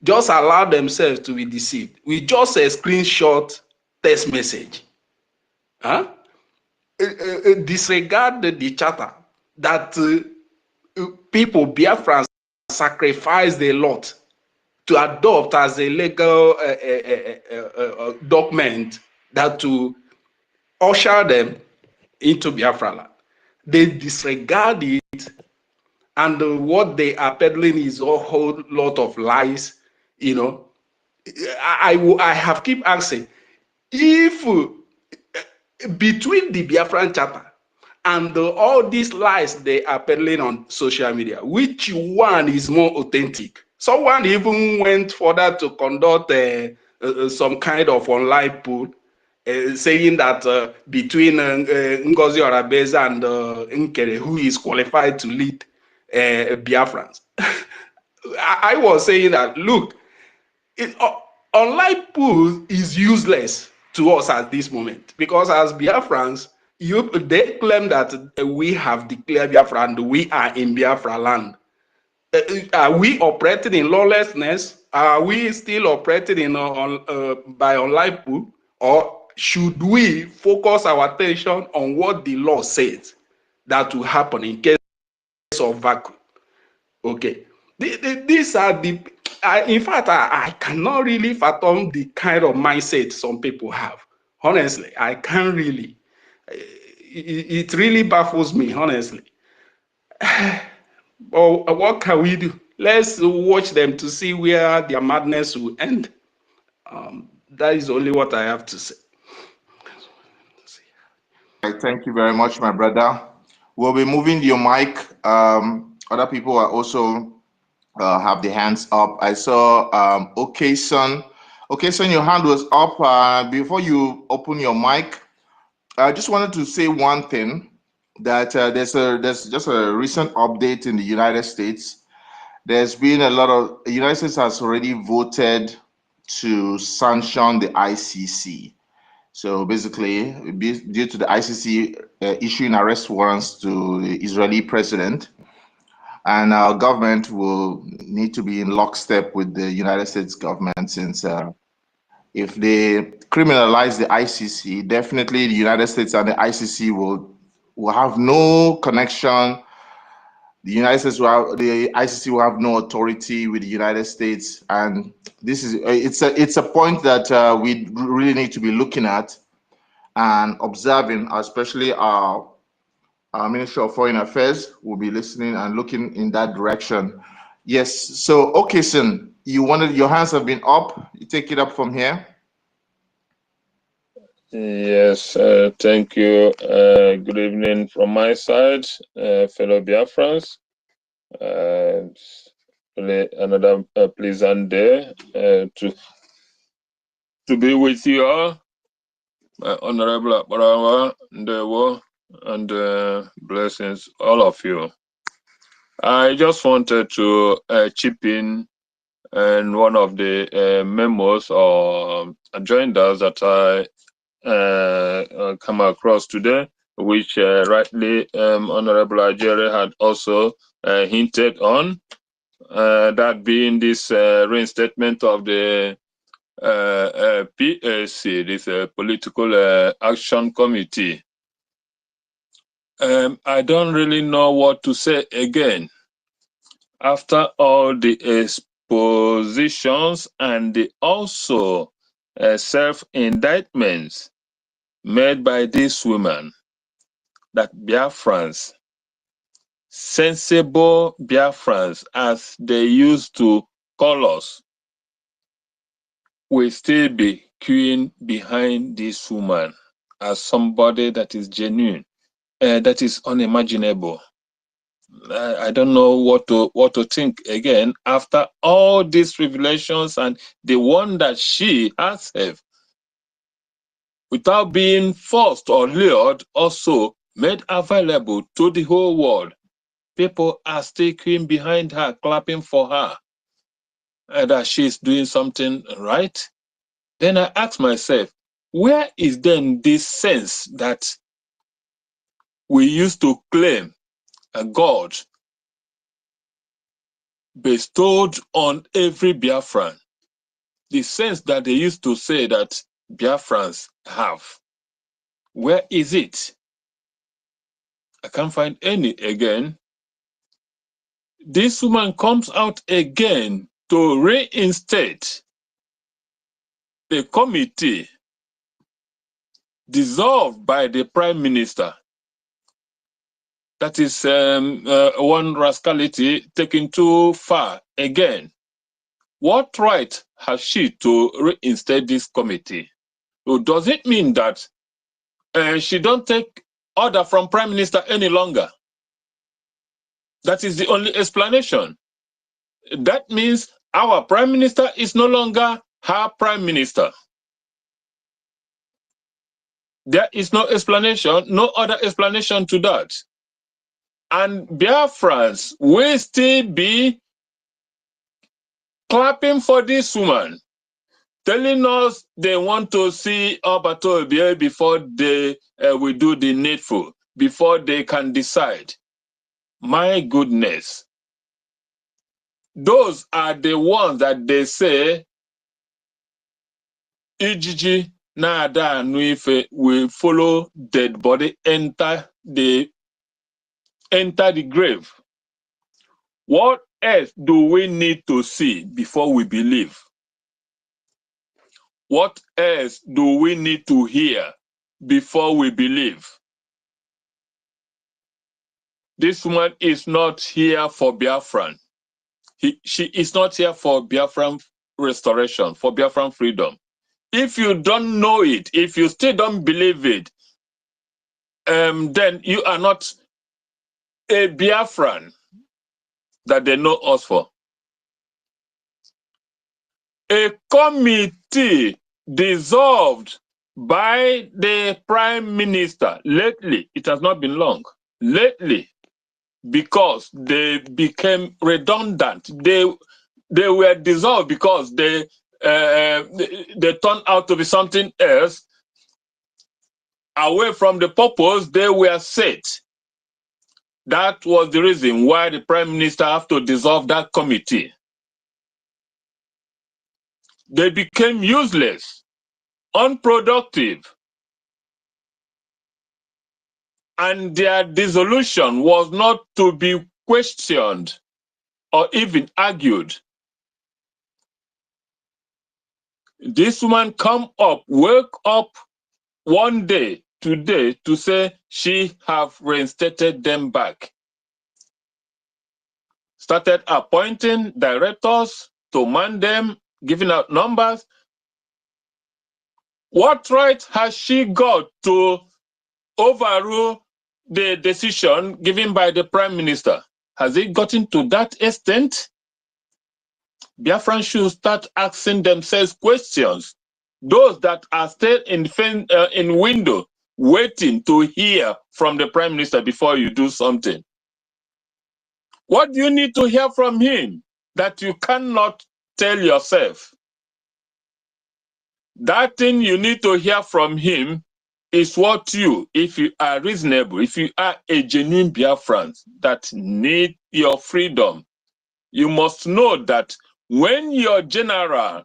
just allow themselves to be deceived with just a screenshot text message. Huh? Disregard the charter that people, Biafrans, sacrificed a lot to adopt as a legal document that to usher them into Biafra land. They disregard it, and what they are peddling is a whole lot of lies. You know, I have keep asking if between the Biafran charter and all these lies they are peddling on social media, which one is more authentic? Someone even went further to conduct some kind of online poll, saying that between Ngozi Orabeza and Nkere, who is qualified to lead Biafrans. I was saying that, look, online pool is useless to us at this moment, because as Biafrans, they claim that we have declared Biafra and we are in Biafra land. Are we operating in lawlessness? Are we still operating in by online pool, or should we focus our attention on what the law says that will happen in case of vacuum? Okay, these are the. In fact, I cannot really fathom the kind of mindset some people have. Honestly, I can't really. It really baffles me, honestly. But what can we do? Let's watch them to see where their madness will end. That is only what I have to say. Thank you very much, my brother. We'll be moving your mic. Other people are also have their hands up. I saw Son. Son, your hand was up. Before you open your mic, I just wanted to say one thing, that there's just a recent update in the United States. There's been a lot of, the United States has already voted to sanction the ICC. So basically, due to the ICC issuing arrest warrants to the Israeli president, and our government will need to be in lockstep with the United States government, since if they criminalize the ICC, definitely the United States and the ICC will have no connection. The United States the ICC will have no authority with the United States, and this is it's a point that we really need to be looking at and observing, especially our Ministry of Foreign Affairs will be listening and looking in that direction. Yes. So, Son, your hands have been up. You take it up from here. Yes, thank you. Good evening from my side, fellow Biafrans. Really another pleasant day to be with you all. My Honorable Barawa, Ndewo, and blessings, all of you. I just wanted to chip in one of the memos or agendas that I come across today, which rightly Honorable Ajere had also hinted on, that being this reinstatement of the PAC, this Political Action Committee. I don't really know what to say again. After all the expositions and the also self-indictments made by this woman, that Biafrans, sensible Biafrans, as they used to call us, will still be queuing behind this woman as somebody that is genuine, that is unimaginable. I don't know what to think again after all these revelations and the one that she herself, without being forced or lured, also made available to the whole world. People are still queuing behind her, clapping for her, and that she's doing something right. Then I ask myself, where is then this sense that we used to claim a God bestowed on every Biafran. The sense that they used to say that Biafrans have. Where is it? I can't find any again. This woman comes out again to reinstate a committee dissolved by the Prime Minister. That is one rascality taken too far again. What right has she to reinstate this committee? So does it mean that she don't take order from Prime Minister any longer? That is the only explanation. That means our Prime Minister is no longer her Prime Minister. There is no explanation, no other explanation to that. And Biafrans will still be clapping for this woman, telling us they want to see Alberto Obie before they will do the needful, before they can decide. My goodness. Those are the ones that they say Ijiji Nada Nuife will follow dead body enter the grave. What else do we need to see before we believe? What else do we need to hear before we believe? This woman is not here for Biafran. She is not here for Biafran restoration, for Biafran freedom. If you don't know it, if you still don't believe it, then you are not a Biafran that they know us for. A committee dissolved by the Prime Minister lately, it has not been long, lately, because they became redundant. They were dissolved because they turned out to be something else away from the purpose they were set. That was the reason why the Prime Minister have to dissolve that committee. They became useless, unproductive, and their dissolution was not to be questioned or even argued. This woman woke up one day today to say she have reinstated them back. Started appointing directors to man them, giving out numbers. What right has she got to overrule the decision given by the Prime Minister? Has it gotten to that extent? Biafrans should start asking themselves questions. Those that are still in window, waiting to hear from the Prime Minister before you do something. What do you need to hear from him that you cannot tell yourself? That thing you need to hear from him is what you, if you are reasonable, if you are a genuine Biafran that need your freedom, you must know that when your general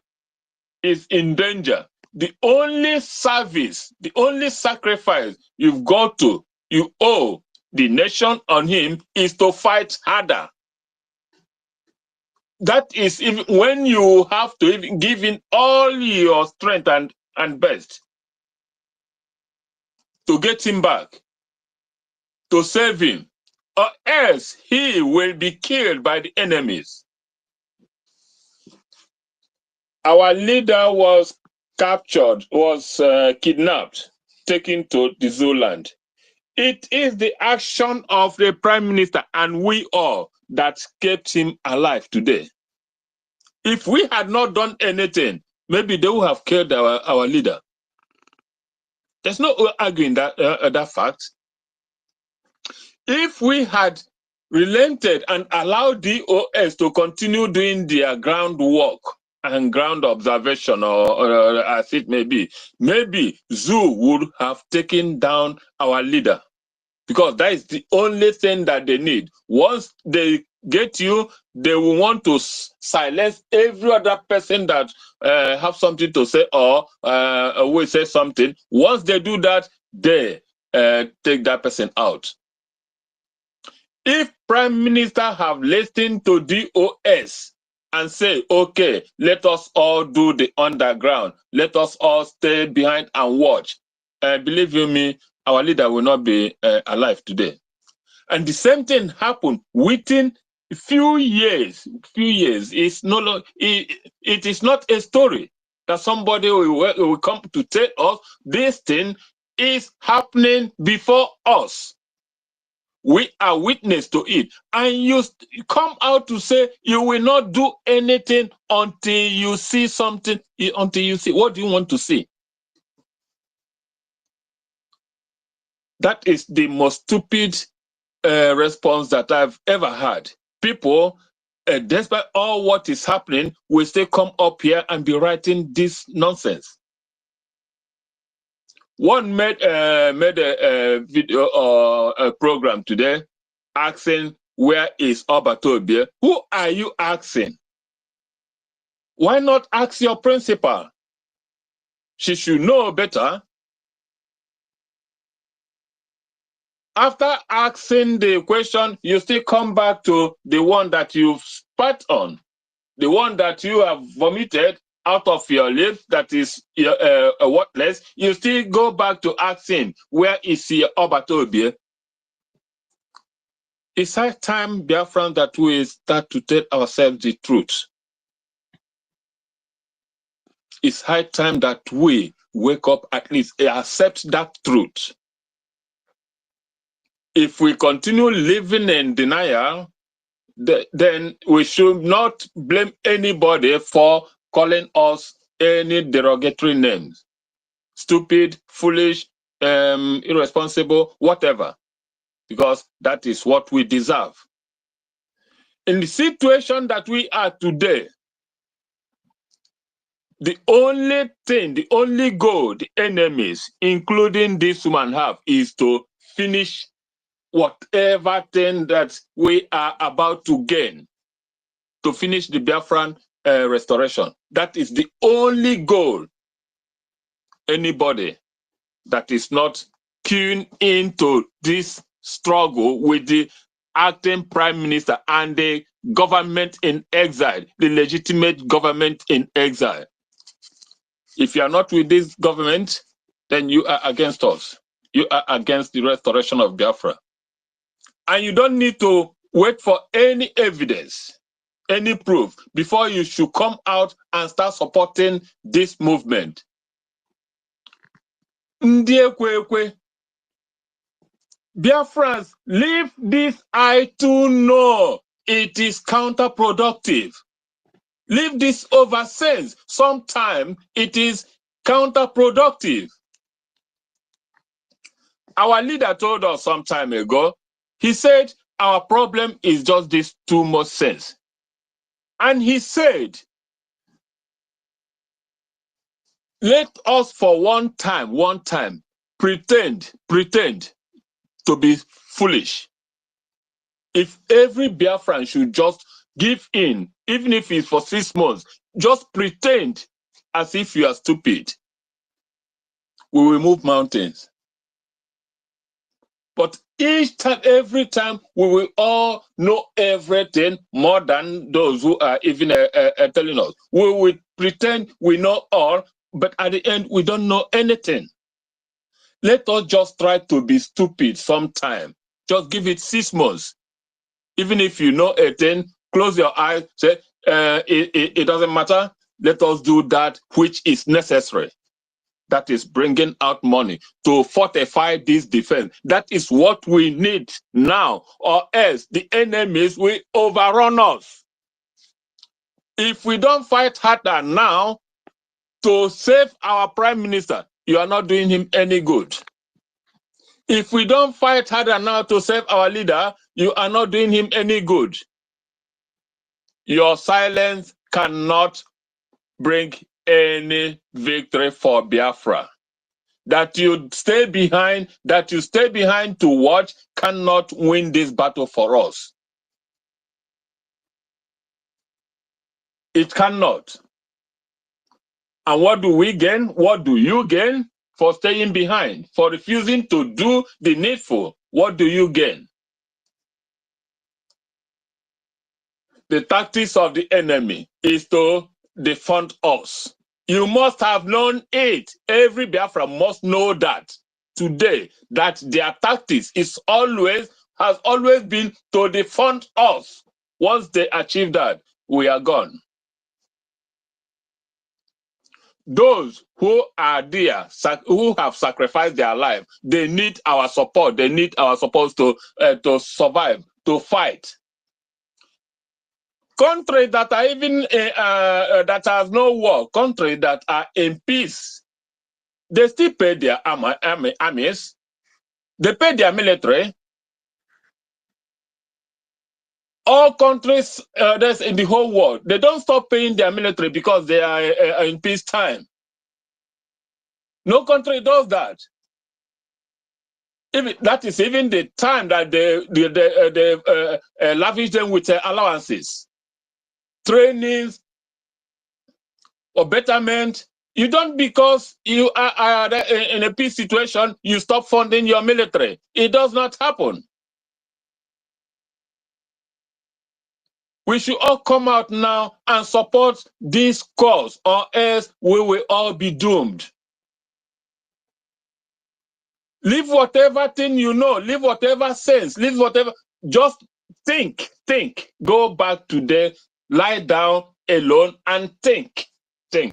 is in danger, the only service, the only sacrifice you've got to, you owe the nation on him is to fight harder. That is even when you have to even give in all your strength and best to get him back, to save him, or else he will be killed by the enemies. Our leader was captured, was kidnapped, taken to the zoo land. It is the action of the Prime Minister and we all that kept him alive today. If we had not done anything, maybe they would have killed our leader. There's no arguing that fact. If we had relented and allowed DOS to continue doing their groundwork and ground observation, or as it may be, maybe Zoo would have taken down our leader, because that is the only thing that they need. Once they get you, they will want to silence every other person that have something to say or will say something. Once they do that, they take that person out. If Prime Minister have listened to DOS and say, okay, let us all do the underground, let us all stay behind and watch, believe you me, our leader will not be alive today. And the same thing happened within a few years. It's no, it is not a story that somebody will come to tell us. This thing is happening before us. We are witness to it. And you come out to say you will not do anything until you see something, until you see. What do you want to see? That is the most stupid response that I've ever had. People, despite all what is happening, will still come up here and be writing this nonsense. One made a video or a program today asking, where is Obatobia? Who are you asking? Why not ask your principal? She should know better. After asking the question, you still come back to the one that you've spat on, the one that you have vomited out of your lips, that is worthless. You still go back to asking, where is your Obatobia? It's high time, Biafran, that we start to tell ourselves the truth. It's high time that we wake up, at least accept that truth. If we continue living in denial, then we should not blame anybody for calling us any derogatory names. Stupid, foolish, irresponsible, whatever. Because that is what we deserve. In the situation that we are today, the only thing, the only goal the enemies, including this woman, have is to finish whatever thing that we are about to gain, to finish the Biafran restoration. That is the only goal. Anybody that is not keen into this struggle with the acting prime minister and the government in exile, the legitimate government in exile. If you are not with this government, then you are against us. You are against the restoration of Biafra. And you don't need to wait for any evidence, any proof, before you should come out and start supporting this movement. Biafrans, leave this I too know it is counterproductive. Leave this oversense. Sometimes it is counterproductive. Our leader told us some time ago, he said, our problem is just this too much sense. And he said, let us for one time, pretend to be foolish. If every Biafran should just give in, even if it's for 6 months, just pretend as if you are stupid, we will move mountains. But each time, every time, we will all know everything more than those who are even telling us. We will pretend we know all, but at the end, we don't know anything. Let us just try to be stupid sometime. Just give it 6 months. Even if you know a thing, close your eyes, say, it doesn't matter. Let us do that which is necessary. That is bringing out money to fortify this defense. That is what we need now, or else the enemies will overrun us. If we don't fight harder now to save our prime minister, you are not doing him any good. If we don't fight harder now to save our leader, you are not doing him any good. Your silence cannot bring any victory for Biafra. That you stay behind to watch cannot win this battle for us. It cannot. And what do we gain? What do you gain for staying behind, for refusing to do the needful? What do you gain? The tactics of the enemy is to defund us. You must have known it. Every Biafra must know that today, that their tactics has always been to defund us. Once they achieve that, we are gone. Those who are there, who have sacrificed their life, they need our support. They need our support to survive, to fight. Countries that are even that has no war, countries that are in peace, they still pay their armies. They pay their military. All countries that's in the whole world, they don't stop paying their military because they are in peacetime. No country does that. Even that is even the time that they lavish them with allowances, trainings, or betterment. You don't, because you are in a peace situation, you stop funding your military. It does not happen. We should all come out now and support this cause, or else we will all be doomed. Leave whatever thing you know, leave whatever sense, leave whatever, just think. Go back today, lie down alone and think. There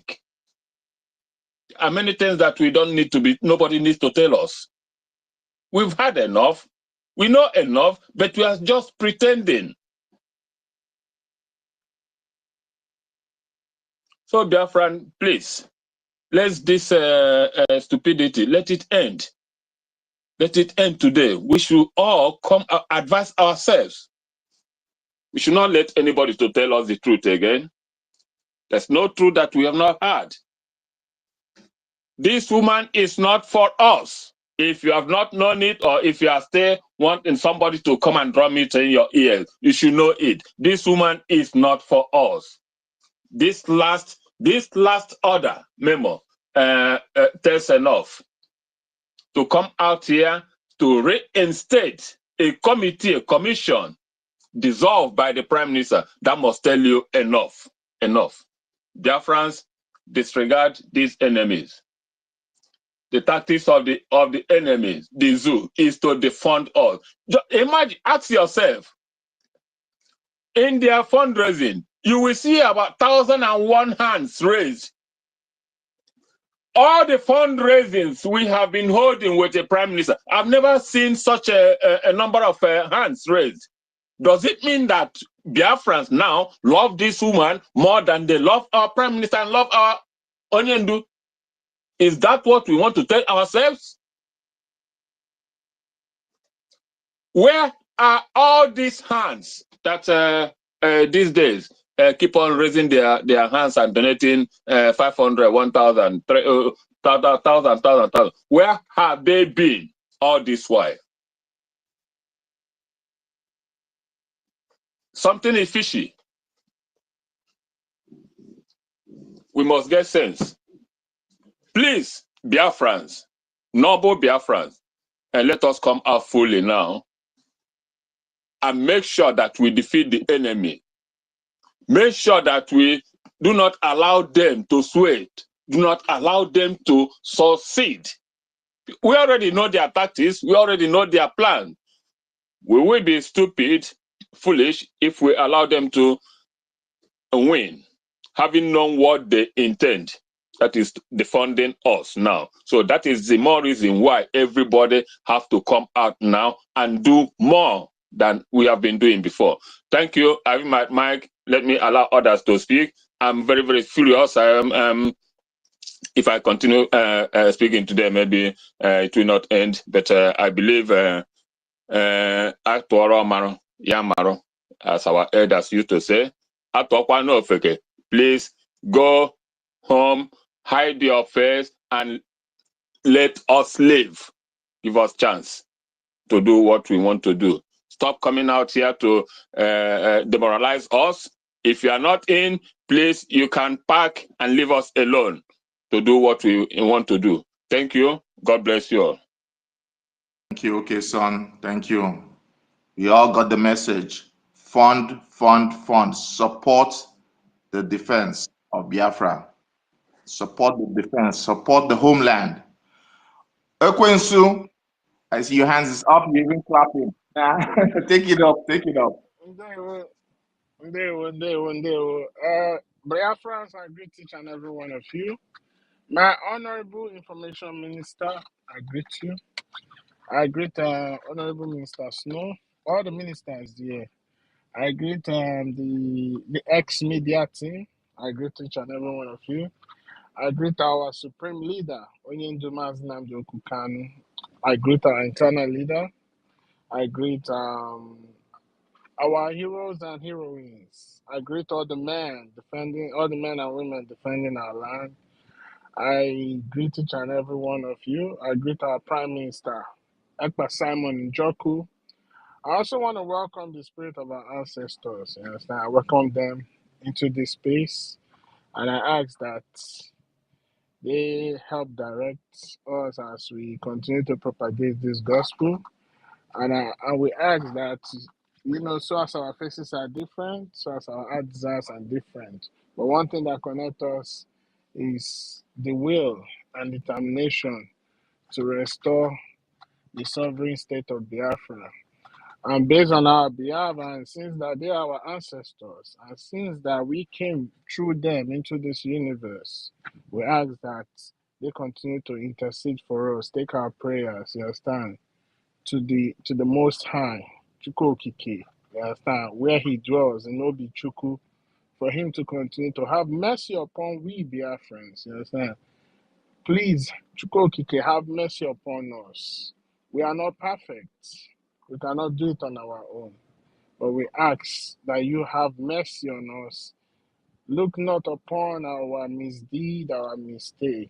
are many things that we don't need to be, nobody needs to tell us. We've had enough, we know enough, but we are just pretending. So Biafran, please, let's this stupidity, let it end. Let it end today. We should all come advise ourselves. We should not let anybody to tell us the truth again. There's no truth that we have not heard. This woman is not for us. If you have not known it, or if you are still wanting somebody to come and drum it in your ears, you should know it. This woman is not for us. This last order memo tells enough. To come out here to reinstate a committee, a commission dissolved by the Prime Minister, that must tell you enough. Biafrans, disregard these enemies. The tactics of the enemies, the zoo, is to defund us. Just imagine, ask yourself, in their fundraising, you will see about 1,001 hands raised. All the fundraisings we have been holding with the Prime Minister, I've never seen such a number of hands raised. Does it mean that Biafrans now love this woman more than they love our Prime Minister and love our Onyendu? Is that what we want to tell ourselves? Where are all these hands that these days keep on raising their hands and donating 500, 1,000, 1,000? Where have they been all this while? Something is fishy. We must get sense. Please, Biafrans, noble Biafrans, and let us come out fully now and make sure that we defeat the enemy. Make sure that we do not allow them to sway. Do not allow them to succeed. We already know their tactics. We already know their plan. We will be stupid, foolish, if we allow them to win, having known what they intend. That is defunding us now. So that is the more reason why everybody have to come out now and do more than we have been doing before. Thank you. I have my mic. Let me allow others to speak. I'm very, very furious. I am. If I continue speaking today, maybe it will not end. But I believe Atwara Maro, Yamaro, as our elders used to say, Atwakwa no feke. Please go home, hide your face, and let us live. Give us chance to do what we want to do. Stop coming out here to demoralize us. If you are not in, please, you can pack and leave us alone to do what we want to do. Thank you. God bless you all. Thank you, okay, son. Thank you. We all got the message. Fund, fund, fund. Support the defense of Biafra. Support the defense. Support the homeland. Ekwensu, I see your hands is up. You're even clapping. Take it up. Take it up. BIAFRANS, I greet each and every one of you. My Honorable Information Minister, I greet you. I greet Honorable Minister Snow, all the ministers here. I greet the ex-media team. I greet each and every one of you. I greet our Supreme Leader, Onyendumas Nnamdi Okukanu. I greet our internal leader. I greet our heroes and heroines. I greet all the men and women defending our land. I greet each and every one of you. I greet our Prime Minister, Ekpa Simon Njoku. I also want to welcome the spirit of our ancestors. You understand? I welcome them into this space, and I ask that they help direct us as we continue to propagate this gospel. And we ask that, so as our faces are different, so as our desires are different. But one thing that connects us is the will and determination to restore the sovereign state of Biafra. And based on our behalf, and since that they are our ancestors, and since that we came through them into this universe, we ask that they continue to intercede for us, take our prayers, you understand, to the Most High, Chukwu Okike, you understand, where He dwells in Obi Chukwu, for Him to continue to have mercy upon we Biafrans, you understand. Please, Chukwu Okike, have mercy upon us. We are not perfect. We cannot do it on our own. But we ask that you have mercy on us. Look not upon our misdeed, our mistake,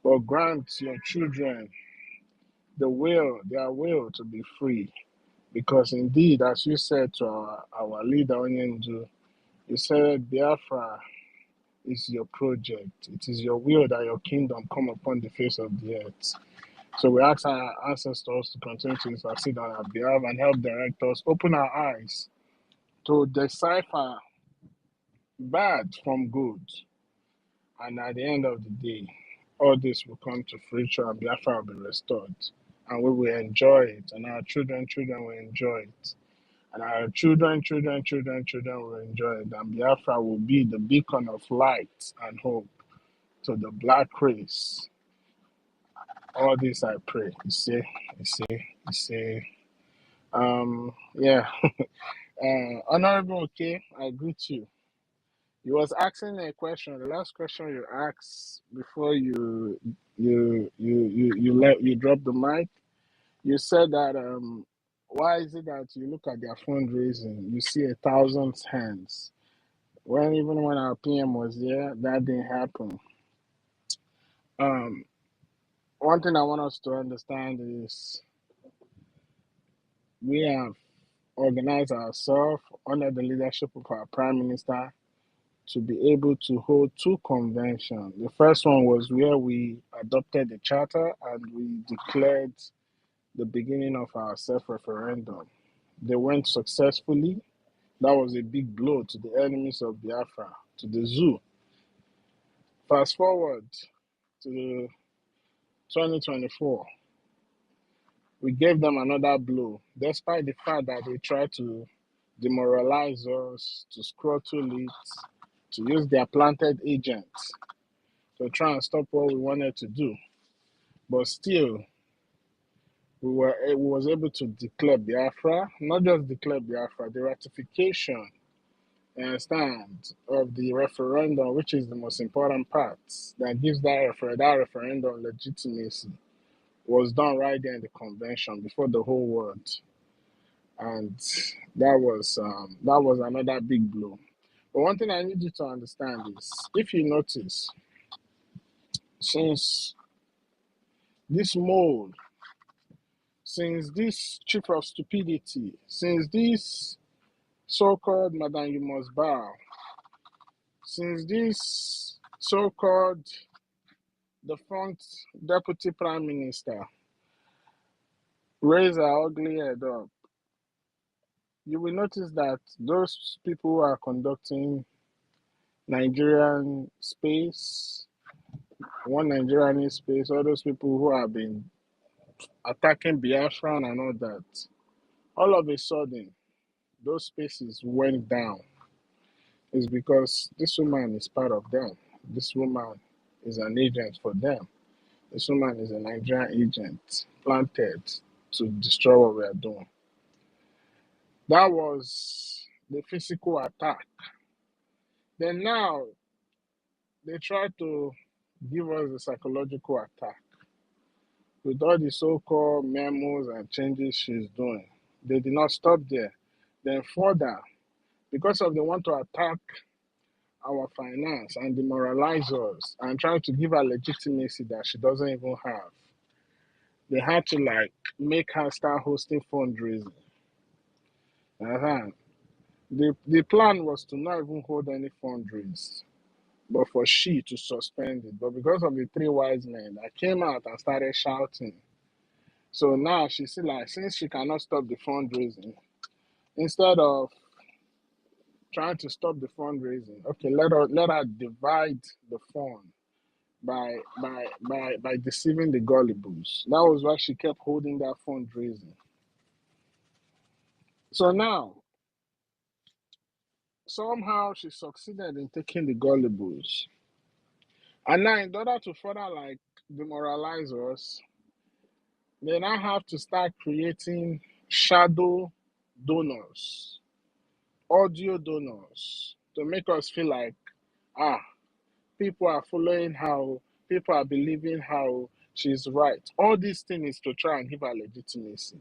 but grant your children their will to be free. Because indeed, as you said to our leader, Onyendu, you said Biafra is your project. It is your will that your kingdom come upon the face of the earth. So we ask our ancestors to continue to intercede on our behalf and help direct us, open our eyes to decipher bad from good. And at the end of the day, all this will come to fruition and Biafra will be restored. And we will enjoy it. And our children will enjoy it. And our children will enjoy it. And Biafra will be the beacon of light and hope to the black race. All this I pray. You see. Yeah. Honorable, okay, I greet you. You was asking a question. The last question you asked before you dropped the mic. You said that why is it that you look at their fundraising, you see 1,000 hands, when even when our PM was there, that didn't happen. One thing I want us to understand is we have organized ourselves under the leadership of our Prime Minister to be able to hold two conventions. The first one was where we adopted the charter and we declared the beginning of our self-referendum. They went successfully. That was a big blow to the enemies of Biafra, to the zoo. Fast forward to 2024. We gave them another blow, despite the fact that they tried to demoralize us, to scrottle it, to use their planted agents to try and stop what we wanted to do. But still, we was able to declare Biafra, not just declare Biafra, the ratification, you understand, of the referendum, which is the most important part that gives that referendum legitimacy, was done right there in the convention before the whole world. And that was another big blow. But one thing I need you to understand is, if you notice, since this mold, since this chief of stupidity, since this so-called Madam You Must Bow since this so-called defunct deputy prime minister raised her ugly head up, you will notice that those people who are conducting Nigerian space, one Nigerian in space, all those people who have been attacking Biafran and all that, all of a sudden, those spaces went down. It's because this woman is part of them. This woman is an agent for them. This woman is a Nigerian agent planted to destroy what we are doing. That was the physical attack. Then now, they try to give us a psychological attack. With all the so-called memos and changes she's doing, they did not stop there. Then further, because of they want to attack our finance and demoralize us and try to give her legitimacy that she doesn't even have, they had to like make her start hosting fundraising. The plan was to not even hold any fundraise, but for she to suspend it. But because of the three wise men that came out and started shouting, so now she see like since she cannot stop the fundraising, instead of trying to stop the fundraising, okay, let her divide the fund by deceiving the gullibles. That was why she kept holding that fundraising. So now somehow she succeeded in taking the gullibles. And now in order to further like demoralize us, they now have to start creating shadow donors, audio donors, to make us feel like, people are following how, people are believing how she's right. All these things is to try and give her legitimacy.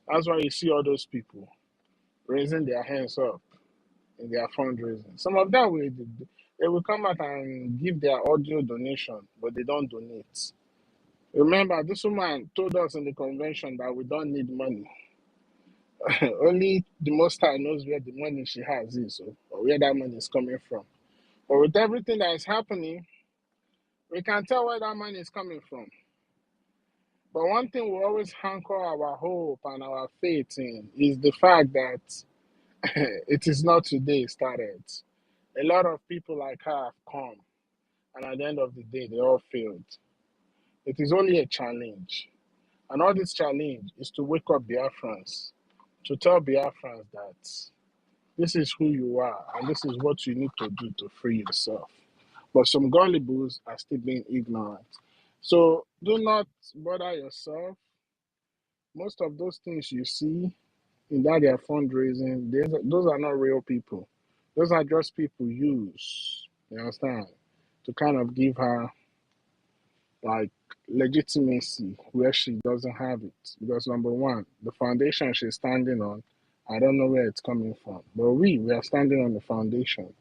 That's why you see all those people raising their hands up in their fundraising. Some of them they will come out and give their audio donation, but they don't donate. Remember, this woman told us in the convention that we don't need money. Only the Most High knows where the money she has is, or where that money is coming from. But with everything that is happening, we can tell where that money is coming from. But one thing we always anchor our hope and our faith in is the fact that it is not today it started. A lot of people like her have come, and at the end of the day, they all failed. It is only a challenge. And all this challenge is to wake up Biafrans, to tell Biafrans that this is who you are and this is what you need to do to free yourself. But some gullibles are still being ignorant. So do not bother yourself. Most of those things you see in that their fundraising, those are not real people. Those are just people used, you understand, to kind of give her like legitimacy where she doesn't have it. Because number one, the foundation she's standing on, I don't know where it's coming from. But we are standing on the foundation,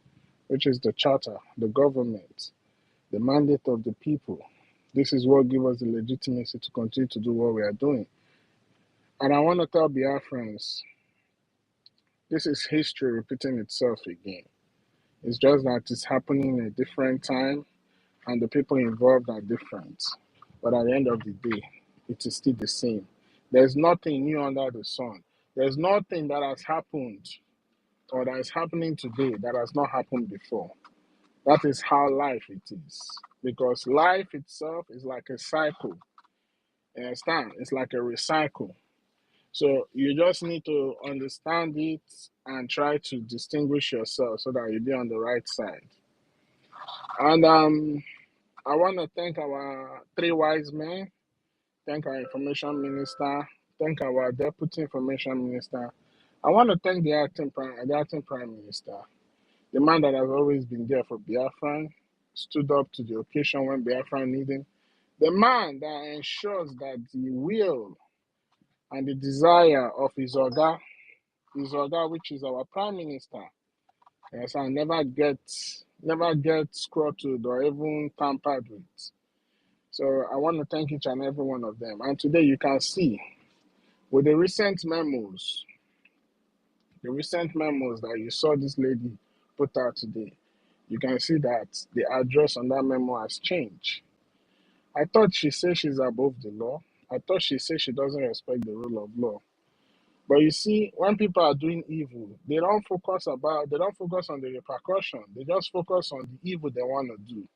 which is the charter, the government, the mandate of the people. This is what gives us the legitimacy to continue to do what we are doing. And I want to tell Biafrans, this is history repeating itself again. It's just that it's happening in a different time and the people involved are different. But at the end of the day, it is still the same. There's nothing new under the sun. There's nothing that has happened or that is happening today that has not happened before. That is how life it is. Because life itself is like a cycle. You understand? It's like a recycle. So you just need to understand it and try to distinguish yourself so that you be on the right side. And I want to thank our three wise men, thank our information minister, thank our deputy information minister. I want to thank the acting prime minister, the man that has always been there for Biafran, stood up to the occasion when Biafran needed him, the man that ensures that the will and the desire of his Oga, which is our prime minister, yes, and never get scrottled or even tampered with. So I want to thank each and every one of them. And today you can see with the recent memos that you saw this lady put out today, you can see that the address on that memo has changed. I thought she said she's above the law. I thought she said she doesn't respect the rule of law. But you see, when people are doing evil, they don't focus on the repercussion. They just focus on the evil they want to do.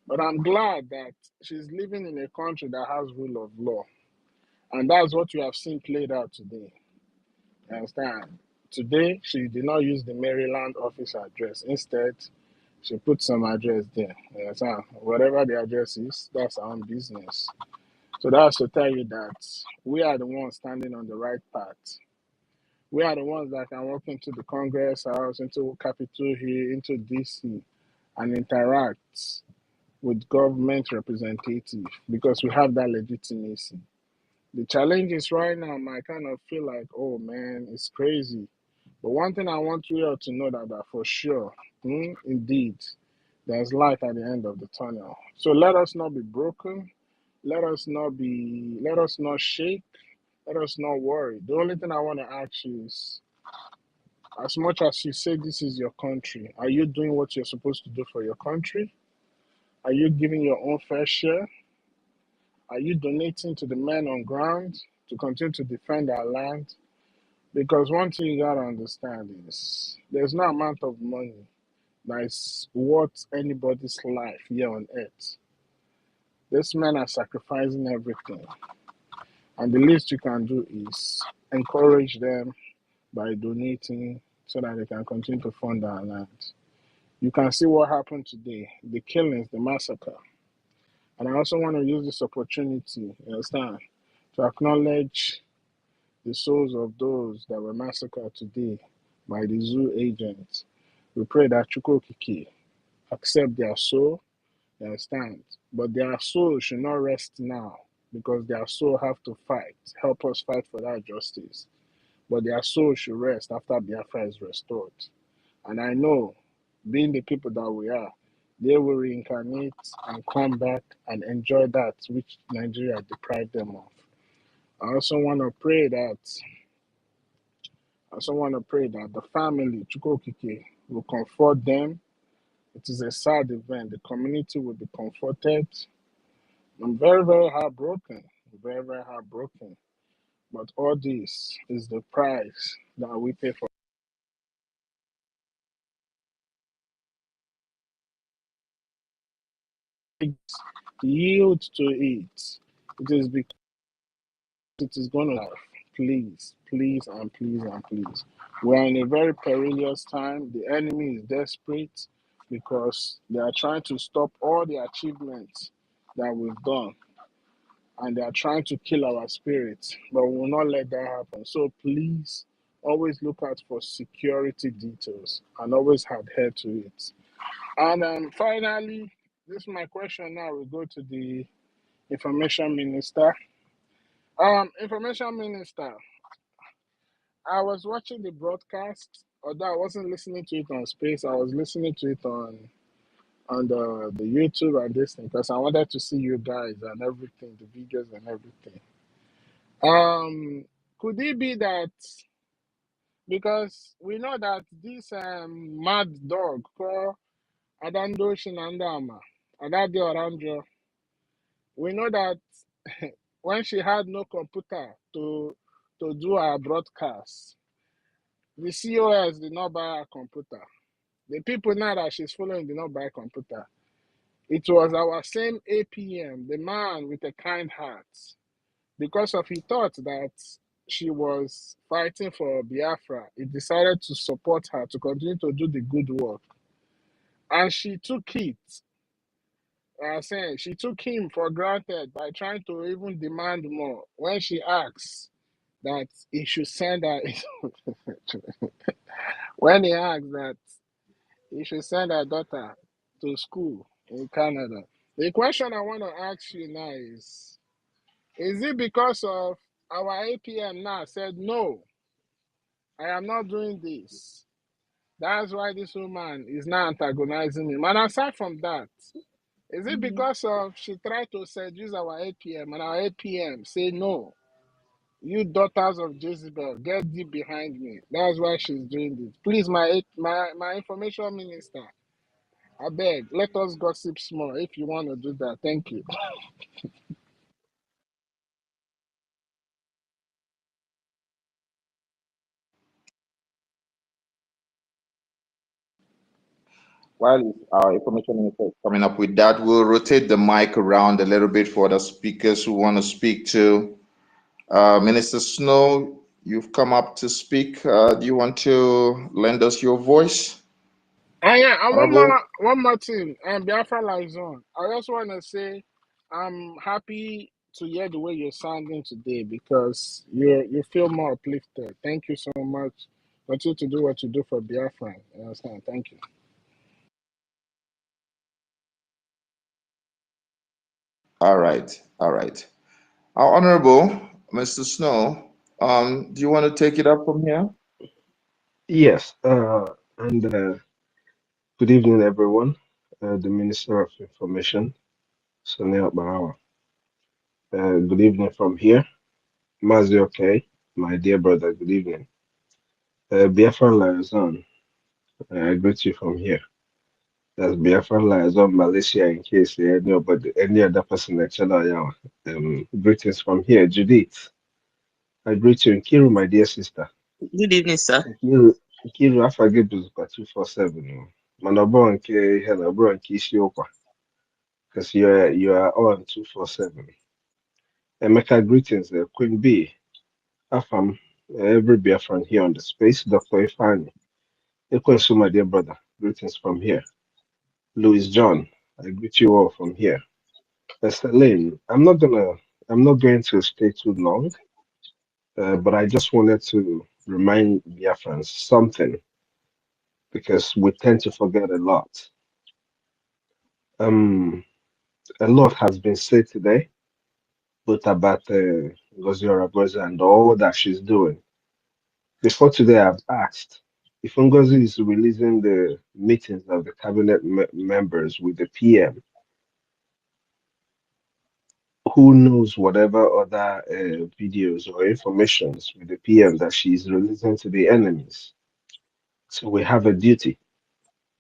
But I'm glad that she's living in a country that has rule of law. And that's what we have seen played out today. You understand? Today, she did not use the Maryland office address. Instead, she put some address there. You understand? Whatever the address is, that's our own business. So that's to tell you that we are the ones standing on the right path. We are the ones that can walk into the Congress House, into Capitol Hill, into DC, and interact with government representatives because we have that legitimacy. The challenge is right now, I kind of feel like, oh man, it's crazy. But one thing I want you all to know that for sure, indeed, there's light at the end of the tunnel. So let us not be broken. Let us not shake. Let us not worry. The only thing I want to ask you is, as much as you say this is your country, are you doing what you're supposed to do for your country? Are you giving your own fair share? Are you donating to the men on ground to continue to defend our land? Because one thing you gotta understand is there's no amount of money that is worth anybody's life here on earth. These men are sacrificing everything. And the least you can do is encourage them by donating so that they can continue to fund our land. You can see what happened today, the killings, the massacre. And I also want to use this opportunity, you understand, to acknowledge the souls of those that were massacred today by the zoo agents. We pray that Chukwokiki accept their soul, you understand, but their soul should not rest now because their soul have to fight, help us fight for that justice. But their soul should rest after Biafra is restored. And I know, being the people that we are, they will reincarnate and come back and enjoy that which Nigeria deprived them of. I also want to pray that the family, Chukwokike, will comfort them. It is a sad event. The community will be comforted. I'm very, very heartbroken. Very, very heartbroken. But all this is the price that we pay for. Yield to it. It is because it is going to have. Please, please, and please, and please. We are in a very perilous time. The enemy is desperate because they are trying to stop all the achievements that we've done. And they are trying to kill our spirits, but we will not let that happen. So please, always look out for security details and always adhere to it. And finally, this is my question now. We go to the Information Minister. Information Minister, I was watching the broadcast, although I wasn't listening to it on Space. I was listening to it on the YouTube and this thing because I wanted to see you guys and everything, the videos and everything. Could it be that because we know that this mad dog called Adando Shinandama, Adade Oranjo, we know that when she had no computer to do her broadcast, the COS did not buy her computer. The people now that she's following did not buy a computer. It was our same APM, the man with a kind heart, because of he thought that she was fighting for Biafra. He decided to support her to continue to do the good work. And she took it. She took him for granted by trying to even demand more. When she asks that he should send her, when he asked that he should send her daughter to school in Canada. The question I want to ask you now is it because of our APM now said, no, I am not doing this? That's why this woman is now antagonizing him. And aside from that, is it because of she tried to seduce our APM and our APM say, no, you daughters of Jezebel, get deep behind me? That's why she's doing this. Please, my information minister, I beg, let us gossip small if you want to do that. Thank you. While our information minister is coming up with that, we'll rotate the mic around a little bit for the speakers who want to speak to. Minister Snow, you've come up to speak. Do you want to lend us your voice, And Honorable? one more thing. And Biafra lives on. I also want to say, I'm happy to hear the way you're sounding today because you feel more uplifted. Thank you so much. Continue to do what you do for Biafra. You understand? Thank you. All right, all right. Our Honorable Mr. Snow, do you want to take it up from here? Yes, and good evening, everyone. The Minister of Information, Sunil Barawa. Good evening from here. Mazi, okay, my dear brother, good evening. Biafra Liaison, I greet you from here. That's Biafra Liaison, Malaysia, in case any other person that channel, greetings from here. Judith, I greet you. Nkiru, my dear sister. Good evening, sir. Nkiru, I forget to 247. Manabo nke Hello, nke Isiokwa. Because you are on 247. Emeka, greetings, Queen B, Afam, every Biafran here on the space, Dr. Ifani, Ekwensu, my dear brother, greetings from here. Louis John, I greet you all from here. Lane, I'm not going to stay too long, but I just wanted to remind Biafrans something because we tend to forget a lot. A lot has been said today, both about Ngozi and all that she's doing. Before today, I've asked if Ngozi is releasing the meetings of the cabinet members with the PM, who knows whatever other videos or informations with the PM that she's releasing to the enemies. So we have a duty.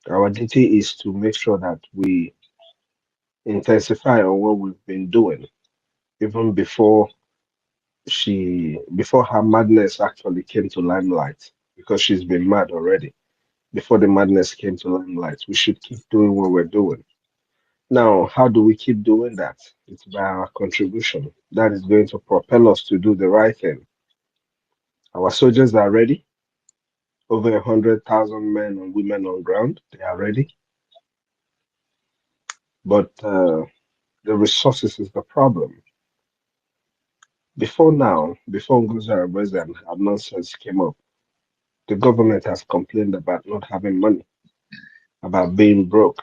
Our duty is to make sure that we intensify on what we've been doing, even before her madness actually came to limelight, because she's been mad already. Before the madness came to limelight, we should keep doing what we're doing. Now, how do we keep doing that? It's by our contribution. That is going to propel us to do the right thing. Our soldiers are ready. Over 100,000 men and women on ground. They are ready. But the resources is the problem. Before now, before Ngozi and her nonsense came up, the government has complained about not having money, about being broke.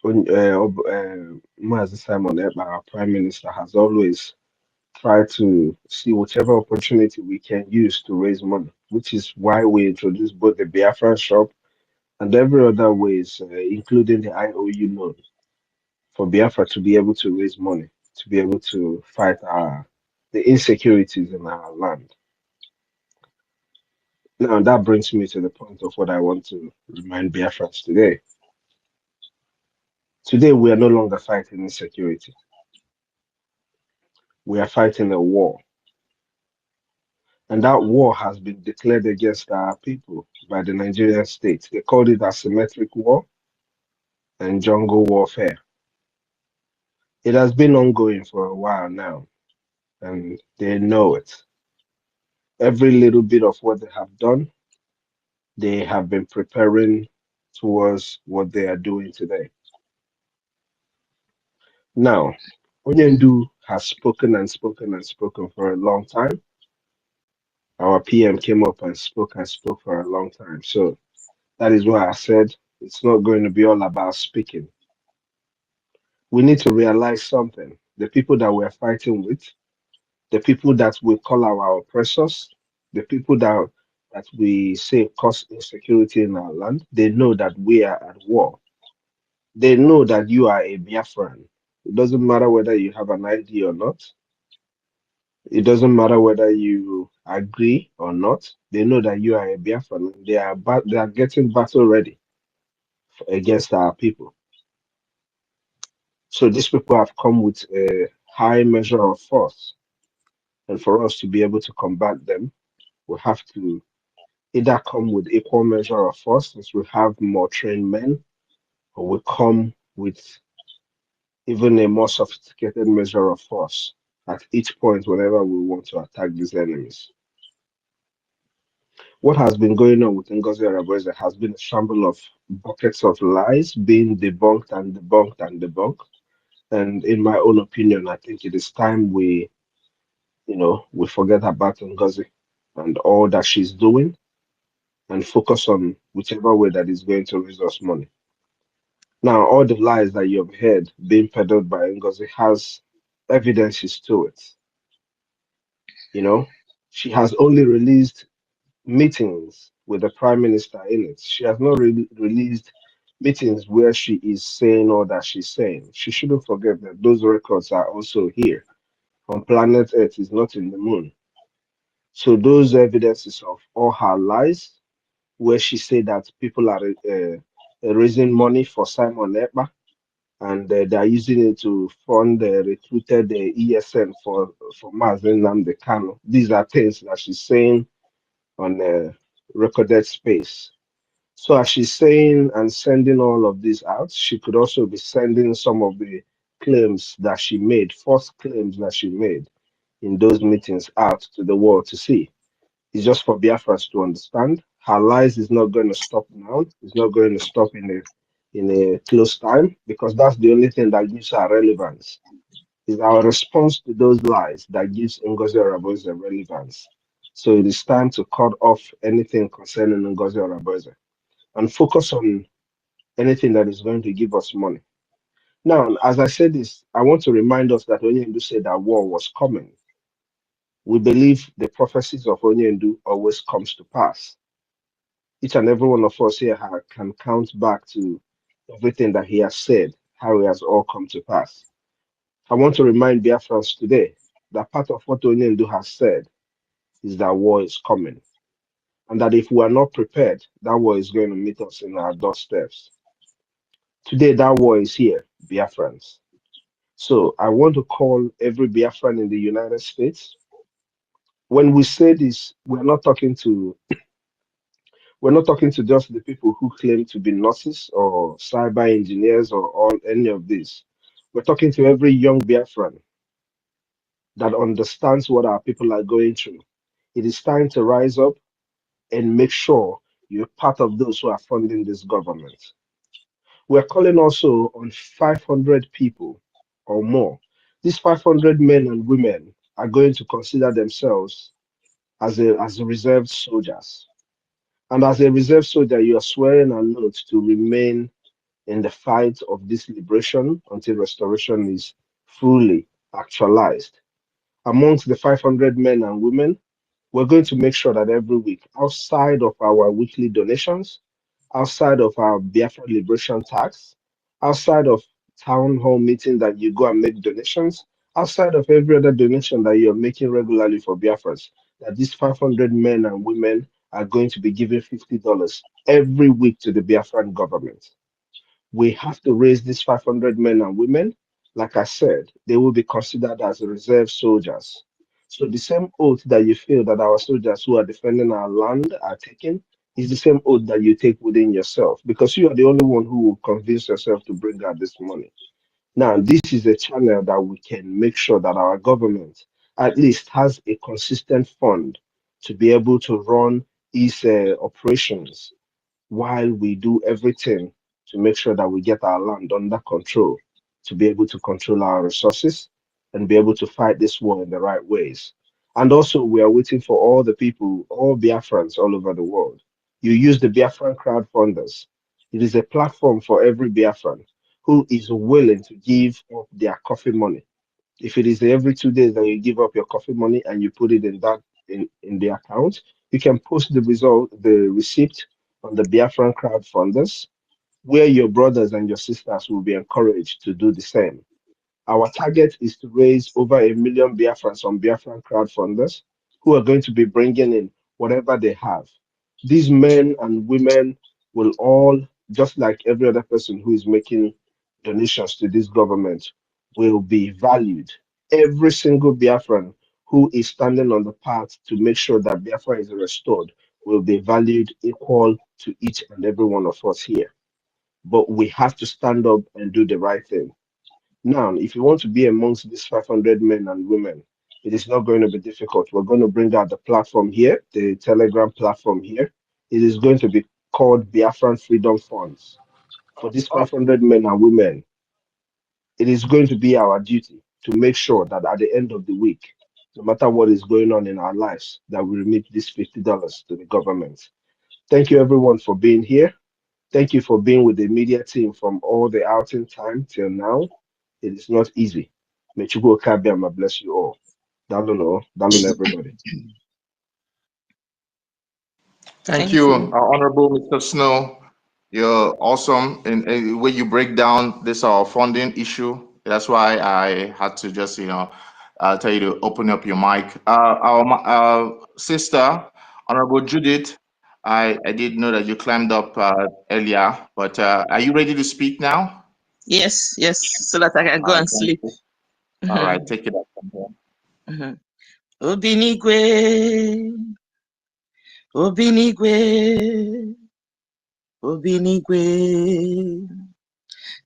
Mazi Simon Ekpa, our prime minister, has always tried to see whichever opportunity we can use to raise money, which is why we introduced both the Biafran shop and every other ways, including the IOU loan, for Biafra to be able to raise money, to be able to fight the insecurities in our land. Now, that brings me to the point of what I want to remind Biafrans today. Today, we are no longer fighting insecurity. We are fighting a war. And that war has been declared against our people by the Nigerian state. They called it asymmetric war and jungle warfare. It has been ongoing for a while now, and they know it. Every little bit of what they have done, they have been preparing towards what they are doing today. Now, Onyendu has spoken and spoken and spoken for a long time. Our PM came up and spoke for a long time. So that is why I said it's not going to be all about speaking. We need to realize something. The people that we're fighting with, the people that we call our oppressors, the people that we say cause insecurity in our land, they know that we are at war. They know that you are a Biafran. It doesn't matter whether you have an ID or not. It doesn't matter whether you agree or not. They know that you are a Biafran. They are getting battle ready. against our people. So these people have come with a high measure of force. And for us to be able to combat them, we have to either come with equal measure of force, since we have more trained men, or we come with even a more sophisticated measure of force at each point whenever we want to attack these enemies. What has been going on with Ngozi Araboze has been a shamble of buckets of lies being debunked and debunked and debunked. And in my own opinion, I think it is time we forget about Ngozi and all that she's doing and focus on whichever way that is going to raise us money. Now, all the lies that you've heard being peddled by Ngozi has evidences to it. She has only released meetings with the prime minister in it. She has not released meetings where she is saying all that she's saying. She shouldn't forget that those records are also here on planet Earth, is not in the moon. So those evidences of all her lies, where she said that people are raising money for Simon Ekpa, and they are using it to fund the recruited ESN for Mazen Nnamdi Kanu. These are things that she's saying on a recorded space. So as she's saying and sending all of this out, she could also be sending some of the claims that she made, false claims that she made in those meetings out to the world to see. It's just for Biafrans to understand. Her lies is not going to stop now. It's not going to stop in a close time, because that's the only thing that gives her relevance. Is our response to those lies that gives Ngozi Araboze relevance. So it is time to cut off anything concerning Ngozi Araboze and focus on anything that is going to give us money. Now, as I said this, I want to remind us that Onyendu said that war was coming. We believe the prophecies of Onyendu always comes to pass. Each and every one of us here can count back to everything that he has said, how it has all come to pass. I want to remind Biafrans today that part of what Onyendu has said is that war is coming, and that if we are not prepared, that war is going to meet us in our doorsteps. Today, that war is here, Biafrans. So I want to call every Biafran in the United States. When we say this, we're not talking to just the people who claim to be nurses or cyber engineers or any of this. We're talking to every young Biafran that understands what our people are going through. It is time to rise up and make sure you're part of those who are funding this government. We're calling also on 500 people or more. These 500 men and women are going to consider themselves as reserve soldiers. And as a reserve soldier, you are swearing an oath to remain in the fight of this liberation until restoration is fully actualized. Amongst the 500 men and women, we're going to make sure that every week, outside of our weekly donations, outside of our Biafra Liberation Tax, outside of town hall meeting that you go and make donations, outside of every other donation that you're making regularly for Biafrans, that these 500 men and women are going to be giving $50 every week to the Biafran government. We have to raise these 500 men and women. Like I said, they will be considered as reserve soldiers. So the same oath that you feel that our soldiers who are defending our land are taking is the same oath that you take within yourself, because you are the only one who will convince yourself to bring out this money. Now, this is a channel that we can make sure that our government at least has a consistent fund to be able to run its operations while we do everything to make sure that we get our land under control, to be able to control our resources and be able to fight this war in the right ways. And also, we are waiting for all the people, all Biafrans all over the world. You use the Biafran crowdfunders. It is a platform for every Biafran who is willing to give up their coffee money. If it is every 2 days that you give up your coffee money and you put it in the account, you can post the receipt on the Biafran crowdfunders, where your brothers and your sisters will be encouraged to do the same. Our target is to raise over 1 million Biafrans on Biafran crowdfunders who are going to be bringing in whatever they have. These men and women will all just like every other person who is making donations to this government, will be valued. Every single Biafran who is standing on the path to make sure that Biafra is restored will be valued equal to each and every one of us here. But we have to stand up and do the right thing. Now, if you want to be amongst these 500 men and women, it is not going to be difficult. We're going to bring out the platform here, the Telegram platform here. It is going to be called Biafran Freedom Funds. For these 500 men and women, it is going to be our duty to make sure that at the end of the week, no matter what is going on in our lives, that we remit this $50 to the government. Thank you, everyone, for being here. Thank you for being with the media team from all the outing time till now. It is not easy. May Chukwu Okabiama bless you all. Dalun, everybody. Thank you, Honorable Mr. Snow. You're awesome in the way you break down this funding issue. That's why I had to just, tell you to open up your mic. Our sister, Honorable Judith, I did know that you climbed up earlier, but are you ready to speak now? Yes, so that I can go and sleep. All right, take it up from here. Obinigwe,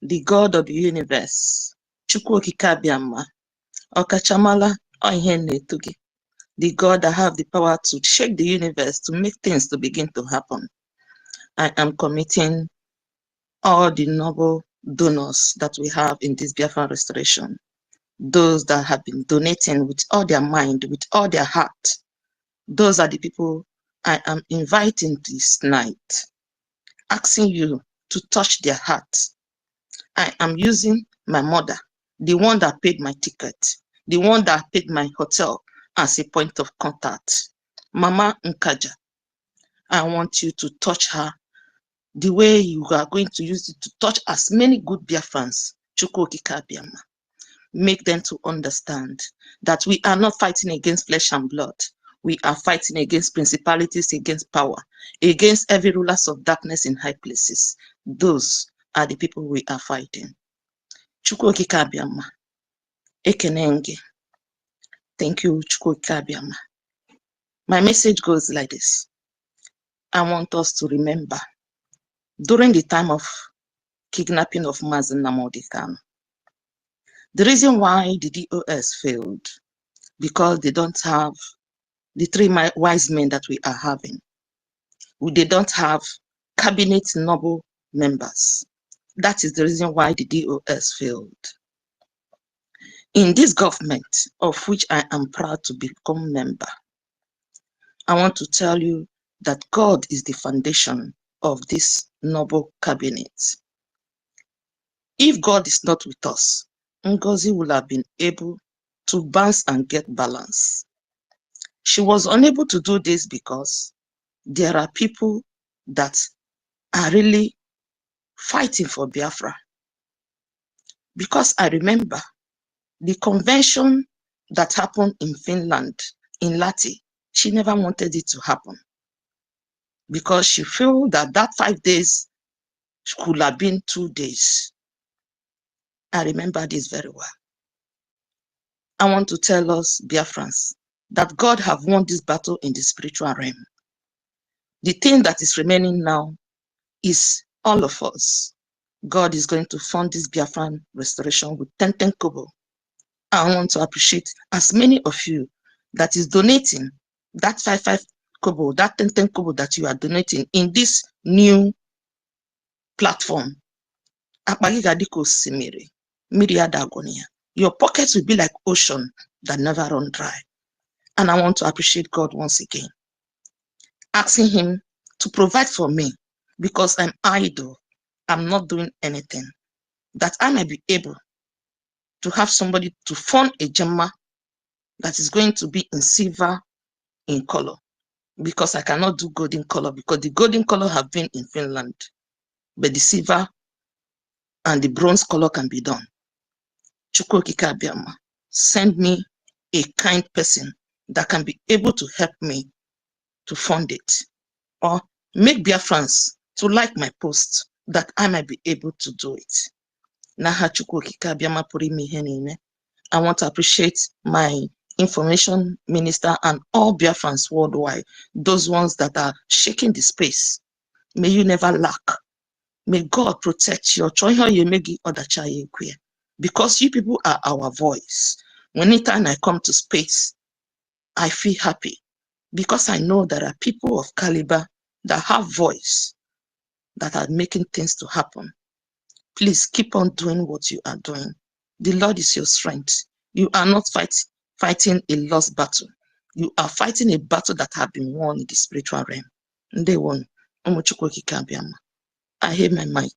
the God of the universe, Chukwu Okike-Abịama, Ọkachamala ihe na-eto gị, the God that have the power to shake the universe, to make things to begin to happen. I am committing all the noble donors that we have in this Biafra restoration, those that have been donating with all their mind, with all their heart. Those are the people I am inviting this night, asking you to touch their hearts. I am using my mother, the one that paid my ticket, the one that paid my hotel, as a point of contact. Mama Nkaja, I want you to touch her the way you are going to use it to touch as many good Biafrans. Chukwu Okike-Abịama. Make them to understand that we are not fighting against flesh and blood. We are fighting against principalities, against power, against every rulers of darkness in high places. Those are the people we are fighting. Chukwu Okike-Abịama. Ekenenge. Thank you, Chukwu Okike-Abịama. My message goes like this. I want us to remember, during the time of kidnapping of Mazi Nnamdi Kanu, the reason why the DOS failed, because they don't have the three wise men that we are having. They don't have cabinet noble members. That is the reason why the DOS failed. In this government, of which I am proud to become a member, I want to tell you that God is the foundation of this noble cabinet. If God is not with us, Ngozi would have been able to bounce and get balance. She was unable to do this because there are people that are really fighting for Biafra. Because I remember the convention that happened in Finland, in Lati, she never wanted it to happen because she felt that that 5 days could have been 2 days. I remember this very well. I want to tell us, Biafrans, that God have won this battle in the spiritual realm. The thing that is remaining now is all of us. God is going to fund this Biafran restoration with 10 kobo. I want to appreciate as many of you that is donating that 5 kobo, that 10 kobo that you are donating in this new platform. Your pockets will be like ocean that never run dry. And I want to appreciate God once again, asking him to provide for me because I'm idle. I'm not doing anything, that I may be able to have somebody to fund a Gemma that is going to be in silver in color, because I cannot do golden color because the golden color have been in Finland, but the silver and the bronze color can be done. Chukwu Okike-Abịama, send me a kind person that can be able to help me to fund it, or make Biafrans to like my post that I might be able to do it. N'aha Chukwu Okike Abiama pụrụ ime ihe niile. I want to appreciate my information minister and all Biafrans worldwide, those ones that are shaking the space. May you never lack. May God protect you. Because you people are our voice. Anytime I come to space, I feel happy because I know there are people of caliber that have voice, that are making things to happen. Please keep on doing what you are doing. The Lord is your strength. You are not fighting a lost battle. You are fighting a battle that has been won in the spiritual realm. They won. I hear my mic.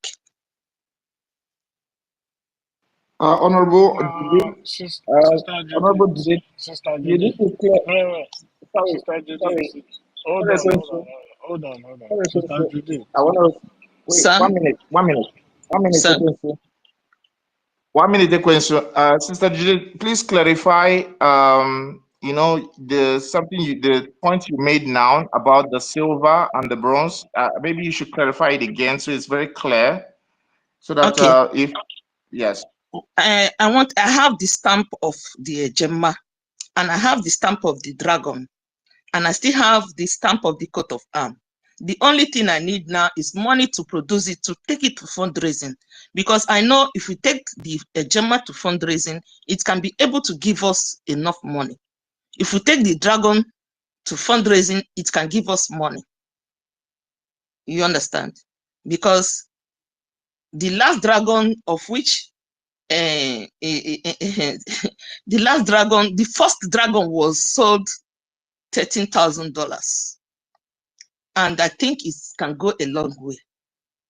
Honorable, Sister Honorable, Judith. Sister you need Judith. to clear. Wait. Sorry, Sister Judith. sorry. Hold on. Sister Judith. I want to wait. Sir? 1 minute. 1 minute. 1 minute. Sir? 1 minute question. Sister Judith, please clarify. You know, the point you made now about the silver and the bronze. Maybe you should clarify it again so it's very clear. So that Okay. yes. I have the stamp of the Gemma, and I have the stamp of the dragon, and I still have the stamp of the coat of arms. The only thing I need now is money to produce it, to take it to fundraising, because I know if we take the Gemma to fundraising, it can be able to give us enough money. If we take the dragon to fundraising, it can give us money. You understand? Because the last dragon, of which the first dragon was sold $13,000, and I think it can go a long way.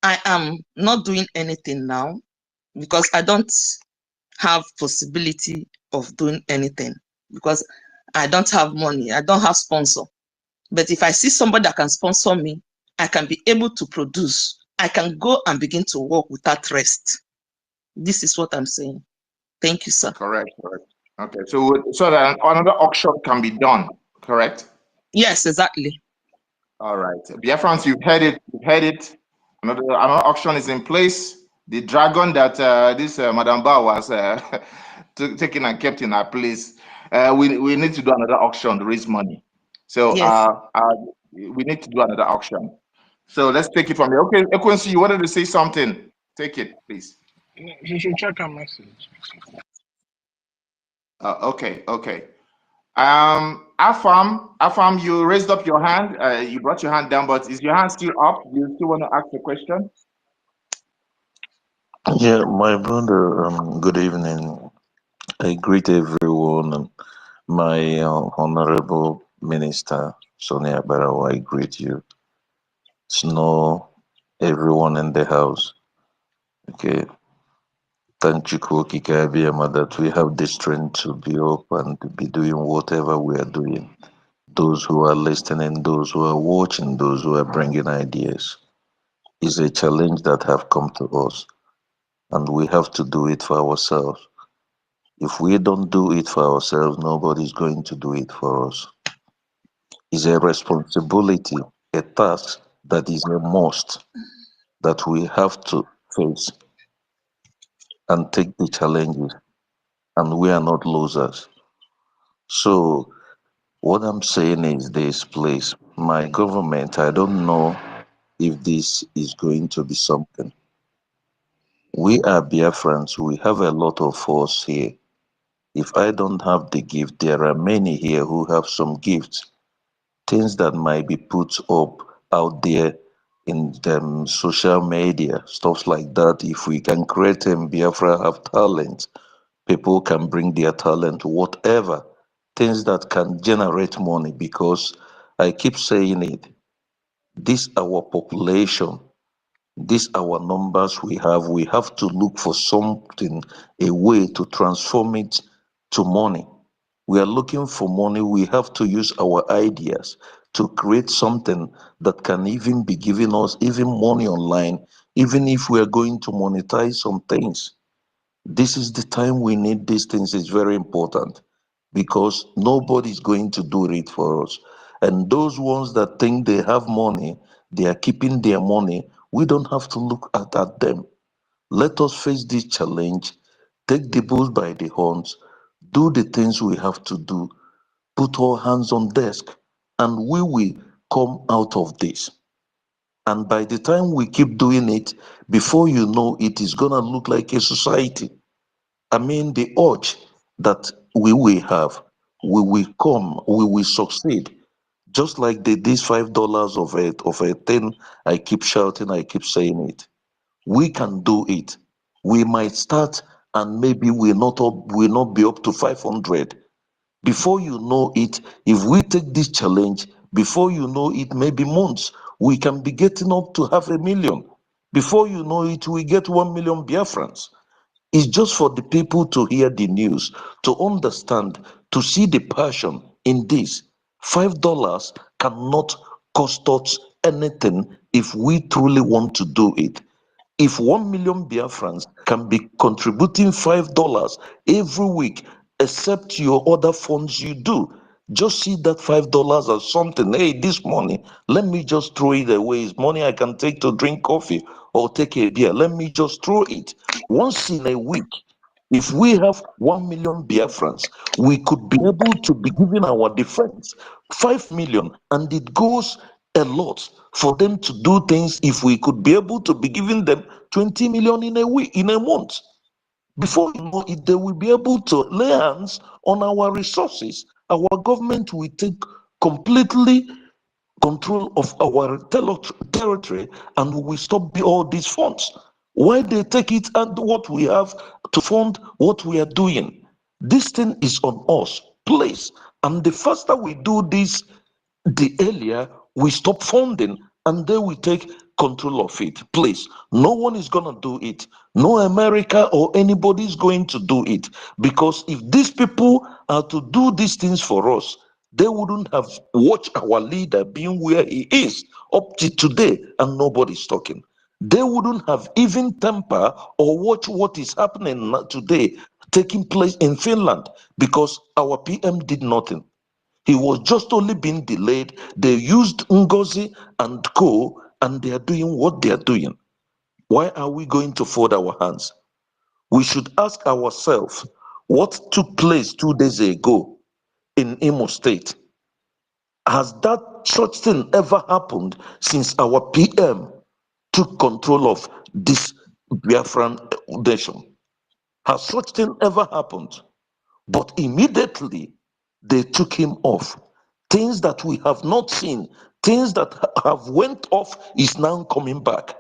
I am not doing anything now because I don't have possibility of doing anything because I don't have money. I don't have sponsor. But if I see somebody that can sponsor me, I can be able to produce. I can go and begin to work without rest. This is what I'm saying. Thank you, sir. Correct. Okay. So that another auction can be done. Correct. Yes, exactly. All right. Biafrans, you've heard it. Another auction is in place. The dragon that this Madam Ba was taken and kept in her place. We need to do another auction to raise money. So Yes. we need to do another auction. So let's take it from here. Okay, Ekwensu, you wanted to say something. Take it, please. You should check our message. Okay. Afam, you raised up your hand. You brought your hand down, but is your hand still up? Do you still want to ask a question? Yeah, my brother. Good evening. I greet everyone. And my honorable minister, Sonia Barrow, I greet you. Snow, everyone in the house. Okay. Thank you, Okike Abiyama, that we have the strength to be up and to be doing whatever we are doing. Those who are listening, those who are watching, those who are bringing ideas. It's a challenge that have come to us, and we have to do it for ourselves. If we don't do it for ourselves, nobody's going to do it for us. It's a responsibility, a task that is a must that we have to face and take the challenges, and we are not losers. So what I'm saying is this, please, my government, I don't know if this is going to be something. We are Biafrans, we have a lot of force here. If I don't have the gift, there are many here who have some gifts, things that might be put up out there in the social media, stuff like that. If we can create them, Biafra have talent, people can bring their talent, whatever, things that can generate money, because I keep saying it, this our population, these our numbers we have to look for something, a way to transform it to money. We are looking for money. We have to use our ideas to create something that can even be giving us even money online, even if we are going to monetize some things. This is the time we need these things. It's very important because nobody's going to do it for us. And those ones that think they have money, they are keeping their money We don't have to look at them. Let us face this challenge, take the bull by the horns, do the things we have to do, put our hands on desk, and we will come out of this. And by the time we keep doing it, before you know it is gonna look like a society. I mean, the urge that we will have, we will come, we will succeed. Just like this $5 of a thing, I keep shouting, I keep saying it. We can do it. We might start and maybe we'll not be up to 500. Before you know it, if we take this challenge, before you know it, maybe months, we can be getting up to 500,000. Before you know it, we get 1 million Biafrans. It's just for the people to hear the news, to understand, to see the passion in this. $5 cannot cost us anything if we truly want to do it. If 1 million Biafrans can be contributing $5 every week, except your other funds you do, just see that $5 as something. Hey, this money, let me just throw it away. It's money I can take to drink coffee or take a beer. Let me just throw it. Once in a week, if we have 1 million Biafrans, we could be able to be giving our defense 5 million, and it goes a lot for them to do things. If we could be able to be giving them 20 million in a week, in a month, before you know it, they will be able to lay hands on our resources. Our government will take completely control of our territory, and we will stop all these funds. Why they take it and what we have to fund what we are doing? This thing is on us, please. And the faster we do this, the earlier we stop funding, and they will take control of it. Please, no one is going to do it. No America or anybody is going to do it, because if these people are to do these things for us, they wouldn't have watched our leader being where he is up to today, and nobody's talking. They wouldn't have even temper or watch what is happening today taking place in Finland, because our PM did nothing. He was just only being delayed. They used Ngozi and co, and they are doing what they are doing. Why are we going to fold our hands? We should ask ourselves what took place 2 days ago in Imo State. Has that such thing ever happened since our PM took control of this Biafran nation? Has such thing ever happened? But immediately they took him off. Things that we have not seen, things that have went off is now coming back.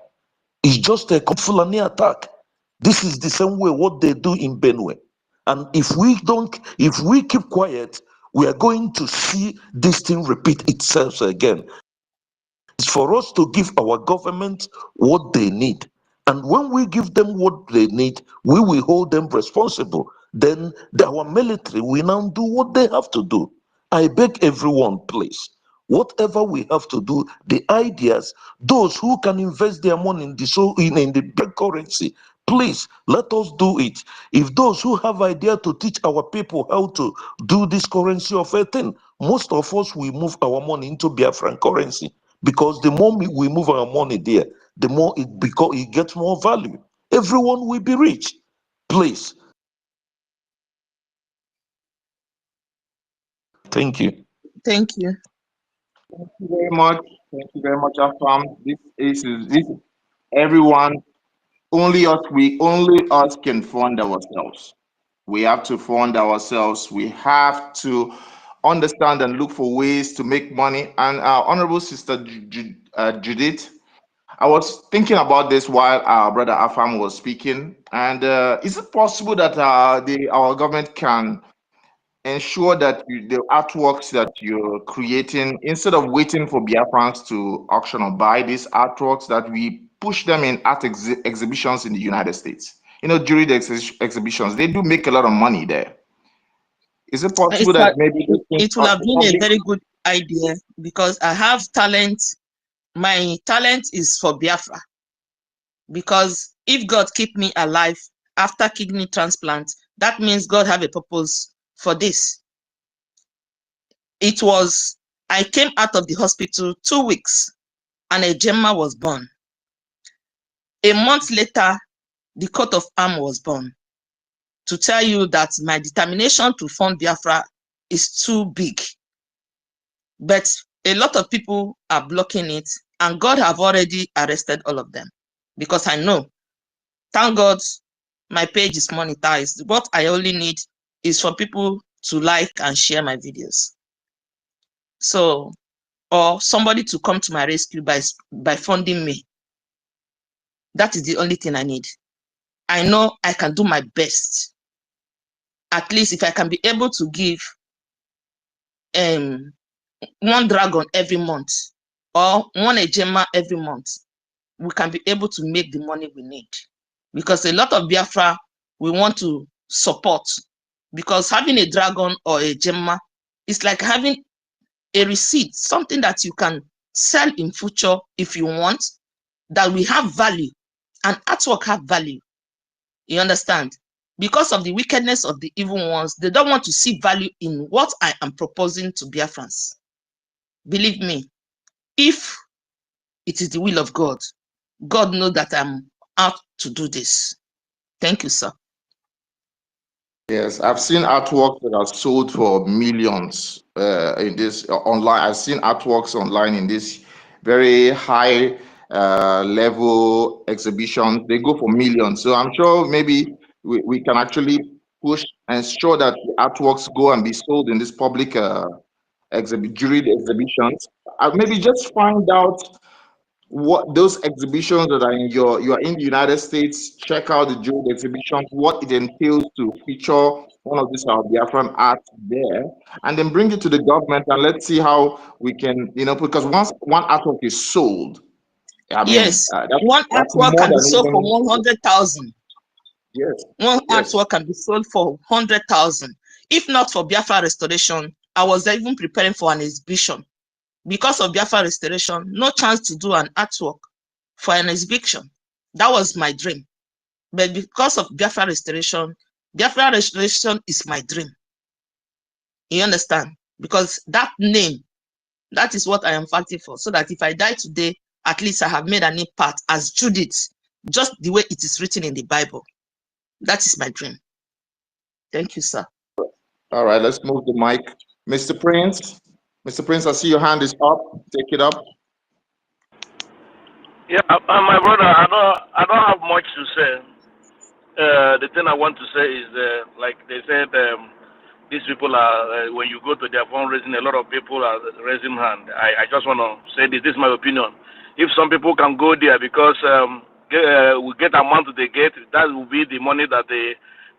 It's just a Fulani attack. This is the same way what they do in Benue. And if we keep quiet, we are going to see this thing repeat itself again. It's for us to give our government what they need. And when we give them what they need, we will hold them responsible. Then our military will now do what they have to do. I beg everyone, please, whatever we have to do, the ideas, those who can invest their money in the currency, please let us do it. If those who have idea to teach our people how to do this currency of a thing, most of us will move our money into Biafran currency, because the more we move our money there, the more it gets more value. Everyone will be rich. Please. Thank you. Thank you. Thank you very much. Thank you very much, Afam. This everyone. Only us can fund ourselves. We have to fund ourselves. We have to understand and look for ways to make money. And our honorable sister Judith, I was thinking about this while our brother Afam was speaking. And is it possible that our government can ensure that the artworks that you're creating, instead of waiting for Biafrans to auction or buy these artworks, that we push them in art exhibitions in the United States? You know, during the exhibitions, they do make a lot of money there. Is it possible that maybe it will have been a very good idea, because I have talent. My talent is for Biafra. Because if God keep me alive after kidney transplant, that means God have a purpose for this. I came out of the hospital 2 weeks and a Gemma was born. A month later, the coat of arms was born to tell you that my determination to fund Biafra is too big. But a lot of people are blocking it, and God have already arrested all of them. Because I know, thank God, my page is monetized. What I only need is for people to like and share my videos. So, or somebody to come to my rescue by funding me. That is the only thing I need. I know I can do my best. At least if I can be able to give one dragon every month or one ejema every month, we can be able to make the money we need. Because a lot of Biafra we want to support. Because having a dragon or a gemma is like having a receipt, something that you can sell in future if you want, that we have value, and artwork have value. You understand? Because of the wickedness of the evil ones, they don't want to see value in what I am proposing to Biafrans. Believe me, if it is the will of God, God knows that I'm out to do this. Thank you, sir. Yes, I've seen artworks that are sold for millions in this online. I've seen artworks online in this very high level exhibitions. They go for millions. So I'm sure maybe we can actually push and ensure that the artworks go and be sold in this public juried exhibitions. Maybe just find out what those exhibitions that are in you are in the United States. Check out the jeweled exhibitions, what it entails to feature one of these our Biafran art there, and then bring it to the government and let's see how we can, because once one artwork is sold, I mean, Yes, one that's artwork more can be than sold for even 100,000. yes, One yes. artwork can be sold for 100,000. If not for Biafra restoration, I was even preparing for an exhibition. Because of Biafra restoration, no chance to do an artwork for an exhibition. That was my dream. But because of Biafra restoration is my dream. You understand? Because that name, that is what I am fighting for. So that if I die today, at least I have made an impact as Judith, just the way it is written in the Bible. That is my dream. Thank you, sir. All right, let's move the mic. Mr. Prince. Mr. Prince, I see your hand is up. Take it up. Yeah, my brother, I don't have much to say. The thing I want to say is, like they said, these people are, when you go to their fundraising, a lot of people are raising hand. I just want to say this. This is my opinion. If some people can go there because we get amount they get, that will be the money that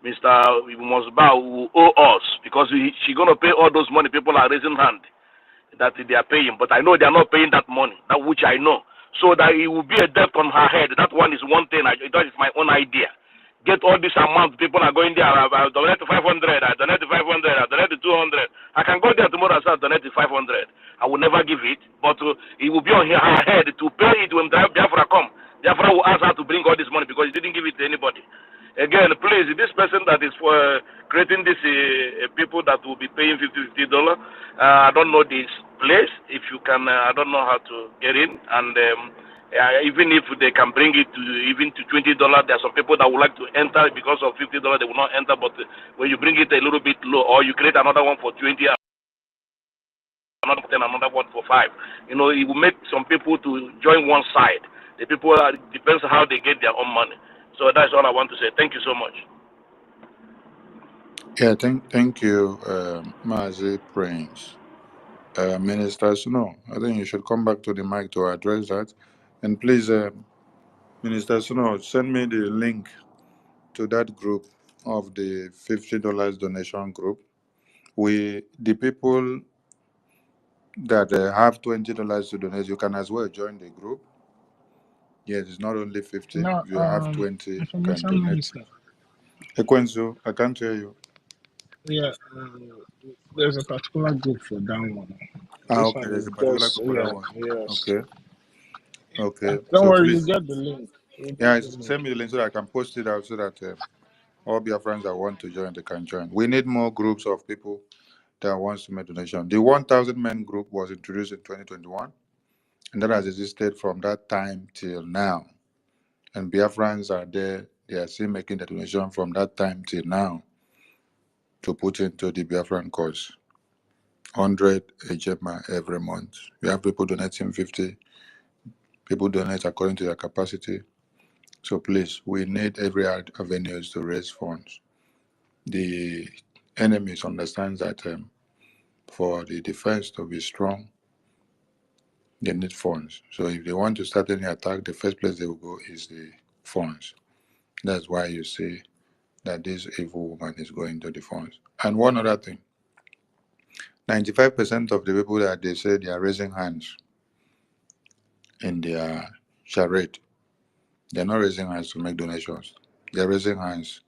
Mr. Mosba will owe us, because she's going to pay all those money people are raising hand that they are paying. But I know they are not paying that money, that which I know. So that it will be a debt on her head. That one is one thing. That is my own idea. Get all this amount. People are going there. I donate 500. I donate 500. I donate 200. I can go there tomorrow and start donate 500. I will never give it, but it will be on her head to pay it when Biafra come. Biafra will ask her to bring all this money because he didn't give it to anybody. Again, please, this person that is for creating this people that will be paying $50. I don't know this place. If you can, I don't know how to get in. And even if they can bring it to even to $20, there are some people that would like to enter because of $50. They will not enter. But when you bring it a little bit low, or you create another one for 20, another 10, another one for 5, it will make some people to join one side. The people depends on how they get their own money. So that's all I want to say. Thank you so much. Yeah, thank you, Mazi Prince. Minister Snow, I think you should come back to the mic to address that. And please, Minister Snow, send me the link to that group of the $50 donation group. The people that have $20 to donate, you can as well join the group. Yes, it's not only 50. No, If you have 20, you can information donate. minister. Ekwensu, I can't hear you. Yeah, there's a particular group for that one. Ah, This okay, one there's a is particular just, group for that one. yes. Okay, okay. Don't So worry, you please, get the link. You yeah, get the link. send me the link so that I can post it out so that all your friends that want to join, they can join. We need more groups of people that wants to make donation. The 1,000 men group was introduced in 2021, and that has existed from that time till now. And Biafrans are there. They are still making the donation from that time till now to put into the Biafran cause. 100 HMA every month. We have people donating 50. People donate according to their capacity. So please, we need every avenues to raise funds. The enemies understand that for the defense to be strong, they need funds. So if they want to start any attack, the first place they will go is the funds. That's why you see that this evil woman is going to the funds. And one other thing, 95% of the people that they say they are raising hands in their charade, they're not raising hands to make donations. They're raising hands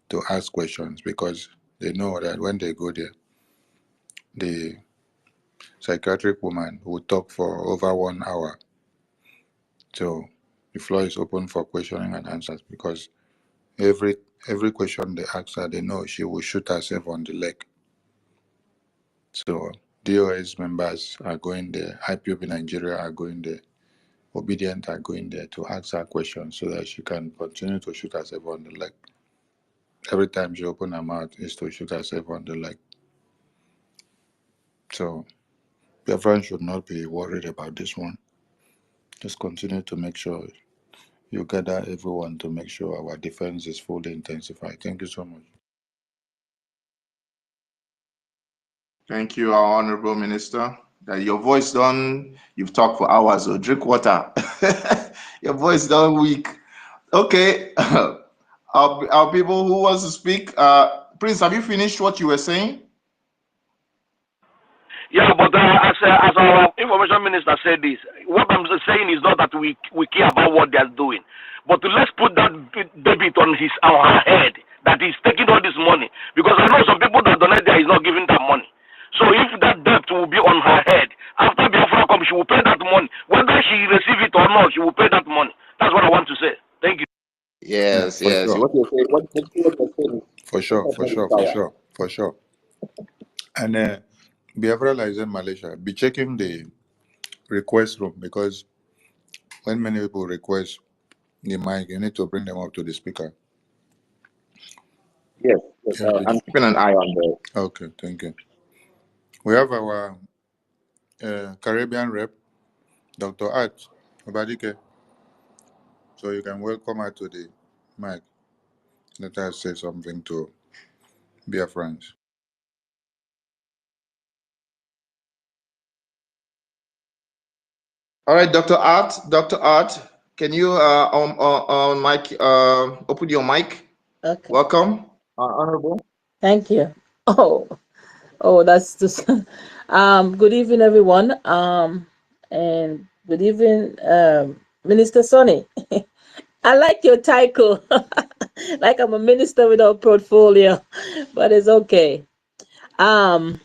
to ask questions because they know that when they go there, the psychiatric woman will talk for over 1 hour. So the floor is open for questioning and answers because every question they ask her, they know she will shoot herself on the leg. So DOS members are going there, IPOB Nigeria are going there, Obedient are going there to ask her questions so that she can continue to shoot herself on the leg. Every time she opens her mouth is to shoot herself on the leg. So your friends should not be worried about this one. Just continue to make sure you gather everyone to make sure our defense is fully intensified. Thank you so much. Thank you, our honorable minister. That your voice done, you've talked for hours, so drink water. Your voice done weak. Okay. Our people who wants to speak, Prince, have you finished what you were saying? Yeah, but as our information minister said this, what I'm saying is not that we care about what they're doing, but let's put that debit on her head that he's taking all this money, because I know some people that donate there is not giving that money. So if that debt will be on her head, after Biafra comes, she will pay that money. Whether she receive it or not, she will pay that money. That's what I want to say. Thank you. Yes, Yeah, yes. sure. What you're saying, For sure. And Biafra is in Malaysia. Be checking the request room because when many people request the mic, you need to bring them up to the speaker. Yes, Yeah, I'm keeping an eye on that. okay, thank you. We have our Caribbean rep, Dr. Art Obadike. So you can welcome her to the mic. Let her say something to BIAFRANS. All right, Dr. Art, can you on mic open your mic? Okay. Welcome, honorable. Thank you. Oh, that's just good evening, everyone. And good evening, Minister Sonny. I like your title. Like I'm a minister without portfolio, but it's okay. Good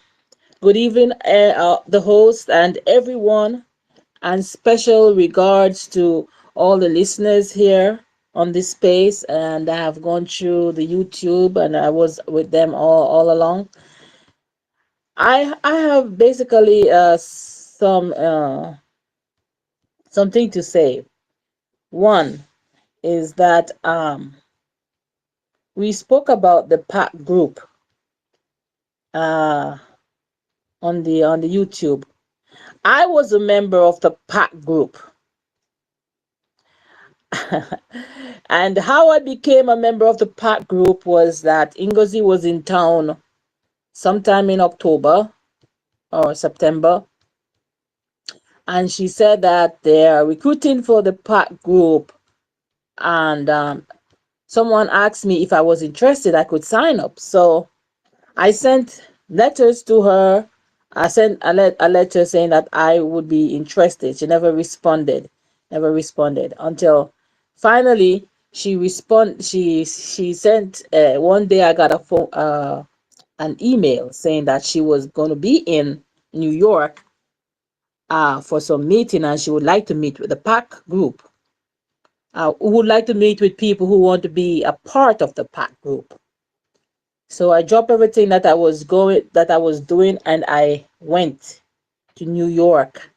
evening, the host and everyone, and special regards to all the listeners here on this space. And I have gone through the YouTube, and I was with them all along. I have basically something to say. One is that we spoke about the PAC group on the YouTube. I was a member of the PAC group. And how I became a member of the PAC group was that Ngozi was in town sometime in October or September, and she said that they are recruiting for the PAC group, and someone asked me if I was interested, I could sign up. So I sent letters to her. I sent a letter saying that I would be interested. She never responded until finally she sent one day. I got a phone, an email saying that she was going to be in New York for some meeting, and she would like to meet with the PAC group. Who would like to meet with people who want to be a part of the PAC group. So I dropped everything that I was doing, and I went to New York,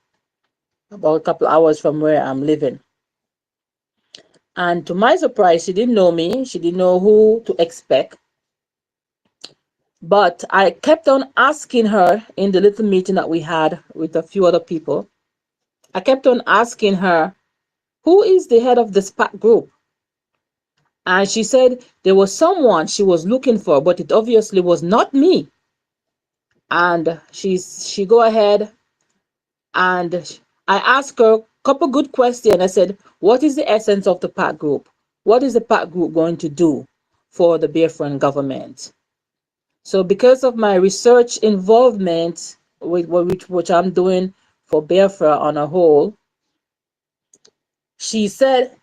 about a couple hours from where I'm living. And to my surprise, she didn't know me. She didn't know who to expect. But I kept on asking her in the little meeting that we had with a few other people. I kept on asking her, who is the head of the SPAC group? And she said there was someone she was looking for, but it obviously was not me. And she go ahead, and I asked her a couple good questions. I said, what is the essence of the PAC group? What is the PAC group going to do for the Biafran government? So because of my research involvement with which I'm doing for Biafra on a whole, she said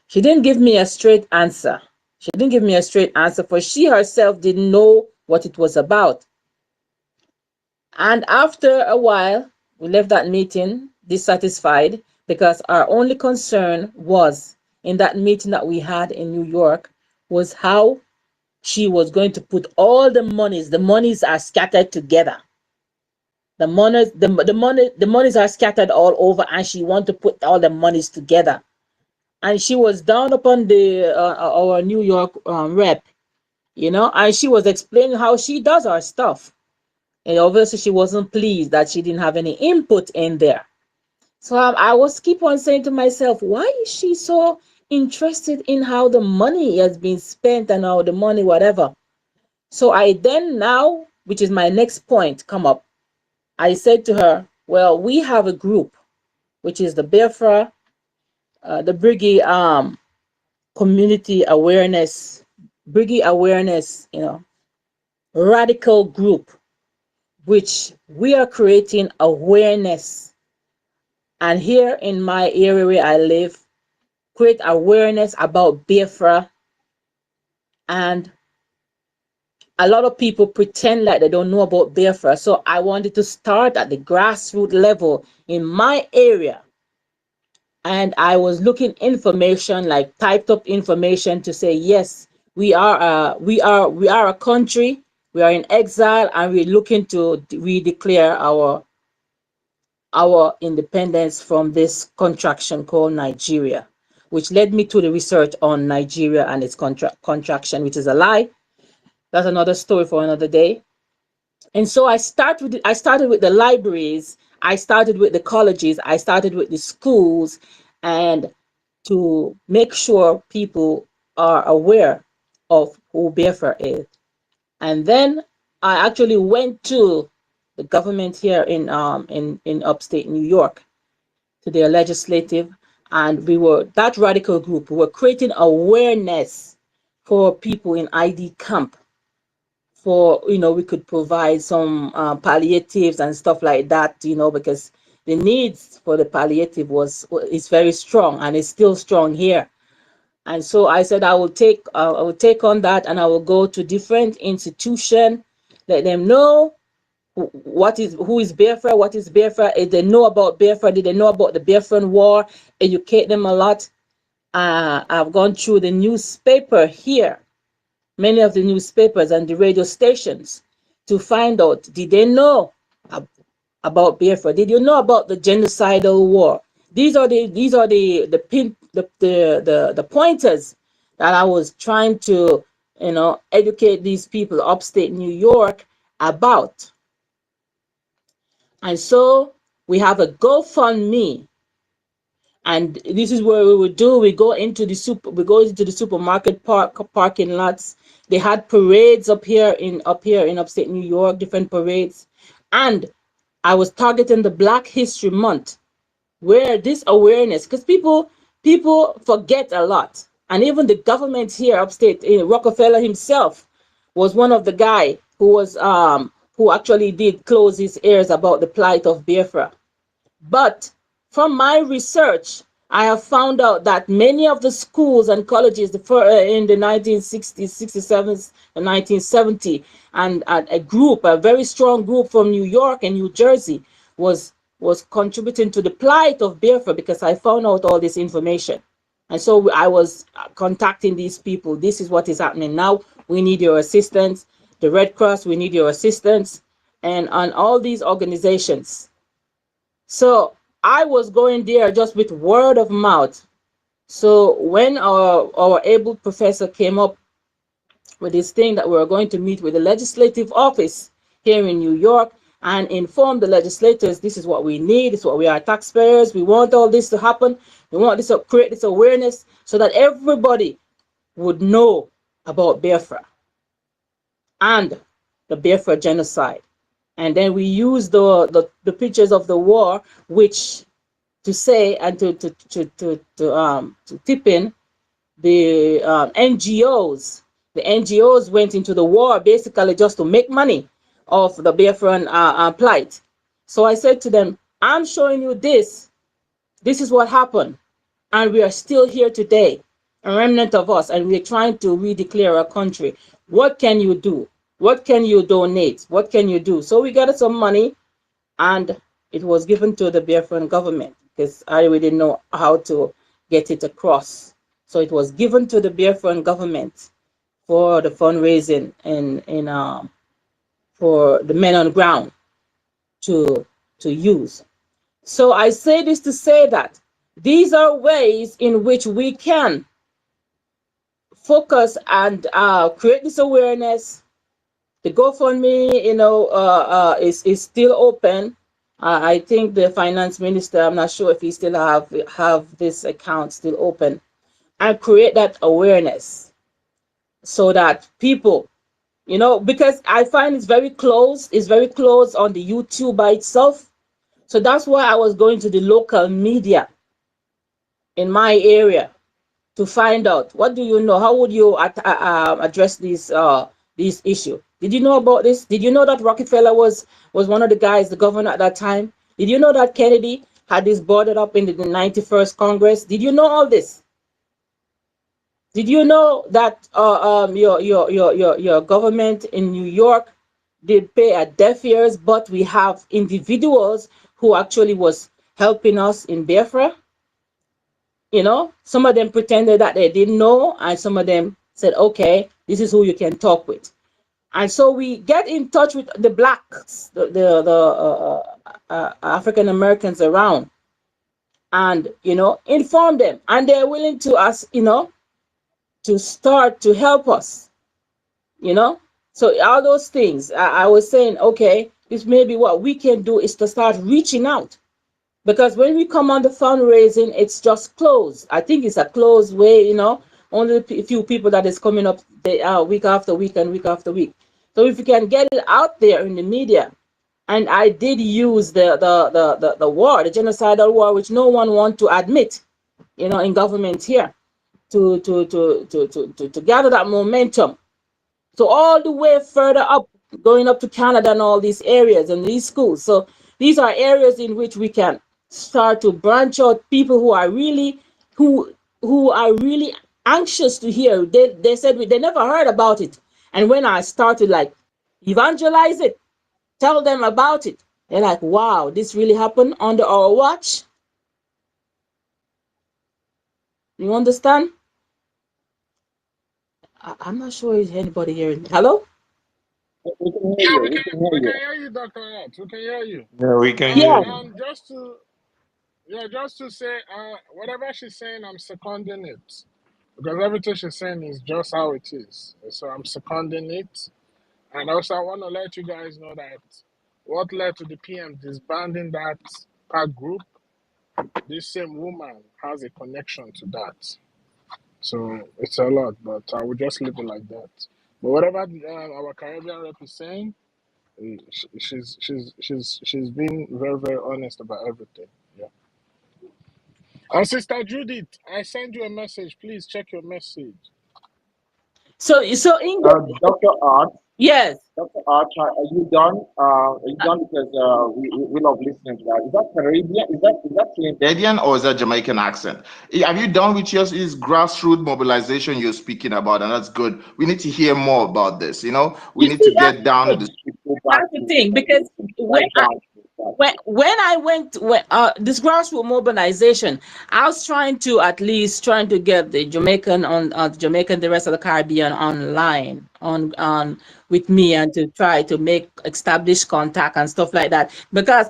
she didn't give me a straight answer. She didn't give me a straight answer, for she herself didn't know what it was about. And after a while, we left that meeting dissatisfied, because our only concern was in that meeting that we had in New York was how she was going to put all the monies are scattered together. The monies are scattered all over, and she want to put all the monies together. And she was down upon the our New York rep, you know, and she was explaining how she does her stuff. And obviously she wasn't pleased that she didn't have any input in there. So I was keep on saying to myself, why is she so interested in how the money has been spent and how the money, whatever? So I then now, which is my next point, come up. I said to her, well, we have a group, which is the Biafra, the Brgie community awareness, Brgie awareness, you know, radical group, which we are creating awareness. And here in my area where I live, create awareness about Biafra. And a lot of people pretend like they don't know about Biafra. So I wanted to start at the grassroots level in my area. And I was looking information, like typed up information to say, yes, we are a country, we are in exile, and we're looking to redeclare our independence from this contraction called Nigeria, which led me to the research on Nigeria and its contraction, which is a lie. That's another story for another day. And so I started with the libraries, I started with the colleges, I started with the schools, and to make sure people are aware of who Biafra is. And then I actually went to the government here in upstate New York, to their legislative, and we were that radical group. We were creating awareness for people in ID camp, for, you know, we could provide some palliatives and stuff like that, you know, because the needs for the palliative is very strong, and it's still strong here. And so I said I will take on that, and I will go to different institutions, let them know who is Biafra, what is Biafra, if they know about Biafra, did they know about the Biafran war, educate them a lot. I've gone through the newspaper here, many of the newspapers and the radio stations, to find out, did they know about Biafra? Did you know about the genocidal war? These are the pointers that I was trying to, you know, educate these people upstate New York about. And so we have a GoFundMe, and this is where we would do. We go into the supermarket parking lots. They had parades up here in upstate New York, different parades, and I was targeting the Black History Month, where this awareness, because people forget a lot, and even the government here upstate, Rockefeller himself was one of the guy who actually did close his ears about the plight of Biafra. But from my research, I have found out that many of the schools and colleges in the 1960s, 67s, and 1970, and a very strong group from New York and New Jersey was contributing to the plight of Biafra, because I found out all this information. And so I was contacting these people. This is what is happening now. We need your assistance. The Red Cross, we need your assistance, and on all these organizations. So I was going there just with word of mouth. So when our able professor came up with this thing that we were going to meet with the legislative office here in New York and inform the legislators, this is what we need, this is what we are, taxpayers, we want all this to happen, we want this to create this awareness so that everybody would know about Biafra and the Biafra genocide. And then we use the pictures of the war, which to say and to tip in the NGOs. The NGOs went into the war basically just to make money off the Biafran plight. So I said to them, I'm showing you this. This is what happened. And we are still here today, a remnant of us, and we're trying to redeclare our country. What can you do? What can you donate? What can you do? So we got some money, and it was given to the Biafran government because I really didn't know how to get it across. So it was given to the Biafran government for the fundraising and for the men on ground to use. So I say this to say that these are ways in which we can focus and create this awareness. The GoFundMe, is still open. I think the finance minister, I'm not sure if he still have this account still open, and create that awareness so that people, because I find it's very close on the YouTube by itself. So that's why I was going to the local media in my area to find out, what do you know? How would you address this issue? Did you know about this? Did you know that Rockefeller was one of the guys, the governor at that time? Did you know that Kennedy had this boarded up in the 91st Congress? Did you know all this? Did you know that your government in New York did pay a deaf ears, but we have individuals who actually was helping us in Biafra? Some of them pretended that they didn't know, and some of them said, okay, this is who you can talk with. And so we get in touch with the blacks, the African Americans around, and inform them, and they're willing to us, to start to help us. So all those things, I was saying, okay, this maybe what we can do is to start reaching out. Because when we come on the fundraising, it's just closed. I think it's a closed way, only a few people that is coming up week after week and week after week. So if you can get it out there in the media, and I did use the war, the genocidal war, which no one wants to admit, in government here, to gather that momentum. So all the way further up, going up to Canada and all these areas and these schools. So these are areas in which we can start to branch out people who are really anxious to hear. They said they never heard about it. And when I started like evangelize it, tell them about it, they're like, wow, this really happened under our watch. You understand? I'm not sure if anybody hearing me. Hello? We can hear Yeah, you. we We can can hear you. hear you, Dr. Ed. We can hear you. Yeah, we can Yeah. hear you. Just to say, whatever she's saying, I'm seconding it. Because everything she's saying is just how it is. So I'm seconding it. And also, I want to let you guys know that what led to the PM disbanding that pack group, this same woman has a connection to that. So it's a lot, but I will just leave it like that. But whatever our Caribbean rep is saying, she's been very, very honest about everything. Yeah. And Sister Judith, I send you a message. Please check your message. So Ingo, Dr. Art, yes. Dr. Art, are you done? Are you done? Because we love listening to that. Is that Caribbean? Is that Trinidadian or is that Jamaican accent? Have you done with your grassroots mobilization you're speaking about? And that's good. We need to hear more about this. We need to get down to the street. That's the thing, because when I went this grassroots mobilization, I was trying to get the Jamaican the rest of the Caribbean online on with me, and to try to establish contact and stuff like that, because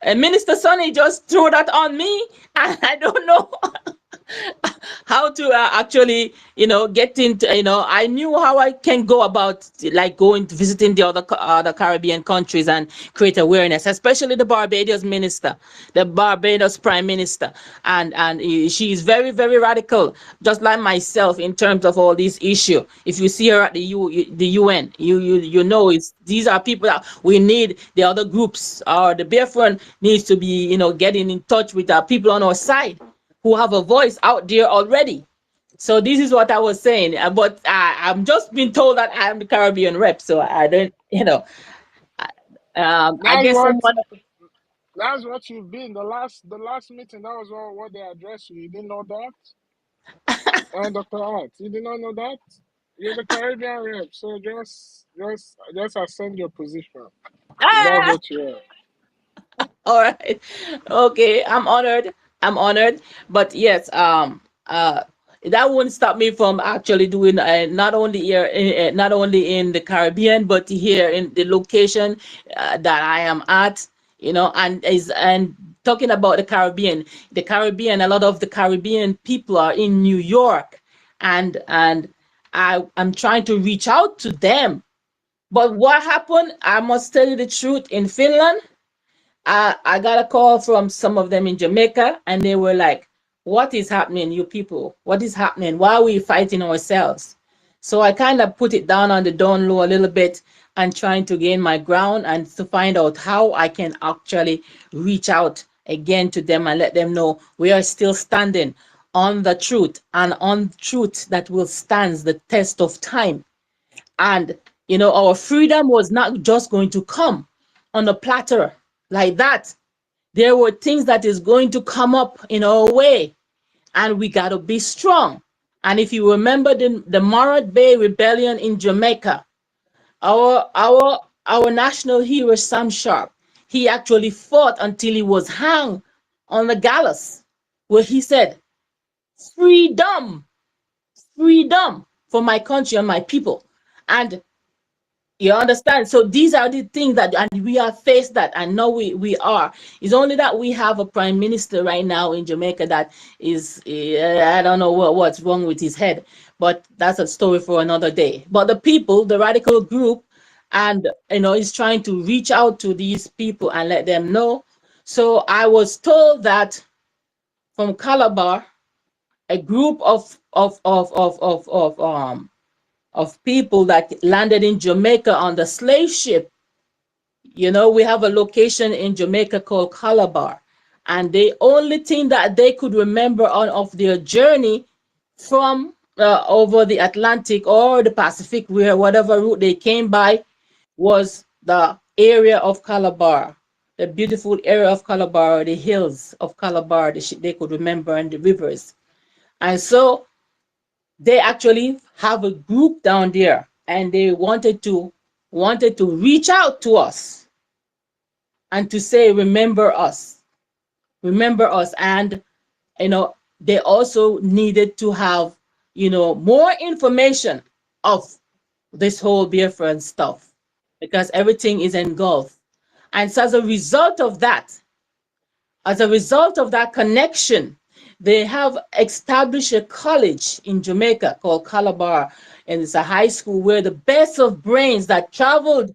Minister Sonny just threw that on me, and I don't know how to actually, get into, I knew how I can go about, like, going to visiting the other Caribbean countries and create awareness, especially the Barbados minister, the Barbados prime minister. And she is very, very radical, just like myself, in terms of all these issues. If you see her at the UN, you know, these are people that we need. The other groups, or the Biafran needs to be, getting in touch with our people on our side who have a voice out there already. So this is what I was saying. But I'm just being told that I'm the Caribbean rep, so I don't, I That's guess what someone. that's what you've been. The last meeting, that was what they addressed you. You didn't know that? Dr. Art, you did not know that? You're the Caribbean rep, so just ascend your position. If that's Ah, what you are. all right, okay, I'm honored. I'm honored. But yes, that wouldn't stop me from actually doing, not only here, not only in the Caribbean, but here in the location that I am at. And talking about the Caribbean, a lot of the Caribbean people are in New York, and I'm trying to reach out to them. But what happened? I must tell you the truth. In Finland, I got a call from some of them in Jamaica, and they were like, "What is happening, you people? What is happening? Why are we fighting ourselves?" So I kind of put it down on the down low a little bit, and trying to gain my ground and to find out how I can actually reach out again to them and let them know we are still standing on the truth, and on truth that will stand the test of time. And our freedom was not just going to come on a platter like that. There were things that is going to come up in our way, and we got to be strong. And if you remember the Morant Bay Rebellion in Jamaica, our national hero Sam Sharp, he actually fought until he was hung on the gallows, where he said, "Freedom, freedom for my country and my people." And you understand? So these are the things that, and we are faced that, and now we are. It's only that we have a prime minister right now in Jamaica that is, I don't know what's wrong with his head, but that's a story for another day. But the people, the radical group, and is trying to reach out to these people and let them know. So I was told that from Calabar, a group of people that landed in Jamaica on the slave ship. We have a location in Jamaica called Calabar, and the only thing that they could remember on of their journey from over the Atlantic or the Pacific, where whatever route they came by, was the area of Calabar, the beautiful area of Calabar, the hills of Calabar, they could remember, and the rivers. And so they actually have a group down there, and they wanted to reach out to us and to say, remember us. And they also needed to have more information of this whole Biafran stuff, because everything is engulfed. And so as a result of that connection, they have established a college in Jamaica called Calabar, and it's a high school where the best of brains that traveled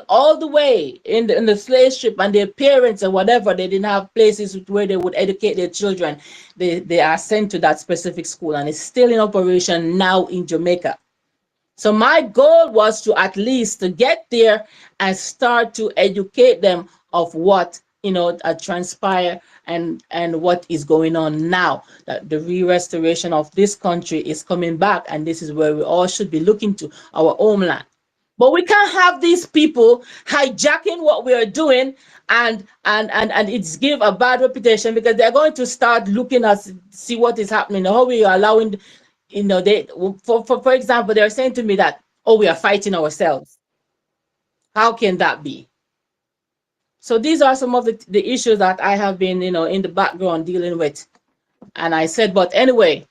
all the way in the slave ship, and their parents or whatever, they didn't have places where they would educate their children. They are sent to that specific school, and it's still in operation now in Jamaica. So my goal was to at least to get there and start to educate them of what transpire, and what is going on now. That the re-restoration of this country is coming back, and this is where we all should be looking to our homeland. But we can't have these people hijacking what we are doing, and it's give a bad reputation, because they're going to start looking at see what is happening, how we are allowing, they for example, they're saying to me that, oh, we are fighting ourselves. How can that be? So these are some of the issues that I have been, in the background dealing with. And I said, but anyway,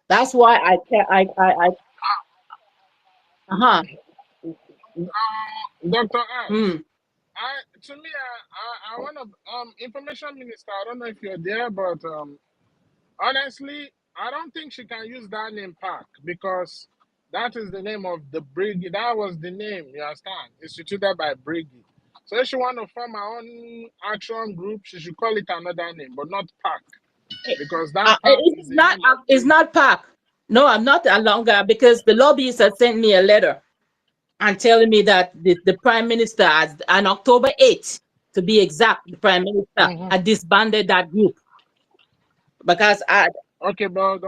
that's why I can uh-huh. Dr. Art, Mm. To me, I want to information minister. I don't know if you're there, but honestly, I don't think she can use that name Park because that is the name of the Brgie. That was the name, you understand, instituted by Brgie. So if she want to form her own action group, she should call it another name, but not Park, because that Park is the name of it's not Park. No, I'm not a longer because the lobbyist had sent me a letter and telling me that the prime minister has on October 8th, to be exact, the prime minister had disbanded that group because okay, but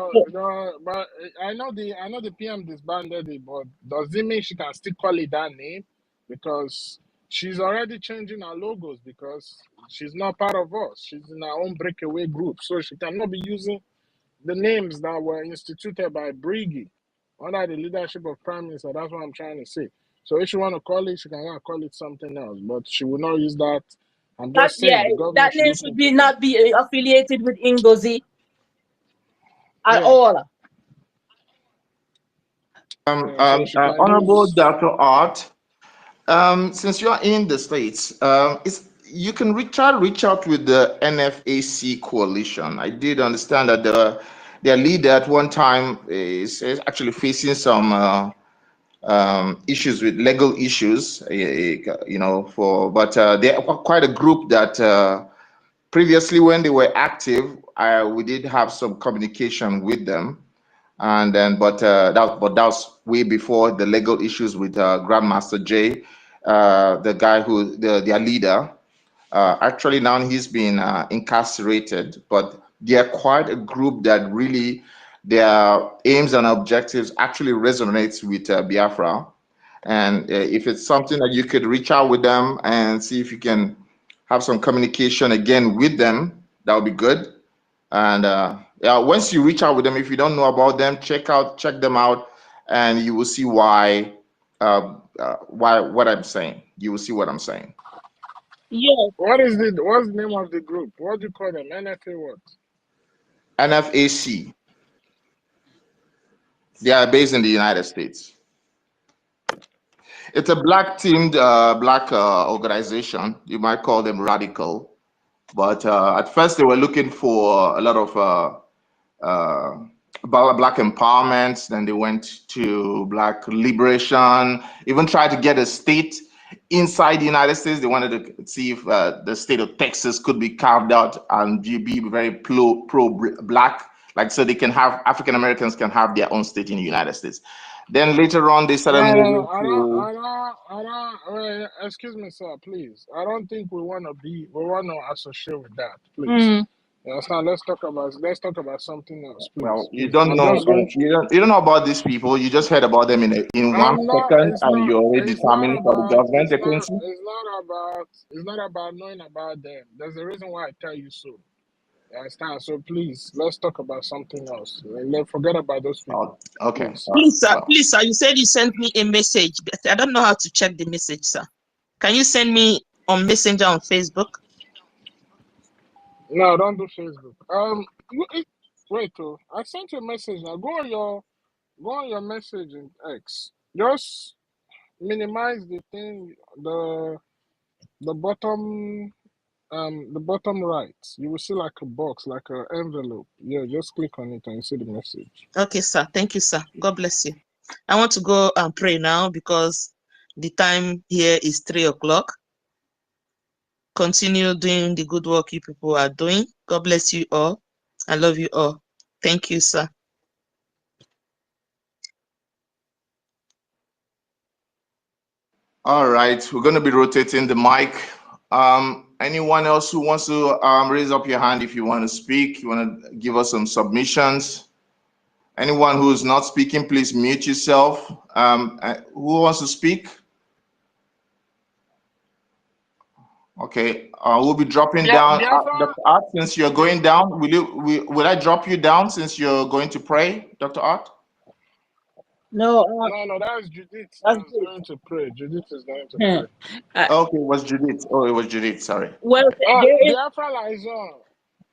I know the PM disbanded it, but does it mean she can still call it that name? Because she's already changing her logos because she's not part of us. She's in her own breakaway group, so she cannot be using the names that were instituted by Brigi under the leadership of Prime Minister. That's what I'm trying to say. So if she want to call it, she can call it something else, but she will not use that. I'm that, just yeah, saying the government that should name look should into be that. not be affiliated with Ngozi at Yeah. all. So she can Honorable use. Dr. Art, since you're in the States, you can try to reach out with the NFAC coalition. I did understand that their leader at one time is actually facing some issues with legal issues, but they are quite a group that previously when they were active, we did have some communication with them. And then, but that was way before the legal issues with Grandmaster Jay, the guy who their leader. Actually, now he's been incarcerated, but they are quite a group that really their aims and objectives actually resonates with Biafra. And if it's something that you could reach out with them and see if you can have some communication again with them, that would be good. And once you reach out with them, if you don't know about them, check them out, and you will see why what I'm saying. You will see what I'm saying. Yes. What's the name of the group? What do you call them? NFA what? NFAC. They are based in the United States. It's a black teamed organization. You might call them radical, but at first they were looking for a lot of black empowerment. Then they went to black liberation, even tried to get a state inside the United States. They wanted to see if the state of Texas could be carved out and be very pro black, like so they can have African Americans can have their own state in the United States. Then later on they started moving to. Excuse me, sir, please. I don't think we want to associate with that, please. Let's talk about something else, please. Well, you Please. don't I'm know just going to. you don't know about these people. You just heard about them in 1 second, and you're already determined for the government. It's not about knowing about them. There's a reason why I tell you so. You understand? So please, let's talk about something else. Forget about those people. Okay. Please. Please, sir, you said you sent me a message, but I don't know how to check the message, sir. Can you send me on Messenger on Facebook? No, don't do Facebook. Wait, I sent you a message now. Go on your message in X. Just minimize the thing, the bottom right. You will see like a box, like an envelope. Yeah, just click on it and you see the message. Okay, sir. Thank you, sir. God bless you. I want to go and pray now because the time here is 3 o'clock. Continue doing the good work you people are doing. God bless you all. I love you all. Thank you, sir. All right, we're going to be rotating the mic. Anyone else who wants to raise up your hand if you want to speak, you want to give us some submissions. Anyone who's not speaking, please mute yourself. Who wants to speak? Okay, we'll be dropping down. Dr. Art, since you're going down, will I drop you down since you're going to pray, Dr. Art? No, that's Judith. That's going to pray. Judith is going to pray. Okay, it was Judith. Oh, it was Judith. Sorry. Well, Biafra Liaison.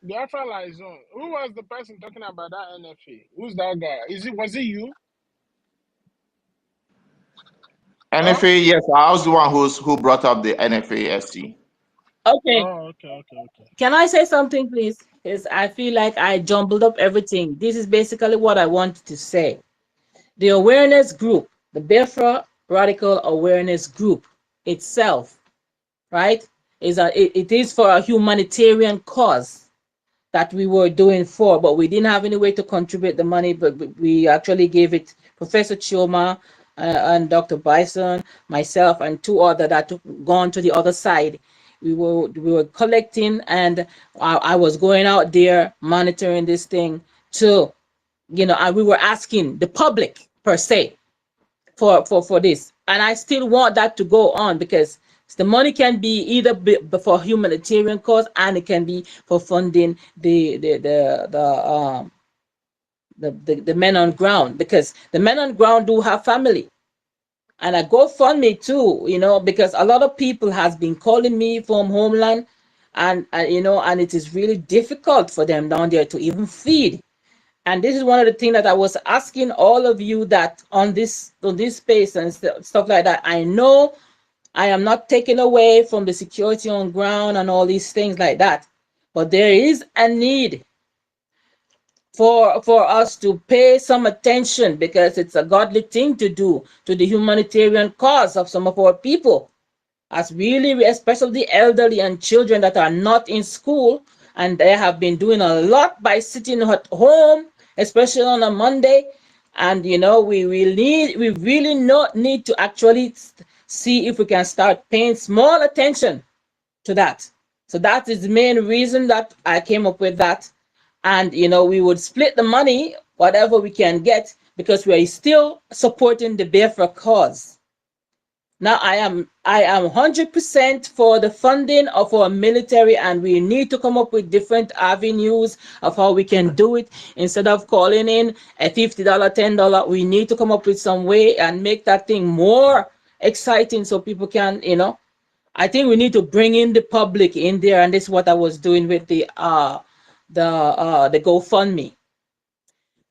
Biafra Liaison. Who was the person talking about that NFA? Who's that guy? Was it you? NFA, yes, I was the one who brought up the NFA-SC. Okay. Oh, okay. Can I say something, please? Because I feel like I jumbled up everything. This is basically what I wanted to say. The awareness group, the Biafra Radical Awareness Group itself, right, it is for a humanitarian cause that we were doing for, but we didn't have any way to contribute the money, but we actually gave it Professor Chioma and Dr. Bison, myself, and two other that gone to the other side. We were collecting, and I was going out there monitoring this thing too, you know, and we were asking the public per se for this, and I still want that to go on, because the money can be either for humanitarian cause, and it can be for funding the men on ground, because the men on ground do have family. And I GoFundMe too, you know, because a lot of people has been calling me from homeland, and you know, and it is really difficult for them down there to even feed. And this is one of the things that I was asking all of you that on this space and stuff like that. I know I am not taking away from the security on ground and all these things like that, but there is a need for us to pay some attention, because it's a godly thing to do to the humanitarian cause of some of our people, as really, especially the elderly and children that are not in school, and they have been doing a lot by sitting at home, especially on a Monday. And you know, we really need to actually see if we can start paying small attention to that. So that is the main reason that I came up with that. And you know, we would split the money, whatever we can get, because we are still supporting the Biafra cause. Now I am 100% for the funding of our military, and we need to come up with different avenues of how we can do it. Instead of calling in a $50, $10, we need to come up with some way and make that thing more exciting so people can, you know. I think we need to bring in the public in there, and this is what I was doing with the GoFundMe.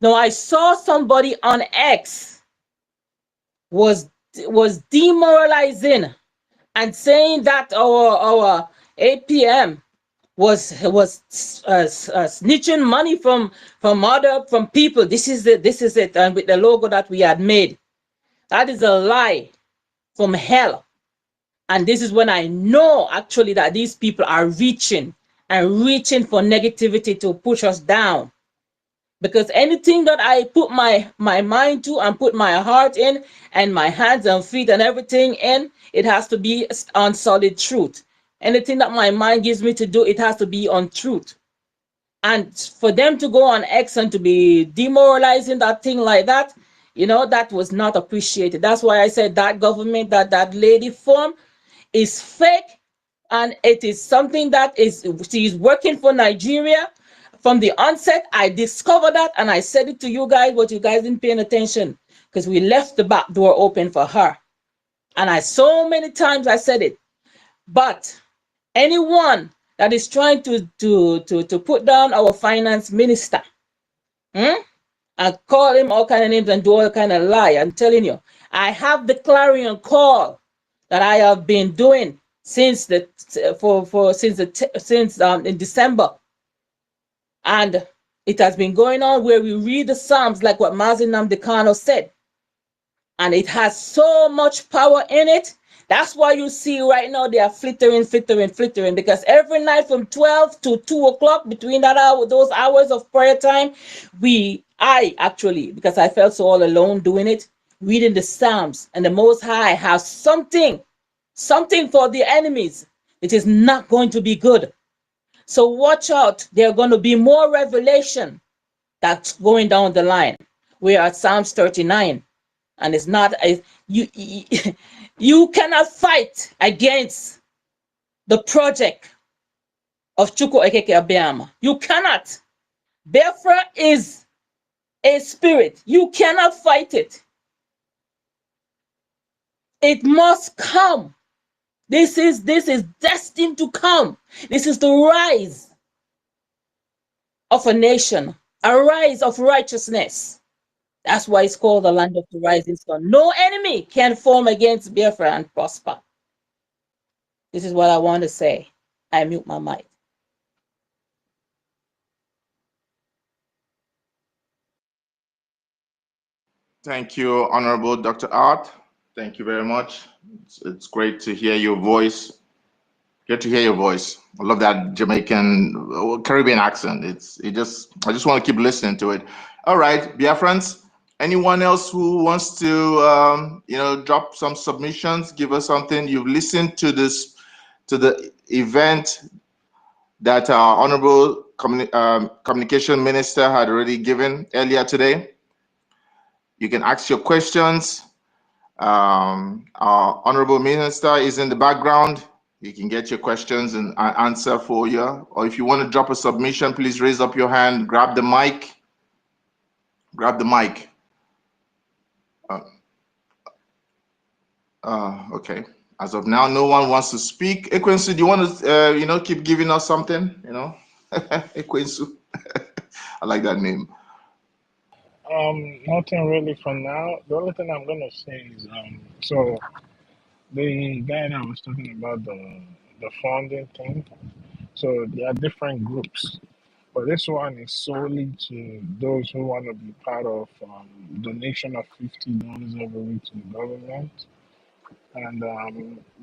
Now I saw somebody on X was demoralizing and saying that our APM was snitching money from people. This is it, and with the logo that we had made. That is a lie from hell. And this is when I know actually that these people are reaching for negativity to push us down. Because anything that I put my mind to and put my heart in, and my hands and feet and everything in, it has to be on solid truth. Anything that my mind gives me to do, it has to be on truth. And for them to go on X and to be demoralizing that thing like that, you know, that was not appreciated. That's why I said that government that lady formed is fake, and it is something that she's working for Nigeria. From the onset, I discovered that, and I said it to you guys, but you guys didn't pay attention, because we left the back door open for her. And so many times I said it. But anyone that is trying to put down our finance minister, and call him all kind of names and do all kind of lie, I'm telling you, I have the clarion call that I have been doing since in December. And it has been going on where we read the Psalms, like what Mazi Nnamdi Kanu said. And it has so much power in it. That's why you see right now they are flittering, because every night from 12 to 2 o'clock, between those hours of prayer time, I actually, because I felt so all alone doing it, reading the Psalms, and the Most High has something for the enemies. It is not going to be good. So watch out. There are going to be more revelation that's going down the line. We are at Psalms 39, and it's not you cannot fight against the project of Chukwu Ekeke Abiyama. You cannot. Biafra is a spirit. You cannot fight it. It must come. This is destined to come. This is the rise of a nation, a rise of righteousness. That's why it's called the land of the rising sun. No enemy can form against Biafra and prosper. This is what I want to say. I mute my mic. Thank you, Honorable Dr. Art. Thank you very much. It's great to hear your voice. Good to hear your voice. I love that Jamaican, Caribbean accent. I just want to keep listening to it. All right, Biafrans, anyone else who wants to, drop some submissions, give us something. You've listened to the event that our Honorable Communication Minister had already given earlier today. You can ask your questions. Our Honorable Minister is in the background. You can get your questions and answer for you. Or if you want to drop a submission, please raise up your hand, grab the mic. Grab the mic. Okay. As of now, no one wants to speak. Ekwensu, do you want to, keep giving us something? Ekwensu. I like that name. Nothing really for now. The only thing I'm gonna say is so the guy that was talking about the funding thing. So there are different groups, but this one is solely to those who want to be part of donation of $50 every week to the government, and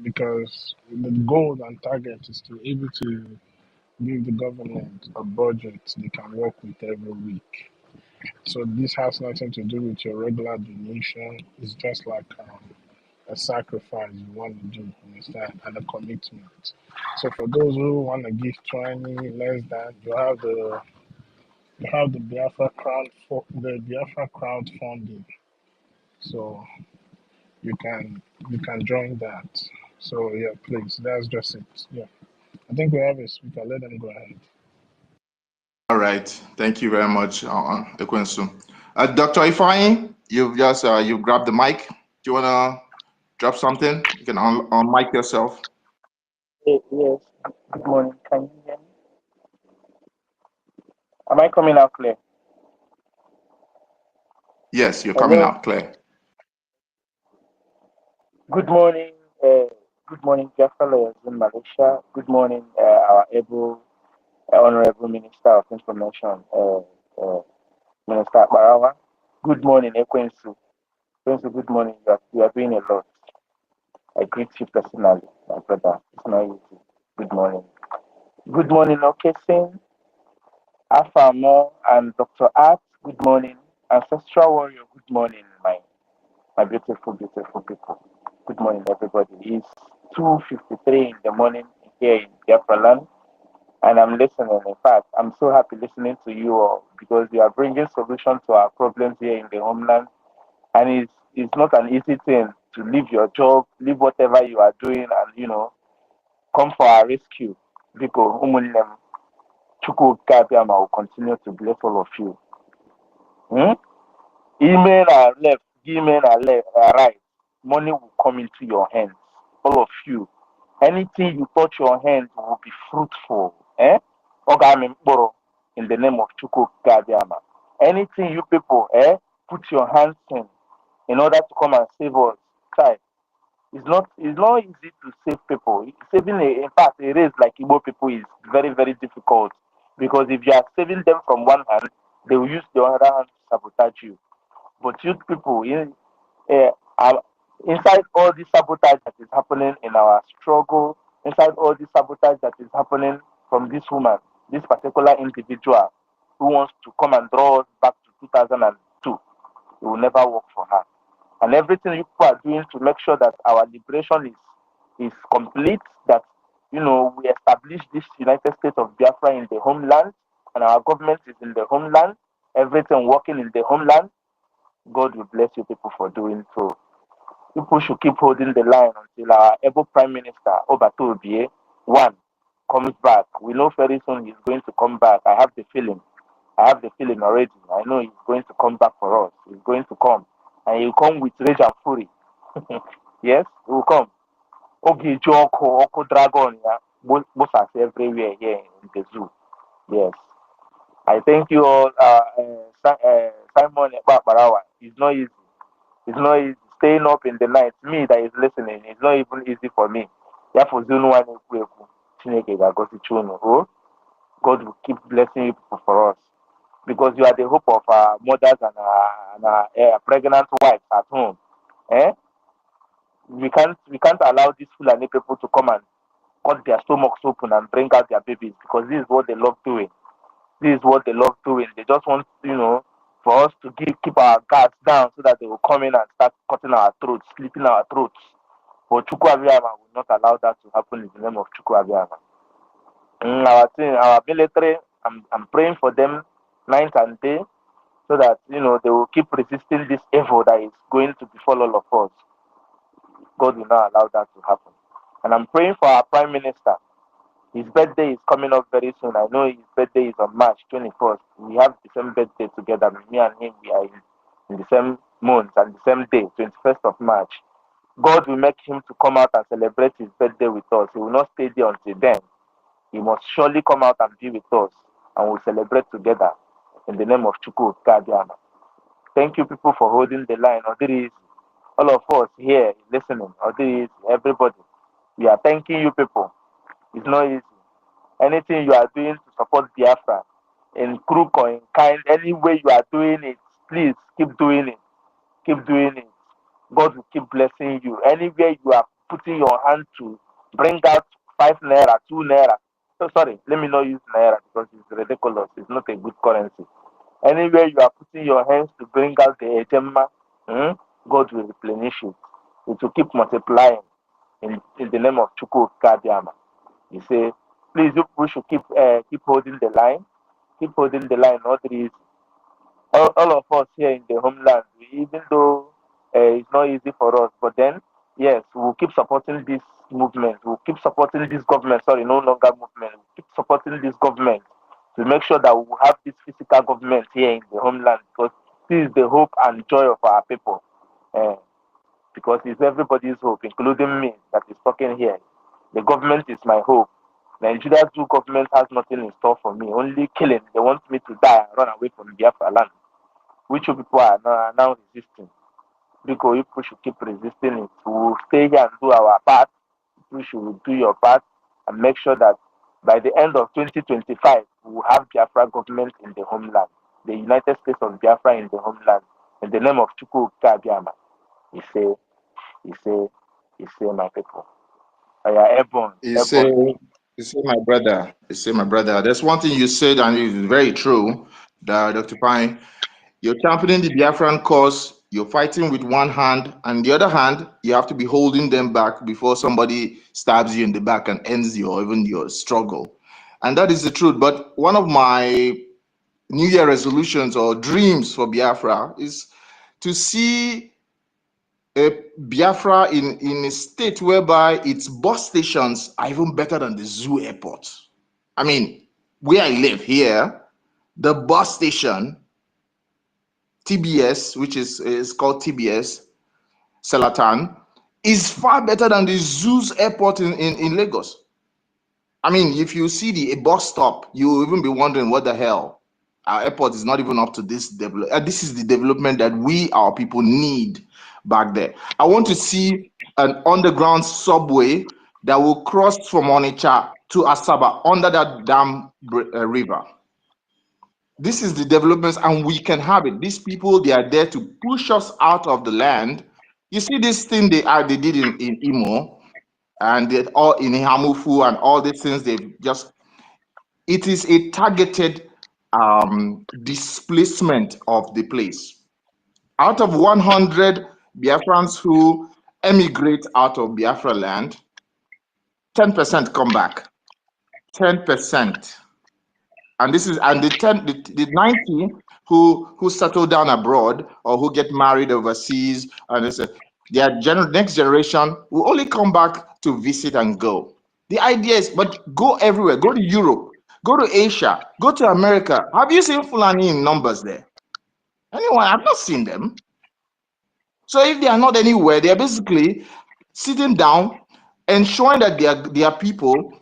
because the goal and target is to able to give the government a budget they can work with every week. So this has nothing to do with your regular donation. It's just like a sacrifice you want to do, understand, and a commitment. So for those who want to give 20 less than, you have the Biafra crowdfunding. So you can join that. So yeah, please, that's just it. Yeah, I think we have a speaker. Let them go ahead. All right. Thank you very much, Ekwensu. Dr. Ifeanyi, you've grabbed the mic. Do you want to drop something? You can on-mic yourself. Yes. Good morning. Can you hear me? Am I coming out clear? Yes, you're coming out clear. Good morning. Good morning, Biafra lawyers in Malaysia. Good morning, our Honorable Minister of Information, Minister Barawa. Good morning, Ekwensu. Ekwensu, good morning. You are doing a lot. I greet you personally, my brother. It's not easy. Good morning. Good morning, Okesin, Afamo, and Dr. Art. Good morning. Ancestral Warrior, good morning, my beautiful, beautiful people. Good morning, everybody. It's 2:53 in the morning here in Biafra land, and I'm listening. In fact, I'm so happy listening to you all because you are bringing solutions to our problems here in the homeland, and it's not an easy thing to leave your job, leave whatever you are doing, and come for our rescue. Because Chukwu Kabiama will continue to bless all of you. Email are left, email are left, right. Money will come into your hands, all of you. Anything you touch your hands will be fruitful. In the name of Chukwu Kabiama. Anything you people put your hands in order to come and save us. Try. It's not easy to save people. In fact, it is like Igbo people is very, very difficult because if you are saving them from one hand, they will use the other hand to sabotage you. But you people, inside all this sabotage that is happening in our struggle, inside all this sabotage that is happening from this woman, this particular individual who wants to come and draw us back to 2002, it will never work for her. And everything you people are doing to make sure that our liberation is complete, that we establish this United States of Biafra in the homeland, and our government is in the homeland, everything working in the homeland. God will bless you people for doing so. People should keep holding the line until our able Prime Minister, Obato Obie, comes back. We know very soon he's going to come back. I have the feeling already. I know he's going to come back for us. He's going to come. And he'll come with rage and fury. Yes, he will come. OGOJA, Oko Dragon, both are everywhere here in the zoo. Yes. I thank you all, Simon Barawa. It's not easy. It's not easy. Staying up in the night, me that is listening, it's not even easy for me. Therefore, oh, God will keep blessing you people for us, because you are the hope of our mothers and our pregnant wives at home. Eh? We can't allow these Fulani people to come and cut their stomachs open and bring out their babies, because this is what they love doing. This is what they love doing. They just want, for us to keep our guards down so that they will come in and start cutting our throats, slitting our throats. But Chukwu Abiyama will not allow that to happen in the name of Chukwu Abiyama. Our military, I'm praying for them night and day, so that they will keep resisting this evil that is going to befall all of us. God will not allow that to happen. And I'm praying for our Prime Minister. His birthday is coming up very soon. I know his birthday is on March 21st. We have the same birthday together. Me and him, we are in the same month and the same day, 21st of March. God will make him to come out and celebrate his birthday with us. He will not stay there until then. He must surely come out and be with us, and we'll celebrate together in the name of Chukwu Kadiama. Thank you, people, for holding the line. All of us here listening, everybody, we are thanking you, people. It's not easy. Anything you are doing to support Biafra, in crook or in kind, any way you are doing it, please keep doing it. Keep doing it. God will keep blessing you. Anywhere you are putting your hand to bring out 5 naira, 2 naira. So sorry, let me not use naira because it's ridiculous. It's not a good currency. Anywhere you are putting your hands to bring out the ejema, God will replenish it. It will keep multiplying in the name of Chukwu Kadiama. You say, please, we should keep holding the line. Keep holding the line. Not easy. All of us here in the homeland, even though it's not easy for us, but then, yes, we'll keep supporting this movement. We'll keep supporting this government. Sorry, no longer movement. We'll keep supporting this government to make sure that we will have this physical government here in the homeland, because this is the hope and joy of our people. Because it's everybody's hope, including me that is talking here. The government is my hope. Nigeria's new government has nothing in store for me, only killing. They want me to die and run away from Biafra land, which you people are now resisting. Because if we should keep resisting it, we will stay here and do our part. We should do your part and make sure that by the end of 2025, we will have Biafra government in the homeland, the United States of Biafra in the homeland, in the name of Chukwu Kabiama. He say, my people. Airborne. You say, my brother. There's one thing you said, and it's very true, Dr. Pine. You're championing the Biafran cause, you're fighting with one hand, and the other hand, you have to be holding them back before somebody stabs you in the back and ends your struggle. And that is the truth. But one of my New Year resolutions or dreams for Biafra is to see a Biafra in a state whereby its bus stations are even better than the zoo airport. I mean, where I live here, the bus station, TBS, which is called TBS, Selatan, is far better than the zoo's airport in Lagos. I mean, if you see a bus stop, you will even be wondering what the hell. Our airport is not even up to this development. This is the development that our people need back there. I want to see an underground subway that will cross from Onitsha to Asaba under that damn river. This is the developments, and we can have it. These people, they are there to push us out of the land. You see this thing they did in Imo, and they all in Hamufu and all these things. It is a targeted displacement of the place. Out of 100 Biafrans who emigrate out of Biafra land, 10% come back. 10%. And the 90 who settle down abroad or who get married overseas, and their next generation will only come back to visit and go. The idea is, but go everywhere. Go to Europe. Go to Asia. Go to America. Have you seen Fulani in numbers there? Anyone? I've not seen them. So if they are not anywhere, they are basically sitting down, ensuring that their people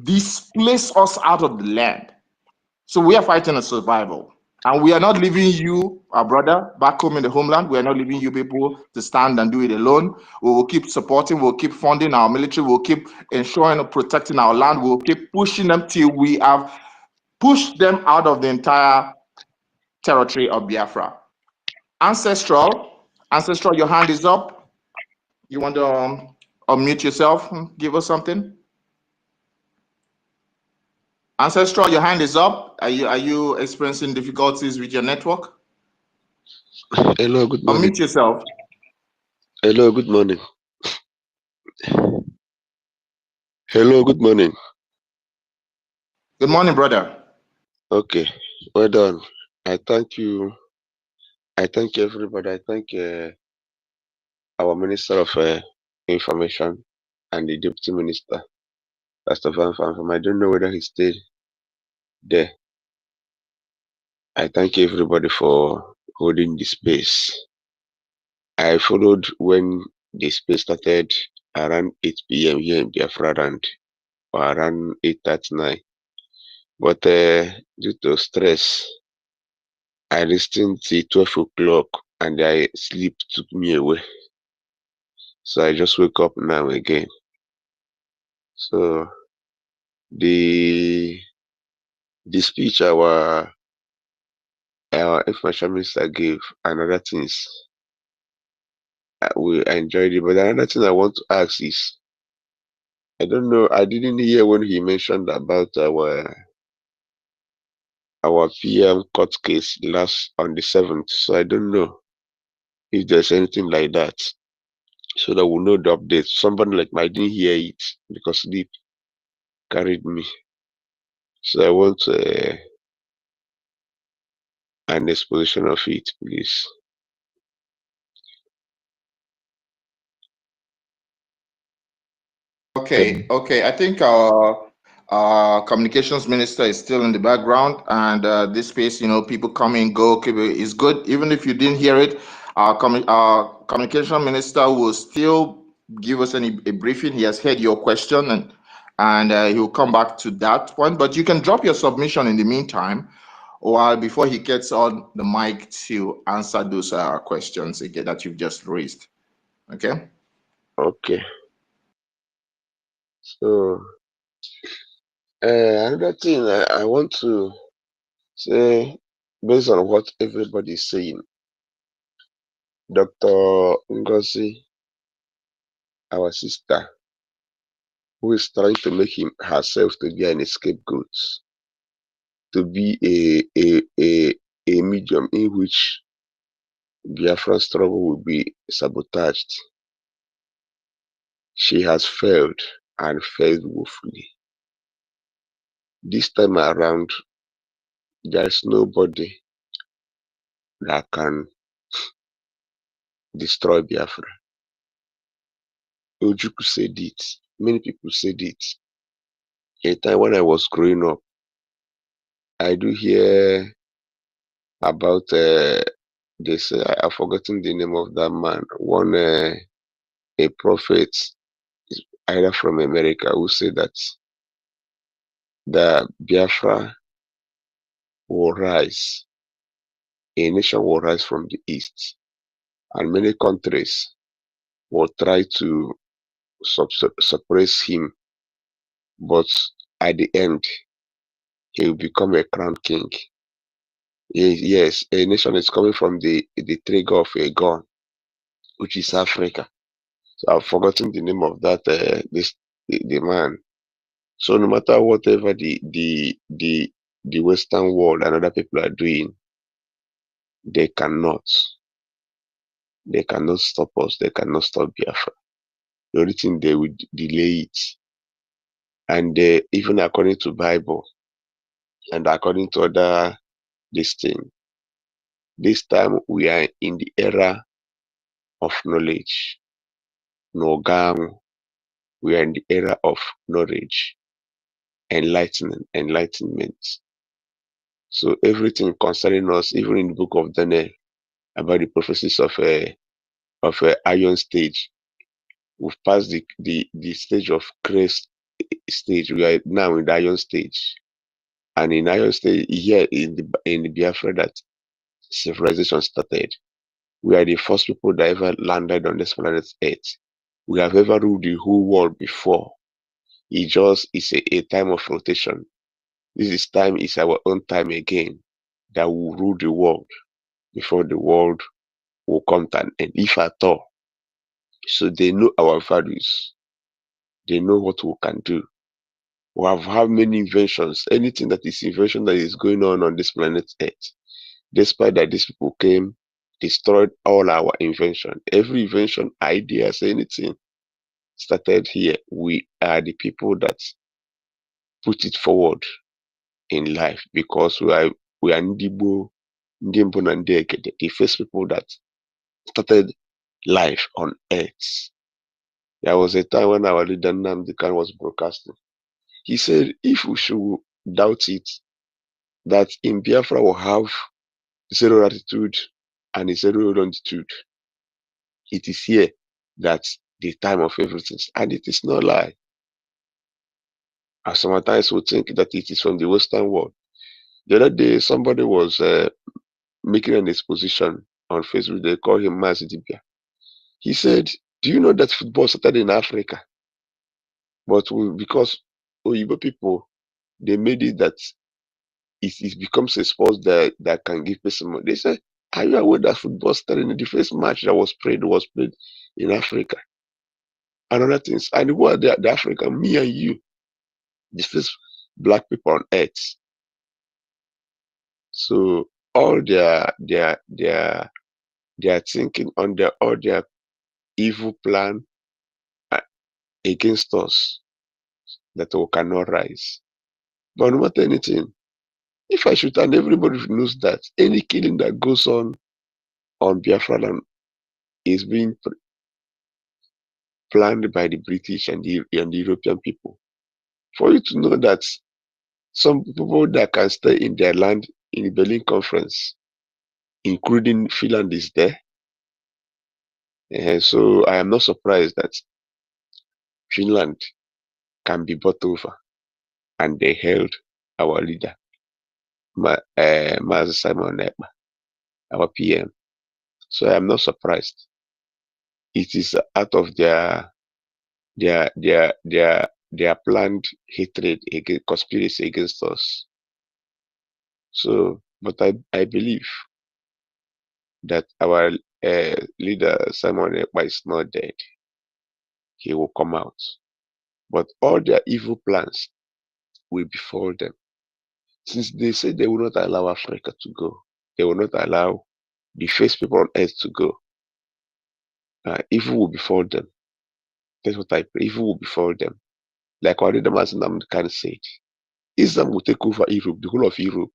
displace us out of the land. So we are fighting a survival. And we are not leaving you, our brother, back home in the homeland. We are not leaving you people to stand and do it alone. We will keep supporting, we'll keep funding our military, we'll keep ensuring and protecting our land, we'll keep pushing them till we have pushed them out of the entire territory of Biafra. Ancestral, your hand is up. You want to unmute yourself, give us something? Ancestral, your hand is up. Are you experiencing difficulties with your network? Hello, good morning. Unmute yourself. Hello, good morning. Hello, good morning. Good morning, brother. Okay, well done. I thank you. I thank everybody. I thank our Minister of Information and the Deputy Minister, Pastor Van Fanfam. I don't know whether he stayed there. I thank everybody for holding the space. I followed when the space started around 8 p.m. here in Biafra land, or around 8:39. But due to stress, I listened till 12 o'clock and sleep took me away. So I just wake up now again. So the speech our information minister gave and other things, I enjoyed it. But another thing I want to ask is, I don't know, I didn't hear when he mentioned about our PM court case last on the 7th. So I don't know if there's anything like that, so that we'll know the update. Somebody like me, I didn't hear it because sleep carried me. So I want an exposition of it, please. Okay. I think our communications minister is still in the background, and this space, people come in, go. Okay, is good. Even if you didn't hear it, our communication minister will still give us a briefing. He has heard your question, and he'll come back to that point. But you can drop your submission in the meantime, or before he gets on the mic to answer those questions again that you've just raised. Okay. Okay. So another thing I want to say, based on what everybody is saying, Dr. Ngozi, our sister, who is trying to make herself to be an scapegoat, to be a medium in which Biafran struggle will be sabotaged. She has failed and failed woefully. This time around, there's nobody that can destroy Biafra. Ojukwu said it. Many people said it. A time when I was growing up, I do hear about this. I've forgotten the name of that man. One a prophet, either from America, who said that the Biafra will rise. A nation will rise from the east, and many countries will try to suppress him, but at the end, he will become a crown king. Yes, a nation is coming from the trigger of a gun, which is Africa. So I've forgotten the name of that the man. So no matter whatever the Western world and other people are doing, they cannot stop us. They cannot stop Biafra. The only thing, they will delay it. And even according to Bible and according to other this thing, this time we are in the era of knowledge. Nogam, we are in the era of knowledge, enlightenment. So everything concerning us, even in the book of Daniel, about the prophecies of a iron stage, we've passed the stage of grace stage. We are now in the iron stage, And in Iowa State, here in the Biafra that civilization started. We are the first people that ever landed on this planet Earth. We have ever ruled the whole world before. It just is a time of rotation. Is our own time again that will rule the world before the world will come to an end, if at all. So they know our values. They know what we can do. We have had many inventions. Anything that is invention that is going on this planet Earth. Despite that these people came, destroyed all our invention. Every invention, ideas, anything started here. We are the people that put it forward in life because we are Ndibo, Ndimbo and EKID, the first people that started life on earth. There was a time when our leader Nnamdi Kanu was broadcasting. He said, if we should doubt it, that in Biafra will have zero attitude and zero longitude. It is here that the time of everything, and it is not lie. And sometimes we think that it is from the Western world. The other day, somebody was making an exposition on Facebook. They call him Mazidibia. He said, "Do you know that football started in Africa? But because Oyibo people, they made it that it becomes a sport that can give person money." They said, "Are you aware that football started in the first match that was played in Africa?" And other things. And who are the African? Me and you, the first black people on earth. So all their thinking on all their evil plan against us that we cannot rise. But no matter anything, if I shoot and everybody knows that any killing that goes on Biafra land is being planned by the British and the European people. For you to know that some people that can stay in their land in the Berlin Conference, including Finland, is there. So I am not surprised that Finland can be bought over, and they held our leader, Master Simon Ekpa, our PM. So I am not surprised. It is out of their planned hatred, conspiracy against us. So, but I believe that our leader Simon Ekpa is not dead. He will come out. But all their evil plans will befall them. Since they say they will not allow Africa to go, they will not allow the first people on earth to go. Evil will befall them. That's what I pray. Evil will befall them. Like what the Master Nnamdi Kanu said. Islam will take over Europe, the whole of Europe.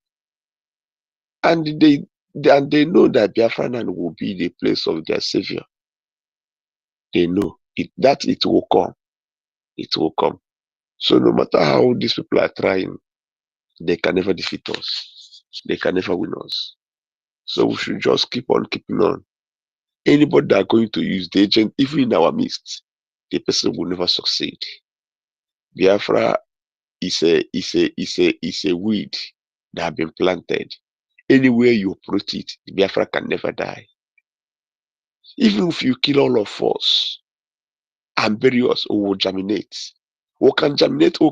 And they know that Biafra land will be the place of their savior. They know it will come. It will come. So no matter how these people are trying, they can never defeat us. They can never win us. So we should just keep on keeping on. Anybody that are going to use the agent, even in our midst, the person will never succeed. Biafra is a weed that have been planted. Anywhere you uproot it, Biafra can never die. Even if you kill all of us and bury us, we will germinate. We can germinate, we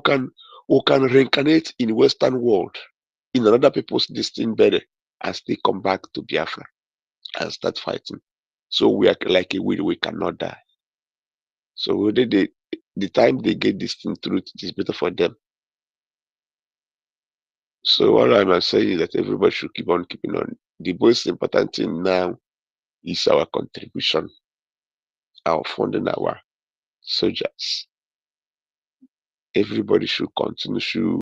can reincarnate in the Western world, in another people's destined burial, and still come back to Biafra and start fighting. So we are like a weed, we cannot die. So the time they get this thing through, it is better for them. So all I'm saying is that everybody should keep on keeping on. The most important thing now is our contribution, our funding, our soldiers. Everybody should continue,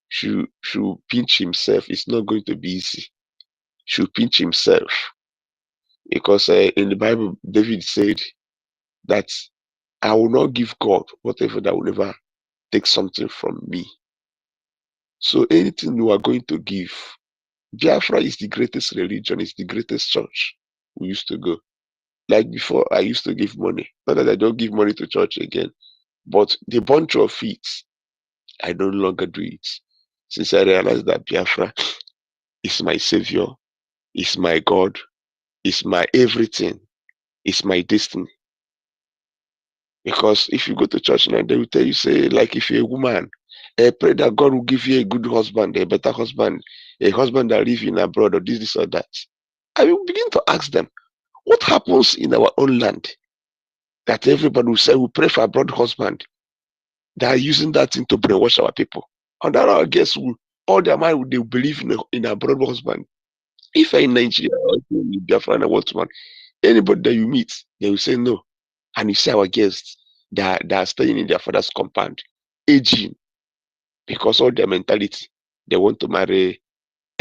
should pinch himself. It's not going to be easy. Should pinch himself. Because in the Bible, David said that I will not give God whatever that will never take something from me. So anything you are going to give, Biafra is the greatest religion, it's the greatest church we used to go. Like before, I used to give money. Not that I don't give money to church again, but the bunch of it, I no longer do it. since I realized that Biafra is my savior, is my God, is my everything, is my destiny. Because if you go to church now, they will tell you, say, like if you're a woman, pray that God will give you a good husband, a better husband, a husband that lives in abroad, or this or that. I will begin to ask them, what happens in our own land that everybody will say, we pray for a abroad husband? They are using that thing to brainwash our people. And that I guess all their mind they will believe in a abroad husband. If you're in Nigeria or in Biafra and I want one, anybody that you meet, they will say no. And you see our guests that are staying in their father's compound, aging, because all their mentality, they want to marry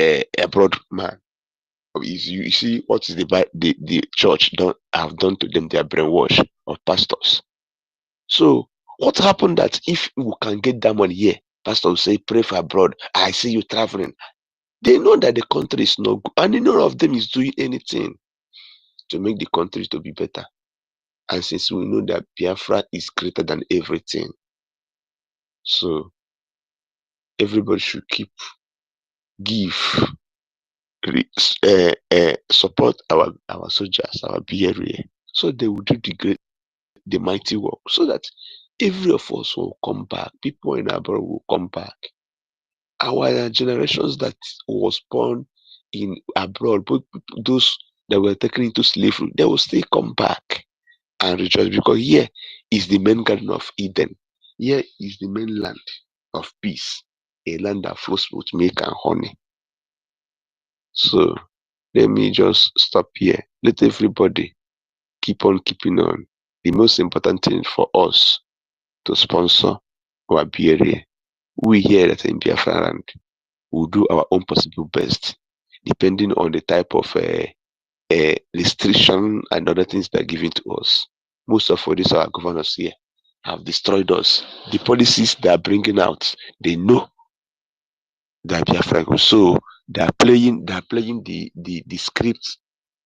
a abroad man. You see what is the church have done to them, their brainwash of pastors. So what happened that if we can get that money here, pastor will say, pray for abroad. I see you traveling. They know that the country is not good, and none of them is doing anything to make the country to be better. And since we know that Biafra is greater than everything, so everybody should give, support our soldiers, our BRA, so they will do the mighty work, so that every of us will come back. People in abroad will come back. Our generations that was born in abroad, but those that were taken into slavery, they will still come back and rejoice, because here is the main garden of Eden. Here is the main land of peace, a land that flows with milk and honey. So let me just stop here. Let everybody keep on keeping on. The most important thing for us to sponsor our BRA. We here at in Biafra land will do our own possible best, depending on the type of restriction and other things that are given to us. Most of these our governors here have destroyed us. The policies they are bringing out, they know that Biafra. So they are playing the script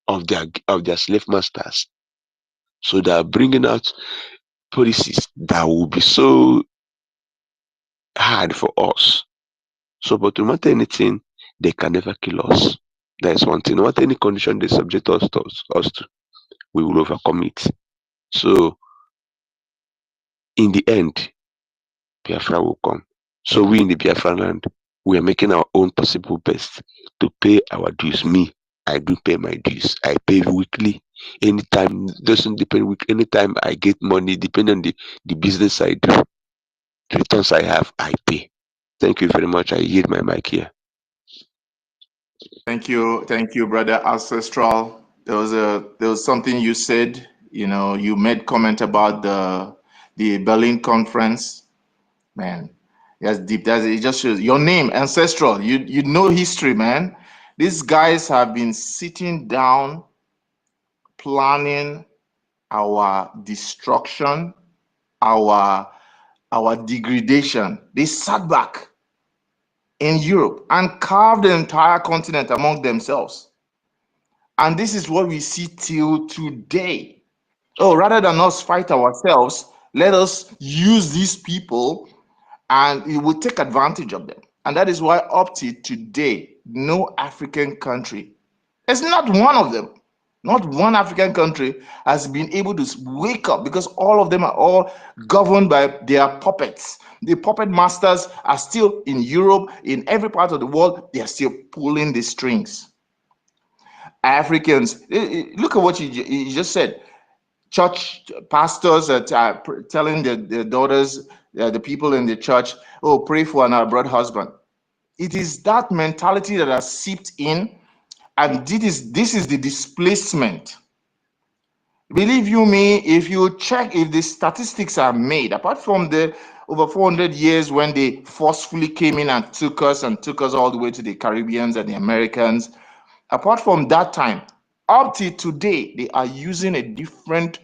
of their slave masters. So they are bringing out policies that will be so hard for us. So, but no matter anything, they can never kill us. That is one thing. No matter any condition they subject us to, we will overcome it. So, in the end, Biafra will come. So, we in the Biafra land, we are making our own possible best to pay our dues. Me, I do pay my dues. I pay weekly. Anytime, doesn't depend week. Anytime I get money, depending on the business I do, the returns I have, I pay. Thank you very much. I yield my mic here. Thank you, brother Ancestral. There was something you said. You made comment about the Berlin conference. Man, that's deep. It just shows your name, Ancestral. You know history, man. These guys have been sitting down, planning our destruction, our degradation. They sat back in Europe and carved the entire continent among themselves. And this is what we see till today. Oh, rather than us fight ourselves, let us use these people and we will take advantage of them. And that is why up to today, no African country, there's not one of them, not one African country has been able to wake up, because all of them are all governed by their puppets. The puppet masters are still in Europe, in every part of the world, they are still pulling the strings. Africans, look at what you just said. Church pastors are telling their daughters, the people in the church, oh, pray for an abroad husband. It is that mentality that has seeped in, and this is the displacement. Believe you me, if you check, if the statistics are made, apart from the over 400 years when they forcefully came in and took us all the way to the Caribbeans and the Americans, apart from that time, up to today, they are using a different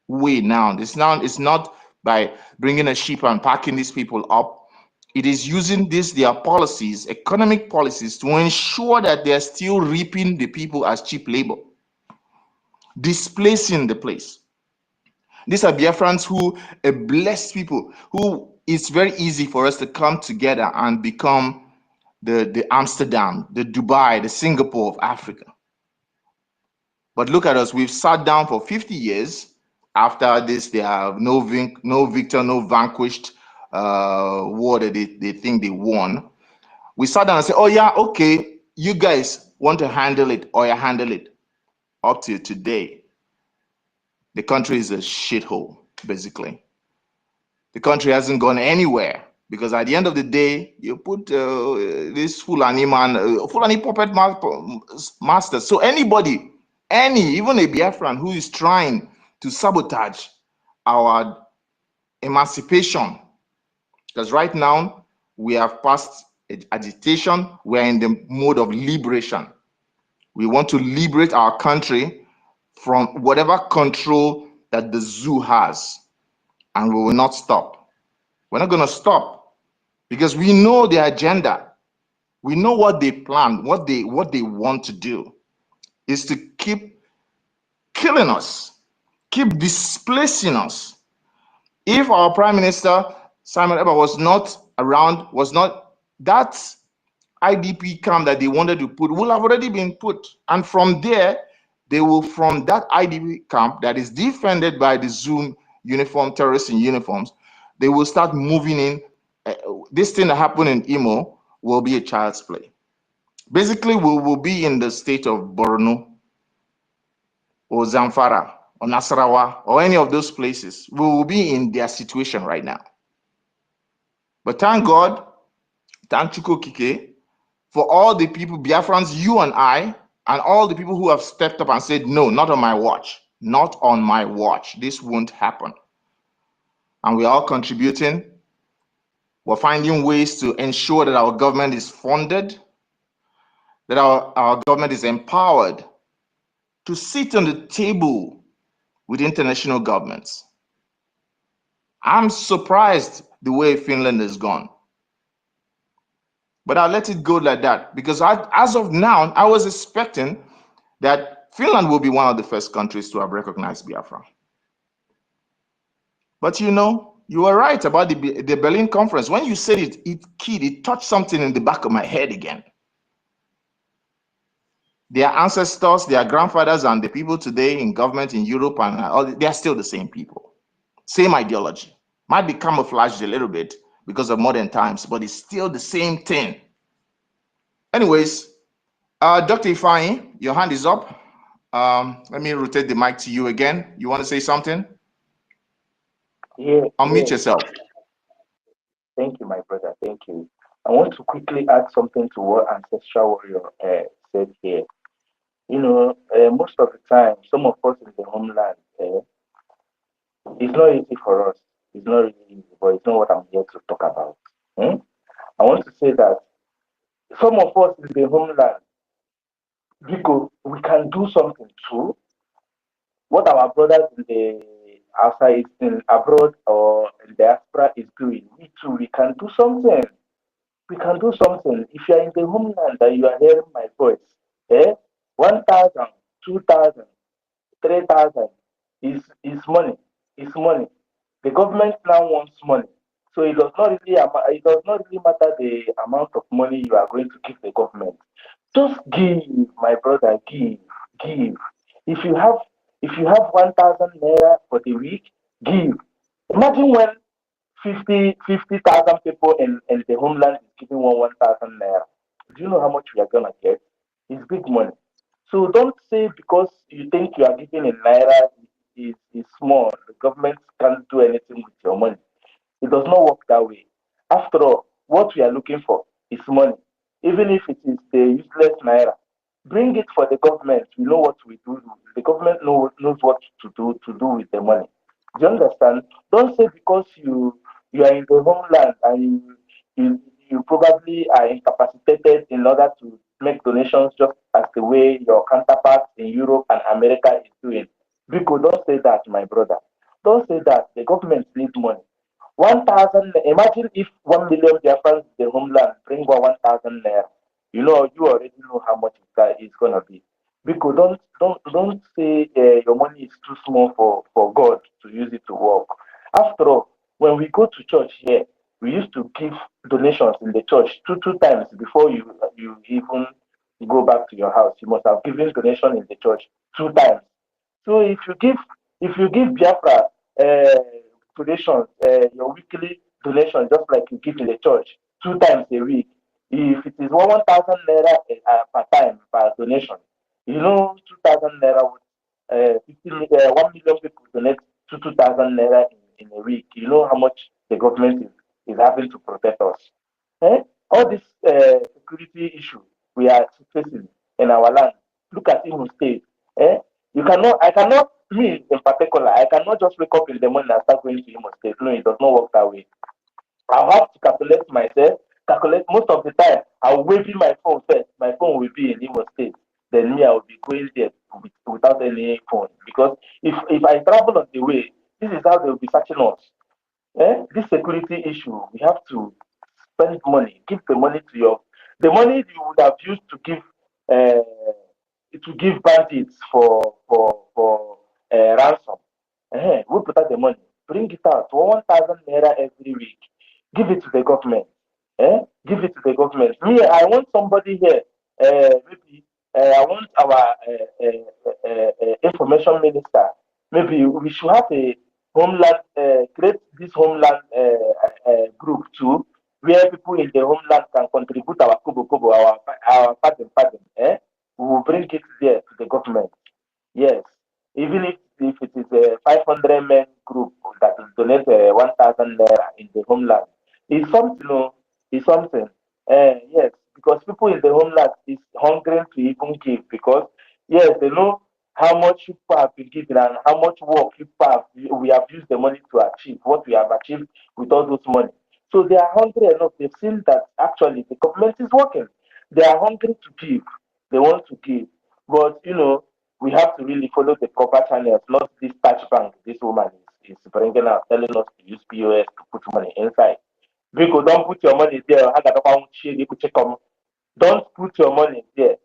way now. It's not by bringing a ship and packing these people up. It is using their policies, economic policies, to ensure that they're still reaping the people as cheap labor, displacing the place. These are Biafrans who are blessed people, who it's very easy for us to come together and become the Amsterdam, the Dubai, the Singapore of Africa. But look at us, we've sat down for 50 years. After this, they have no victor, no vanquished war that they think they won. We sat down and said, oh yeah, okay, you guys want to handle it, or you handle it. Up to today, the country is a shithole, basically. The country hasn't gone anywhere because at the end of the day, you put this Fulani man, Fulani puppet master. So anybody, even a Biafran who is trying to sabotage our emancipation, because right now we have passed agitation, we're in the mode of liberation. We want to liberate our country from whatever control that the zoo has, and we will not stop. We're not going to stop because we know their agenda. We know what they plan, what they want to do is to keep killing us, keep displacing us. If our Prime Minister Simon Ekpa was not around, was not, that IDP camp that they wanted to put will have already been put. And from there, they will, from that IDP camp that is defended by the Zoom uniform, terrorists in uniforms, they will start moving in. This thing that happened in Imo will be a child's play. Basically, we will be in the state of Borno or Zamfara or Nasarawa or any of those places. We will be in their situation right now. But thank God, thank Chukwukike, for all the people, Biafrans, you and I, and all the people who have stepped up and said, no, not on my watch, not on my watch. This won't happen. And we're all contributing. We're finding ways to ensure that our government is funded, that our government is empowered to sit on the table with international governments. I'm surprised the way Finland has gone. But I'll let it go like that because as of now, I was expecting that Finland will be one of the first countries to have recognized Biafra. But you know, you were right about the Berlin conference. When you said it, it touched something in the back of my head again. Their ancestors, their grandfathers, and the people today in government in Europe, and all, they are still the same people. Same ideology. Might be camouflaged a little bit because of modern times, but it's still the same thing. Anyways, Dr. Ifeanyi, your hand is up. Let me rotate the mic to you again. You want to say something? Yeah. Unmute yourself. Thank you, my brother. Thank you. I want to quickly add something to what Ancestral Warrior said here. You know, most of the time, some of us in the homeland, it's not easy for us. It's not really easy, but it's not what I'm here to talk about. I want to say that some of us in the homeland, because we can do something too. What our brothers in the outside, in abroad or in diaspora is doing, we too, we can do something. We can do something. If you are in the homeland and you are hearing my voice, 1,000, 2,000, 3,000 is money. It's money. The government now wants money, so it does not really matter the amount of money you are going to give the government. Just give, my brother. Give. If you have 1,000 naira for the week, give. Imagine when 50,000 people in the homeland is giving 1,000 naira. Do you know how much we are gonna get? It's big money. So don't say because you think you are giving in naira is small, the government can't do anything with your money. It does not work that way. After all, what we are looking for is money. Even if it is the useless naira, bring it for the government. We know what we do. The government knows what to do with the money. Do you understand? Don't say because you are in the homeland and you probably are incapacitated in order to make donations just as the way your counterparts in Europe and America is doing. Because don't say that, my brother. Don't say that. The government needs money. 1,000. Imagine if 1 million Biafrans in the homeland bring 1,000 naira. You already know how much it's gonna be. Because don't say your money is too small for God to use it to work. After all, when we go to church here, we used to give donations in the church two times before you even go back to your house. You must have given donation in the church 2 times. So if you give Biafra donations, your weekly donation, just like you give in the church 2 times a week, if it is 1,000 naira per time per donation, 2,000 naira, 1 million people donate 2,000 naira in a week. You know how much the government is having to protect us. All this security issue we are facing in our land. Look at Imo State. I cannot, me in particular, I cannot just wake up in the morning and start going to Imo State. No, it does not work that way. I'll have to calculate myself, most of the time. I'll wave in my phone first. My phone will be in Imo State. Then me, I will be going there without any phone. Because if I travel on the way, this is how they will be searching us. This security issue, we have to spend money, give the money the money you would have used to give bandits for ransom. We put out the money, bring it out, 1,000 naira every week, give it to the government. Give it to the government. Me, I want somebody here, maybe I want our information minister. Maybe we should have a homeland, create this homeland group too, where people in the homeland can contribute our kobo, our pardon. We will bring it there to the government. Yes, even if it is a 500 men group that will donate 1,000 naira in the homeland, it's something. It's something. Yes, because people in the homeland is hungry to even give, because yes, they know how much people have been given and how much work we have used the money to achieve what we have achieved with all those money. So they are hungry enough. They've seen that actually the government is working. They are hungry to give. They want to give. But we have to really follow the proper channels, not this touch bank this woman is bringing out, telling us to use POS to put money inside. Because don't put your money there. Don't put your money there.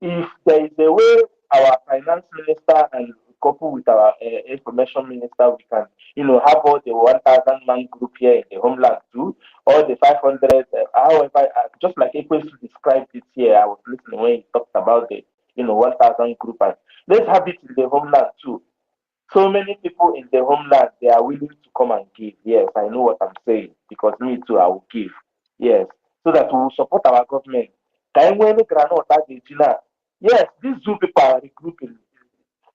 If there is a way our finance minister and couple with our information minister, we can, have all the 1,000 man group here in the homeland too, or the 500. However, just like Ekwesu described it here, I was listening when he talked about the 1,000 group, and let's have it in the homeland too. So many people in the homeland, they are willing to come and give. Yes, I know what I'm saying, because me too, I will give. Yes, so that we will support our government. Yes, these two people are regrouping,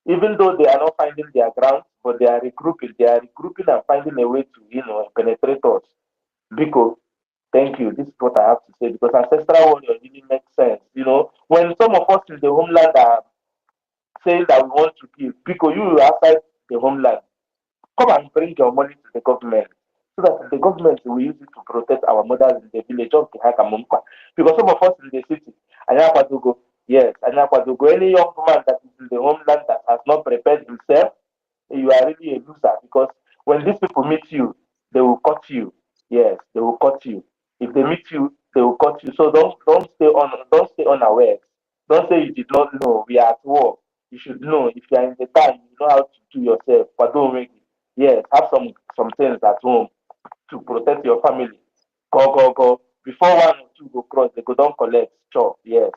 even though they are not finding their ground, but they are regrouping. They are regrouping and finding a way to, penetrate us. Because, thank you. This is what I have to say, because ancestral warrior really makes sense. When some of us in the homeland are saying that we want to give, because you are outside the homeland, come and bring your money to the government, so that the government will use it to protect our mothers in the village of Hakamumpa. Because some of us in the city, Anyakwadogo, yes, Anyakwadogo, any young man that is in the homeland that has not prepared himself, you are really a loser, because when these people meet you, they will cut you. Yes, they will cut you. If they meet you, they will cut you. So don't stay unaware. Don't say you did not know. We are at war. You should know. If you are in the time, you know how to do yourself. But don't make it. Yes, have some things at home to protect your family. Go. Before 1 or 2 go cross, they go don't collect. Chop. Yes.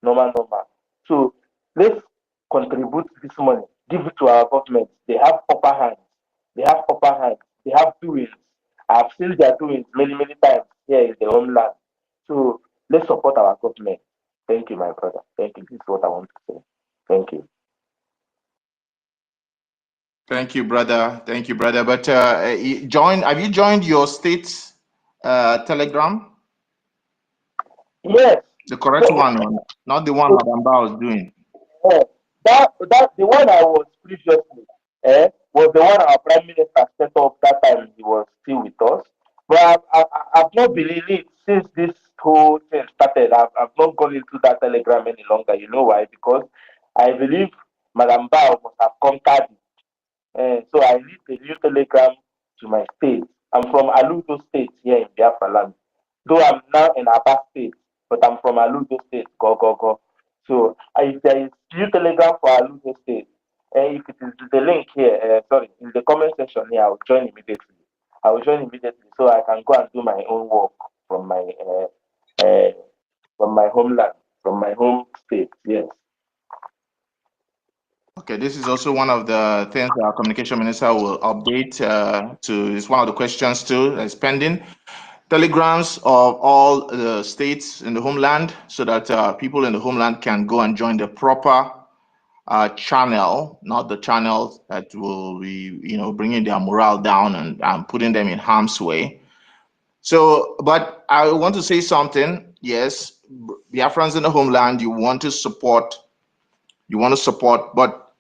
Normal. So let's contribute this money. Give it to our government. They have upper hands. They have doings. I've seen their doings many times here in the homeland. So let's support our government. Thank you, my brother. Thank you. This is what I want to say. Thank you. Thank you, brother. But have you joined your state Telegram? Yes. The correct one, not the one Madam Bao is doing. That the one I was previously was the one our prime minister set up that time he was still with us. But I've not been in it since this whole thing started. I've not gone into that Telegram any longer. You know why? Because I believe Madam Bao must have conquered it. So I need a new Telegram to my state. I'm from Aludo State here in Biafra land. Though I'm now in Aba State, but I'm from Aludo State. Go. So if there is new Telegram for Aludo State, if it is the link here, in the comment section here, I will join immediately. So I can go and do my own work from my homeland, from my home state. Yes. Okay, this is also one of the things our communication minister will update to. It's one of the questions too that's pending. Telegrams of all the states in the homeland, so that people in the homeland can go and join the proper channel, not the channels that will be, bringing their morale down and putting them in harm's way. So, but I want to say something. Yes, Biafrans in the homeland, you want to support, but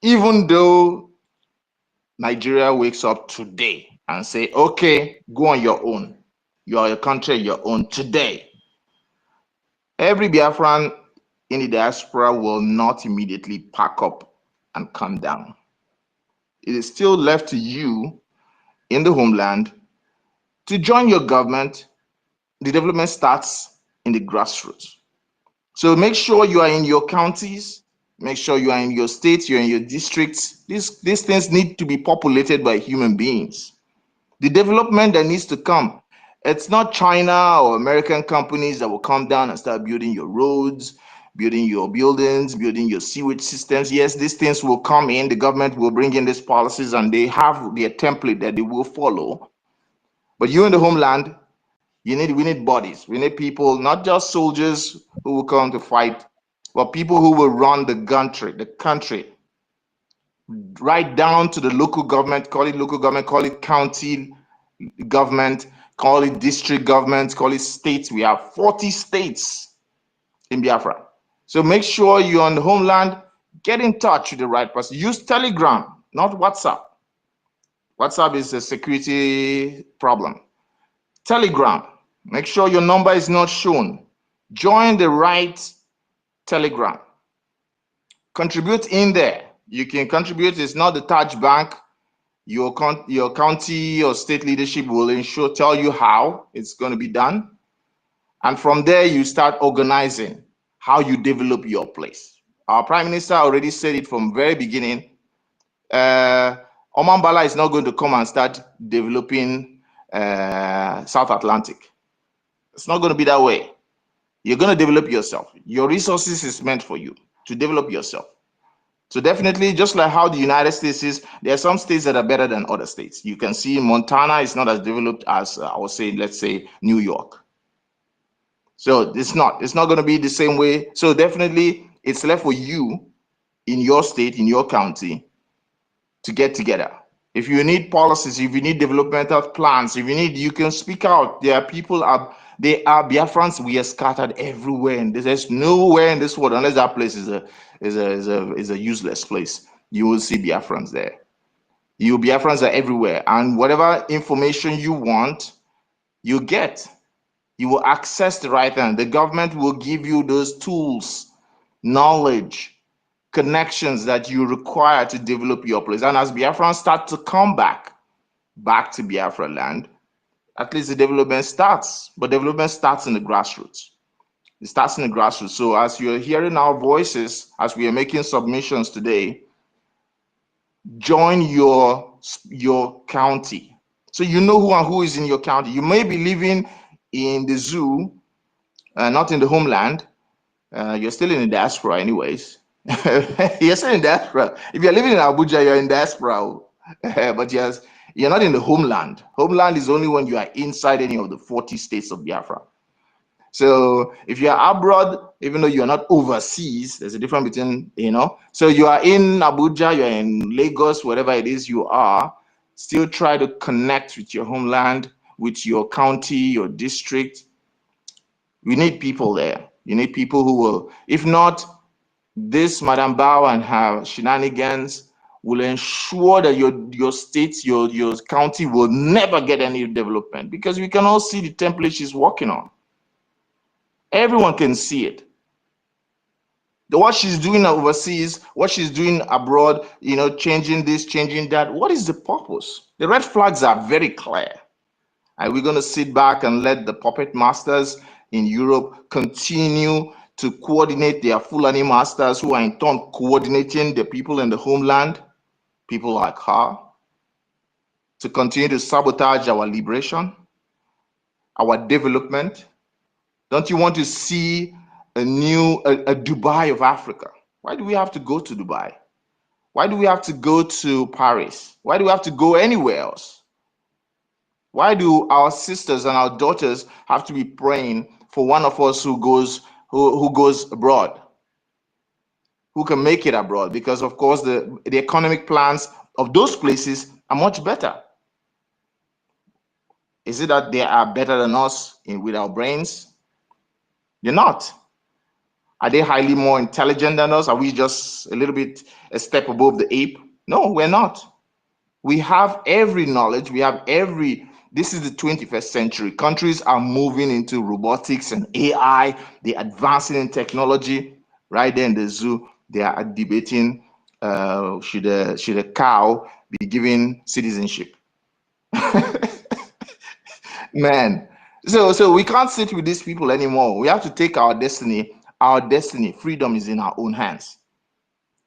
even though Nigeria wakes up today and say, okay, go on your own, you are a country your own today, every Biafran in the diaspora will not immediately pack up and come down. It is still left to you in the homeland to join your government. The development starts in the grassroots. So make sure you are in your counties, make sure you are in your states, you're in your districts. These things need to be populated by human beings. The development that needs to come, it's not China or American companies that will come down and start building your roads, building your buildings, building your sewage systems. Yes, these things will come in. The government will bring in these policies and they have their template that they will follow. But you in the homeland, we need bodies. We need people, not just soldiers who will come to fight, but people who will run the country, right down to the local government, call it county government, call it district government, call it states. We have 40 states in Biafra. So make sure you're on the homeland, get in touch with the right person. Use Telegram, not WhatsApp. WhatsApp is a security problem. Telegram, make sure your number is not shown. Join the right Telegram. Contribute in there. You can contribute. It's not the Touch Bank. Your county or state leadership will tell you how it's going to be done. And from there, you start organizing how you develop your place. Our Prime Minister already said it from very beginning. Oman Bala is not going to come and start developing South Atlantic. It's not going to be that way. You're going to develop yourself. Your resources is meant for you to develop yourself. So definitely, just like how the United States is, there are some states that are better than other states. You can see Montana is not as developed as, I would say, let's say, New York. So it's not going to be the same way. So definitely, it's left for you in your state, in your county, to get together. If you need policies, if you need developmental plans, you can speak out. There are people, they are Biafrans. We are scattered everywhere, and there's nowhere in this world, unless that place is a useless place, you will see Biafrans there. Biafrans are everywhere, and whatever information you want, you get. You will access the right thing. The government will give you those tools, knowledge, connections that you require to develop your place. And as Biafrans start to come back to Biafra land, at least the development starts. But development starts in the grassroots. It starts in the grassroots. So as you're hearing our voices, as we are making submissions today, join your county. So you know who is in your county. You may be living in the zoo, not in the homeland. You're still in the diaspora anyways. You're still in diaspora. If you're living in Abuja, you're in diaspora. But yes, you're not in the homeland. Homeland is only when you are inside any of the 40 states of Biafra. So if you're abroad, even though you're not overseas, there's a difference between, So you are in Abuja, you're in Lagos, wherever it is you are, still try to connect with your homeland, with your county, your district. We need people there. You need people who will, if not, this Madam Bao and her shenanigans will ensure that your state, your county will never get any development, because we can all see the template she's working on. Everyone can see it. What she's doing overseas, what she's doing abroad, changing this, changing that. What is the purpose? The red flags are very clear. Are we going to sit back and let the puppet masters in Europe continue to coordinate their Fulani masters, who are in turn coordinating the people in the homeland, people like her, to continue to sabotage our liberation? our development? Don't you want to see a new a Dubai of Africa? Why do we have to go to Dubai? Why do we have to go to Paris? Why do we have to go anywhere else? Why do our sisters and our daughters have to be praying for one of us who goes abroad, who can make it abroad? Because of course the economic plans of those places are much better. Is it that they are better than us with our brains? They're not. Are they highly more intelligent than us? Are we just a little bit a step above the ape? No, we're not. We have every knowledge. We have every. This is the 21st century. Countries are moving into robotics and AI. They're advancing in technology. Right there in the zoo, they are debating should a cow be given citizenship? Man, so we can't sit with these people anymore. We have to take our destiny. Our destiny, freedom is in our own hands.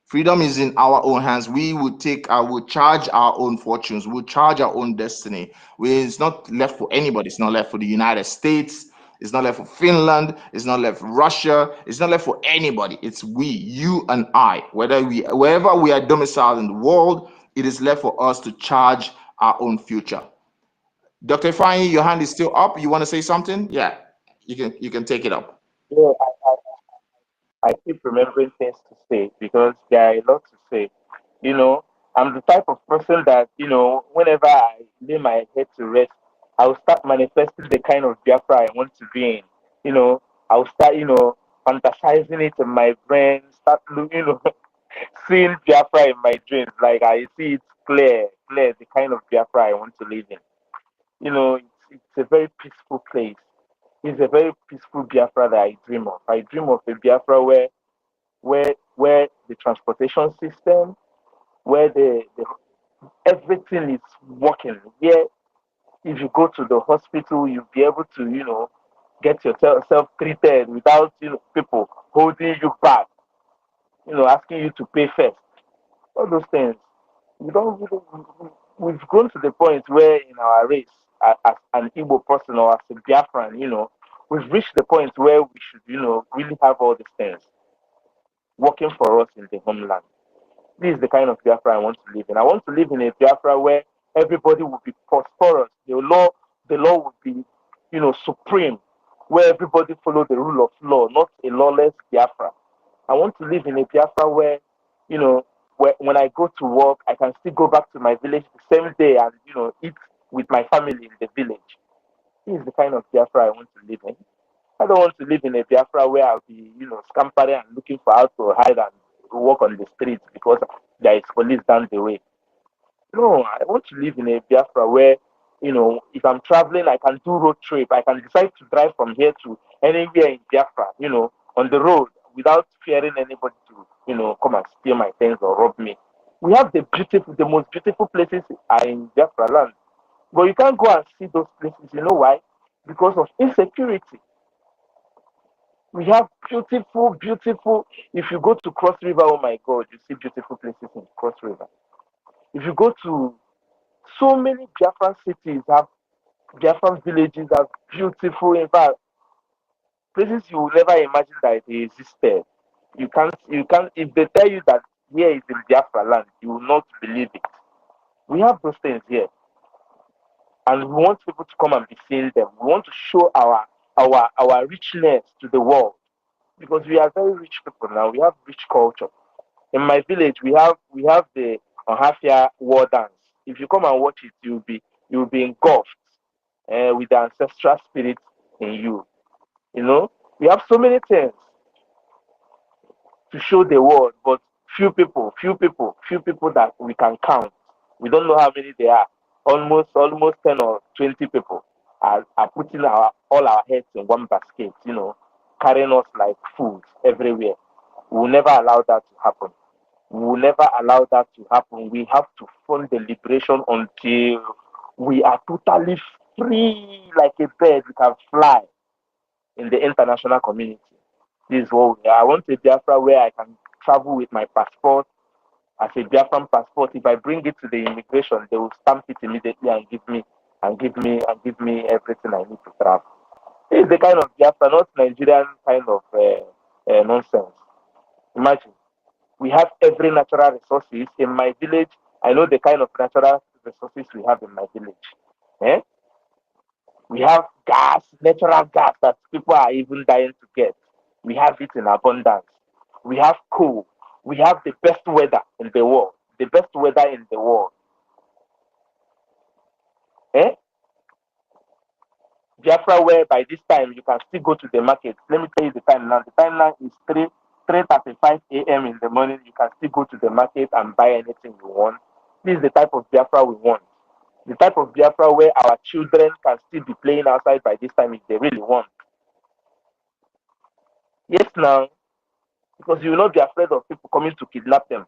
Freedom is in our own hands. We will charge our own fortunes. We'll charge our own destiny. It's not left for anybody. It's not left for the United States. It's not left for Finland. It's not left for Russia. It's not left for anybody. It's we, you and I. Wherever we are domiciled in the world, it is left for us to charge our own future. Dr. Ifeanyi, your hand is still up. You want to say something? Yeah, you can take it up. Yeah, I keep remembering things to say because there are a lot to say. You know, I'm the type of person that, whenever I lay my head to rest, I'll start manifesting the kind of Biafra I want to be in. I'll start, fantasizing it in my brain, start, seeing Biafra in my dreams. Like I see it clear, the kind of Biafra I want to live in. It's a very peaceful place. It's a very peaceful Biafra that I dream of. I dream of a Biafra where the transportation system, where the everything is working. Where if you go to the hospital, you'll be able to, get yourself treated without people holding you back, asking you to pay first. All those things. We don't really, we've grown to the point where in our race, as an Igbo person or as a Biafran, we've reached the point where we should, really have all these things working for us in the homeland. This is the kind of Biafra I want to live in. I want to live in a Biafra where everybody will be prosperous. The law would be, supreme, where everybody follow the rule of law, not a lawless Biafra. I want to live in a Biafra where, when I go to work, I can still go back to my village the same day and, eat with my family in the village. This is the kind of Biafra I want to live in. I don't want to live in a Biafra where I'll be, scampering and looking for how to hide and walk on the streets because there is police down the way. No, I want to live in a Biafra where, if I'm traveling, I can do road trip. I can decide to drive from here to anywhere in Biafra, on the road without fearing anybody to, come and steal my things or rob me. We have the most beautiful places are in Biafra land. But you can't go and see those places. You know why? Because of insecurity. We have beautiful. If you go to Cross River, oh my God, you see beautiful places in Cross River. If you go to so many Biafran cities, have Biafran villages, have beautiful, in fact, places you will never imagine that they existed. You can't. If they tell you that here is in Biafra land, you will not believe it. We have those things here, and we want people to come and be seeing them. We want to show our richness to the world because we are very rich people now. We have rich culture. In my village, we have the Ohafia war dance. If you come and watch it, you'll be engulfed with the ancestral spirit in you. We have so many things to show the world, but few people that we can count. We don't know how many there are. Almost 10 or 20 people are putting all our heads in one basket, carrying us like fools everywhere. We will never allow that to happen. We will never allow that to happen. We have to fund the liberation until we are totally free like a bird. We can fly in the international community. This is what we are. I want a Biafra where I can travel with my passport as a Biafran passport. If I bring it to the immigration, they will stamp it immediately and give me and give me everything I need to travel. This is the kind of Biafra, not Nigerian kind of nonsense. Imagine, we have every natural resources in my village. I know the kind of natural resources we have in my village. Eh? We have gas, natural gas that people are even dying to get. We have it in abundance. We have coal. We have the best weather in the world. The best weather in the world. Eh? Biafra, where by this time you can still go to the market. Let me tell you the time now. The time now is 3:35 a.m. in the morning. You can still go to the market and buy anything you want. This is the type of Biafra we want. The type of Biafra where our children can still be playing outside by this time if they really want. Yes, now, because you will not be afraid of people coming to kidnap them.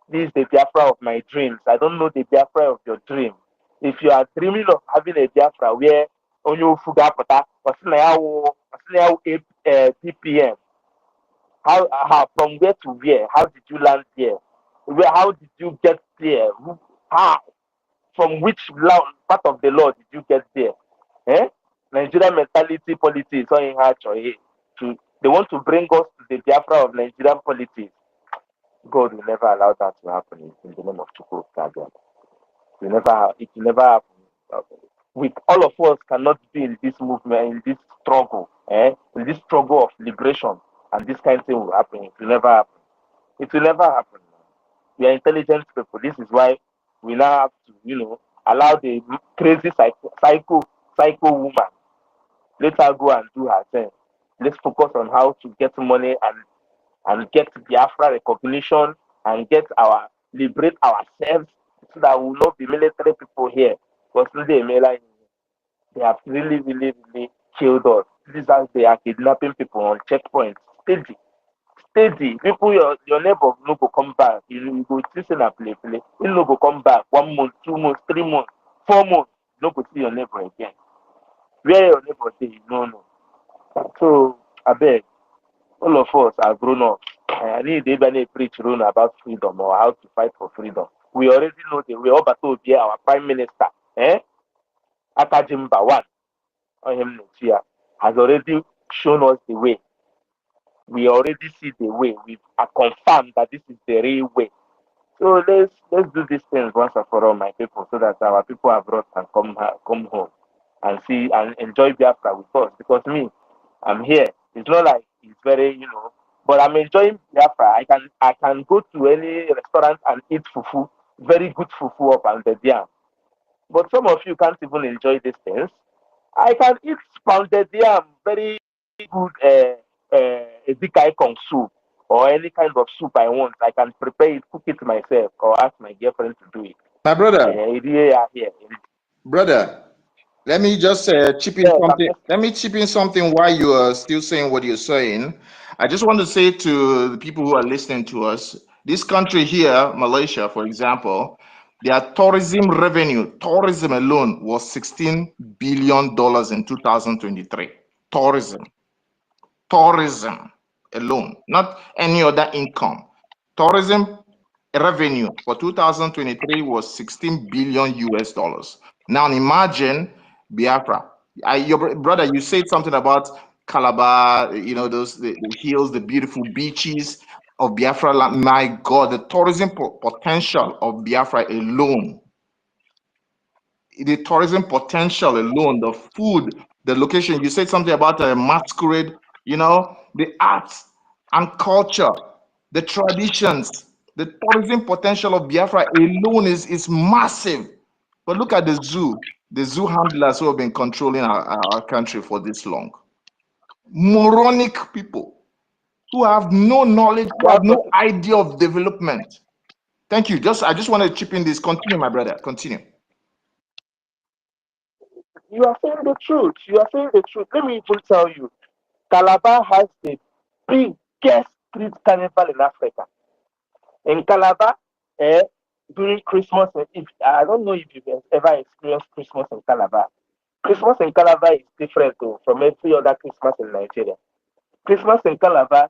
This is the Biafra of my dreams. I don't know the Biafra of your dream. If you are dreaming of having a Biafra where on your fugapata, PPM, how from where to where? How did you land there? How did you get there? How? From which part of the law did you get there? Eh? Nigerian mentality politics they want to bring us to the Biafra of Nigerian politics. God will never allow that to happen in the name of Chukwu. It will never happen. With all of us cannot be in this movement, in this struggle, in this struggle of liberation, and this kind of thing will happen. It will never happen. It will never happen. We are intelligent people. This is why we now have to, allow the crazy psycho woman. Let her go and do her thing. Let's focus on how to get money and get Biafra recognition and liberate ourselves so that we will not be military people here. Because today, they have really, really, really killed us. This is how they are kidnapping people on checkpoints. Steady. People, your neighbor no go come back. You go see a play. You no go come back 1 month, 2 months, 3 months, 4 months. You no go see your neighbor again. Where your neighbor say, no. So I beg, all of us are grown up. I need to preach about freedom or how to fight for freedom. We already know that we are about to be our prime minister. Akajimba one on him has already shown us the way. We already see the way. We are confirmed that this is the real way. So let's do these things once and for all, my people, so that our people abroad can come home and see and enjoy Biafra with us. Because me, I'm here. It's not like it's very, but I'm enjoying Biafra. I can go to any restaurant and eat fufu, very good fufu up and the But some of you can't even enjoy these things. I can eat pounded yam, very good EFIK-IBIBIO soup or any kind of soup I want. I can prepare it, cook it myself, or ask my girlfriend to do it. My brother, here. Brother, let me just chip in something. Let me chip in something while you are still saying what you're saying. I just want to say to the people who are listening to us, this country here, Malaysia, for example, their tourism revenue, tourism alone was $16 billion in 2023. Tourism alone, not any other income. Tourism revenue for 2023 was 16 billion US dollars. Now imagine Biafra. Your brother, you said something about Calabar, those the hills, the beautiful beaches of Biafra land. My God, the tourism potential of Biafra alone, the tourism potential alone, the food, the location. You said something about a masquerade, the arts and culture, the traditions, the tourism potential of Biafra alone is massive. But look at the zoo handlers who have been controlling our country for this long. Moronic people who have no knowledge, who have no idea of development. Thank you. I just want to chip in this. Continue, my brother. Continue. You are saying the truth. Let me even tell you, Calabar has the biggest street carnival in Africa. In Calabar, during Christmas, I don't know if you've ever experienced Christmas in Calabar. Christmas in Calabar is different from every other Christmas in Nigeria. Christmas in Calabar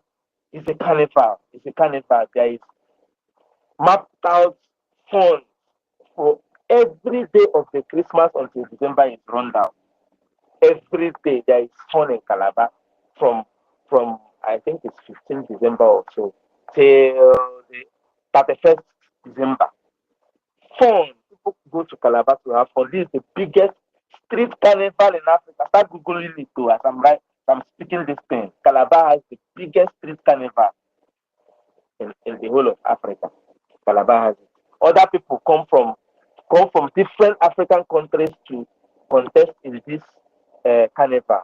is a carnival. There is mapped out fun for every day of the Christmas until December is run down. Every day there is fun in Calabar from I think it's 15th December or so till the 31st December. Fun. People go to Calabar to have fun. This is the biggest street carnival in Africa. Start googling it too as I'm speaking this thing. Calabar has the biggest street carnival in the whole of Africa. Calabar has it. Other people come from different African countries to contest in this carnival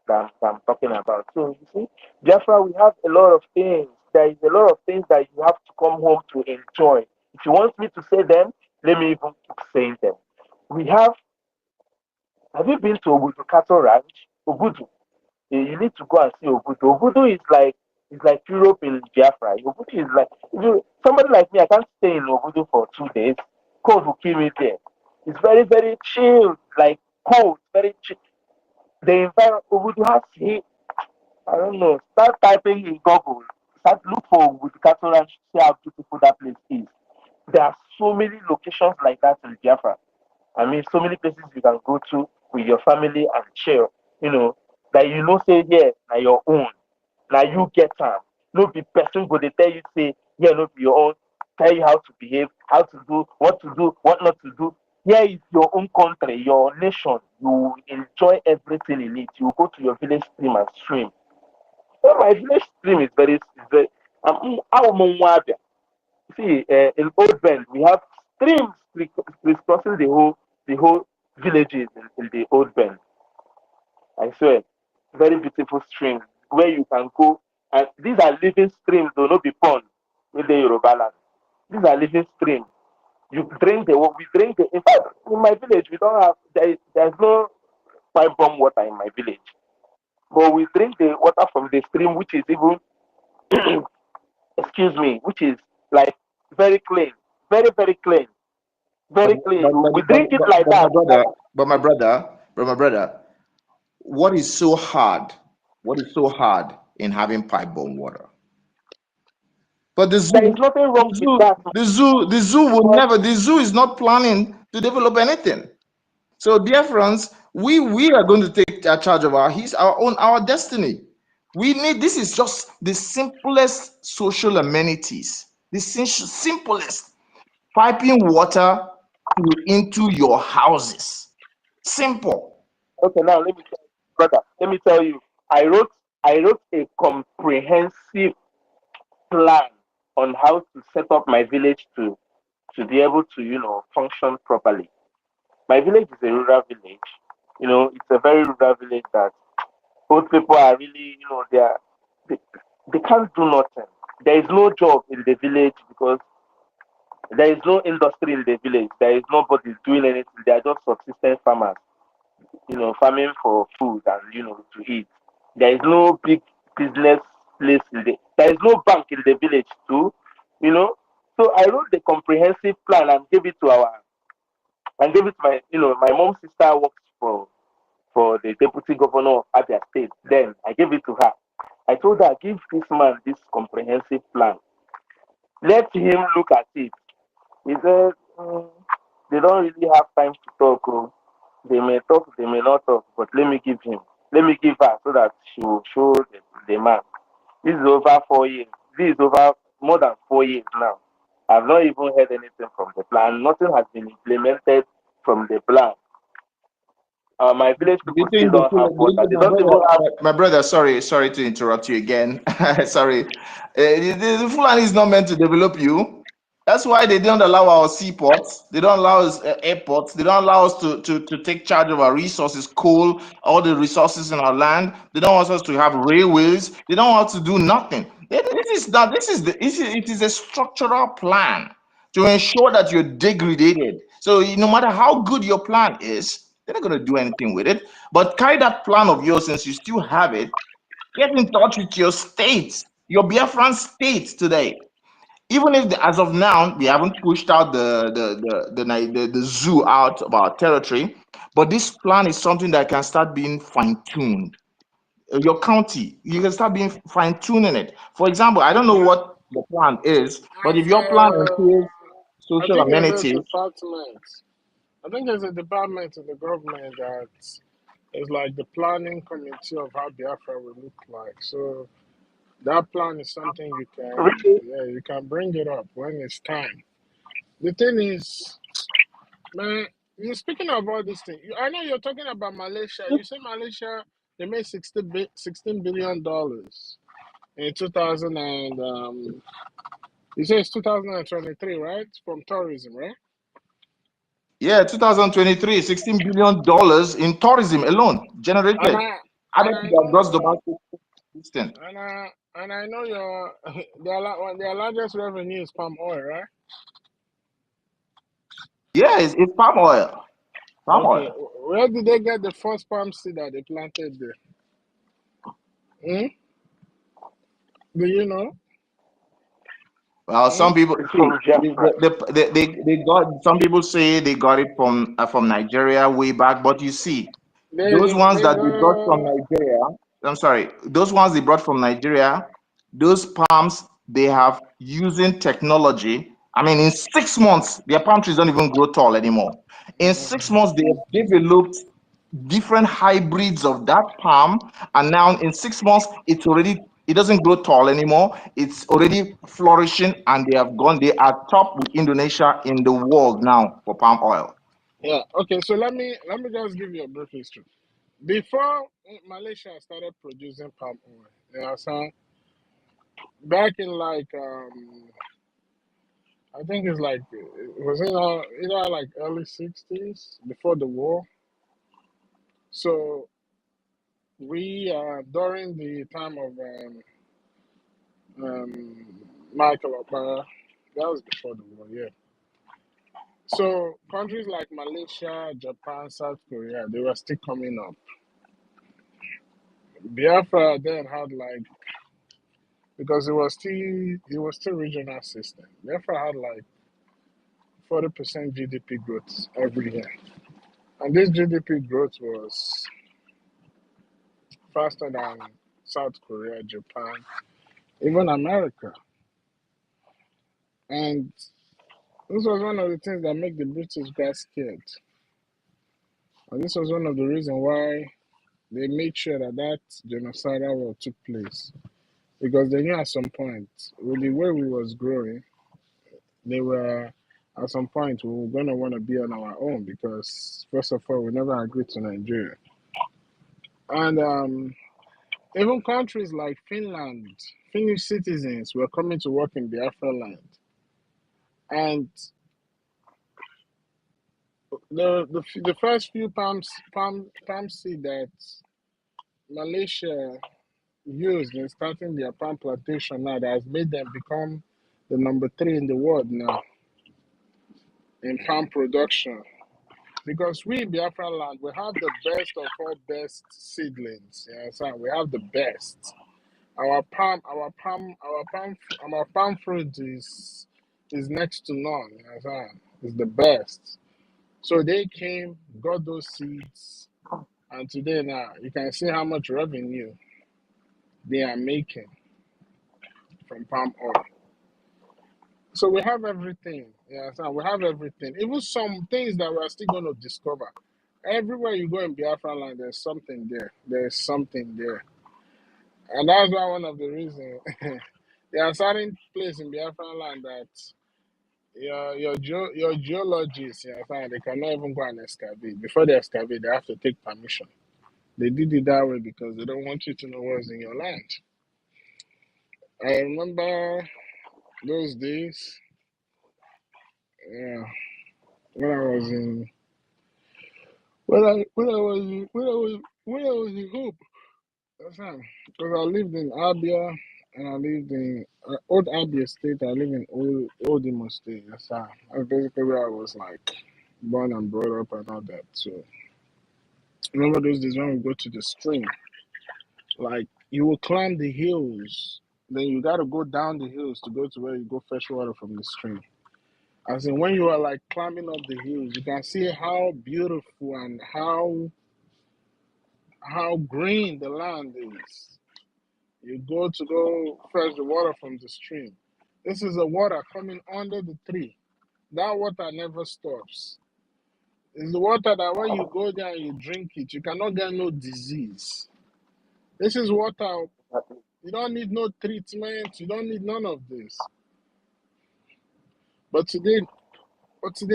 that I'm talking about. So you see, Biafra, we have a lot of things. There is a lot of things that you have to come home to enjoy. If you want me to say them, let me even keep saying them. We have you been to Obudu Cattle Ranch? Obudu. You need to go and see Obudu. Obudu is like Europe in Biafra. Obudu is like somebody like me, I can't stay in Obudu for 2 days. Cold will kill me there. It's very, very chill, like cold, very chill. The environment Obudu has heat. I don't know. Start typing in Google. Start look for Obudu Cattle Ranch, see how beautiful that place is. There are so many locations like that in Biafra. I mean, so many places you can go to with your family and chill. You know, that say, yeah, now your own. Now you get time. No be person go they tell you say, yeah, no be your own. Tell you how to behave, how to do, what not to do. Here is your own country, your nation. You enjoy everything in it. You go to your village stream and stream. Well, my village stream is very. See, in Old Bend, we have streams crisscrossing the whole villages in the Old Bend. I swear, very beautiful streams where you can go, and these are living streams, though not be ponds with the Yoruba land. These are living streams. You drink we drink the. In fact, in my village, we don't have there's no pipe bomb water in my village, but we drink the water from the stream, which is even excuse me, which is like very clean, very very clean, very clean. We drink it like that. But my brother, what is so hard? What is so hard in having pipe bomb water? But the zoo, there is nothing wrong with that. The zoo will never. The zoo is not planning to develop anything. So, dear friends, we are going to take charge of our destiny. We need. This is just the simplest social amenities. The simplest piping water into your houses. Simple. Okay, now let me tell you, brother. Let me tell you. I wrote a comprehensive plan on how to set up my village to be able to function properly. My village is a rural village. It's a very rural village that old people are really they can't do nothing. There is no job in the village because there is no industry in the village. There is nobody doing anything. They are just subsistence farmers, farming for food and to eat. There is no big business place there is no bank in the village too, So I wrote the comprehensive plan and gave it to my my mom's sister works for the deputy governor of Abia State. Then I gave it to her. I told her, give this man this comprehensive plan. Let him look at it. He said, they don't really have time to talk. Oh. They may talk, they may not talk, but let me give her so that she will show the man. This is over 4 years. This is over more than 4 years now. I've not even heard anything from the plan. Nothing has been implemented from the plan. My village people still don't have water. They don't even have. My brother, sorry to interrupt you again. Sorry. The Fulani is not meant to develop you. That's why they don't allow our seaports. They don't allow us airports. They don't allow us to take charge of our resources, coal, all the resources in our land. They don't want us to have railways. They don't want us to do nothing. It is a structural plan to ensure that you're degraded. So no matter how good your plan is, they're not going to do anything with it. But carry that plan of yours, since you still have it. Get in touch with your state, your Biafran state today. Even if as of now they haven't pushed out the zoo out of our territory, but this plan is something that can start being fine-tuned. Your county, you can start being fine-tuning it. For example, I don't know what the plan is, but if your plan entails I social think there's a amenities. department. I think there's a department in the government that is like the planning committee of how Biafra will look like. So that plan is something you can, Really? yeah, you can bring it up when it's time. The thing is, man, you speaking of all these things. I know you're talking about Malaysia. You say Malaysia they made $16 billion in 2000 and you say it's 2023, right? From tourism, right? Yeah, 2023, $16 billion in tourism alone And generated. I Added and to I their know gross your domestic system. and I know your their largest revenue is palm oil, right? Yeah, it's palm oil. Palm Okay, oil. where did they get the first palm seed that they planted there? Hmm? Do you know? Well, Hmm? some people see From Biafra. they got, some people say they got it from Nigeria way back, but you see, those ones There's that they brought from a Nigeria, I'm sorry, those ones they brought from Nigeria, those palms they have using technology. I mean, in 6 months, their palm trees don't even grow tall anymore. In 6 months, they have developed different hybrids of that palm, and now in 6 months, it doesn't grow tall anymore. It's already flourishing, and they are top with Indonesia in the world now for palm oil. yeah. Okay, so let me just give you a brief history. Before Malaysia started producing palm oil, yeah, so back in like I think it's like was it either like early 60s before the war. So we during the time of Michael Obama, that was before the war, yeah. So countries like Malaysia, Japan, South Korea, they were still coming up. Biafra then had like because it was still regional system. Biafra had like 40% GDP growth every year, and this GDP growth was faster than South Korea, Japan, even America. And this was one of the things that make the British get scared. And this was one of the reasons why they made sure that genocidal war took place. Because they knew at some point, with the way we was growing, they were at some point we were gonna want to be on our own because first of all we never agreed to Nigeria. And even countries like Finland, Finnish citizens were coming to work in Biafra land. And the first few palm seed that Malaysia used in starting their palm plantation now that has made them become the number 3 in the world now in palm production. Because we in Biafra land, we have the best of all best seedlings. Yeah, so we have the best. Our palm fruit is next to none. Yeah, so it's the best. So they came, got those seeds, and today now you can see how much revenue they are making from palm oil. So we have everything. Yeah, so we have everything. Even some things that we're still going to discover. Everywhere you go in Biafra land, there's something there. There's something there. And that's why one of the reasons there are certain places in Biafra land that your geologists, yeah, fine, they cannot even go and excavate. Before they excavate, they have to take permission. They did it that way because they don't want you to know what's in your land. I remember those days, yeah, when I was in when I was in Hope. That's right. Because I lived in Abia and I lived in Old Abia State. I live in Old Imo State. That's right. That's basically where I was like born and brought up and all that. So remember those days when we go to the stream, like you will climb the hills, then you got to go down the hills to go to where you go fetch water from the stream. As in when you are like climbing up the hills, you can see how beautiful and how green the land is. You go fetch the water from the stream. This is the water coming under the tree. that water never stops. It's the water that when you go there and you drink it, you cannot get no disease. This is water. You don't need no treatment. You don't need none of this. But today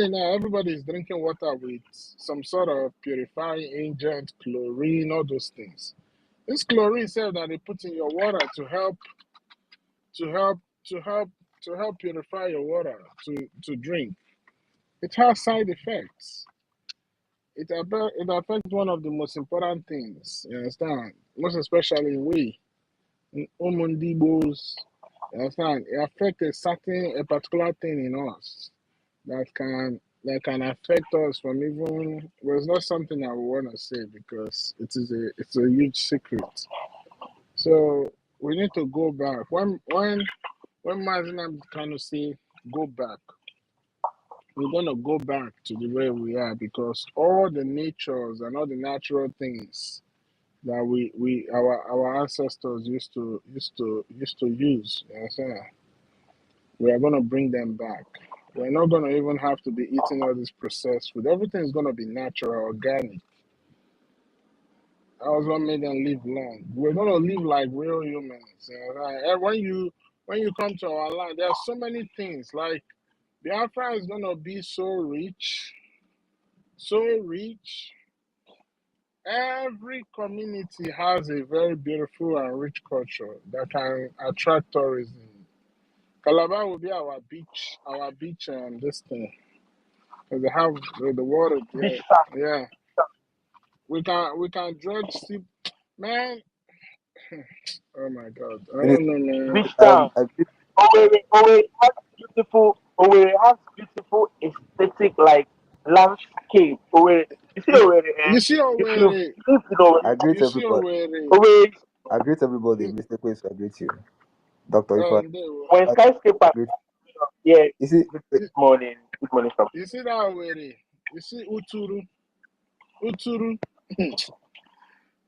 now, everybody is drinking water with some sort of purifying agent, chlorine, all those things. This chlorine says that they put in your water to help purify your water to drink. It has side effects. It affects one of the most important things. You understand? Most especially in Omundibos. You understand? It affects a particular thing in us that can affect us from even. Well, it's not something I would want to say because it's a huge secret. So we need to go back. When Mazina is trying to say go back, we're gonna go back to the way we are because all the natures and all the natural things that our ancestors used to use. You understand? We are gonna bring them back. We're not gonna even have to be eating all this processed food. Everything is gonna be natural, organic. That was what made them live long. We're gonna live like real humans. You know? And when you come to our land, there are so many things. Like Biafra is gonna be so rich, so rich. Every community has a very beautiful and rich culture that can attract tourism. Calabar will be our beach, this thing. 'Cause they have the water there. Yeah. We can dredge sea, man. Oh my God. I Minister, don't know, man. beach town. I believe Owerri has beautiful aesthetic like landscape. Owerri, you see Owerri, You see if you Owerri. live in Owerri, I greet You see everybody. Owerri. Owerri, I greet everybody. Mr. Quincy, I greet you. Dr. Ifa, when I skyscraper, greet yeah, you. See, good morning, sir. You see that Owerri. You see Uturu.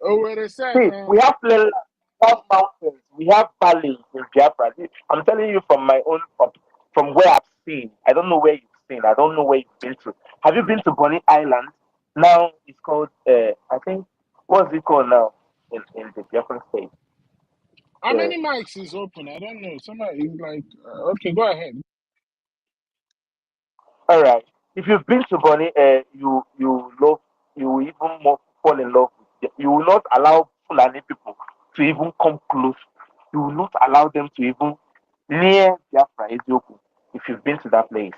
Owerri See, self. we have plains, we have mountains, we have valleys in Biafra. I'm telling you from my own, from where I've seen. I don't know where you've seen. I don't know where you've been to. Have you been to Bonny Island? Now it's called, I think, what's it called now in the Biafran state? How many mics is open? I don't know. Somebody is like, okay, go ahead. All right. If you've been to Bonny, you will even more fall in love with them. You will not allow Fulani people to even come close. You will not allow them to even near Biafra Ezioku if you've been to that place.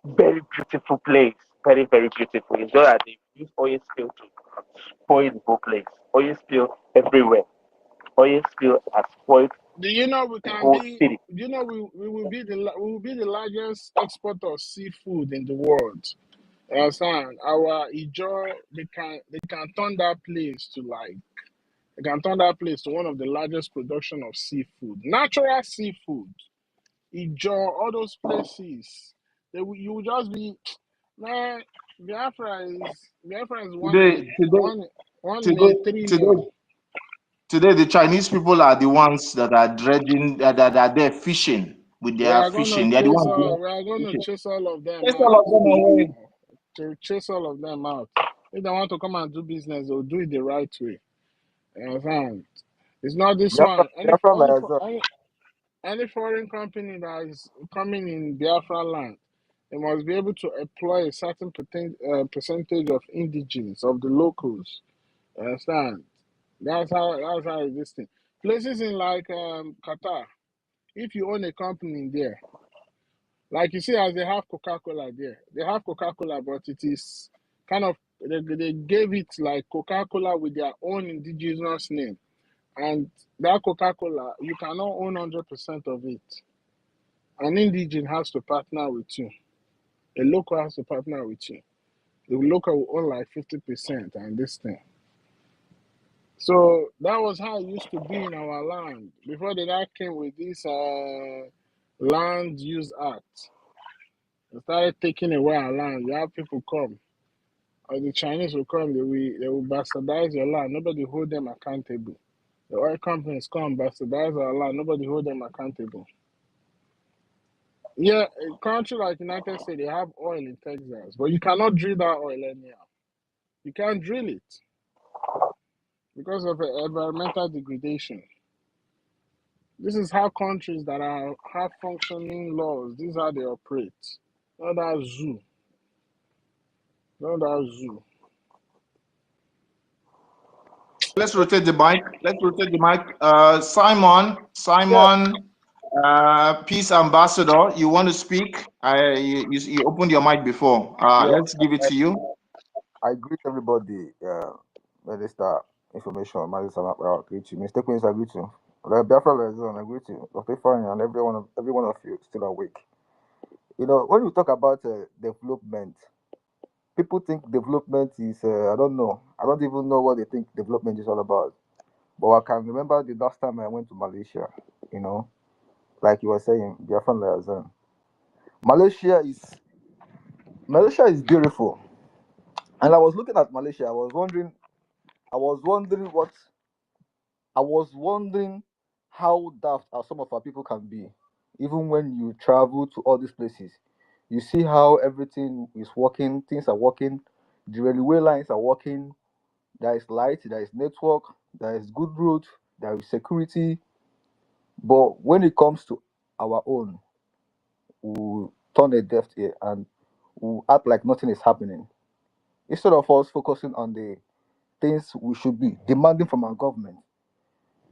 Very beautiful place. Very, very beautiful. It's just that they use oil spill to spoil the whole place. Oil spill everywhere. Oil spill has spoiled Do you know we the can whole be? city. Do you know we will be the largest exporter of seafood in the world? You understand? Our Ijo, they can turn that place to one of the largest production of seafood, natural seafood. Ijo, all those places, you will just be, man. Biafra is one Today, in today, a today, trillion. today, today, the Chinese people are the ones that are dredging, that are there fishing with We their are gonna fishing. They're the chase ones all. doing We are gonna fishing. chase all of them Chase all out. of them away. To chase all of them out. If they want to come and do business, they'll do it the right way. You understand? It's not this one. Biafra might as well. Any foreign company that is coming in Biafra land, they must be able to employ a certain percentage of indigenes, of the locals. You understand? That's how it's this thing. Places in like Qatar, if you own a company there, like you see, as they have Coca-Cola there, they have Coca-Cola, but it is kind of they gave it like Coca-Cola with their own indigenous name, and that Coca-Cola you cannot own 100% of it. An indigene has to partner with you. A local has to partner with you. The local will own like 50% and this thing. So that was how it used to be in our land before the guy came with this Land Use Act. They started taking away our land. You have people come, or the Chinese will come. They will bastardize your land. Nobody hold them accountable. The oil companies come bastardize our land. Nobody hold them accountable. Yeah, a country like United States, they have oil in Texas, but you cannot drill that oil anyhow. You can't drill it because of environmental degradation. This is how countries that have functioning laws, these are how they operate. Not that zoo. Not that zoo. Let's rotate the mic. Let's rotate the mic. Simon, Yeah, Peace Ambassador, you want to speak? You opened your mic before. yeah. Let's give it to you. I greet everybody. Minister Information, Minister I greet you. Mr. Queens, I greet you. Biafra Lezon, I greet you. Dr. Fine and every one of you still awake. You know, when you talk about development, people think development is I don't know. I don't even know what they think development is all about. But I can remember the last time I went to Malaysia. You know, like you were saying, Biafra Lezon. Malaysia is beautiful. And I was looking at Malaysia. I was wondering how daft some of our people can be. Even when you travel to all these places, you see how everything is working, things are working, the railway lines are working, there is light, there is network, there is good road, there is security. But when it comes to our own, we turn a deaf ear and we act like nothing is happening. Instead of us focusing on the things we should be demanding from our government,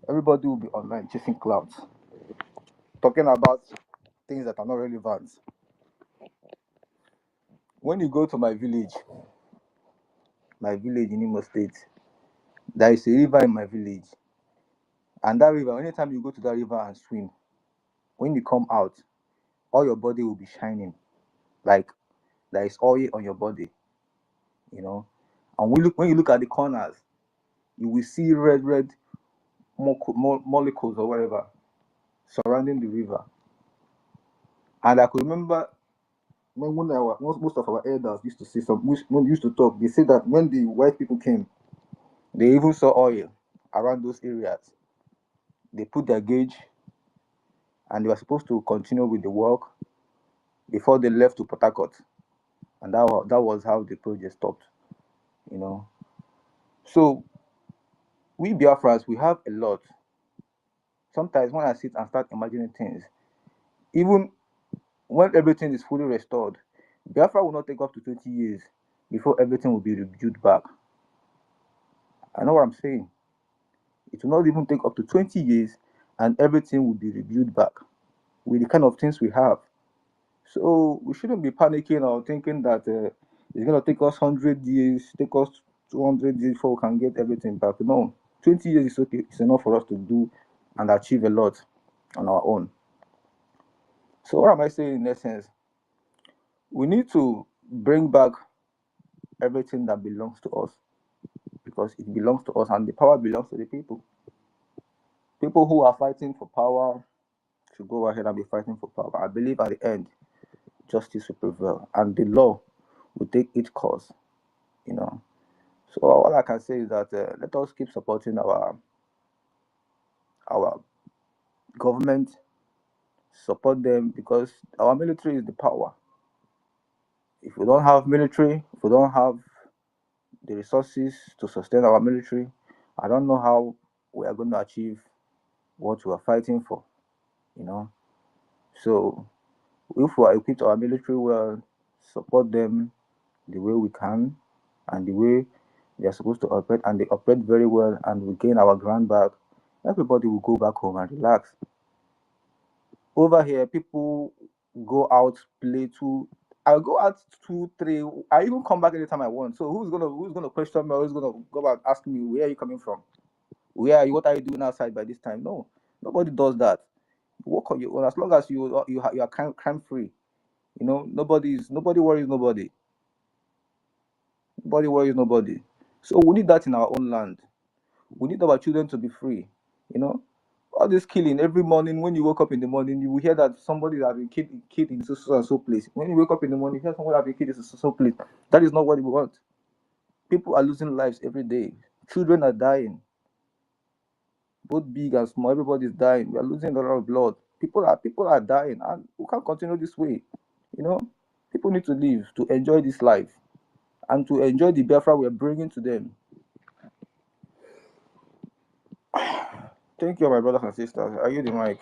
everybody will be online chasing clouds, talking about things that are not relevant. When you go to my village in Imo State, there is a river in my village. And that river, anytime you go to that river and swim, when you come out, all your body will be shining. Like there is oil on your body, you know. And when you look at the corners, you will see red molecules or whatever surrounding the river. And I could remember most of our elders used to say when used to talk, they said that when the white people came, they even saw oil around those areas. They put their gauge and they were supposed to continue with the work before they left to Port Harcourt. And that was how the project stopped, you know. So we Biafrans, we have a lot. Sometimes when I sit and start imagining things, even when everything is fully restored, Biafra will not take up to 20 years before everything will be rebuilt back. I know what I'm saying. It will not even take up to 20 years and everything will be rebuilt back with the kind of things we have. So we shouldn't be panicking or thinking that it's going to take us 100 years, take us 200 years before we can get everything back. No, 20 years is okay. It's enough for us to do and achieve a lot on our own. So what am I saying in essence? We need to bring back everything that belongs to us because it belongs to us and the power belongs to the people. People who are fighting for power should go ahead and be fighting for power. I believe at the end, justice will prevail and the law will take its course, you know. So all I can say is that let us keep supporting our government, support them because our military is the power. If we don't have military, if we don't have the resources to sustain our military, I don't know how we are going to achieve what we are fighting for, you know. So if we are equipped our military well, support them the way we can and the way they are supposed to operate, and they operate very well, and we gain our ground back, everybody will go back home and relax. Over here, people go out, play two. I go out 2, 3. I even come back anytime I want. So who's gonna question me? Or who's gonna go back and ask me where are you coming from? Where are you? What are you doing outside by this time? No, nobody does that. You work on your own. As long as you are crime free, you know, nobody worries nobody. Nobody worries nobody. So we need that in our own land. We need our children to be free. You know, all this killing every morning. When you wake up in the morning, you will hear that somebody has been killed in so and so place. When you wake up in the morning, you hear somebody has been killed in so place. That is not what we want. People are losing lives every day. Children are dying, both big and small. Everybody is dying. We are losing a lot of blood. People are dying, and we can't continue this way. You know, people need to live to enjoy this life and to enjoy the Biafra we're bringing to them. Thank you, my brothers and sisters. I give the mic.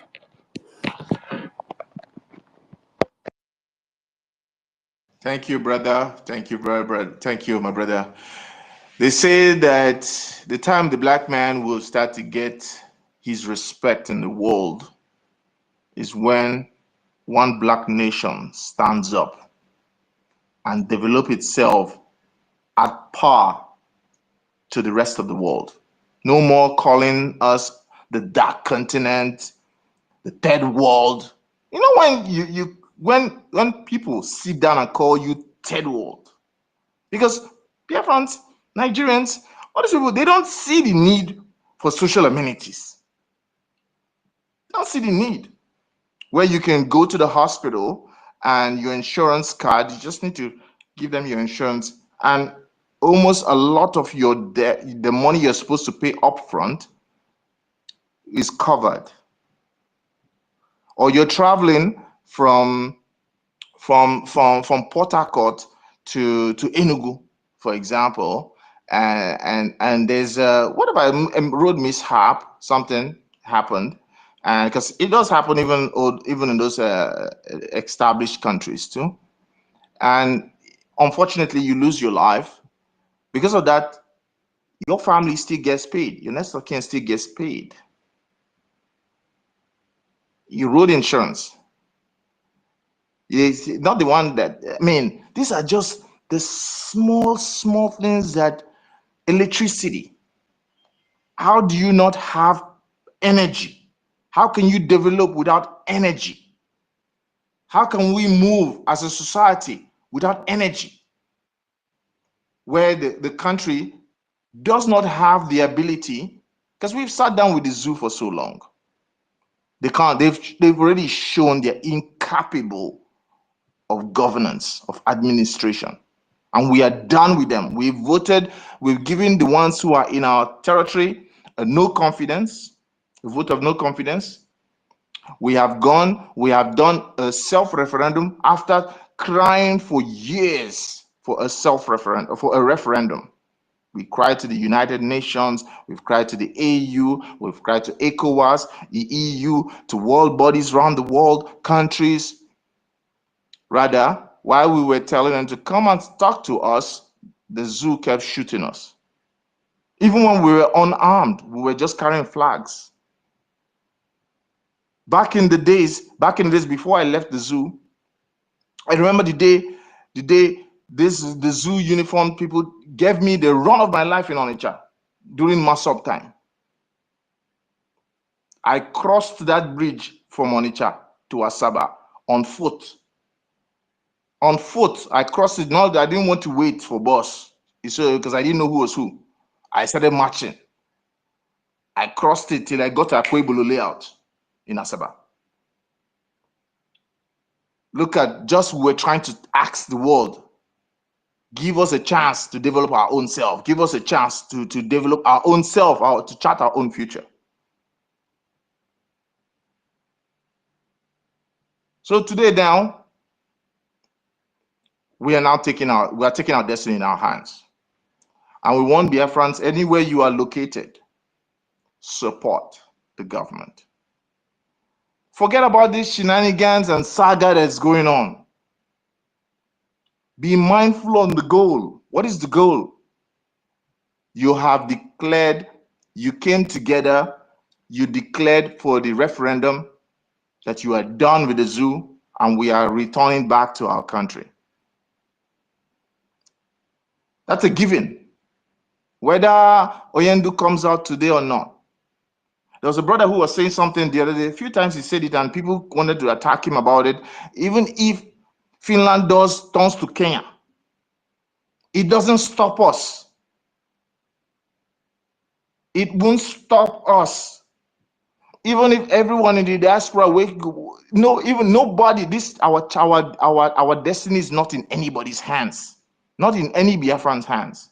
Thank you, brother. Thank you, brother. Thank you, my brother. They say that the time the black man will start to get his respect in the world is when one black nation stands up and develop itself at par to the rest of the world. No more calling us the dark continent, the third world. You know, when people sit down and call you third world, because Biafrans, Nigerians, all these people, they don't see the need for social amenities. They don't see the need where you can go to the hospital and your insurance card, you just need to give them your insurance, and almost a lot of your debt, the money you're supposed to pay upfront, is covered. Or you're traveling from Port Harcourt to Enugu, for example, and there's what about a road mishap? Something happened, and because it does happen even in those established countries too, and unfortunately you lose your life. Because of that, your family still gets paid. Your next of kin still gets paid. Your road insurance. It's not the one that, I mean, these are just the small things that electricity. How do you not have energy? How can you develop without energy? How can we move as a society without energy? Where the country does not have the ability, because we've sat down with the zoo for so long. They can't, they've already shown they're incapable of governance, of administration. And we are done with them. We've voted, we've given the ones who are in our territory a no confidence, a vote of no confidence. We have done a self-referendum after crying for years for a referendum. We cried to the United Nations, we've cried to the AU, we've cried to ECOWAS, the EU, to world bodies around the world, countries. Rather, while we were telling them to come and talk to us, the zoo kept shooting us. Even when we were unarmed, we were just carrying flags. Back in the days before I left the zoo, I remember the day the zoo uniformed people gave me the run of my life in Onitsha during Masop time. I crossed that bridge from Onitsha to Asaba on foot. On foot, I crossed it. Not that I didn't want to wait for bus, because I didn't know who was who. I started marching. I crossed it till I got to Akwebulo layout in Asaba. Look at, just we're trying to ask the world, give us a chance to develop our own self. Give us a chance to develop our own self, to chart our own future. So today now, we are taking our destiny in our hands. And we want Biafrans, anywhere you are located, support the government. Forget about these shenanigans and saga that's going on. Be mindful on the goal. What is the goal? You have declared, you came together, you declared for the referendum that you are done with the zoo and we are returning back to our country. That's a given. Whether Oyendu comes out today or not. There was a brother who was saying something the other day. A few times he said it and people wanted to attack him about it. Even if Finland turns to Kenya, it doesn't stop us. It won't stop us. Even if everyone in the diaspora, even nobody, our destiny is not in anybody's hands, not in any Biafran's hands.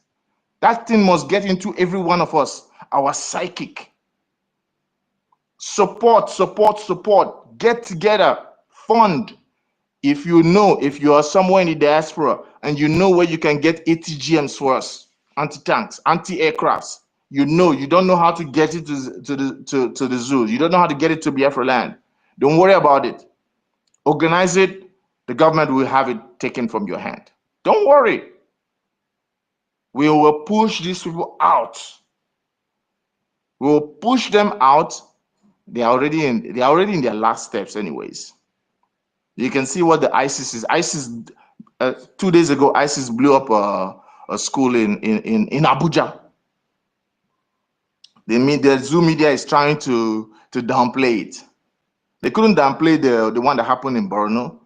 That thing must get into every one of us, our psychic. Support, support, support. Get together, fund. If you know, if you are somewhere in the diaspora and you know where you can get ATGMs for us, anti-tanks, anti-aircrafts, you don't know how to get it to the zoo. You don't know how to get it to Biafra land. Don't worry about it. Organize it. The government will have it taken from your hand. Don't worry. We will push these people out. We will push them out. They are already in their last steps anyways. You can see what the ISIS is. ISIS 2 days ago, ISIS blew up a school in Abuja. The Zoo media is trying to downplay it. They couldn't downplay the one that happened in Borno,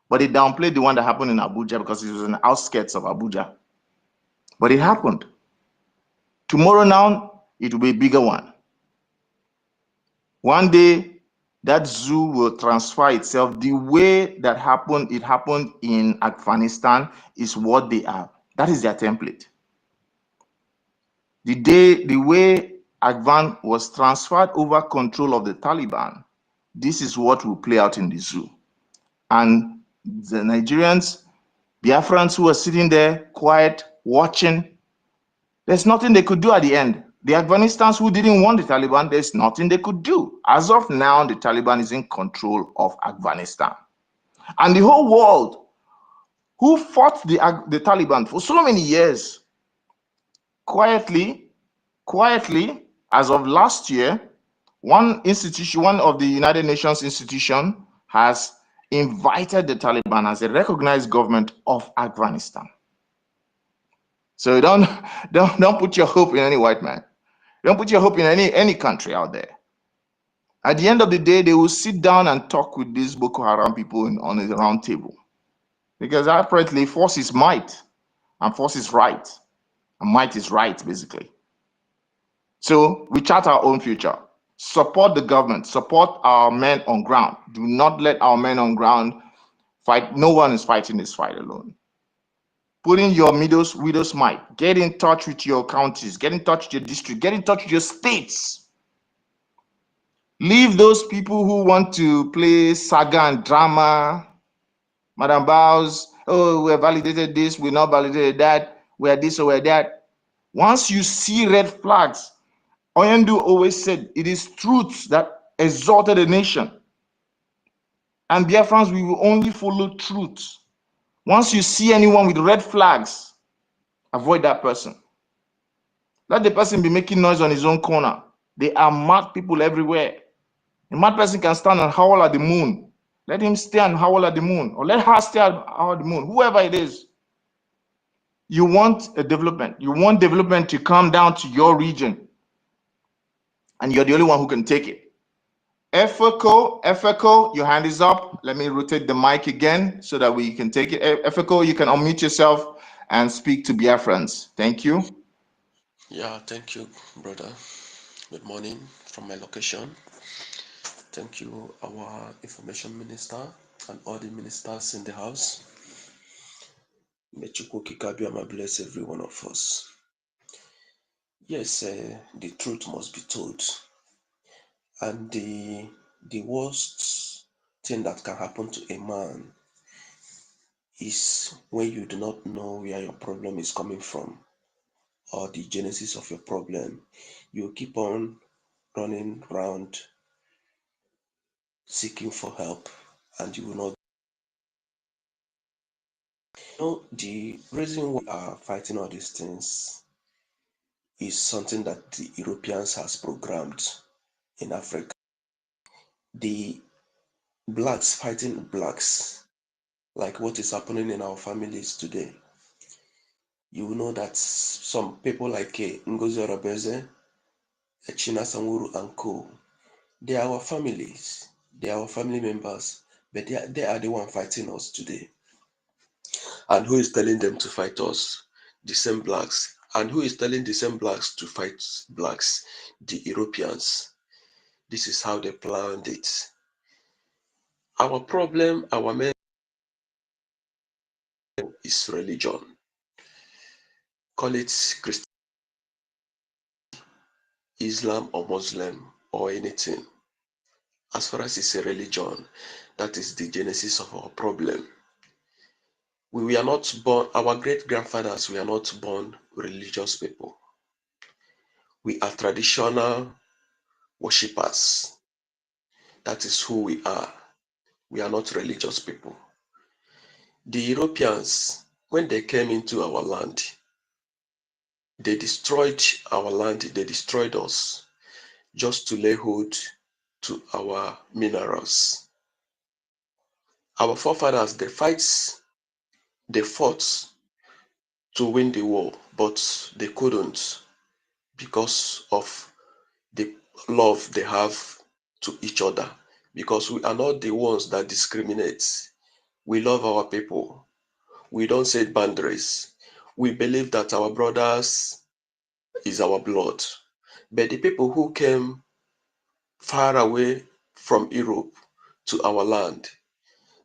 but they downplayed the one that happened in Abuja because it was in the outskirts of Abuja. But it happened. Tomorrow now, it will be a bigger one. One day, that zoo will transfer itself. The way that it happened in Afghanistan is what they are. That is their template. The way Afghan was transferred over control of the Taliban, this is what will play out in the zoo. And the Nigerians, Biafrans who are sitting there quiet, watching, there's nothing they could do at the end. The Afghanistans who didn't want the Taliban, there's nothing they could do. As of now, the Taliban is in control of Afghanistan. And the whole world who fought the Taliban for so many years, quietly, as of last year, one of the United Nations institution has invited the Taliban as a recognized government of Afghanistan. So don't put your hope in any white man. Don't put your hope in any country out there. At the end of the day, they will sit down and talk with these Boko Haram people on a round table. Because apparently force is might, and force is right, and might is right, basically. So we chart our own future. Support the government, support our men on ground. Do not let our men on ground fight. No one is fighting this fight alone. Put in your widow's might. Get in touch with your counties, get in touch with your district, get in touch with your states. Leave those people who want to play saga and drama. Madam Bows, oh, we have validated this, we not validated that, we are this or we are that. Once you see red flags, Oyendu always said, it is truth that exalted a nation. And Biafrans, we will only follow truth. Once you see anyone with red flags, avoid that person. Let the person be making noise on his own corner. There are mad people everywhere. A mad person can stand and howl at the moon. Let him stay and howl at the moon, or let her stay and howl at the moon, whoever it is. You want a development. You want development to come down to your region, and you're the only one who can take it. EFIK-IBIBIO, your hand is up. Let me rotate the mic again so that we can take it. EFIK-IBIBIO, you can unmute yourself and speak to BIAFRANS. Thank you. Yeah, thank you, brother. Good morning from my location. Thank you, our information minister and all the ministers in the house. May Chukwu Okike-Abiyama bless every one of us. Yes, the truth must be told. And the worst thing that can happen to a man is when you do not know where your problem is coming from or the genesis of your problem. You keep on running around seeking for help, and you will not. You know, the reason we are fighting all these things is something that the Europeans has programmed in Africa. The blacks fighting blacks, like what is happening in our families today. You will know that some people like Ngozi Orobeze, China Sanwuru and co, they are our families, they are our family members, but they are the one fighting us today. And who is telling them to fight us? The same blacks. And who is telling the same blacks to fight blacks? The Europeans. This is how they planned it. Our problem, our main is religion. Call it Christian, Islam or Muslim. or anything. As far as it's a religion, that is the genesis of our problem. We were not born, our great-grandfathers were not born religious people. We are traditional worshippers. That is who we are. We are not religious people. The Europeans, when they came into our land, they destroyed our land, they destroyed us just to lay hold to our minerals. Our forefathers, they fought to win the war, but they couldn't because of the love they have to each other. Because we are not the ones that discriminate. We love our people. We don't set boundaries. We believe that our brothers is our blood. But the people who came far away from Europe to our land,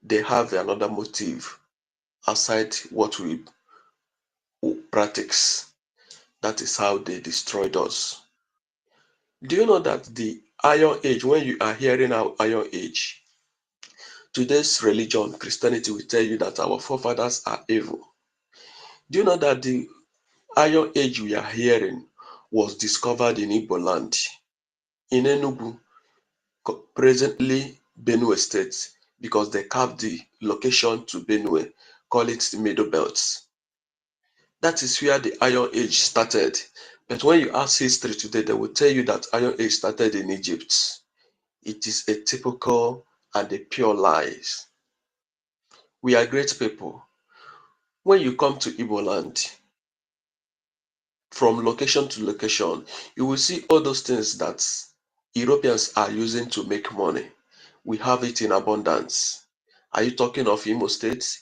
they have another motive aside what we practice. That is how they destroyed us. Do you know that the Iron Age, when you are hearing our Iron Age, today's religion, Christianity, will tell you that our forefathers are evil. Do you know that the Iron Age we are hearing was discovered in Igbo land, in Enugu, presently Benue State, because they carved the location to Benue, call it the Middle Belt. That is where the Iron Age started. But when you ask history today, they will tell you that Iron Age started in Egypt. It is a typical and a pure lies. We are great people. When you come to Igbo land, from location to location, you will see all those things that Europeans are using to make money. We have it in abundance. Are you talking of Imo State?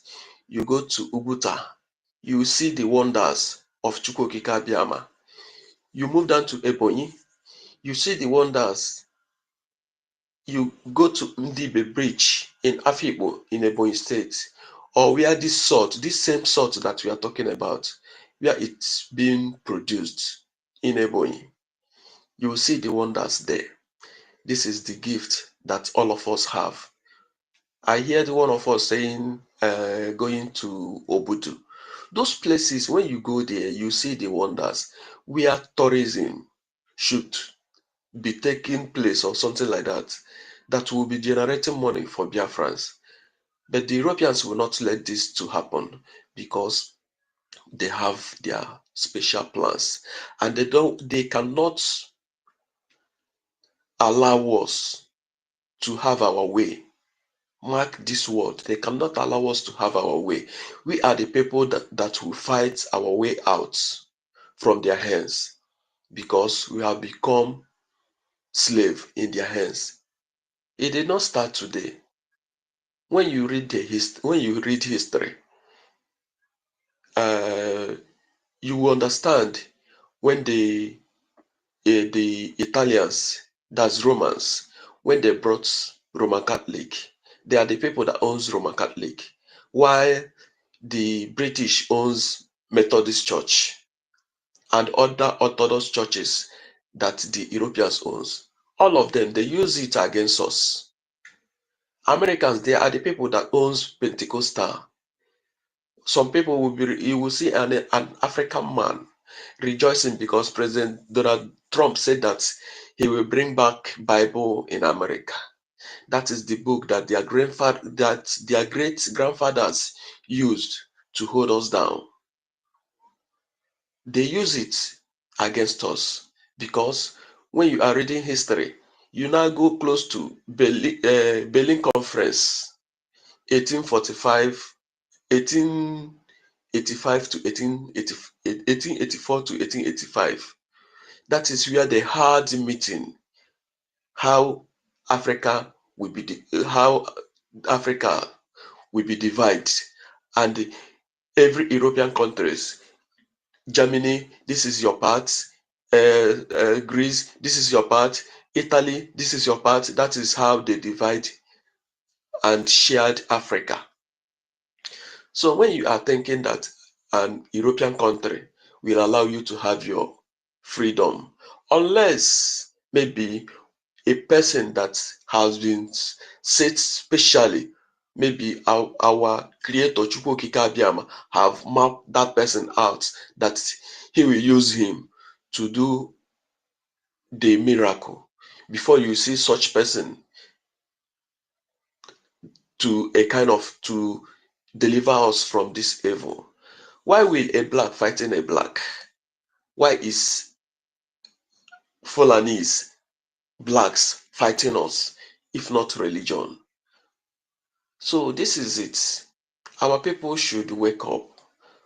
You go to Uguta, you will see the wonders of Chukwu EKID. You move down to Ebonyi, you see the wonders. You go to Ndibe Bridge in Afikpo in Ebonyi State, or where this same salt that we are talking about, where it's being produced in Ebonyi. You will see the wonders there. This is the gift that all of us have. I heard one of us saying, going to Obudu. Those places, when you go there, you see the wonders where tourism should be taking place or something like that, that will be generating money for Biafrans. But the Europeans will not let this to happen because they have their special plans, and they cannot allow us to have our way. Mark this word, they cannot allow us to have our way. We are the people that will fight our way out from their hands because we have become slave in their hands. It did not start today. When you read history, you will understand when the Italians, that's Romans, when they brought Roman Catholic, they are the people that owns Roman Catholic, while the British owns Methodist Church and other Orthodox churches that the Europeans owns. All of them, they use it against us. Americans, they are the people that owns Pentecostal. Some people you will see an African man rejoicing because President Donald Trump said that he will bring back Bible in America. That is the book that their great grandfathers used to hold us down. They use it against us because when you are reading history, you now go close to Berlin Conference, 1885 to 1884 to 1885. That is where they had the meeting, how Africa will be divided, and every European countries, Germany, this is your part, Greece, this is your part, Italy, this is your part. That is how they divide and shared Africa. So when you are thinking that an European country will allow you to have your freedom, unless maybe a person that has been set specially, maybe our creator Chukwu Okike Abiama have mapped that person out, that he will use him to do the miracle. Before you see such person to a kind of to deliver us from this evil. Why will a black fighting a black? Why is Fulanese blacks fighting us if not religion? So this is it. Our people should wake up.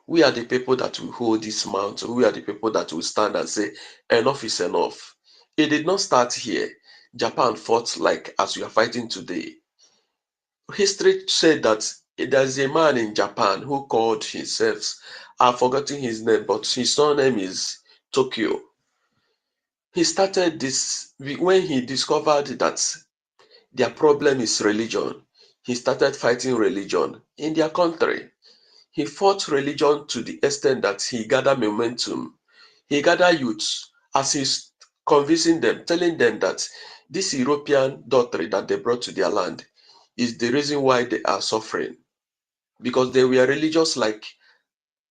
We are the people that will hold this mountain. We are the people that will stand and say, enough is enough. It did not start here. Japan fought like as we are fighting today. History said that there's a man in Japan who called himself, I've forgotten his name, but his surname is Tokyo. He started this when he discovered that their problem is religion. He started fighting religion in their country. He fought religion to the extent that he gathered momentum. He gathered youths as he's convincing them, telling them that this European doctrine that they brought to their land is the reason why they are suffering. Because they were religious like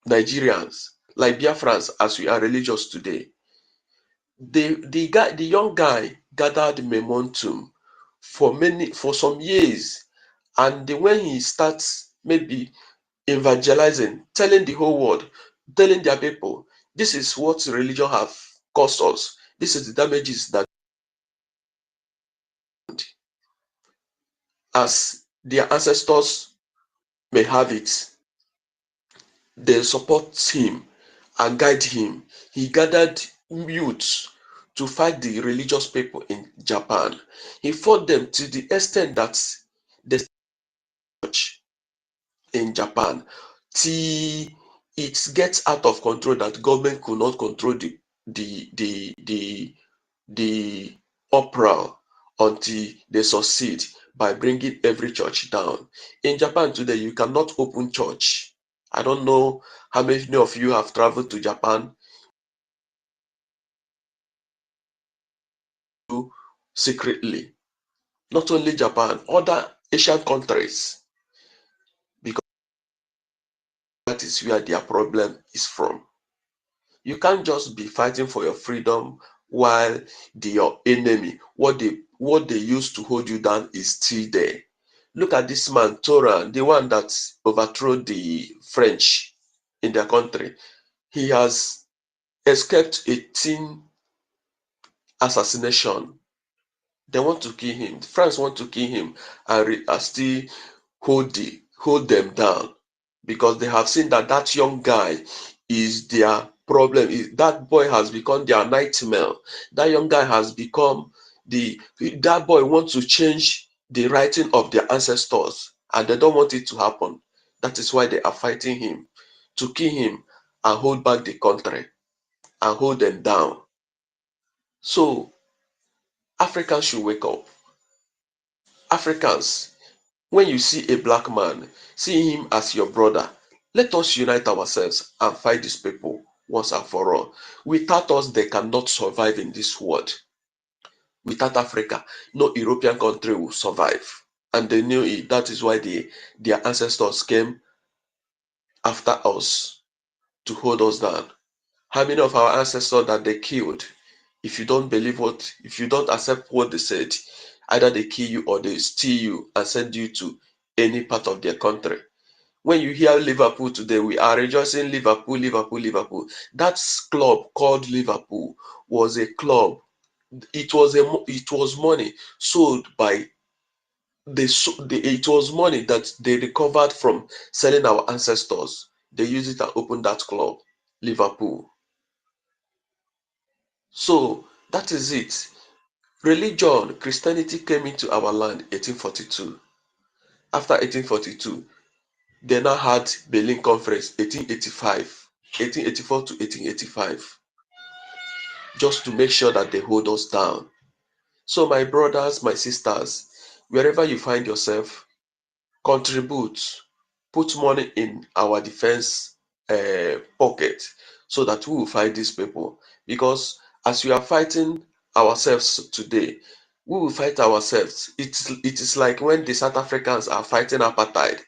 Nigerians, like Biafrans, as we are religious today. The young guy gathered momentum for some years, and when he starts maybe evangelizing, telling the whole world, telling their people, this is what religion have cost us. This is the damages that as their ancestors may have it. They support him and guide him. He gathered youths to fight the religious people in Japan. He fought them to the extent that the church in Japan, till it gets out of control, that government could not control the uproar until they succeed by bringing every church down. In Japan today, you cannot open church. I don't know how many of you have traveled to Japan secretly. Not only Japan, other Asian countries, because that is where their problem is from. You can't just be fighting for your freedom while your enemy, what they used to hold you down, is still there. Look at this man, Toran, the one that overthrew the French in their country. He has escaped a teen assassination. They want to kill him. France want to kill him and still hold them down, because they have seen that that young guy is their problem. That boy has become their nightmare. That young guy has become that boy wants to change the writing of their ancestors, and they don't want it to happen. That is why they are fighting him, to kill him and hold back the country and hold them down. So Africans should wake up. Africans, when you see a black man, see him as your brother. Let us unite ourselves and fight these people once and for all. Without us, they cannot survive in this world. Without Africa, no European country will survive. And they knew it. That is why their ancestors came after us to hold us down. How many of our ancestors that they killed? If you don't accept what they said, either they kill you or they steal you and send you to any part of their country. When you hear Liverpool today, we are rejoicing Liverpool, Liverpool, Liverpool. That club called Liverpool was a club. It was money sold by it was money that they recovered from selling our ancestors. They used it and opened that club, Liverpool. So that is it. Religion, Christianity came into our land 1842. After 1842, they now had Berlin Conference 1884 to 1885, just to make sure that they hold us down. So my brothers, my sisters, wherever you find yourself, contribute, put money in our defense pocket, so that we will fight these people. Because as we are fighting ourselves today, We will fight ourselves. It is like when the South Africans are fighting apartheid,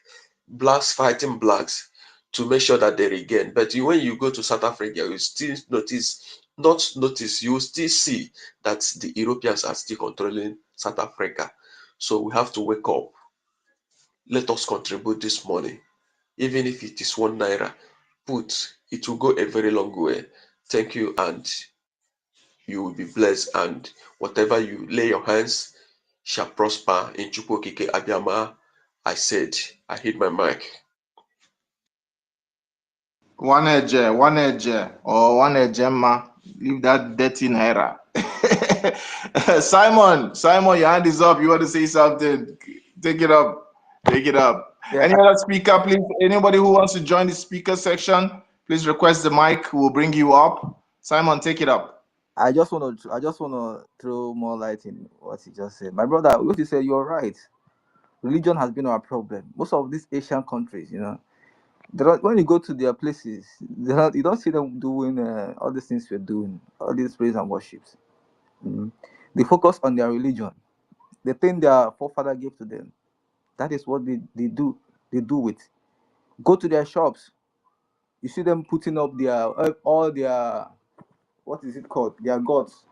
blacks fighting blacks to make sure that they regain. But when you go to South Africa, you still you will still see that the Europeans are still controlling South Africa. So we have to wake up. Let us contribute this money. Even if it is ₦1, it will go a very long way. Thank you, and you will be blessed, and whatever you lay your hands shall prosper in Chukwu Okike-Abịama. I said, I hit my mic. One edge, or one ejema. Leave that dirty naira. Simon, your hand is up. You want to say something? Take it up. Yeah, Any other speaker, please? Anybody who wants to join the speaker section, please request the mic. We'll bring you up. Simon, take it up. I just want to throw more light in what he just said. My brother, what you said, you're right. Religion has been our problem. Most of these Asian countries, when you go to their places, you don't see them doing all these things we're doing, all these praise and worships. They focus on their religion. The thing their forefather gave to them. That is what they do. They do it. Go to their shops. You see them putting up all their, what is it called? Their gods.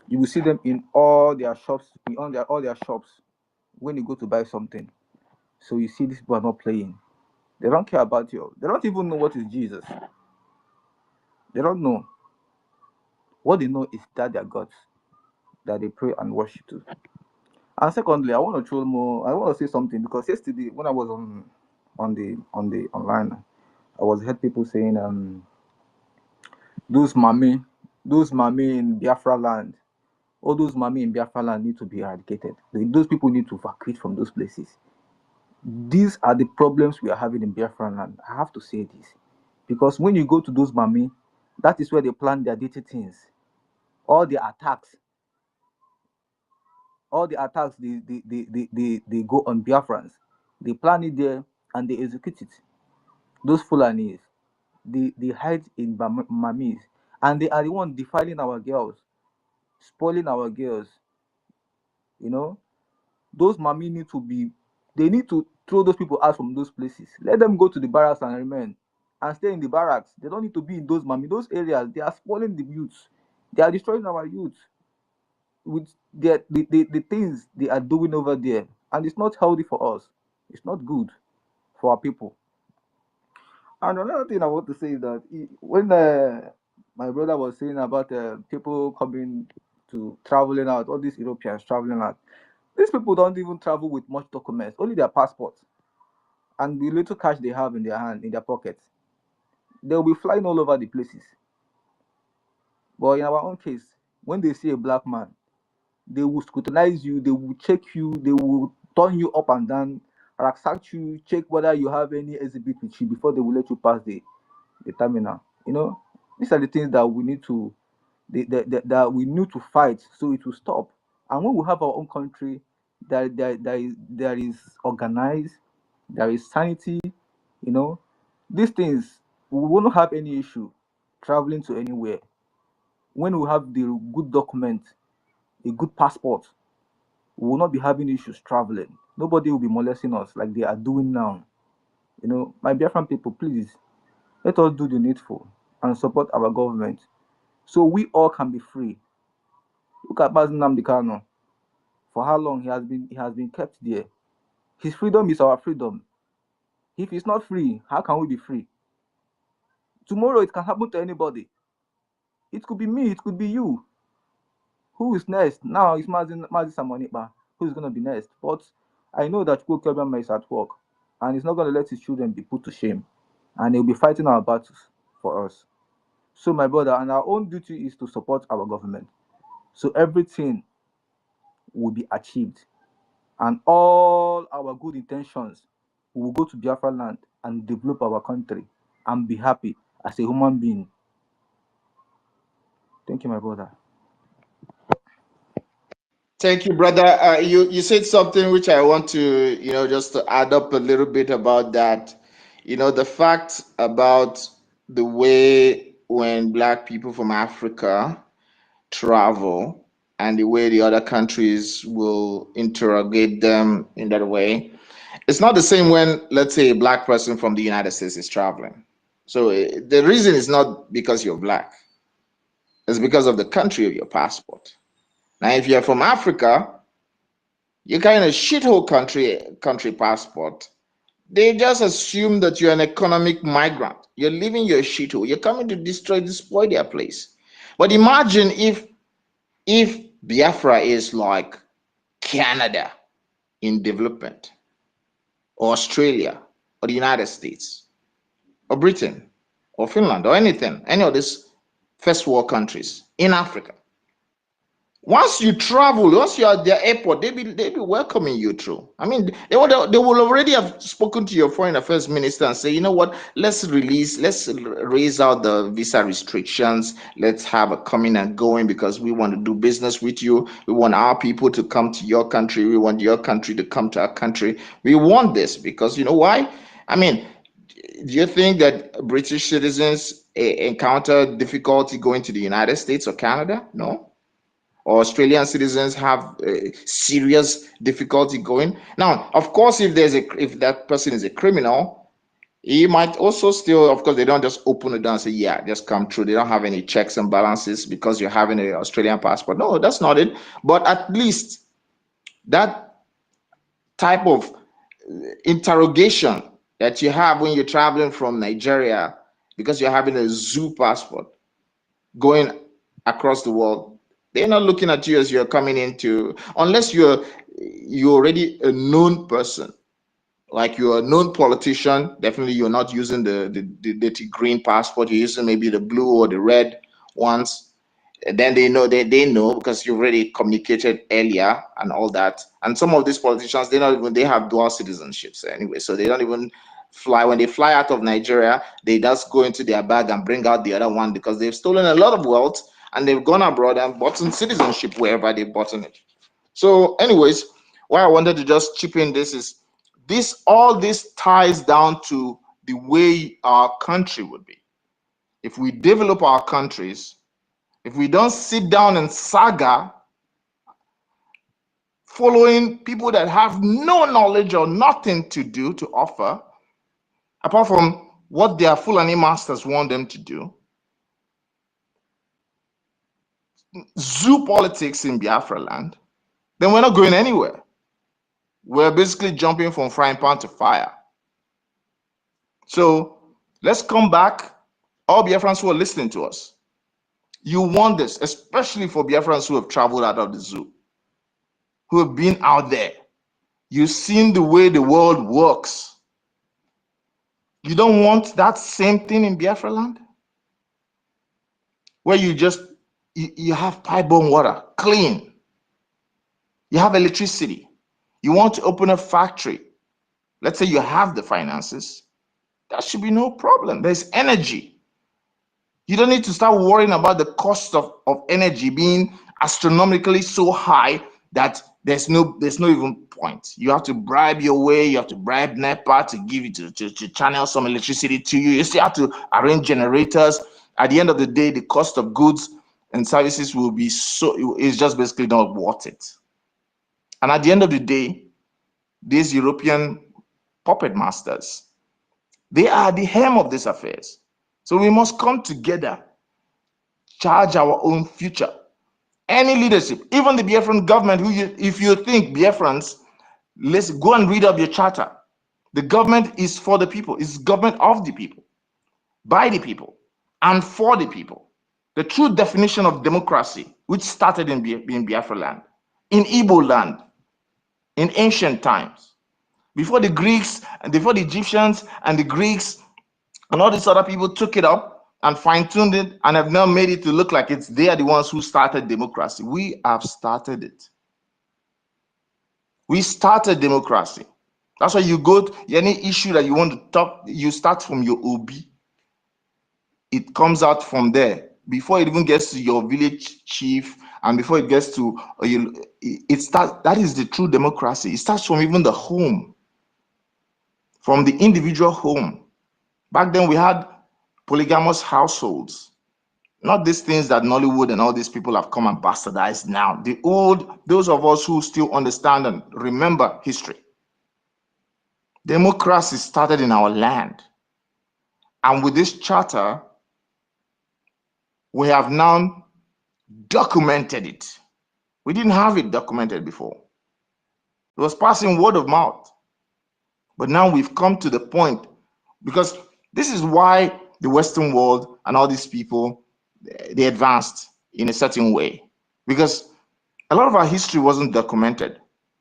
You will see them in all their shops, all their shops when you go to buy something. So you see these people are not playing. They don't care about you. They don't even know what is Jesus. They don't know. What they know is that they are gods that they pray and worship to. And secondly, I want to say something, because yesterday when I was on the online, I was heard people saying those mami in Biafra land, all those mami in Biafra land need to be eradicated. Those people need to evacuate from those places. These are the problems we are having in Biafra land. I have to say this, because when you go to those mami, that is where they plan their dirty things. All the attacks they go on Biafrans. They plan it there and they execute it. Those Fulanis, they hide in mamis, and they are the ones defiling our girls, spoiling our girls. Those mami they need to throw those people out from those places. Let them go to the barracks and remain and stay in the barracks. They don't need to be in those mami. Those areas, they are spoiling the youths. They are destroying our youth with the things they are doing over there, and it's not healthy for us. It's not good for our people. And another thing I want to say is that when my brother was saying about people coming to traveling out, all these Europeans traveling out, these people don't even travel with much documents, only their passports and the little cash they have in their hand, in their pockets. They'll be flying all over the places. But in our own case, when they see a black man, they will scrutinize you, they will check you, they will turn you up and down, ransack you, check whether you have any exhibit with you before they will let you pass the terminal. These are the things that we need to that we need to fight so it will stop. And when we have our own country, there is organized, there is sanity, these things, we won't have any issue traveling to anywhere. When we have the good document, a good passport, we will not be having issues traveling. Nobody will be molesting us like they are doing now. My Biafran people, please, let us do the needful and support our government so we all can be free. Look at Mazi Nnamdi Kanu. For how long he has been kept there? His freedom is our freedom. If he's not free, how can we be free? Tomorrow it can happen to anybody. It could be me, it could be you. Who is next? Now it's Mazi Samonipa. Who is going to be next? But I know that Chukwu Okike-Abịama is at work, and he's not going to let his children be put to shame. And he'll be fighting our battles for us. So my brother, and our own duty is to support our government. So everything will be achieved. And all our good intentions will go to Biafra land and develop our country and be happy as a human being. Thank you, my brother. Thank you, brother. You said something which I want to, just to add up a little bit about that. The fact about the way when Black people from Africa travel, and the way the other countries will interrogate them in that way. It's not the same when, let's say, a black person from the United States is traveling. So the reason is not because you're black. It's because of the country of your passport. Now, if you're from Africa, you kind of shithole country passport. They just assume that you're an economic migrant. You're leaving your shithole. You're coming to destroy their place. But imagine if Biafra is like Canada in development, or Australia, or the United States, or Britain, or Finland, or anything, any of these first world countries in Africa. Once you travel, once you're at their airport, they be welcoming you through. I mean, they will already have spoken to your foreign affairs minister and say, you know what, let's raise out the visa restrictions. Let's have a coming and going because we want to do business with you. We want our people to come to your country. We want your country to come to our country. We want this because you know why? I mean, do you think that British citizens encounter difficulty going to the United States or Canada? No. Or Australian citizens have serious difficulty going. Now, of course, if that person is a criminal, he might also still, of course, they don't just open it down and say, yeah, just come through. They don't have any checks and balances because you're having an Australian passport. No, that's not it. But at least that type of interrogation that you have when you're traveling from Nigeria because you're having a zoo passport going across the world, they're not looking at you as you're coming into, unless you're already a known person, like you're a known politician. Definitely you're not using the green passport, you're using maybe the blue or the red ones. And then they know because you already communicated earlier and all that. And some of these politicians, they have dual citizenships anyway, so they don't even fly. When they fly out of Nigeria, they just go into their bag and bring out the other one because they've stolen a lot of wealth and they've gone abroad and bought citizenship wherever they've bought it. So anyways, why I wanted to just chip in this is all this ties down to the way our country would be. If we develop our countries, if we don't sit down and saga following people that have no knowledge or nothing to do to offer, apart from what their Fulani masters want them to do, zoo politics in Biafra land, then we're not going anywhere. We're basically jumping from frying pan to fire. So let's come back. All Biafrans who are listening to us, you want this, especially for Biafrans who have traveled out of the zoo, who have been out there. You've seen the way the world works. You don't want that same thing in Biafra land? Where you have pipe-borne water, clean. You have electricity. You want to open a factory. Let's say you have the finances. That should be no problem. There's energy. You don't need to start worrying about the cost of energy being astronomically so high that there's no even point. You have to bribe your way. You have to bribe NEPA to give you to channel some electricity to you. You still have to arrange generators. At the end of the day, the cost of goods and services will be it's just basically not worth it. And at the end of the day, these European puppet masters, they are the helm of these affairs. So we must come together, charge our own future. Any leadership, even the Biafran government, if you think Biafrans, let's go and read up your charter. The government is for the people. It's government of the people, by the people, and for the people. The true definition of democracy, which started in Biafra land, in Igbo land, in ancient times, before the Greeks and before the Egyptians and the Greeks and all these other people took it up and fine-tuned it and have now made it to look like they are the ones who started democracy. We have started it. We started democracy. That's why you go to any issue that you want to talk, you start from your OB. It comes out from there. Before it even gets to your village chief and before it gets to that is the true democracy. It starts from even the home, from the individual home. Back then we had polygamous households. Not these things that Nollywood and all these people have come and bastardized now. The old, those of us who still understand and remember history. Democracy started in our land. And with this charter, we have now documented it. We didn't have it documented before. It was passing word of mouth. But now we've come to the point, because this is why the Western world and all these people, they advanced in a certain way. Because a lot of our history wasn't documented.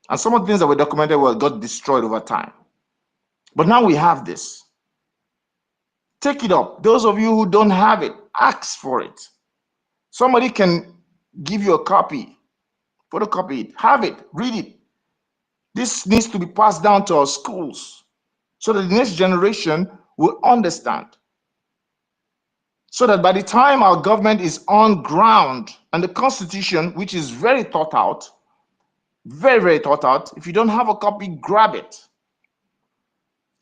And some of the things that were documented got destroyed over time. But now we have this. Take it up. Those of you who don't have it, ask for it. Somebody can give you a copy, photocopy it, have it, read it. This needs to be passed down to our schools so that the next generation will understand. So that by the time our government is on ground and the Constitution, which is very thought out, very, very thought out, if you don't have a copy, grab it.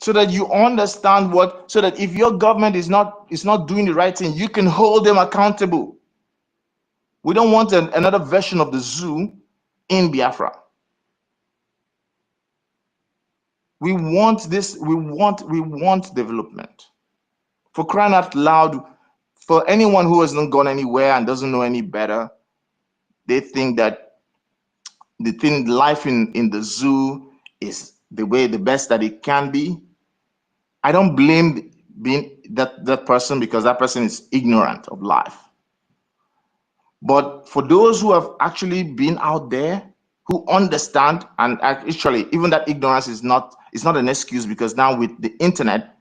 So that you understand so that if your government is not doing the right thing, you can hold them accountable. We don't want another version of the zoo in Biafra. We want this, we want development. For crying out loud, for anyone who hasn't gone anywhere and doesn't know any better, they think that life in the zoo is the best that it can be. I don't blame being that person, because that person is ignorant of life. But for those who have actually been out there, who understand, and actually even that ignorance is not an excuse, because now with the internet,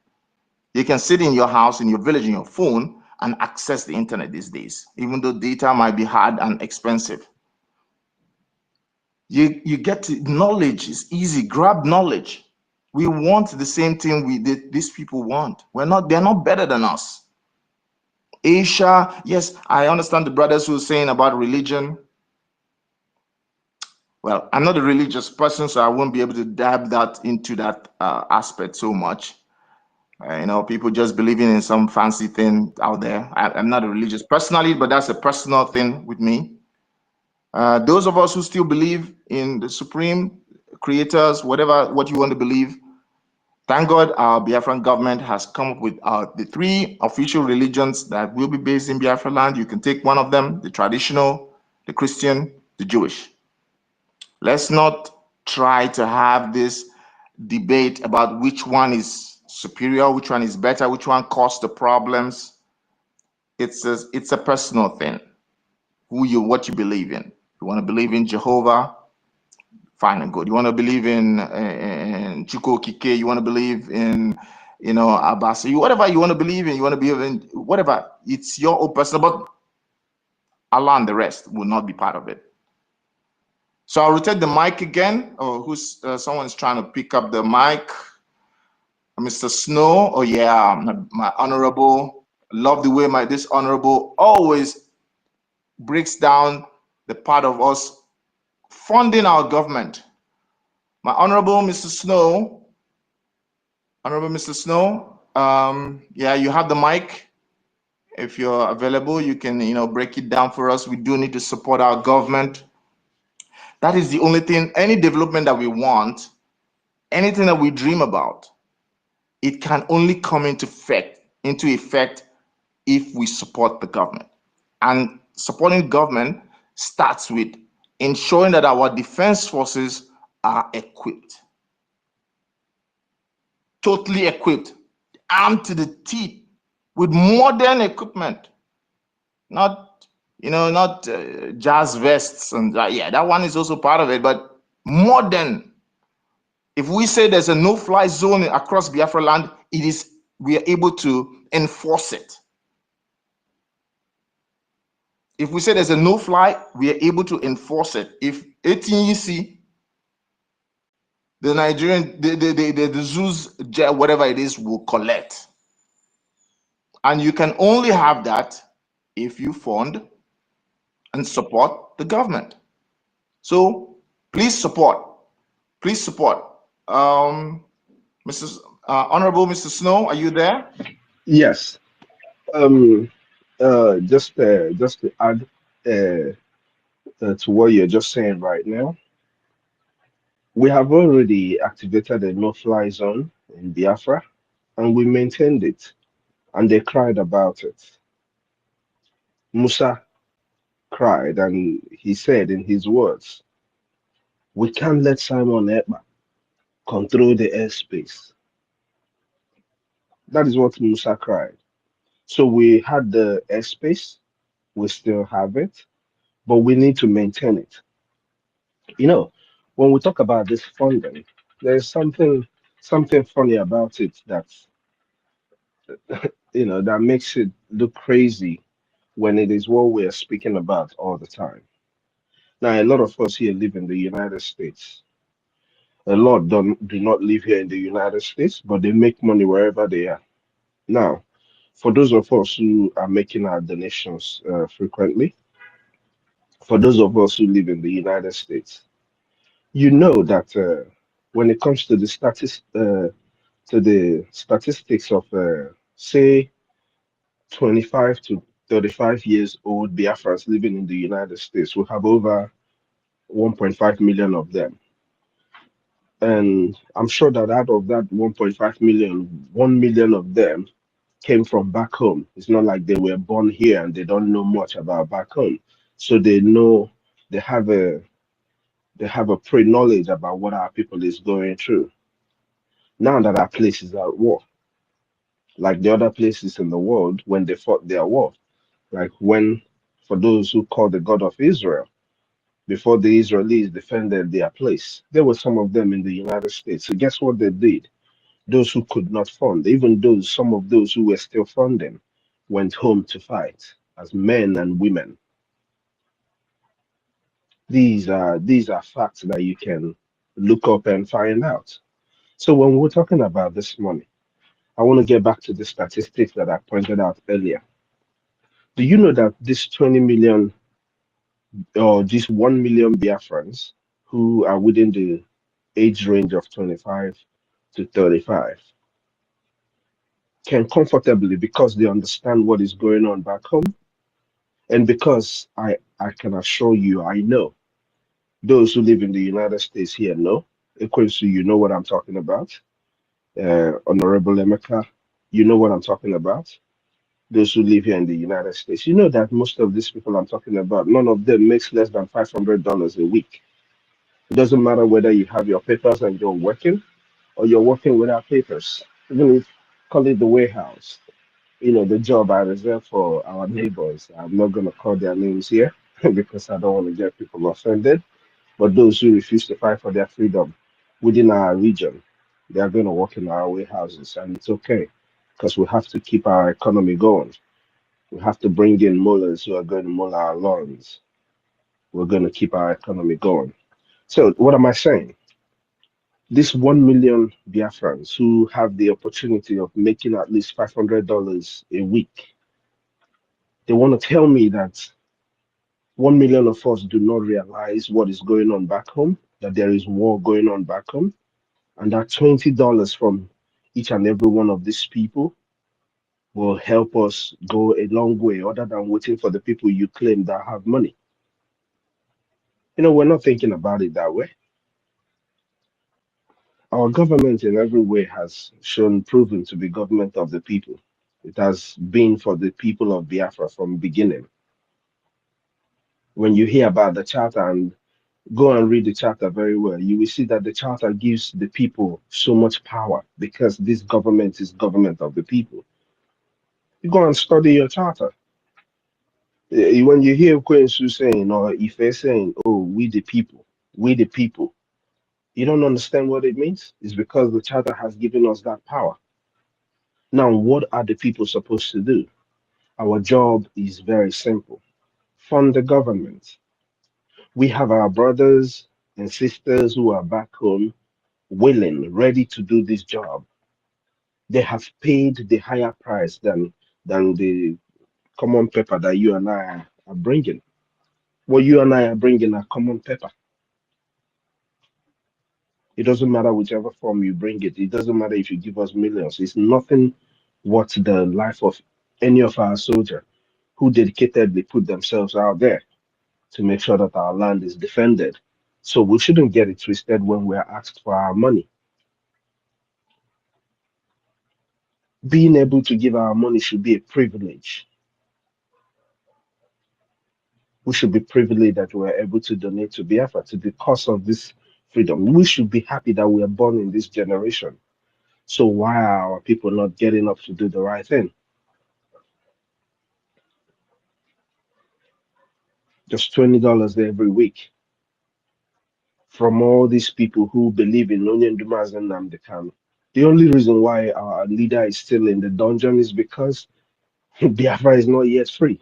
you can sit in your house, in your village, in your phone, and access the internet these days, even though data might be hard and expensive. You get knowledge is easy. Grab knowledge. We want the same thing these people want. They're not better than us. Asia, yes, I understand the brothers who are saying about religion. Well, I'm not a religious person, so I won't be able to dab into that aspect so much. People just believing in some fancy thing out there. I'm not a religious personally, but that's a personal thing with me. Those of us who still believe in the supreme creators, what you want to believe, thank God our Biafran government has come up with the 3 official religions that will be based in Biafra land. You can take one of them, the traditional, the Christian, the Jewish. Let's not try to have this debate about which one is superior, which one is better, which one caused the problems. It's a personal thing. What you believe in. You want to believe in Jehovah, fine and good. You want to believe in Chukwokike, you want to believe in Abasi, whatever you want to believe in, you want to believe in whatever. It's your own personal, but Allah and the rest will not be part of it. So I'll rotate the mic again. Oh, someone's trying to pick up the mic. Mr. Snow. Oh yeah, my honorable. Love the way this honorable always breaks down the part of us funding our government. My honorable Mr. Snow. Honorable Mr. Snow. Yeah, you have the mic. If you're available, you can break it down for us. We do need to support our government. That is the only thing. Any development that we want, anything that we dream about, it can only come into effect if we support the government. And supporting government starts with ensuring that our defense forces are equipped, totally equipped, armed to the teeth with modern equipment, not jazz vests and yeah, that one is also part of it, but modern. If we say there's a no-fly zone across Biafra land, we are able to enforce it. If we say there's a no-fly, we are able to enforce it. If 18EC, the Nigerian, the zoos, whatever it is, will collect. And you can only have that if you fund and support the government. So please support. Please support. Honorable Mr. Snow, are you there? Yes. Just to add to what you're just saying right now, we have already activated a no-fly zone in Biafra, and we maintained it, and they cried about it. Musa cried, and he said in his words, "We can't let Simon Ekpa control the airspace." That is what Musa cried. So we had the airspace, we still have it, but we need to maintain it. You know, when we talk about this funding, there's something funny about it that that makes it look crazy when it is what we're speaking about all the time. Now, a lot of us here live in the United States. A lot do not live here in the United States, but they make money wherever they are. Now, for those of us who are making our donations frequently, for those of us who live in the United States, you know that when it comes to the statistics of say 25 to 35 years old Biafrans living in the United States, we have over 1.5 million of them. And I'm sure that out of that 1.5 million, 1 million of them came from back home. It's not like they were born here and they don't know much about back home. So they know they have a pre-knowledge about what our people is going through. Now that our place is at war, like the other places in the world when they fought their war, like when for those who call the God of Israel, before the Israelis defended their place, there were some of them in the United States. So guess what they did? Those who could not fund, even some of those who were still funding, went home to fight as men and women. These are facts that you can look up and find out. So when we're talking about this money, I want to get back to the statistics that I pointed out earlier. Do you know that this 20 million or this 1 million Biafrans who are within the age range of 25 to 35 can comfortably, because they understand what is going on back home, and because I can assure you, I know those who live in the United States here know. Equensu, you know what I'm talking about. Honorable Emeka, you know what I'm talking about. Those who live here in the United States, you know that most of these people I'm talking about, none of them makes less than $500 a week. It doesn't matter whether you have your papers and you're working or you're working without papers. Even if call it the warehouse, the job I reserve for our neighbors. I'm not going to call their names here because I don't want to get people offended. But those who refuse to fight for their freedom within our region, they are going to work in our warehouses, and it's okay because we have to keep our economy going. We have to bring in mullahs who are going to mull our lawns. We're going to keep our economy going. So, what am I saying? This 1 million Biafrans who have the opportunity of making at least $500 a week, they want to tell me that 1 million of us do not realize what is going on back home, that there is war going on back home, and that $20 from each and every one of these people will help us go a long way, other than waiting for the people you claim that have money. We're not thinking about it that way. Our government in every way has proven to be government of the people. It has been for the people of Biafra from beginning. When you hear about the charter and go and read the charter very well, you will see that the charter gives the people so much power because this government is government of the people. You go and study your charter. When you hear Kwensu saying or Ife saying, "Oh, we the people," you don't understand what it means. It's because the charter has given us that power. Now, what are the people supposed to do? Our job is very simple: fund the government. We have our brothers and sisters who are back home, willing, ready to do this job. They have paid the higher price than the common paper that you and I are bringing. What you and I are bringing are common paper. It doesn't matter whichever form you bring it. It doesn't matter if you give us millions. It's nothing worth the life of any of our soldiers who dedicatedly put themselves out there to make sure that our land is defended. So we shouldn't get it twisted when we're asked for our money. Being able to give our money should be a privilege. We should be privileged that we're able to donate to Biafra, to the cause of this freedom. We should be happy that we are born in this generation. So why are our people not getting up to do the right thing? Just $20 every week from all these people who believe in Onion Dumas and Namdekan. The only reason why our leader is still in the dungeon is because Biafra is not yet free.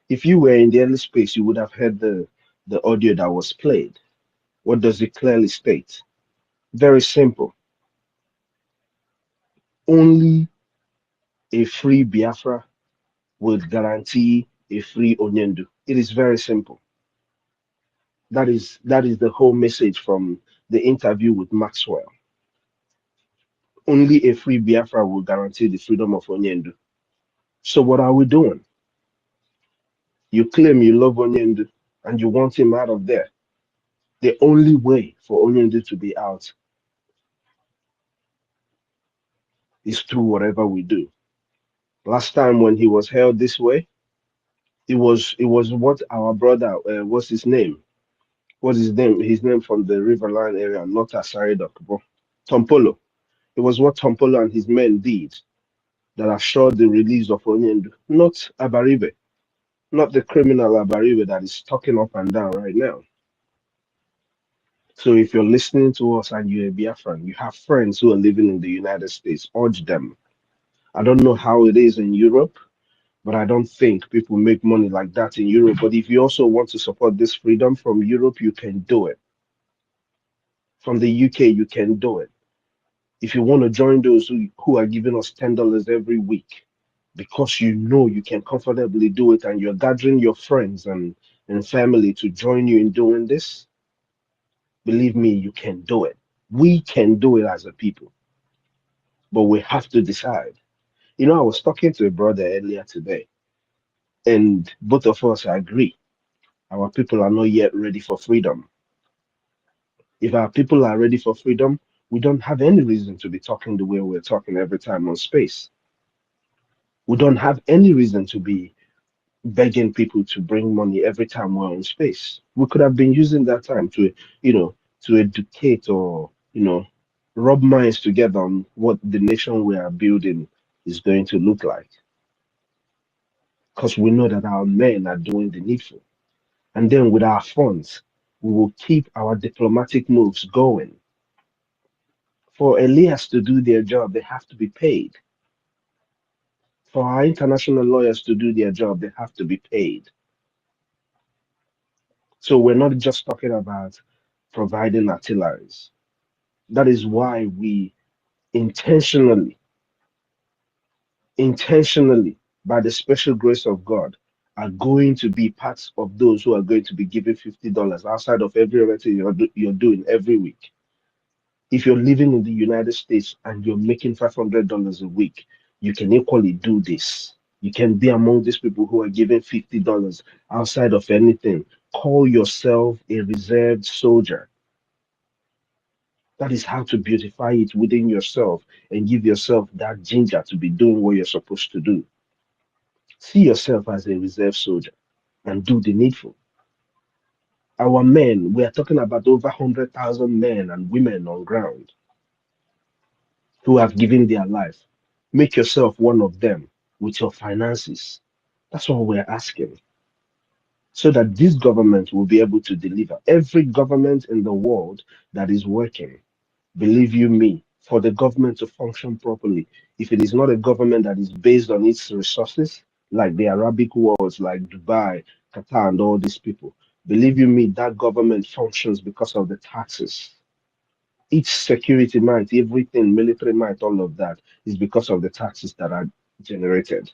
If you were in the early space, you would have heard the audio that was played. What does it clearly state? Very simple. Only a free Biafra will guarantee a free Onyendu. It is very simple. That is the whole message from the interview with Maxwell. Only a free Biafra will guarantee the freedom of Onyendu. So what are we doing? You claim you love Onyendu and you want him out of there. The only way for Onyendu to be out is through whatever we do. Last time when he was held this way, it was what our brother, what's his name? What's his name? His name from the Riverline area, not Asaridok, bro. Tompolo. It was what Tompolo and his men did that assured the release of Onyendu, not Abaribe, not the criminal Abaribe that is talking up and down right now. So if you're listening to us and you're a Biafran, you have friends who are living in the United States, urge them. I don't know how it is in Europe, but I don't think people make money like that in Europe. But if you also want to support this freedom from Europe, you can do it. From the UK, you can do it. If you want to join those who are giving us $10 every week, because you know you can comfortably do it and you're gathering your friends and family to join you in doing this, believe me, you can do it. We can do it as a people, but we have to decide. You know, I was talking to a brother earlier today, and both of us agree our people are not yet ready for freedom. If our people are ready for freedom, we don't have any reason to be talking the way we're talking every time on space. We don't have any reason to be begging people to bring money every time we're on space. We could have been using that time to, to educate or, rub minds together on what the nation we are building is going to look like. Because we know that our men are doing the needful. And then with our funds, we will keep our diplomatic moves going. For Elias to do their job, they have to be paid. For our international lawyers to do their job, they have to be paid. So we're not just talking about providing artilleries. That is why we intentionally, by the special grace of God, are going to be parts of those who are going to be giving $50 outside of every other thing you're doing every week. If you're living in the United States and you're making $500 a week, you can equally do this. You can be among these people who are giving $50 outside of anything. Call yourself a reserved soldier. That is how to beautify it within yourself and give yourself that ginger to be doing what you're supposed to do. See yourself as a reserve soldier and do the needful. Our men, we are talking about over 100,000 men and women on ground who have given their life. Make yourself one of them with your finances. That's what we're asking. So that this government will be able to deliver. Every government in the world that is working, believe you me, for the government to function properly, if it is not a government that is based on its resources, like the Arabic worlds, like Dubai, Qatar, and all these people, believe you me, that government functions because of the taxes. Each security might, everything, military might, all of that is because of the taxes that are generated.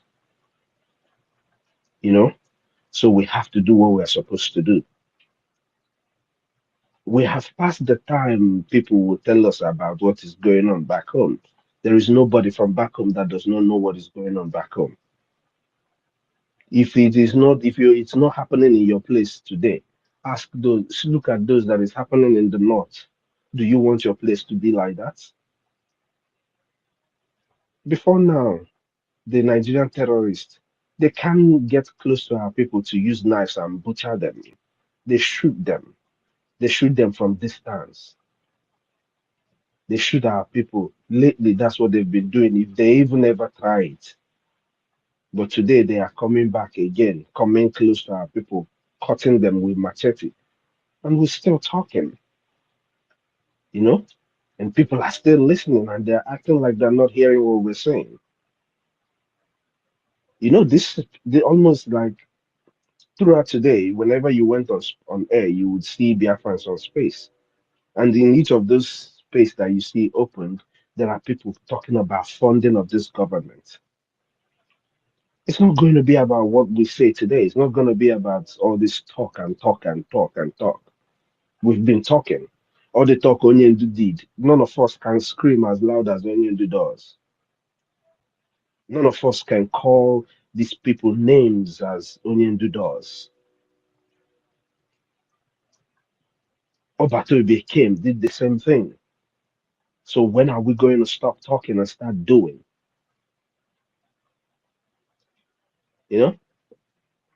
So we have to do what we're supposed to do. We have passed the time people will tell us about what is going on back home. There is nobody from back home that does not know what is going on back home. If it is not, if you it's not happening in your place today, ask those, look at those that is happening in the north. Do you want your place to be like that? Before now, the Nigerian terrorists, they can get close to our people to use knives and butcher them. They shoot them. They shoot them from distance. They shoot our people. Lately, that's what they've been doing. If they even ever try it. But today they are coming back again, coming close to our people, cutting them with machete. And we're still talking, you know? And people are still listening and they're acting like they're not hearing what we're saying. You know, this they almost like throughout today, whenever you went on air, you would see Biafrans on space. And in each of those space that you see opened, there are people talking about funding of this government. It's not going to be about what we say today. It's not going to be about all this talk and talk and talk and talk. We've been talking. All the talk Onyendu did. None of us can scream as loud as Onyendu does. None of us can call these people names as Onyendu does. Obatobe came, did the same thing. So when are we going to stop talking and start doing? You know?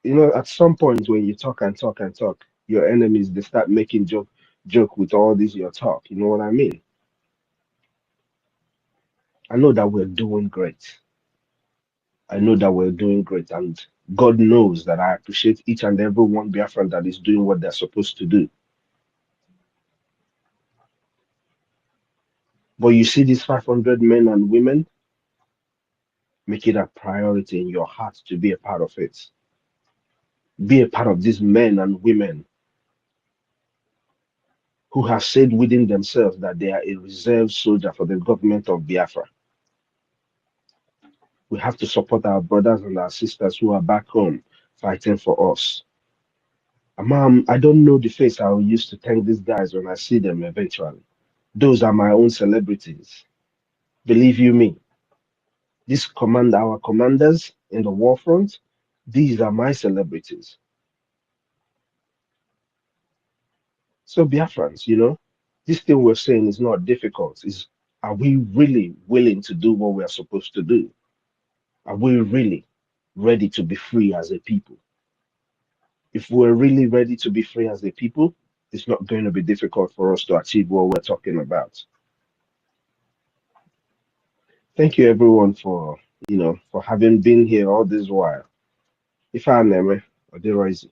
You know, at some point when you talk and talk and talk, your enemies they start making joke with all this your talk. You know what I mean? I know that we're doing great. I know that we're doing great, and God knows that I appreciate each and every one Biafran that is doing what they're supposed to do. But you see these 500 men and women, make it a priority in your heart to be a part of it. Be a part of these men and women who have said within themselves that they are a reserve soldier for the government of Biafra. We have to support our brothers and our sisters who are back home fighting for us. Mom, I don't know the face I will use to thank these guys when I see them eventually. Those are my own celebrities. Believe you me, our commanders in the war front, these are my celebrities. So Biafrans, you know, this thing we're saying is not difficult. Are we really willing to do what we are supposed to do? Are we really ready to be free as a people? If we're really ready to be free as a people, it's not going to be difficult for us to achieve what we're talking about. Thank you everyone for for having been here all this while. If I name Oderoizi,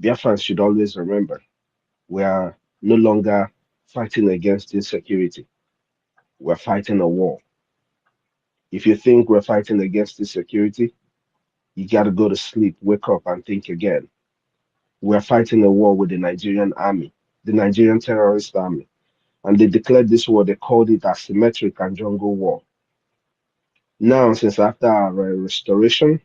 Biafrans should always remember we are no longer fighting against insecurity. We're fighting a war. If you think we're fighting against insecurity, you got to go to sleep, wake up, and think again. We're fighting a war with the Nigerian army, the Nigerian terrorist army. And they declared this war, they called it asymmetric and jungle war. Now, since after our restoration,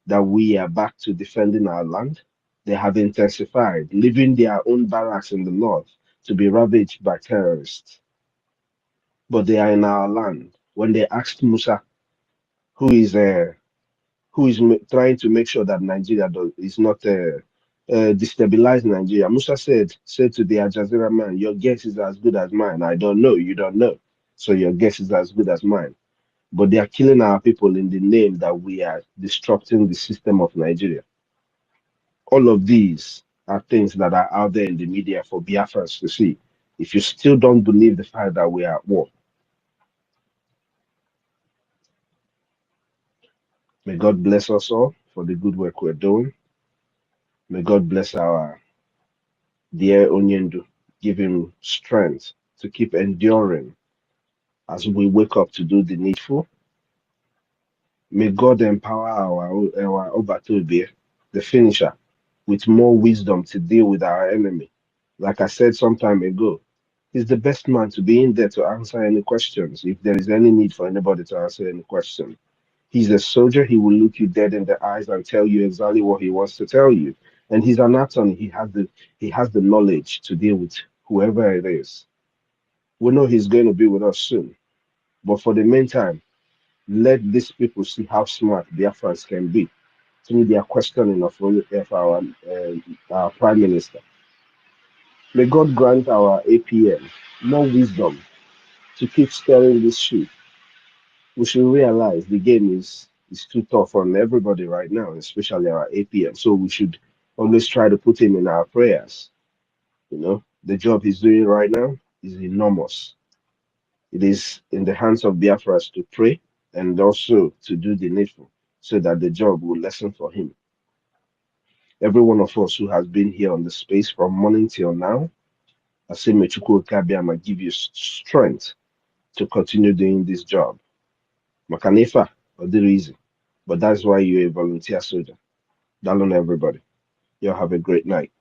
that we are back to defending our land, they have intensified, leaving their own barracks in the north to be ravaged by terrorists. But they are in our land. When they asked Musa, who is trying to make sure that Nigeria is not destabilize Nigeria, Musa said to the Al Jazeera man, "Your guess is as good as mine. I don't know. You don't know. So your guess is as good as mine." But they are killing our people in the name that we are disrupting the system of Nigeria. All of these are things that are out there in the media for Biafrans to see. If you still don't believe the fact that we are at war, may God bless us all for the good work we're doing. May God bless our dear Onyendu, give him strength to keep enduring as we wake up to do the needful. May God empower our Obatobe, the finisher, with more wisdom to deal with our enemy. Like I said some time ago, he's the best man to be in there to answer any questions if there is any need for anybody to answer any question. He's a soldier, he will look you dead in the eyes and tell you exactly what he wants to tell you. And he's an attorney, he has the knowledge to deal with whoever it is. We know he's going to be with us soon. But for the meantime, let these people see how smart Biafrans can be. through their questioning of our Prime Minister. May God grant our APM more wisdom to keep steering this ship. We should realize the game is too tough on everybody right now, especially our APM. So we should always try to put him in our prayers. You know, the job he's doing right now is enormous. It is in the hands of Biafras to pray and also to do the needful so that the job will lessen for him. Every one of us who has been here on the space from morning till now, I say, may Chukwu Kabiama give you strength to continue doing this job. Makanifa, or the reason. But that's why you're a volunteer soldier. Dalon, everybody. Y'all have a great night.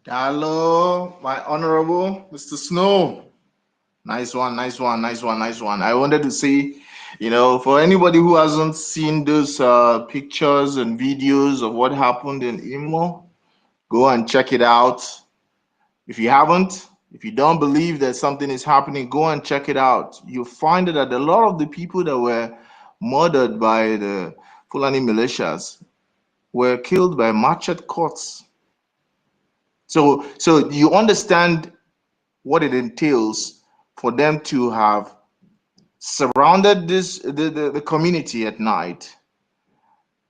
Hello, my honorable Mr. Snow. Nice one, nice one, nice one, nice one. I wanted to say, you know, for anybody who hasn't seen those pictures and videos of what happened in Imo, go and check it out. If you haven't, if you don't believe that something is happening, go and check it out. You'll find that a lot of the people that were murdered by the Fulani militias were killed by machete cuts. So you understand what it entails for them to have surrounded the community at night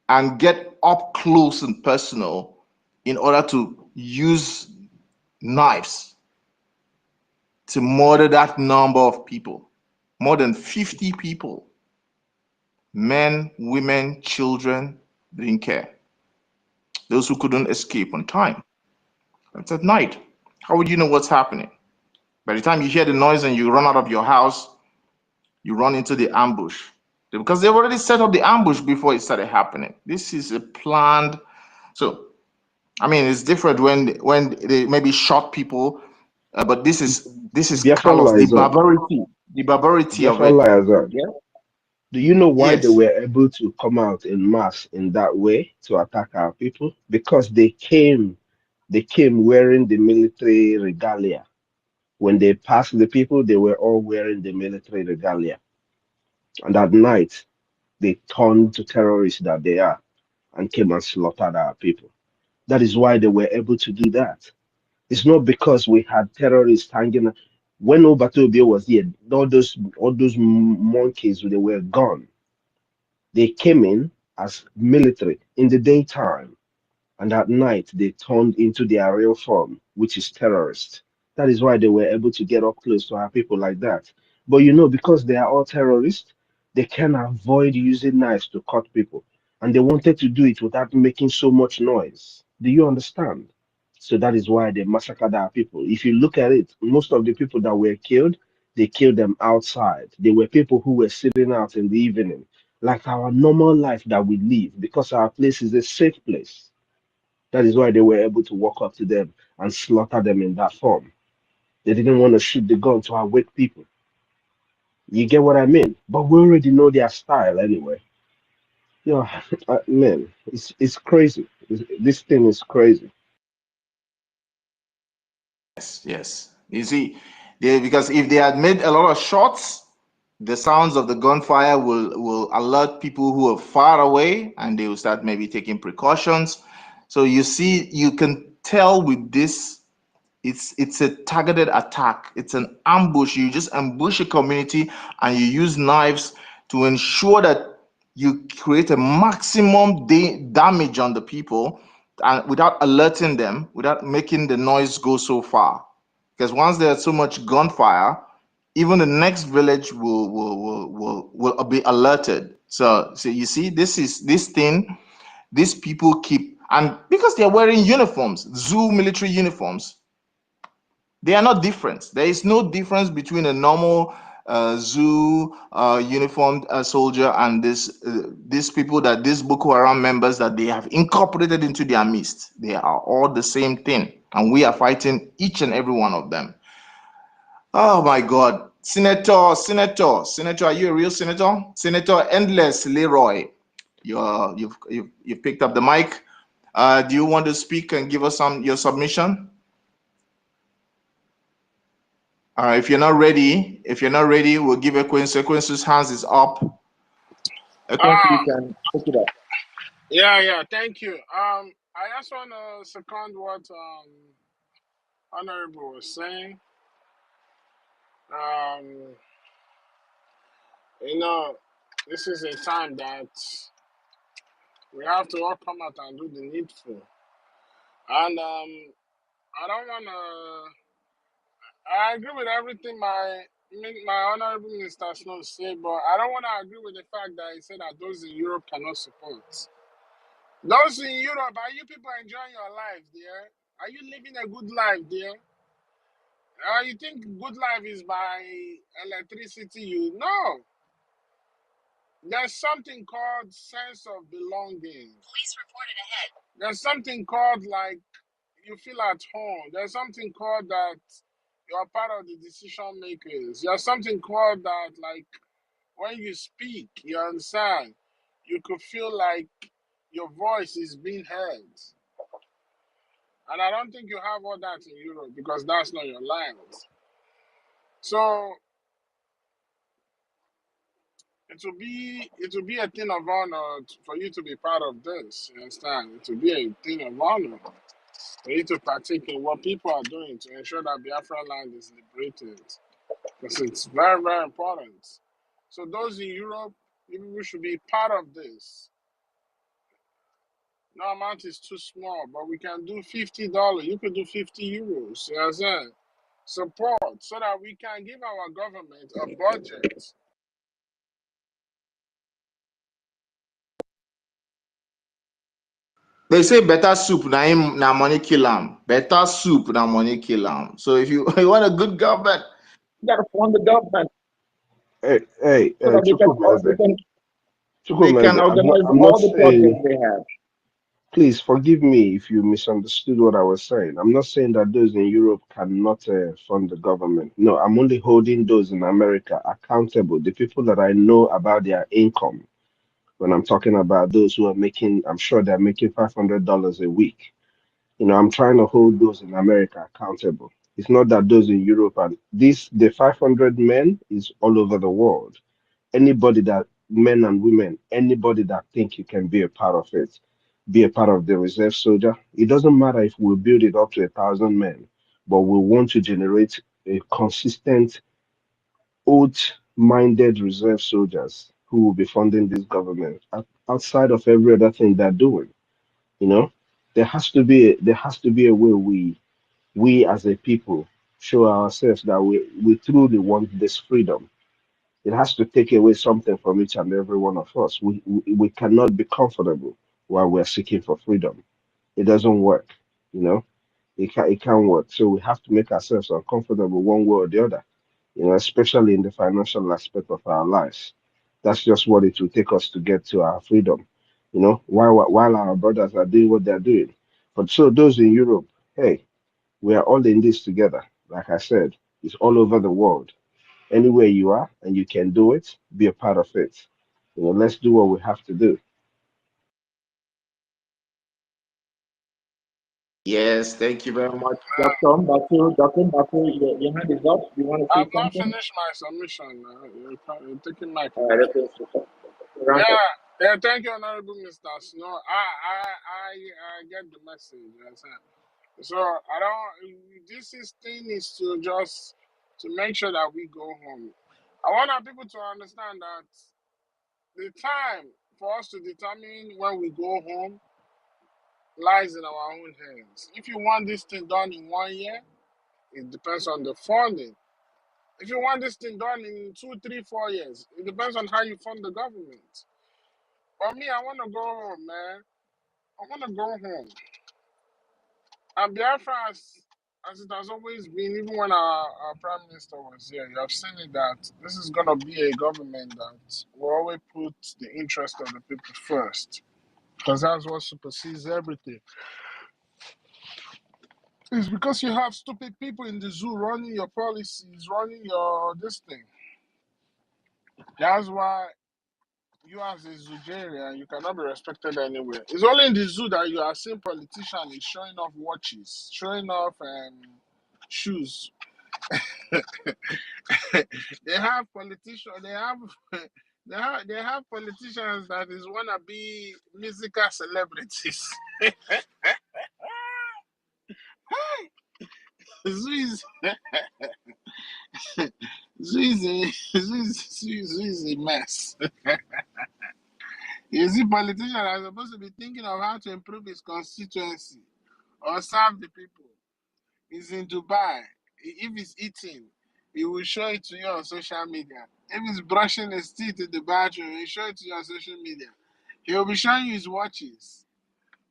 and get up close and personal in order to use knives to murder that number of people. More than 50 people. Men, women, children, didn't care. Those who couldn't escape on time. It's at night. How would you know what's happening? By the time you hear the noise and you run out of your house, you run into the ambush. Because they've already set up the ambush before it started happening. This is a planned. So, I mean, it's different when they maybe shot people, but this is callous. The barbarity of it. Yeah. Do you know why they Yes. were able to come out in mass in that way to attack our people? Because they came wearing the military regalia. When they passed the people, they were all wearing the military regalia. And at night, they turned to terrorists that they are and came and slaughtered our people. That is why they were able to do that. It's not because we had terrorists hanging. When Obatobio was here, all those monkeys, they were gone. They came in as military in the daytime, and at night they turned into their real form, which is terrorists. That is why they were able to get up close to our people like that. But you know, because they are all terrorists, they can avoid using knives to cut people, and they wanted to do it without making so much noise. Do you understand? So that is why they massacred our people. If you look at it, most of the people that were killed, they killed them outside. They were people who were sitting out in the evening, like our normal life that we live, because our place is a safe place. That is why they were able to walk up to them and slaughter them in that form. They didn't want to shoot the gun to awake people. You get what I mean? But we already know their style anyway. Yeah, man, it's crazy. This thing is crazy. Yes, yes. You see, because if they had made a lot of shots, the sounds of the gunfire will alert people who are far away, and they will start maybe taking precautions. So you see, you can tell with this, it's a targeted attack. It's an ambush. You just ambush a community, and you use knives to ensure that you create a maximum damage on the people, and without alerting them, without making the noise go so far. Because once there's so much gunfire, even the next village will be alerted. So you see, this thing, these people keep, and because they're wearing uniforms, zoo military uniforms, they are not different. There is no difference between a normal zoo uniformed soldier and these people, that these Boko Haram members that they have incorporated into their midst. They are all the same thing, and we are fighting each and every one of them. Oh my God. Senator, are you a real senator? Senator Endless Leroy, you've picked up the mic. Do you want to speak and give us your submission? All right, if you're not ready, we'll give a Quincy's hands is up. You can pick it up. Yeah, thank you. I just want to second what Honorable was saying. You know, this is a time that we have to all come out and do the needful. And I don't want to. I agree with everything my honorable minister Snow said, but I don't want to agree with the fact that he said that those in Europe cannot support. Those in Europe, are you people enjoying your life there? Are you living a good life there? You think good life is by electricity? You know, there's something called sense of belonging. Police reported ahead. There's something called like you feel at home. There's something called that you're part of the decision makers. There's something called that like when you speak, you understand. You could feel like your voice is being heard. And I don't think you have all that in Europe because that's not your land. So it will be a thing of honor for you to be part of this. You understand? It will be a thing of honor for you to partake in what people are doing to ensure that Biafra land is liberated. Because it's very, very important. So those in Europe, you should be part of this. No amount is too small, but we can do $50. You could do 50 euros. You understand? Support so that we can give our government a budget. They say better soup na money kill am. Better soup na money kill am. So if you, you want a good government, you gotta fund the government Hey, so that Chukwumeze, they can organize I'm not all the saying, projects they have. please forgive me if you misunderstood what I was saying. I'm not saying that those in Europe cannot fund the government. No, I'm only holding those in America accountable, the people that I know about their income. When I'm talking about those who are making, I'm sure they're making $500 a week. You know, I'm trying to hold those in America accountable. It's not that those in Europe and the 500 men is all over the world. Anybody that, men and women, anybody that think you can be a part of it, be a part of the reserve soldier. It doesn't matter if we build it up to 1,000 men, but we want to generate a consistent, oath-minded reserve soldiers who will be funding this government outside of every other thing they're doing. You know, there has to be a way we as a people show ourselves that we truly want this freedom. It has to take away something from each and every one of us. We cannot be comfortable while we're seeking for freedom. It doesn't work, you know. It can't work. So we have to make ourselves uncomfortable one way or the other, you know, especially in the financial aspect of our lives. That's just what it will take us to get to our freedom, you know, while our brothers are doing what they're doing. But so those in Europe, hey, we are all in this together. Like I said, it's all over the world. Anywhere you are and you can do it, be a part of it. You know, let's do what we have to do. Yes, thank you very much. Dr. Mbatu, your hand is up. You want to say I've not something? finished my submission. You're taking my All right, yeah, thank you, Honorable Mr. Snow. I get the message. You understand? So I don't. This thing is to just to make sure that we go home. I want our people to understand that the time for us to determine when we go home lies in our own hands. If you want this thing done in 1 year, it depends on the funding. If you want this thing done in 2, 3, 4 years, it depends on how you fund the government. For me, I want to go home, man. I want to go home. And Biafra, as it has always been, even when our Prime Minister was here, you have seen it that this is going to be a government that will always put the interest of the people first. Because that's what supersedes everything. It's because you have stupid people in the zoo running your policies, running your this thing. That's why you as a Zoogerian, you cannot be respected anywhere. It's only in the zoo that you are seeing politicians showing off watches, showing off shoes. They have politicians, they They have politicians that is wanna be musical celebrities. Zuiz Zuiz a mess. You see, politicians are supposed to be thinking of how to improve his constituency or serve the people. He's in Dubai. If he's eating, he will show it to you on social media. If he's brushing his teeth in the bathroom, he'll show it to you on social media. He'll be showing you his watches.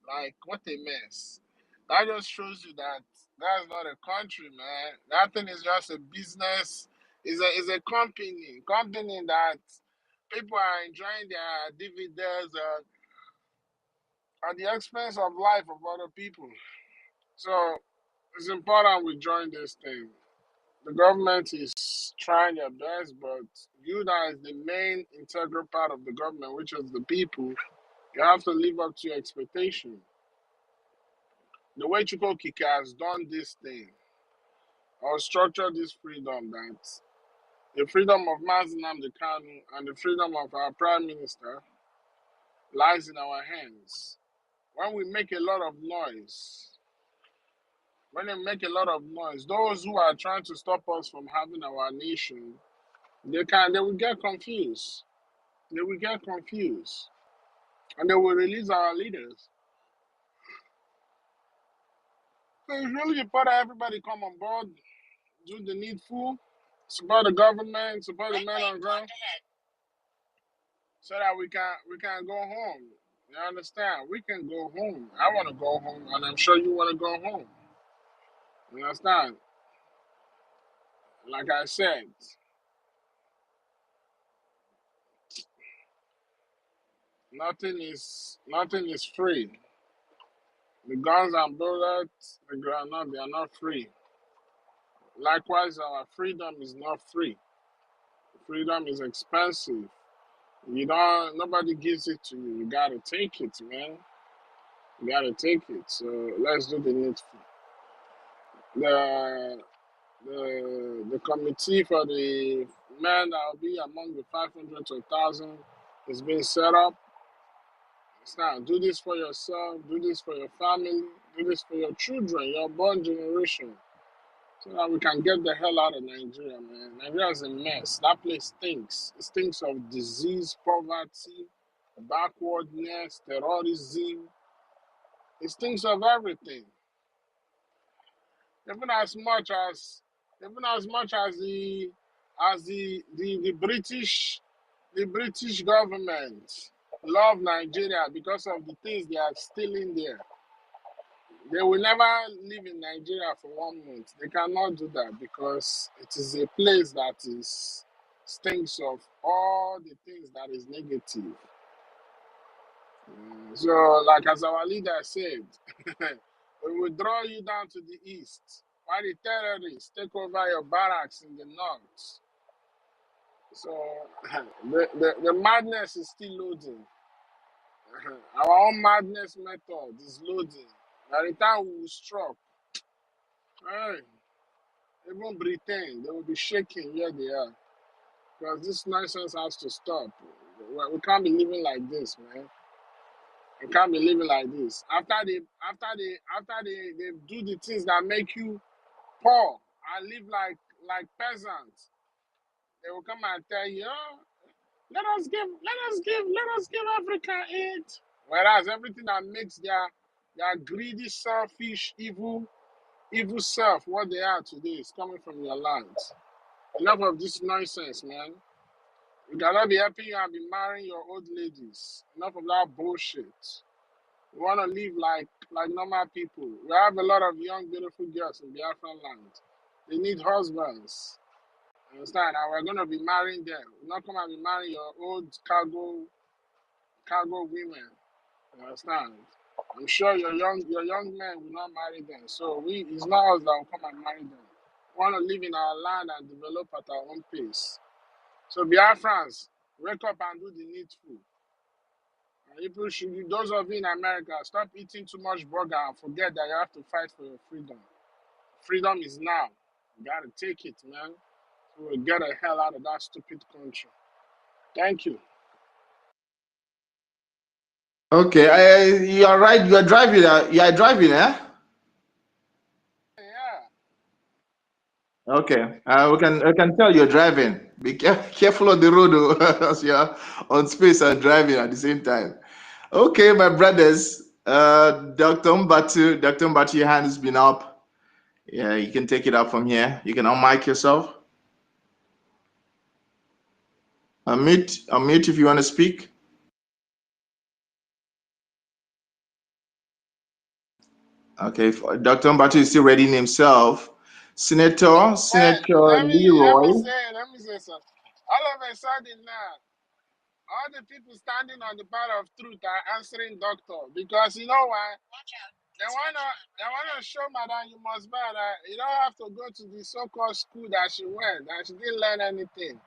Like, what a mess. That just shows you that that's not a country, man. That thing is just a business. It's a company that people are enjoying their dividends at the expense of life of other people. So it's important we join this thing. The government is trying their best, but you that is the main integral part of the government, which is the people, you have to live up to your expectation. The way Chuko Kika has done this thing, or structured this freedom, that the freedom of Mazinam the Kanu and the freedom of our Prime Minister lies in our hands. When we make a lot of noise, those who are trying to stop us from having our nation, they will get confused. They will get confused. And they will release our leaders. So it's really important everybody come on board, do the needful, support the government, support the men on ground, so that we can go home. You understand? We can go home. I want to go home, and I'm sure you want to go home. You understand? Like I said, nothing is free. The guns and bullets, the granite, they are not free. Likewise, our freedom is not free. Freedom is expensive. Nobody gives it to you. You gotta take it, man. You gotta take it. So let's do the needful. The committee for the men that will be among the 500 to 1,000 is being set up. It's now do this for yourself, do this for your family, do this for your children, your born generation, so that we can get the hell out of Nigeria, man. Nigeria is a mess. That place stinks. It stinks of disease, poverty, backwardness, terrorism. It stinks of everything. Even as much as the British government love Nigeria because of the things they are stealing there. They will never live in Nigeria for 1 month. They cannot do that because it is a place that stinks of all the things that is negative. So, like as our leader said, we will draw you down to the east while the terrorists take over your barracks in the north. So, the madness is still loading. Our own madness method is loading. By the time we will struck, hey, even Britain, they will be shaking where they are. Because this nonsense has to stop. We can't be living like this, man. We can't be living like this. After they do the things that make you poor and live like peasants, they will come and tell you, oh, let us give Africa aid. Whereas everything that makes their greedy, selfish, evil self what they are today is coming from your land. Enough of this nonsense, man. You cannot be helping you and be marrying your old ladies. Enough of that bullshit. We want to live like normal people. We have a lot of young, beautiful girls in Biafran land. They need husbands. Understand? And we're going to be marrying them. We're not come and be marrying your old cargo women. Understand? I'm sure your young men will not marry them. So it's not us that will come and marry them. We want to live in our land and develop at our own pace. So Biafrans, wake up and do the needful. People should, those of you in America, stop eating too much burger and forget that you have to fight for your freedom. Freedom is now. You gotta take it, man. So we'll get the hell out of that stupid country. Thank you. Okay, you are right. You are driving. You are driving, eh? Yeah. Okay. We can tell you're driving. Be careful on the road oh, as you're on space and driving at the same time. Okay, my brothers. Dr. Mbatu, your hand has been up. Yeah, you can take it up from here. You can unmic yourself. Unmute if you want to speak. Okay, Dr. Mbatu is still readying himself. Senator Let Leroy. me say something. All of a sudden now, all the people standing on the part of truth are answering doctor because you know why? They wanna show madam you must buy that you don't have to go to the so-called school that she went and she didn't learn anything.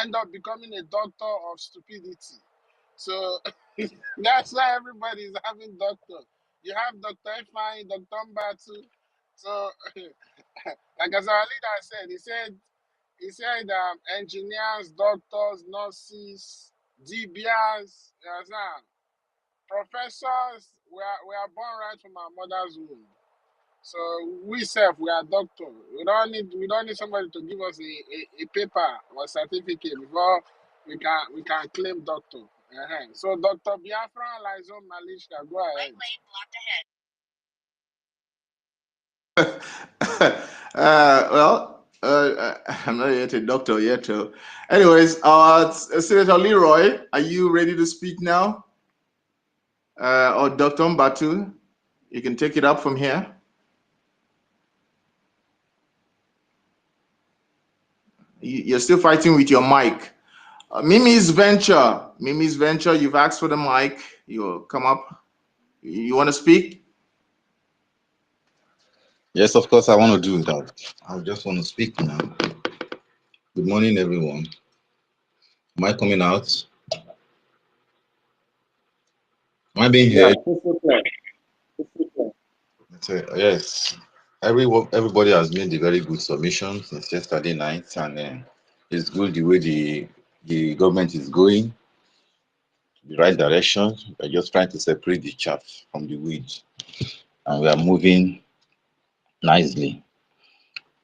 End up becoming a doctor of stupidity. So that's why everybody is having doctor. You have Dr. Efine, Dr. Mbatu. So like as our leader said, he said engineers, doctors, nurses, DBS, you understand? Professors, we are born right from our mother's womb. So we self, we are doctor. We don't need somebody to give us a paper or certificate before we can claim doctor. So Dr. Biafra Lizo Malisha, go ahead. I'm not yet a doctor yet. Anyways, Senator Leroy, are you ready to speak now? Or Dr. Mbatu, you can take it up from here. You're still fighting with your mic. Mimi's Venture, you've asked for the mic. You come up. You want to speak? Yes, of course, I want to do that. I just want to speak now. Good morning, everyone. Am I coming out? Am I being Yeah. heard? Yes. Everybody has made a very good submission since yesterday night, and it's good the way the government is going, the right direction. We're just trying to separate the chaff from the weeds, and we are moving nicely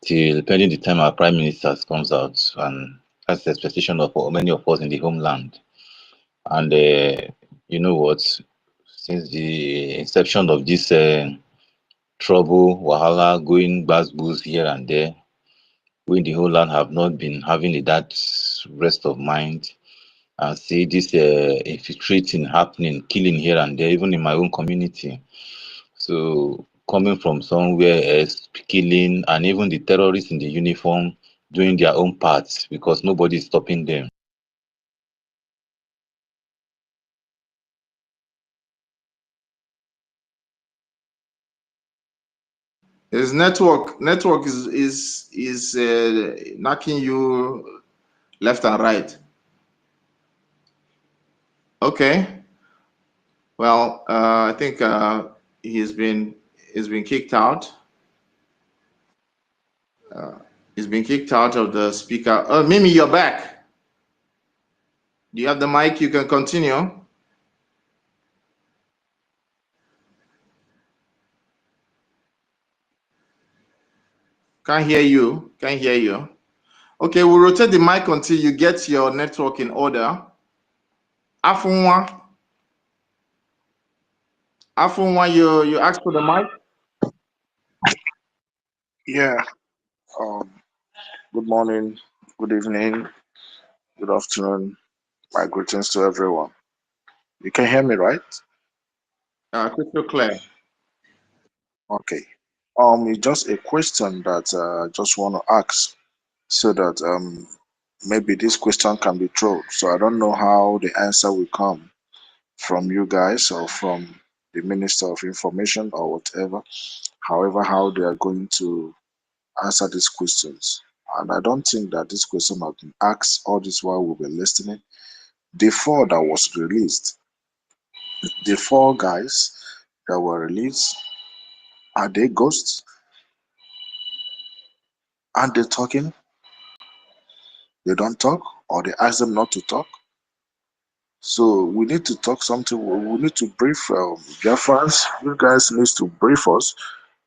till pending the time our prime minister comes out, and that's the expectation of many of us in the homeland. And you know what? Since the inception of this trouble, wahala, going booze here and there, we in the whole land have not been having that rest of mind and see this infiltrating happening, killing here and there, even in my own community. So coming from somewhere else, killing, and even the terrorists in the uniform doing their own parts because nobody is stopping them. His network is knocking you left and right. Okay. Well, I think he's been kicked out. He's been kicked out of the speaker. Oh, Mimi, you're back. Do you have the mic? You can continue. Can't hear you. Can't hear you. Okay, we'll rotate the mic until you get your network in order. Afunwa, you asked for the mic. Yeah. Good morning, good evening, good afternoon. My greetings to everyone. You can hear me, right? Crystal clear. Okay. It's just a question that I just want to ask, so that maybe this question can be thrown. So I don't know how the answer will come from you guys or from the Minister of Information or whatever. However, how they are going to answer these questions. And I don't think that this question has been asked all this while we've been listening. The four that was released, the four guys that were released, are they ghosts? Aren't they talking? They don't talk, or they ask them not to talk? So we need to talk something. We need to brief Biafrans. You guys need to brief us.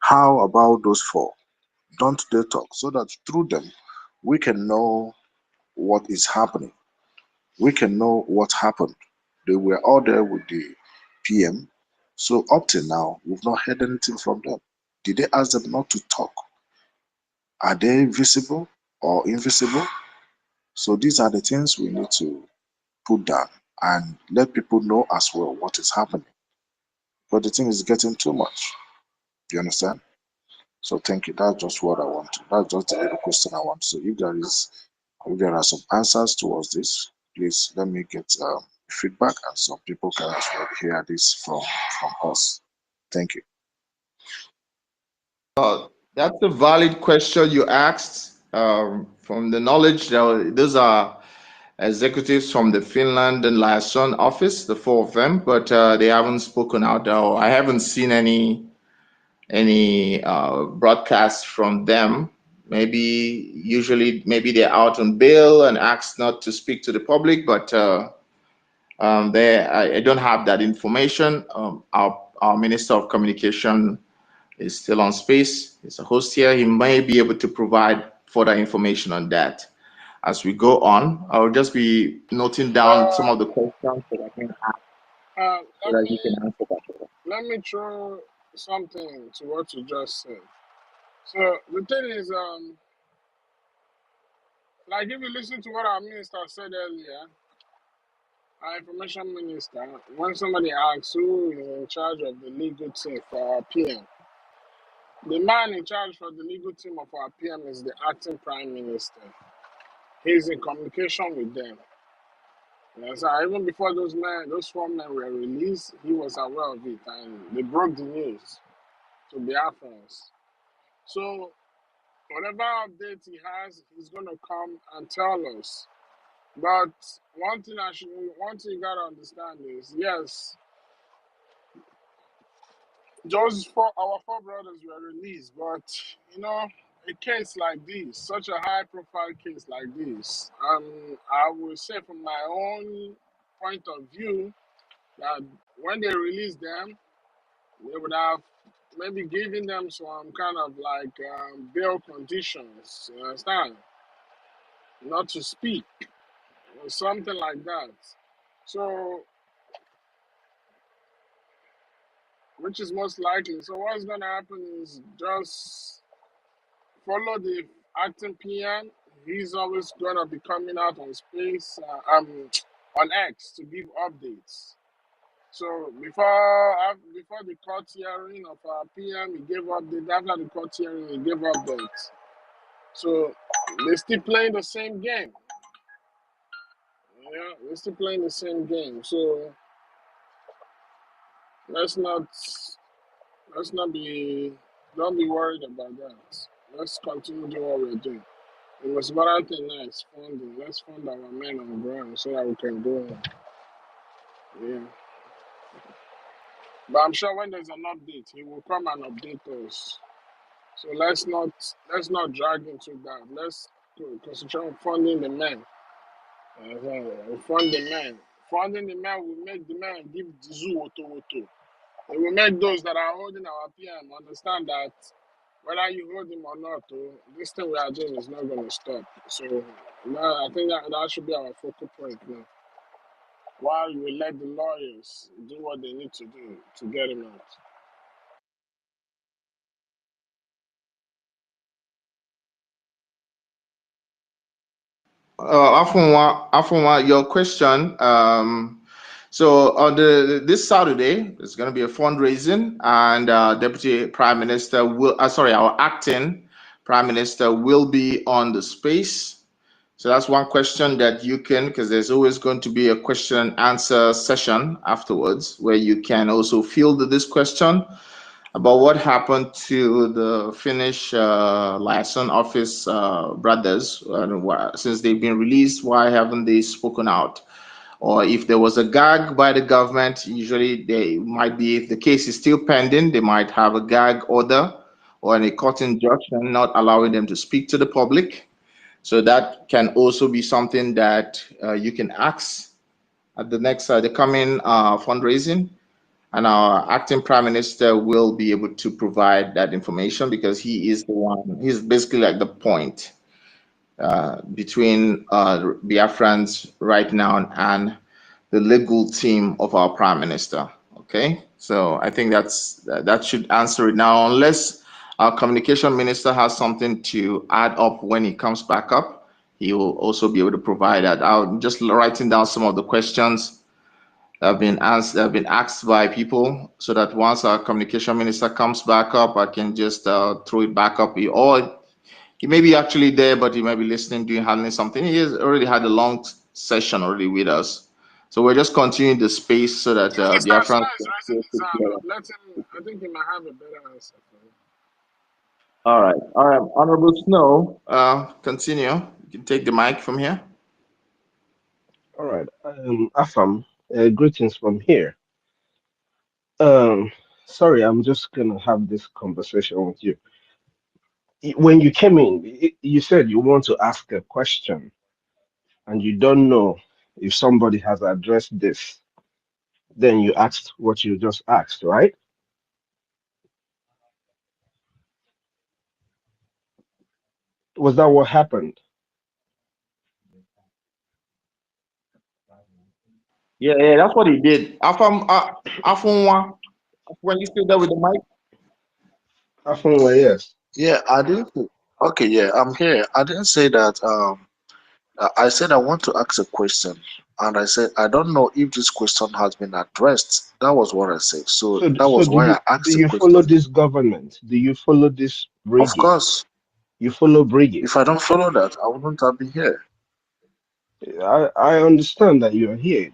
How about those four? Don't they talk so that through them we can know what is happening? We can know what happened. They were all there with the PM. So up till now, we've not heard anything from them. Did they ask them not to talk? Are they visible or invisible? So these are the things we need to put down and let people know as well what is happening. But the thing is getting too much. You understand? So thank you. That's just what I want to. That's just the little question I want. So if there are some answers towards this, please let me get feedback, and some people can as well hear this from us. Thank you. That's a valid question you asked. From the knowledge, those are executives from the Finland and Liaison office, the four of them, but they haven't spoken out. I haven't seen any broadcasts from them. Maybe they're out on bail and asked not to speak to the public, but I don't have that information. Our Minister of Communication is still on space. He's a host here. He may be able to provide further information on that. As we go on, I'll just be noting down some of the questions that I can ask so that you can answer that. Let me throw something to what you just said. So the thing is, like if you listen to what our minister said earlier, our information minister, when somebody asks who is in charge of the legal team for our PM, the man in charge for the legal team of our PM is the acting prime minister. He's in communication with them. Yes, even before those four men were released, he was aware of it, and they broke the news to BIAFRANS. So whatever update he has, he's gonna come and tell us. But one thing you gotta understand is, yes, our four brothers were released, but a case like this, such a high-profile case like this, I will say from my own point of view that when they released them, they would have maybe given them some kind of like bail conditions. You understand? Not to speak or something like that. So, which is most likely. So what's gonna happen is just follow the acting PM. He's always gonna be coming out on space, on X to give updates. So before the court hearing of our PM, he gave updates. After the court hearing, he gave updates. So they're still playing the same game. Yeah, they're still playing the same game. So let's not don't be worried about that. Let's continue doing what we're doing. The most important thing now is funding. Let's fund our men on ground so that we can go on. Yeah. But I'm sure when there's an update, he will come and update us. So let's not drag into that. Let's concentrate on funding the men. Fund the men. Funding the men will make the men give the zoo woto. It will make those that are holding our PM understand that whether you hold him or not, this thing we are doing is not going to stop. So I think that should be our focal point now. While we let the lawyers do what they need to do to get him out. Afunwa, your question. So on this Saturday, there's going to be a fundraising, and Deputy Prime Minister our acting Prime Minister will be on the space. So that's one question that you can, because there's always going to be a question and answer session afterwards, where you can also field this question about what happened to the Finnish liaison office brothers, since they've been released. Why haven't they spoken out? Or if there was a gag by the government, usually they might be, if the case is still pending, they might have a gag order or a court injunction not allowing them to speak to the public. So that can also be something that you can ask at the next the coming fundraising, and our acting prime minister will be able to provide that information because he is the one. He's basically like the point between Biafrans right now and the legal team of our prime minister. Okay, so I think that should answer it now, unless our communication minister has something to add up when he comes back up. He will also be able to provide that. I'm just writing down some of the questions that have been asked by people, so that once our communication minister comes back up, I can just throw it back up. Or he may be actually there, but he might be listening, doing handling something. He has already had a long session already with us, so we're just continuing the space so that Mr. Biafran. Snow is raising his hand. Let him. I think he might have a better answer for you. All right, Honorable Snow, continue. You can take the mic from here. All right. Afam, greetings from here. Sorry, I'm just gonna have this conversation with you. When you came in, you said you want to ask a question and you don't know if somebody has addressed this. Then you asked what you just asked, right? Was that what happened? Yeah, that's what he did. Afam, when you still there with the mic? Afam, well, yes. Yeah, I didn't. Okay, yeah, I'm here. I didn't say that. I said I want to ask a question, and I said I don't know if this question has been addressed. That was what I said. So So, that so was do why you I do asked the you follow question. this government? Do you follow this Of Brgie? course, You follow Brgie? if I don't follow that, I wouldn't have been here. I understand that you're here.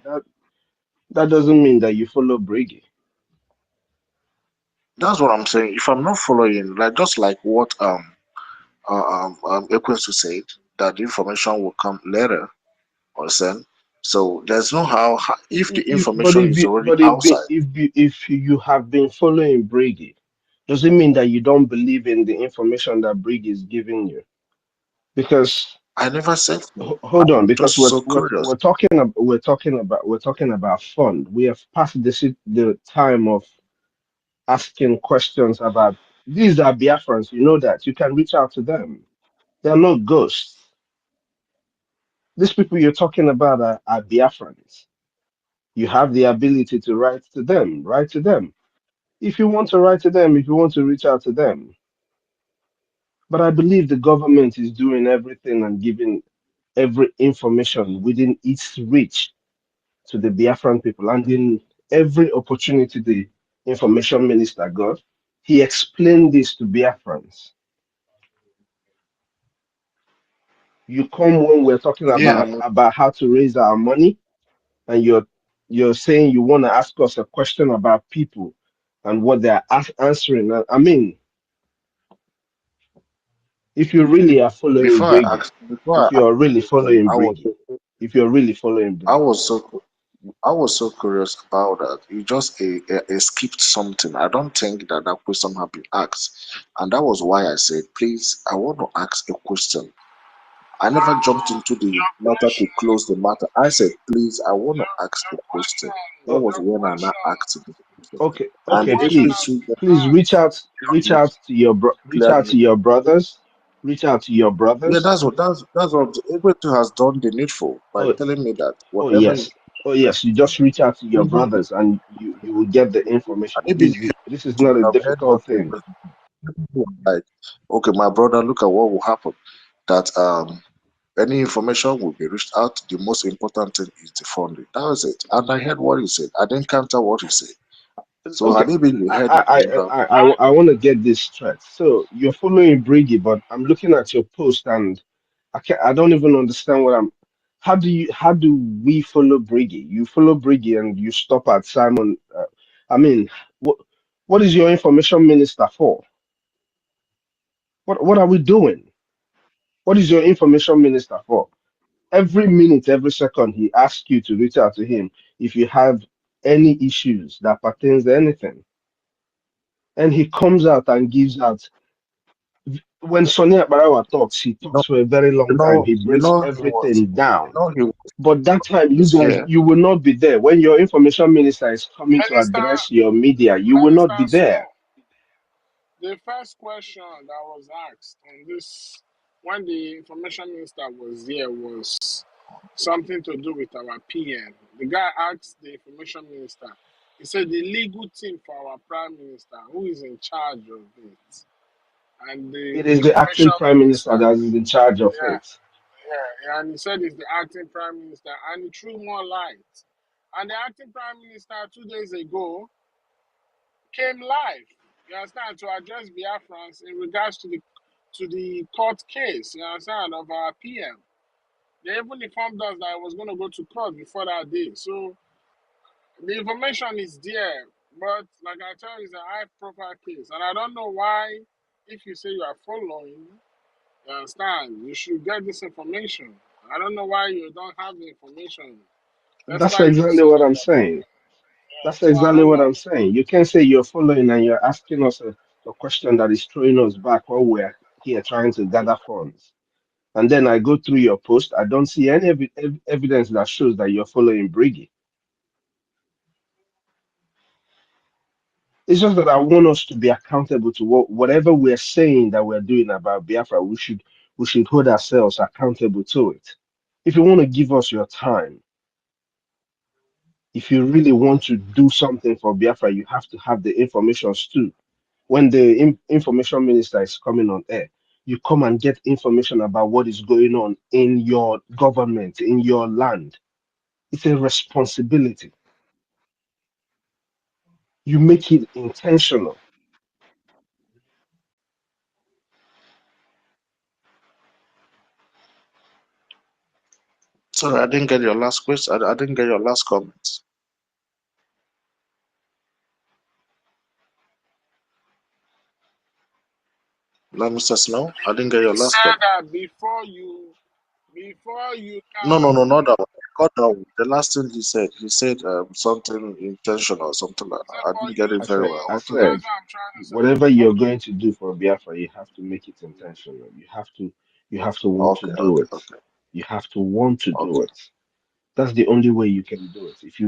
That doesn't mean that you follow Brady. That's what I'm saying. If I'm not following, like just like what Ekwensu said, that the information will come later or send. So there's no how if the But information is already outside. if you have been following Brady, does it mean that you don't believe in the information that Brady is giving you? Because I never said so. hold on, I'm because just so curious. we're talking about fund. We have passed the time of asking questions about these are Biafrans. You know that you can reach out to them. They're not ghosts. These people you're talking about are Biafrans. You have the ability to write to them. Write to them. If you want to write to them, if you want to reach out to them. But I believe the government is doing everything and giving every information within its reach to the Biafran people. And in every opportunity the information minister got, he explained this to Biafrans. You come when we're talking Yeah, about how to raise our money, and you're saying you want to ask us a question about people and what they're answering. I mean, if you really are following Brady, before if I asked you're really the question, following Brady, if you're really following I Brady, was so I was so curious about that. You just skipped something. I don't think that that question had been asked, and that was why I said, please, I want to ask a question. I never jumped into the Your matter to question close the matter. I said, please, I want to Your ask a question. That oh, was when I now asked the question. okay, And okay, every please, single please just reach cleared out me. to your brothers, reach out to your Yeah, brothers. that's what everything has done the needful by Oh, telling me that oh whatever yes, oh yes, you just reach out to your even brothers and you will get the information. maybe This is not a I've heard difficult what the thing. like, okay, my brother, look at what will happen. That any information will be reached out. The most important thing is the funding. That was it. And I heard what he said. I didn't counter what he said. So Okay, had it been you heard that I want to get this straight. So you're following Brady, but I'm looking at your post and I don't even understand what I'm. How do we follow Brady? You follow Brady and you stop at Simon. I mean, what what is your information minister for? What are we doing? What is your information minister for? Every minute, every second, he asks you to reach out to him if you have any issues that pertains to anything, and he comes out and gives out when Sonia Barawa talks, he You know, talks for a very long time. He breaks he was, everything down. he was, But that time, you was guys, here. you will not be there. When your information minister is coming to Minister, address your media, you will not be Minister there. Snow, the first question that was asked on this when the information minister was there was something to do with our PM. The guy asked the information minister, he said the legal team for our prime minister, who is in charge of it? And the It is the information acting prime minister minister, that is in charge of yeah, it. yeah, and he said he's the acting prime minister, and he threw more light. And the acting prime minister 2 days ago came live, you understand, to address Biafrans in regards to the court case, you understand, of our PM. They even informed us that I was going to go to court before that day. So the information is there, but like I tell you, it's a high-profile case, and I don't know why. If you say you are following, you understand, you should get this information. I don't know why you don't have the information. That's Despite you exactly saying what that I'm you are following. saying. Yeah. That's So I exactly don't what know. I'm saying. You can't say you're following and you're asking us a question that is throwing us back while we're here trying to gather funds. And then I go through your post, I don't see any evidence that shows that you're following Brgie. It's just that I want us to be accountable to whatever we're saying that we're doing about Biafra. We should hold ourselves accountable to it. If you want to give us your time, if you really want to do something for Biafra, you have to have the information too. When the information minister is coming on air, you come and get information about what is going on in your government, in your land. It's a responsibility. You make it intentional. Sorry, I didn't get your last question. I didn't get your last comment. No, Mr. Snow, I didn't get your He last said comment. that before you No, can. not that one. I got that one. The last thing he said something intentional or something like So that. I for didn't get you it I to very said, well. I What is said, that's what I'm trying to say. whatever you're going to do for Biafra, you have to make it intentional. You have to want to okay, do okay, it. okay, You have to want to do okay. it. That's the only way you can do it. If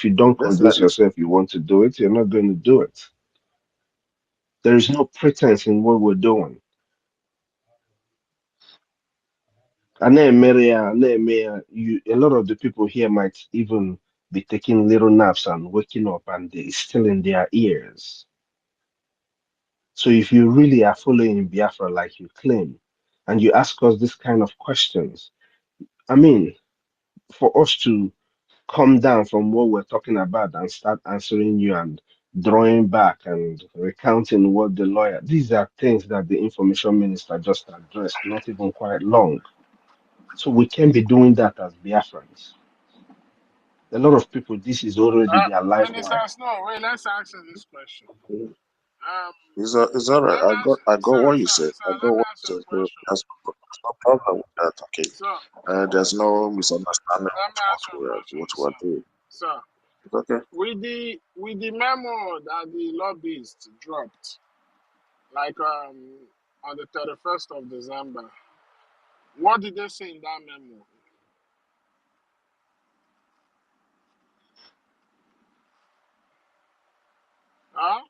you don't convince Definitely. yourself you want to do it, you're not going to do it. There is no pretense in what we're doing. And then a lot of the people here might even be taking little naps and waking up and it's still in their ears. So if you really are following Biafra like you claim, and you ask us this kind of questions, I mean, for us to come down from what we're talking about and start answering you and drawing back and recounting what the lawyer, these are things that the information minister just addressed, not even quite long. So we can't be doing that as Biafrans. A lot of people, this is already their Minister lifeline. Snow, wait, let's answer this question. It's all right. Let me ask I got what you said. sir, I let got me what ask you you a said. So question. there's no problem with that. Okay. So There's no misunderstanding let me ask you a question, what we're sir. doing. Sir, It's okay. with the memo that the lobbyists dropped, like on the 31st of December, what did they say in that memo? Huh?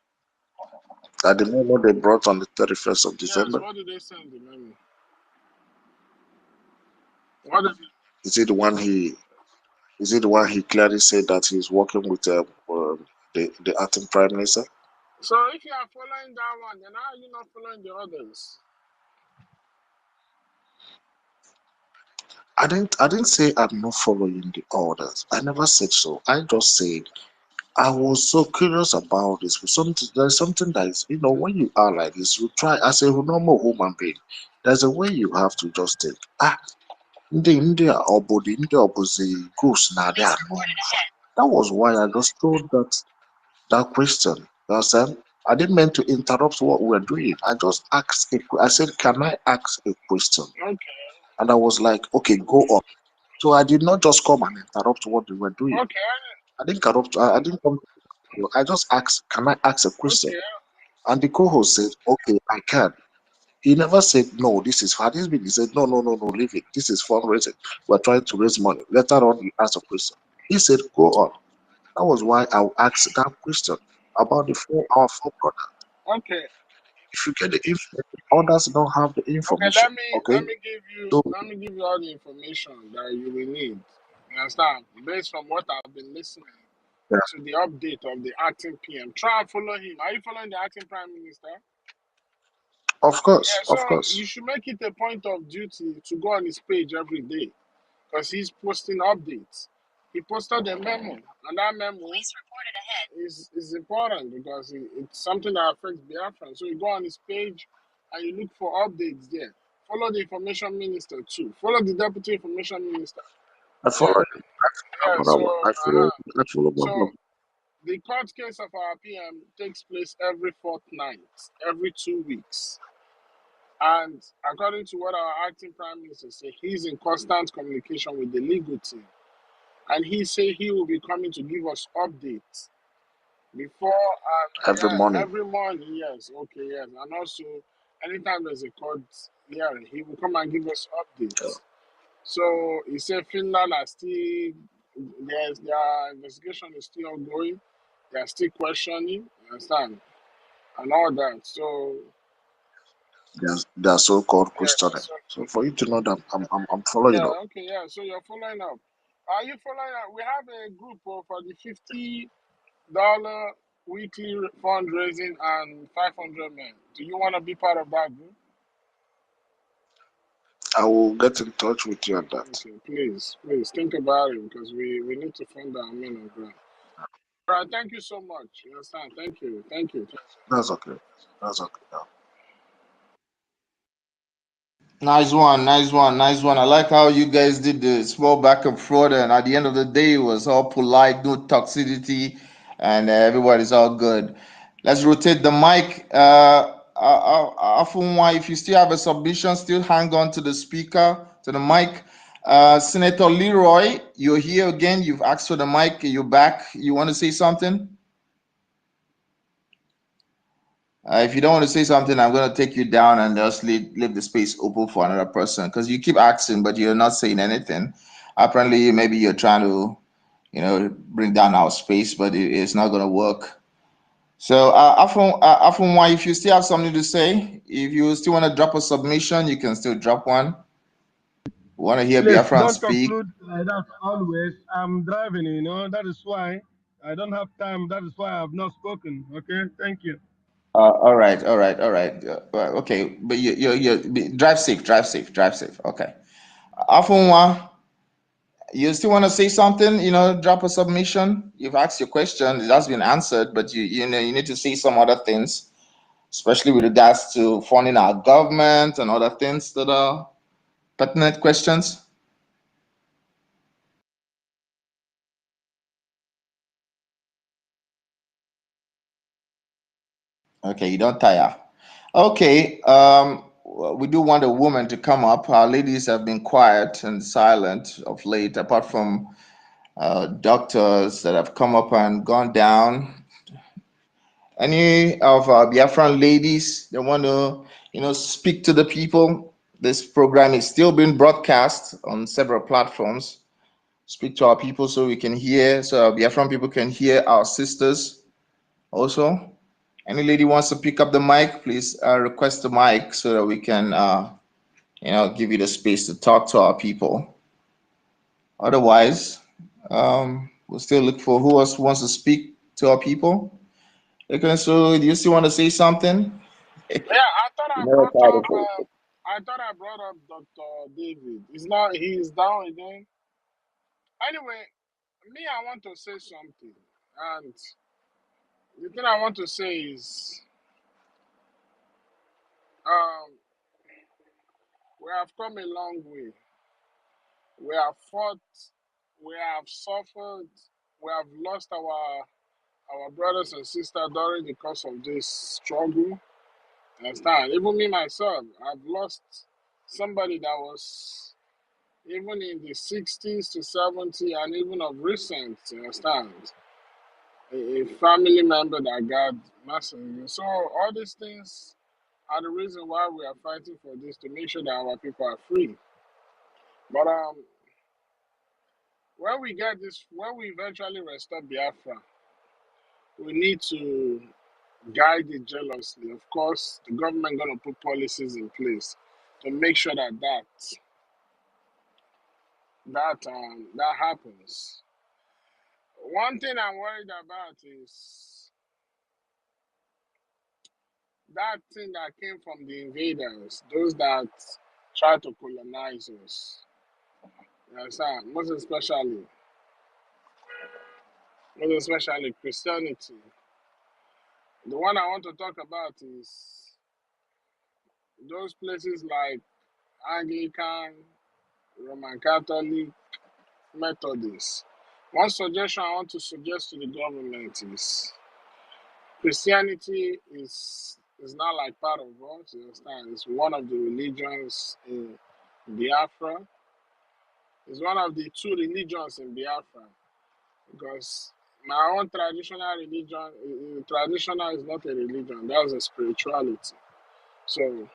At the moment they brought on the 31st of Yes, December. what did they say in the memo? What did is it the one he clearly said that he's working with the acting prime minister? So if you are following that one, then how are you not following the others? I didn't say I'm not following the orders. I never said so. I just said I was so curious about this. There's something that is, when you are like this, you try as a normal human being. There's a way you have to just think. Ndị a ọ bụ ndị ọbụzi ghost na adị anọ. That was why I just told that question. You understand? I didn't mean to interrupt what we were doing. I just asked I said, can I ask a question? Okay. And I was like, okay, go on. So I did not just come and interrupt what we were doing. Okay. I didn't interrupt. I didn't come. I just asked, can I ask a question? Okay. And the co-host said, okay, I can. He never said, no, this is for this bill. He said, no, leave it. This is fundraising. We're trying to raise money. Later on, he asked a question. He said, go on. That was why I asked that question about our four brother. Okay. If you get the information, others don't have the Okay, information. let Okay? me give you So, all the information that you will need. You understand? Based from what I've been listening yeah, to the update of the acting PM. Try and follow him. Are you following the acting Prime Minister? of course, Yeah, so of course. you should make it a point of duty to go on his page every day because he's posting updates. He posted a memo, and that memo is important because it's something that affects Biafra. So you go on his page and you look for updates there. Follow the information minister too. Follow the deputy information minister. I follow Yeah, him. yeah. So, I follow my so brother. the court case of our PM takes place every fortnight, every 2 weeks. And according to what our acting prime minister said, he's in constant communication with the legal team. And he said he will be coming to give us updates before Every morning. every morning, yes, okay, yes. And also anytime there's a court hearing, he will come and give us updates. So he said Finland are still their investigation is still ongoing, they are still questioning, you understand? And all that. So They are so-called yes, questioning. so So for you to know that I'm following yeah, up. okay, yeah. So you're following up. Are you following up? We have a group for the $50 weekly fundraising and 500 men. Do you want to be part of that group? I will get in touch with you on that. Okay, please think about it because we need to fund our men on ground. All right, thank you so much. You understand? Thank you. That's okay. That's okay. Yeah. Nice one, nice one, nice one. I like how you guys did the small back and forth, and at the end of the day, it was all polite, no toxicity, and everybody's all good. Let's rotate the mic. Afunwa, if you still have a submission, still hang on to the speaker, to the mic. Senator Leroy, you're here again. You've asked for the mic. You're back. You want to say something? If you don't want to say something, I'm going to take you down and just leave the space open for another person because you keep asking, but you're not saying anything. Apparently, maybe you're trying to, bring down our space, but it's not going to work. So, Afunwa, if you still have something to say, if you still want to drop a submission, you can still drop one. We want to hear Please Biafran don't speak. conclude like that always. I'm driving, that is why I don't have time. That is why I have not spoken. Okay, thank you. All right. Okay, but you drive safe. Okay. Afunwa, you still want to say something? Drop a submission. You've asked your question; it has been answered, but you need to say some other things, especially with regards to funding our government and other things that are pertinent questions. Okay, you don't tire. Okay, we do want a woman to come up. Our ladies have been quiet and silent of late, apart from doctors that have come up and gone down. Any of our Biafran ladies that want to, speak to the people? This program is still being broadcast on several platforms. Speak to our people so we can hear, so our Biafran people can hear our sisters also. Any lady wants to pick up the mic, please request the mic so that we can, give you the space to talk to our people. Otherwise, we'll still look for who else wants to speak to our people. Okay, so do you still want to say something? Yeah, I thought I brought up Dr. David. He's down again. Anyway, me, I want to say something. And the thing I want to say is we have come a long way. We have fought, we have suffered, we have lost our brothers and sisters during the course of this struggle. Understand? Even me myself, I've lost somebody that was even in the 60s to 70 and even of recent, understand? A family member that got massacred. So all these things are the reason why we are fighting for this, to make sure that our people are free. But when we get this, when we eventually restore Biafra, we need to guide it jealously. Of course, the government gonna put policies in place to make sure that that happens. One thing I'm worried about is that thing that came from the invaders, those that try to colonize us. You understand? Most especially Christianity. The one I want to talk about is those places like Anglican, Roman Catholic, Methodist. One suggestion I want to suggest to the government is Christianity is not like part of us. You understand? It's one of the religions in Biafra. It's one of the two religions in Biafra because my own traditional religion, traditional is not a religion. That's a spirituality. So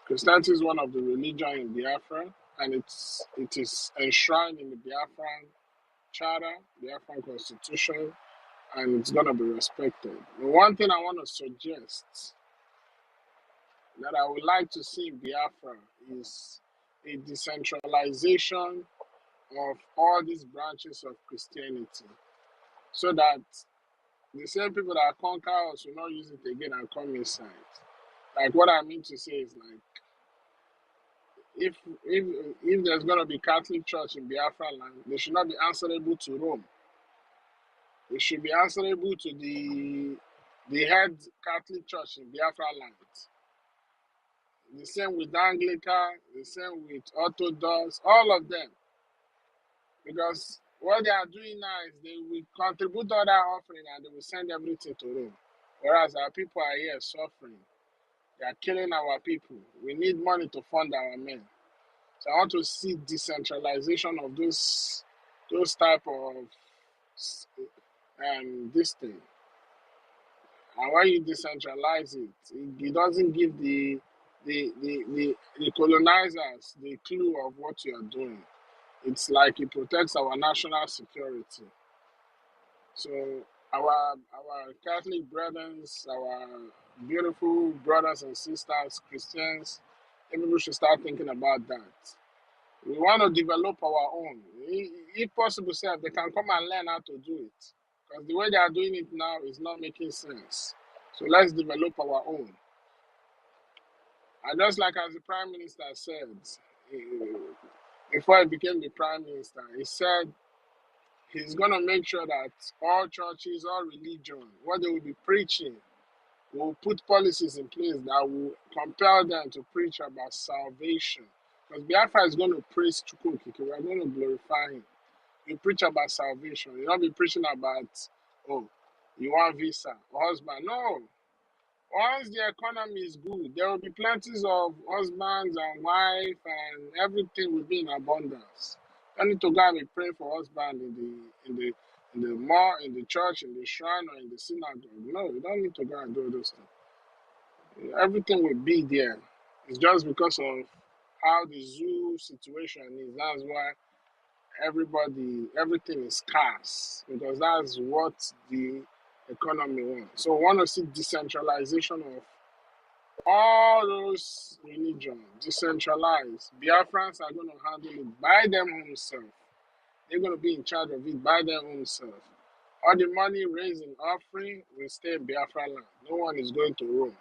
Christianity is one of the religions in Biafra, and it is enshrined in the Biafran Charter, Biafran Constitution, and it's gonna be respected. The one thing I want to suggest that I would like to see in Biafra is a decentralization of all these branches of Christianity, so that the same people that conquer us will not use it again and come inside. Like what I mean to say is like if if there's gonna be Catholic Church in Biafra land, they should not be answerable to Rome. They should be answerable to the head Catholic Church in Biafra land. The same with Anglican, the same with Orthodox, all of them. Because what they are doing now is they will contribute all that offering and they will send everything to Rome. Whereas our people are here suffering. They are killing our people. We need money to fund our men. So I want to see decentralization of those type of this thing. And when you decentralize it doesn't give the colonizers the clue of what you are doing. It's like it protects our national security. So our Catholic brethren, our beautiful brothers and sisters, Christians, everybody should start thinking about that. We want to develop our own. If possible, say they can come and learn how to do it. Because the way they are doing it now is not making sense. So let's develop our own. And just like as the Prime Minister said, before he became the Prime Minister, he said he's going to make sure that all churches, all religion, what they will be preaching, will put policies in place that will compel them to preach about salvation. Because Biafra is going to praise Chukwukike. We are going to glorify him. You preach about salvation. You'll not be preaching about, oh, you want visa, husband. No. Once the economy is good, there will be plenty of husbands and wife, and everything will be in abundance. You need to go and be praying for husband in the mall, in the church, in the shrine, or in the synagogue. No, you don't need to go and do those things. Everything will be there. It's just because of how the zoo situation is. That's why everything is scarce, because that's what the economy wants. So we want to see decentralization of all those religions, decentralized. Biafrans are going to handle it by their own self. They're going to be in charge of it by their own self. All the money raised in offering will stay in Biafra land. No one is going to Rome.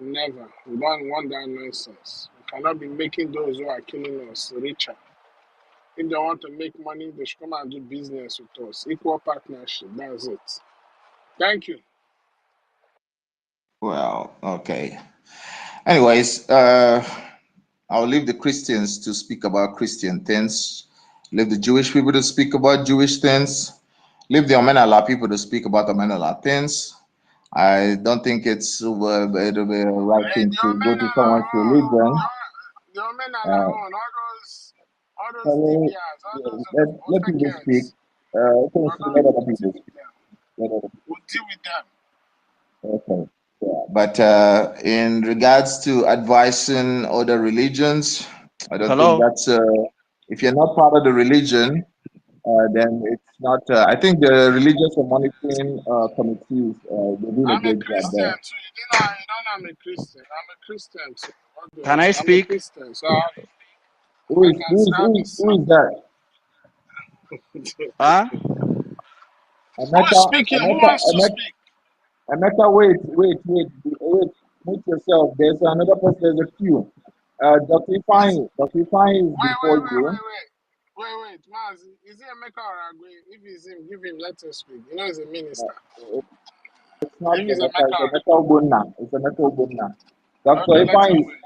Never. We don't want that nonsense. We cannot be making those who are killing us richer. If they want to make money, they should come and do business with us. Equal partnership. That's it. Thank you. Well, okay. Anyways, I'll leave the Christians to speak about Christian things. Leave the Jewish people to speak about Jewish things. Leave the Omenala people to speak about Omenala things. I don't think it'll be a right thing to go to someone's religion. The Omenala on all those DBRs, all those Let people speak. We'll deal with them. Okay. Yeah. But in regards to advising other religions, I don't think Hello? that's, if you're not part of the religion, then it's not, I think the religious and monitoring committees, they're doing a I'm a great job Christian there. too. You know I'm a Christian. I'm a Christian too. What do Can I I'm a speak? Christian, so Who I is, can who is, stand who the is, who sun. is that? Huh? Who's Emeka, speaking? Who Emeka, wants to Emeka, speak? Emeka, wait, mute yourself. There's another person, there's a queue. Dr. Is Dr. Ifeanyi is before you. wait, Mazi. Is it Emeka or Agwe? If it's him, give him. Let him speak. You know he's a minister. It's not If it's Emeka, it's Emeka, Emeka Ogbonna. It's Emeka Ogbonna. Dr. okay, let him Ifeanyi, wait.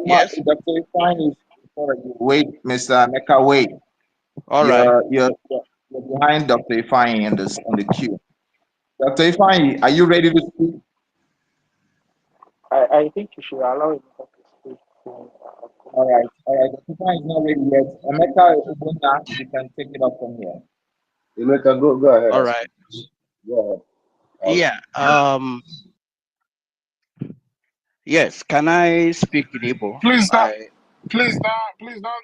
Yes? Dr. Ifeanyi is before you. Wait, Mr. Emeka, wait. All right. You're behind Dr. Ifeanyi on the queue. Dr. Ifeanyi, are you ready to speak? I think you should allow him to speak. All right. Dr. Ifeanyi is not ready yet. Emeka Ogbonna, you can take it up from here. Emeka, go ahead. All right. Go ahead. Yeah. Yes. Can I speak in Igbo? Please don't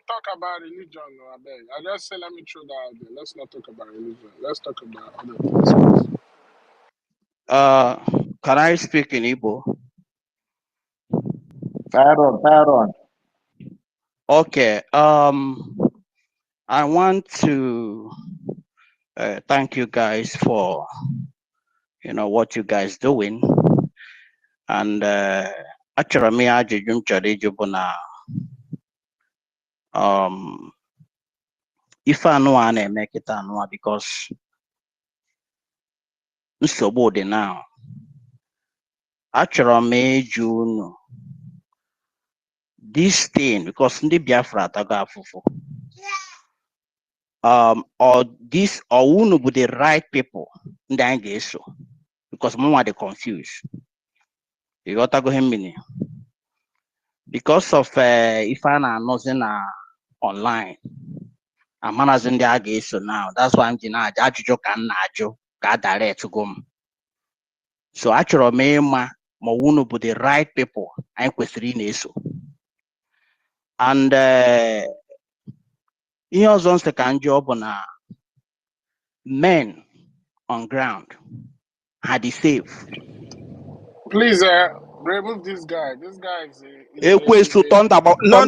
talk about religion, no, I beg. I just say let me throw that out there. Let's not talk about religion. Let's talk about other things. Can I speak in Igbo? Fire on. Okay. I want to thank you guys for what you guys doing, and achọrọ m ihe ajụjụ m chọrọ ịjụ bụ na ife anụwa a na-eme kịta anụwa because nsogbu dị now. Achọrọ m ịjụ unu this thing because ndị Biafra atago afụfụ. Or unu bụ the right people ndị anyị ga-eso because mụnwa dị confused. You got to go him because of if I na-anọzi na online. Amanazi ndị a ga-eso now. That's why I'm ji na ajụjụ ka m na-ajụ ka direct go m. So achọrọ m ịma ma unu bụ the right people anyị kwesịrị ị na-eso. And ihe ọzọ nsị ka njọ bụ na men on ground had the safe. Please, remove this guy. This guy is Ekwesu thunder No.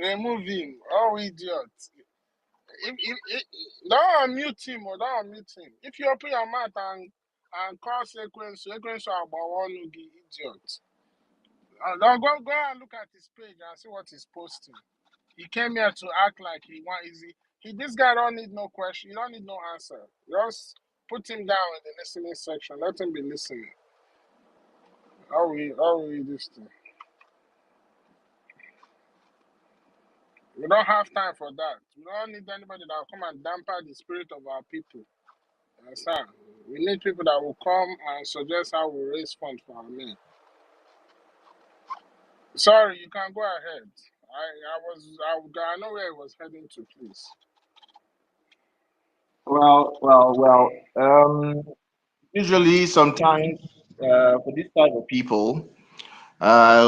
remove him. Oh, idiot. Don't unmute him or don't unmute him. If you open your mouth and call sequence about one idiot. Go and look at his page and see what he's posting. He came here to act like he want easy. This guy don't need no question. You don't need no answer. Just put him down in the listening section. Let him be listening. How we this thing? We don't have time for that. We don't need anybody that will come and dampen the spirit of our people. Understand? We need people that will come and suggest how we raise funds for our men. Sorry, you can go ahead. I know where I was heading to, please. Well. Usually, sometimes for this type of people,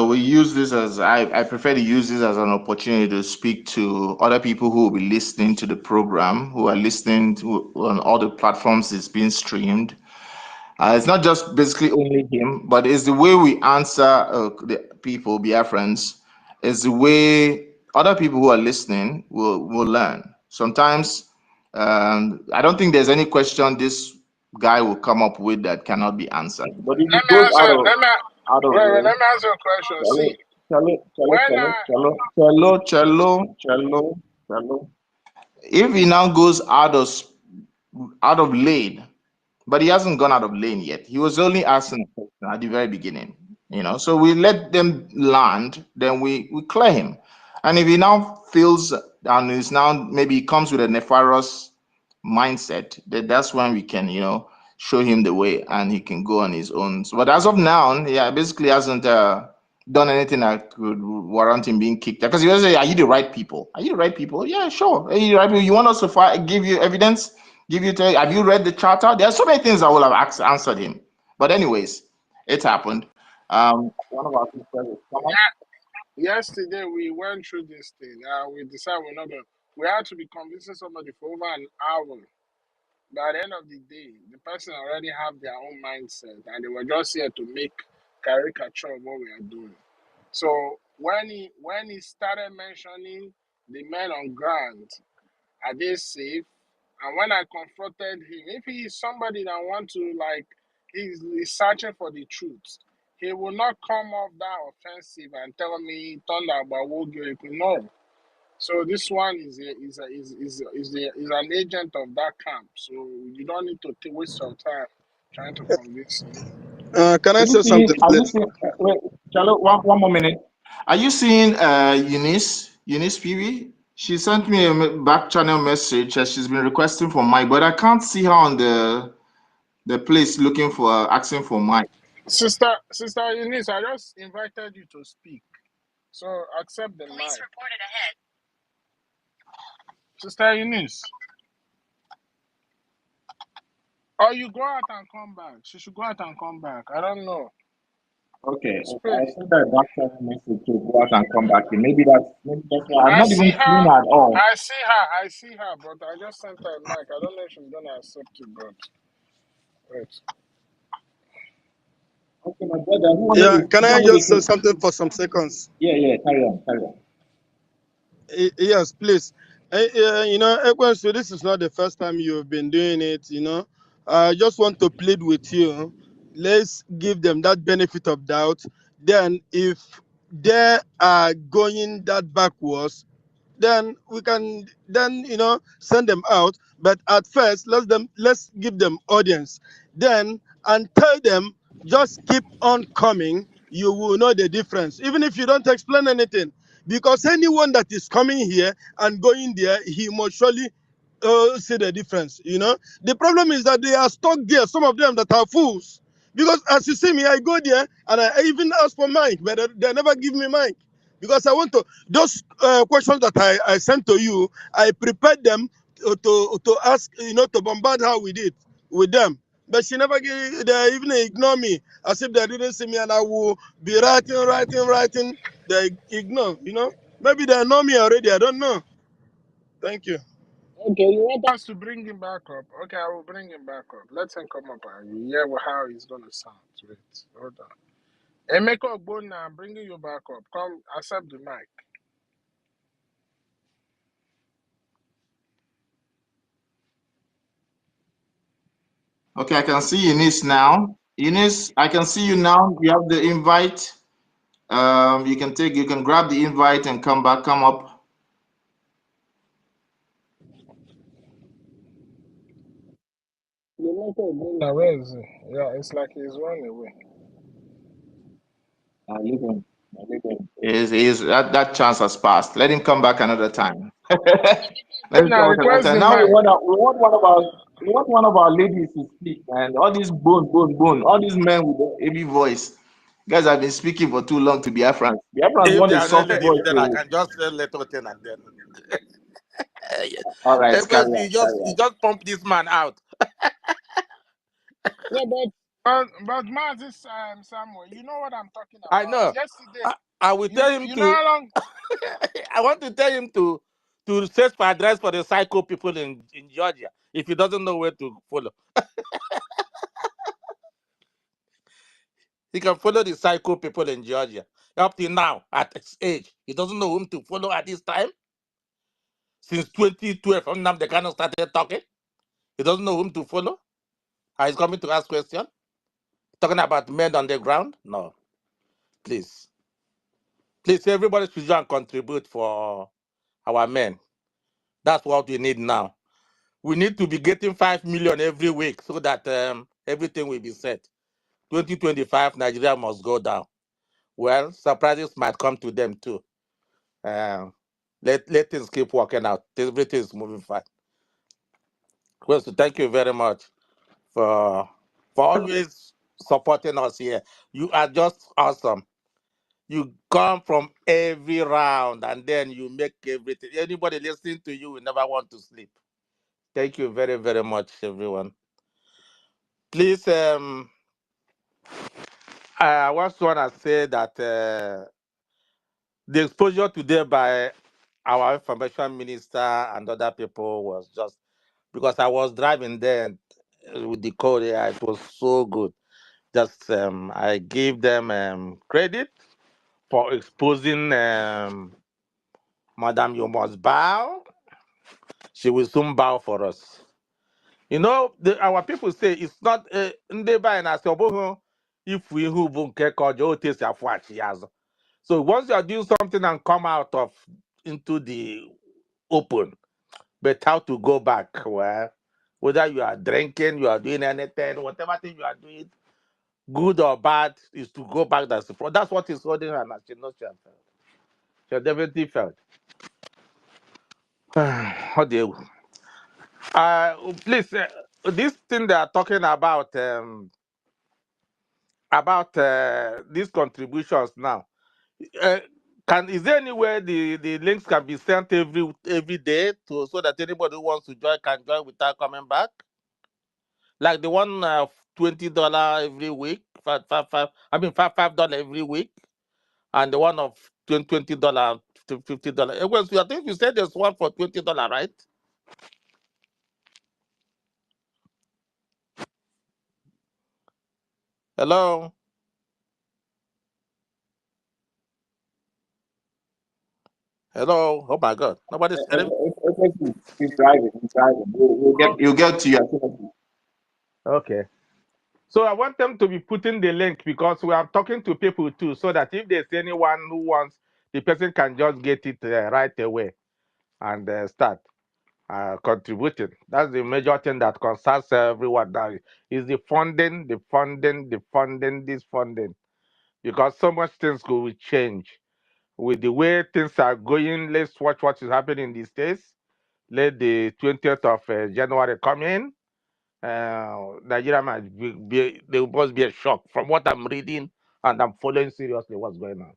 we use this as I prefer to use this as an opportunity to speak to other people who will be listening to the program, who are listening to on all the platforms it's being streamed. It's not just basically only him, but it's the way we answer the people, Biafrans, is the way other people who are listening will learn. Sometimes I don't think there's any question this guy will come up with that cannot be answered. But if it goes out of Let me answer a question. See, cello. If he now goes out of lane, but he hasn't gone out of lane yet. He was only asking a question at the very beginning, So we let them land, then we clear him. And if he now feels and is now maybe he comes with a nefarious mindset, that's when we can, show him the way and he can go on his own. So, but as of now, basically hasn't done anything that could warrant him being kicked. Because he was say, "Are you the right people? Are you the right people? Yeah, sure. Are you the right people? You want us to give you evidence Have you read the charter? There are so many things I would have answered him. But anyways, it happened. One of our sisters is come up. Yesterday we went through this thing. We decided we're not going. We had to be convincing somebody for over an hour. By the end of the day, the person already have their own mindset, and they were just here to make caricature of what we are doing. So when he started mentioning the men on ground, are they safe? And when I confronted him, if he is somebody that want to he's searching for the truth, he will not come off that offensive and tell me thunder about Wogyo. No. So this one is an agent of that camp. So you don't need to waste your time trying to convince him. Can I say something, Are you please? seeing, wait, Chalo, one more minute. Are you seeing Eunice Peewee? She sent me a back channel message as she's been requesting for mic, but I can't see her on the place looking for asking for mic. Sister Eunice, I just invited you to speak. So accept the mic. Reported ahead. Sister Eunice. Or you go out and come back. She should go out and come back. I don't know. Okay, Speak. I sent her a back channel message to go out and come back. Maybe that's why I'm I not even see seeing her. her at all. I see her, but I just sent her a mic. I don't know if she's gonna accept it, but wait. Okay, my brother. Yeah, can I just say something for some seconds? Yeah, carry on. Yes, please. Ekwensu, this is not the first time you've been doing it, I just want to plead with you. Let's give them that benefit of doubt. Then if they are going that backwards, then we can send them out. But at first, let's give them audience. Then and tell them just keep on coming. You will know the difference, even if you don't explain anything. Because anyone that is coming here and going there, he must surely see the difference. The problem is that they are stuck there. Some of them that are fools. Because as you see me, I go there and I even ask for mic, but they never give me mic. Because I want to, those questions that I sent to you, I prepared them to ask, to bombard her with them. But she never gave, they even ignore me as if they didn't see me, and I will be writing. They ignore, Maybe they know me already, I don't know. Thank you. Okay, you want us to bring him back up? Okay, I will bring him back up. Let him come up and hear how he's gonna sound. Wait, hold on. Emeka Ogbonna, I'm bringing you back up. Come, accept the mic. Okay, I can see Eunice now. Eunice, I can see you now. You have the invite. You can grab the invite and come up. Emeka Ogbonna, where is he? Yeah, it's like he's running away. Leave him. That chance has passed. Let him come back another time. Let's Now go another request time. the Now we mic. want one of our ladies to speak, and all this bone, all these men with the heavy voice. Guys have been speaking for too long to Biafrans. Biafrans If want they a are not soft ladies, voice. then I can just say little thing and then. All right, carry Everybody, on. you just pump this man out. Yeah, but Moses Samuel, you know what I'm talking about. I know. Yesterday, I will tell him you know to. how long? I want to tell him to search for address for the psycho people in Georgia if he doesn't know where to follow. He can follow the psycho people in Georgia. Up till now, at his age, he doesn't know whom to follow at this time. Since 2012, when the Kano started talking, he doesn't know whom to follow. He's coming to ask questions. Talking about men on the ground? No. Please, everybody should join and contribute for our men. That's what we need now. We need to be getting 5 million every week so that everything will be set. 2025, Nigeria must go down. Well, surprises might come to them too. Let things keep working out. Everything is moving fine. Well, so thank you very much for always supporting us here. You are just awesome. You come from every round and then you make everything. Anybody listening to you will never want to sleep. Thank you very, very much, everyone. Please, I just want to say that the exposure today by our information minister and other people was just because I was driving there with the code. Yeah, it was so good. Just I gave them credit for exposing Madam You Must Bow. She will soon bow for us. You know, our people say it's not ndeba and asoboho if we who so once you are doing something and come out of into the open, but how to go back? Well, whether you are drinking, you are doing anything, whatever thing you are doing, good or bad, is to go back. That's what is holding her. And she knows she has felt. She definitely felt. How do you? Please, this thing they are talking about these contributions now. Is there anywhere the links can be sent every day to so that anybody who wants to join can join without coming back? Like the one $20 every week, $5 every week, and the one of $20 to $50. I think you said there's one for $20, right? Hello. Hello. Oh my God. Nobody's hearing me. He's driving. He's driving. You'll get to you. Okay. So I want them to be putting the link because we are talking to people too, so that if there's anyone who wants, the person can just get it right away and start contributing. That's the major thing that concerns everyone now. Is the funding, this funding, because so much things will change with the way things are going. Let's watch what is happening in these days. Let the 20th of January come in. Nigeria might there must be a shock from what I'm reading, and I'm following seriously what's going on.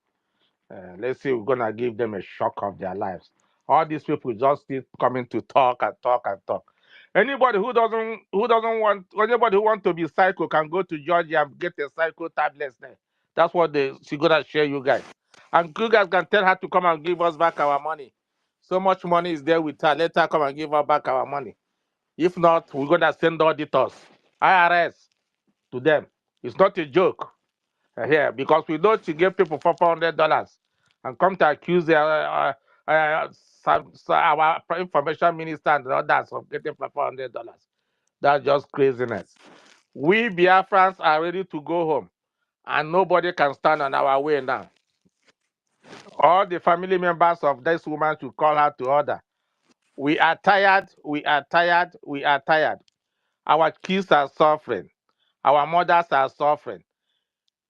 Let's see, we're gonna give them a shock of their lives. All these people just keep coming to talk and talk and talk. Anybody who doesn't want, anybody who wants to be psycho can go to Georgia and get a psycho tablets there. That's what she's gonna share you guys. And you guys can tell her to come and give us back our money. So much money is there with her. Let her come and give her back our money. If not, we're gonna send auditors, IRS, to them. It's not a joke here because we know she gave people $400 and come to accuse our information minister and others of getting $400. That's just craziness. We Biafrans are ready to go home, and nobody can stand on our way now. All the family members of this woman should call her to order. We are tired. We are tired. We are tired. Our kids are suffering. Our mothers are suffering.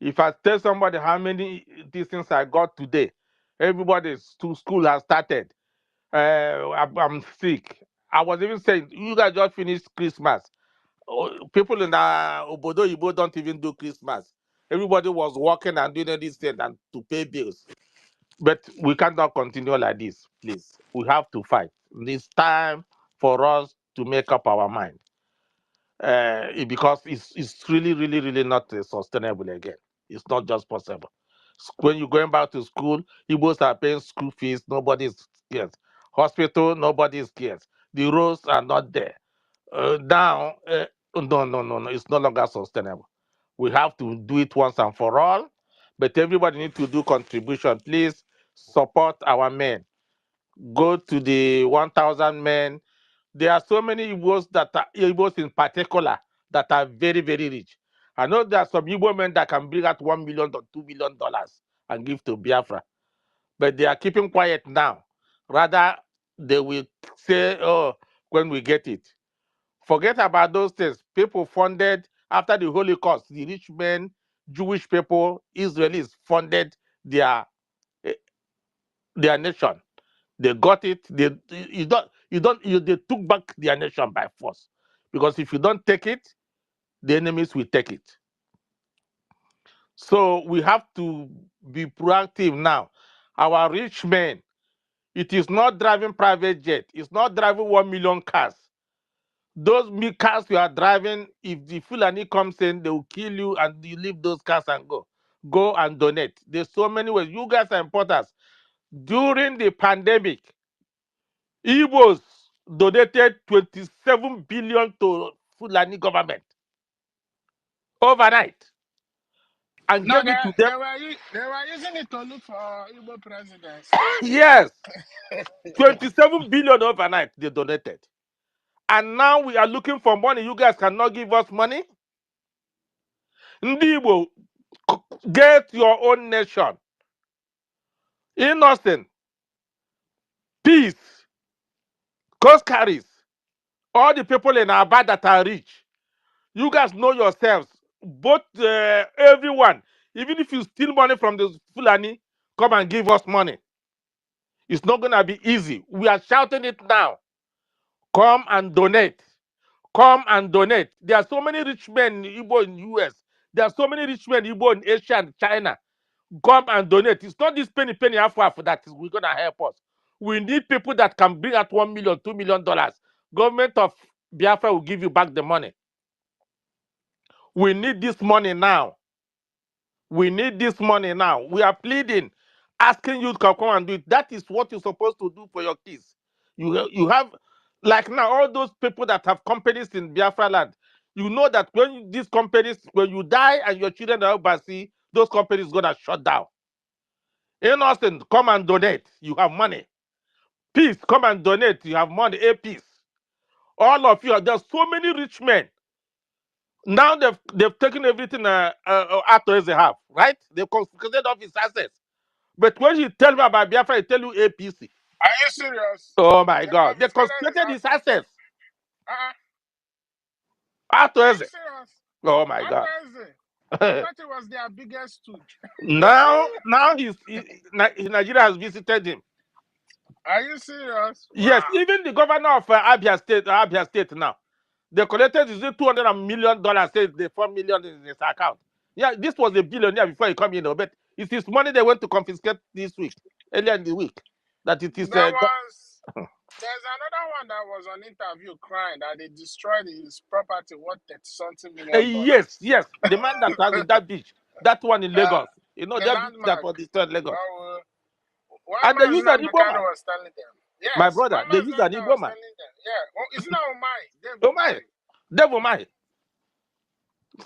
If I tell somebody how many these things I got today, everybody's to school has started. I'm sick. I was even saying, you guys just finished Christmas. People in the Obodo Ibo don't even do Christmas. Everybody was working and doing this thing and to pay bills. But we cannot continue like this, please. We have to fight. It's time for us to make up our mind. Because it's really not sustainable again. It's not just possible. When you're going back to school, Igbos are paying school fees, nobody's scared. Hospital, nobody's scared. The roads are not there. No, it's no longer sustainable. We have to do it once and for all, but everybody needs to do contribution. Please support our men. Go to the 1,000 men. There are so many Igbos in particular, that are very rich. I know there are some Igbo men that can bring out $1 million or $2 million and give to Biafra, but they are keeping quiet now. Rather, they will say, "Oh, when we get it." Forget about those things. People funded after the Holocaust. The rich men, Jewish people, Israelis funded their nation. They got it. They took back their nation by force. Because if you don't take it, the enemies will take it. So we have to be proactive now. Our rich men, it is not driving private jet. It's not driving 1 million cars. Those cars you are driving, if the Fulani comes in, they will kill you and you leave those cars and go. Go and donate. There's so many ways. You guys are importers. During the pandemic, Igbos donated 27 billion to Fulani government overnight and No, gave it to them. they were using it to look for Igbo presidents. Yes, 27 billion overnight they donated. And now we are looking for money. You guys cannot give us money. Ndi Igbo, get your own nation. Innocent, peace, coast carries. All the people in Aba that are rich. You guys know yourselves. Both everyone. Even if you steal money from the Fulani, come and give us money. It's not gonna be easy. We are shouting it now. Come and donate. Come and donate. There are so many rich men in Igbo in US. There are so many rich men in Igbo in Asia and China. Come and donate. It's not this penny half that is gonna help us. We need people that can bring out $1 million, $2 million. Government of Biafra will give you back the money. We need this money now. We need this money now. We are pleading, asking you to come and do it. That is what you're supposed to do for your kids. You have, like now, all those people that have companies in Biafra land. You know that when these companies, when you die and your children are overseas, those companies gonna shut down. Innocent, come and donate. You have money. Peace, come and donate. You have money. A peace. All of you, there's so many rich men. Now they've taken everything after as they have, right? They've confiscated off his assets. But when you tell me about Biafra, I tell you APC. Are you serious? Oh my They God. They confiscated confiscated his assets. After Are as you serious? oh my God. I thought it was their biggest stooge. now Nigeria has visited him. Are you serious? Yes, Wow. even the governor of Abia State now. They collected $200 million, says the 4 million in his account. Yeah, this was a billionaire before he come in, but it's his money they went to confiscate this week, earlier in the week. That it is. There's another one that was on interview crying that they destroyed his property worth $30-something million. Yes, the man that has that beach, that one in Lagos. You know the that beach that landmark. was destroyed in Lagos. One And they man use an Igbo man. was telling them. Yes, My brother, they use an Igbo man. Yeah, isn't that Omai? Oh my, Devil my.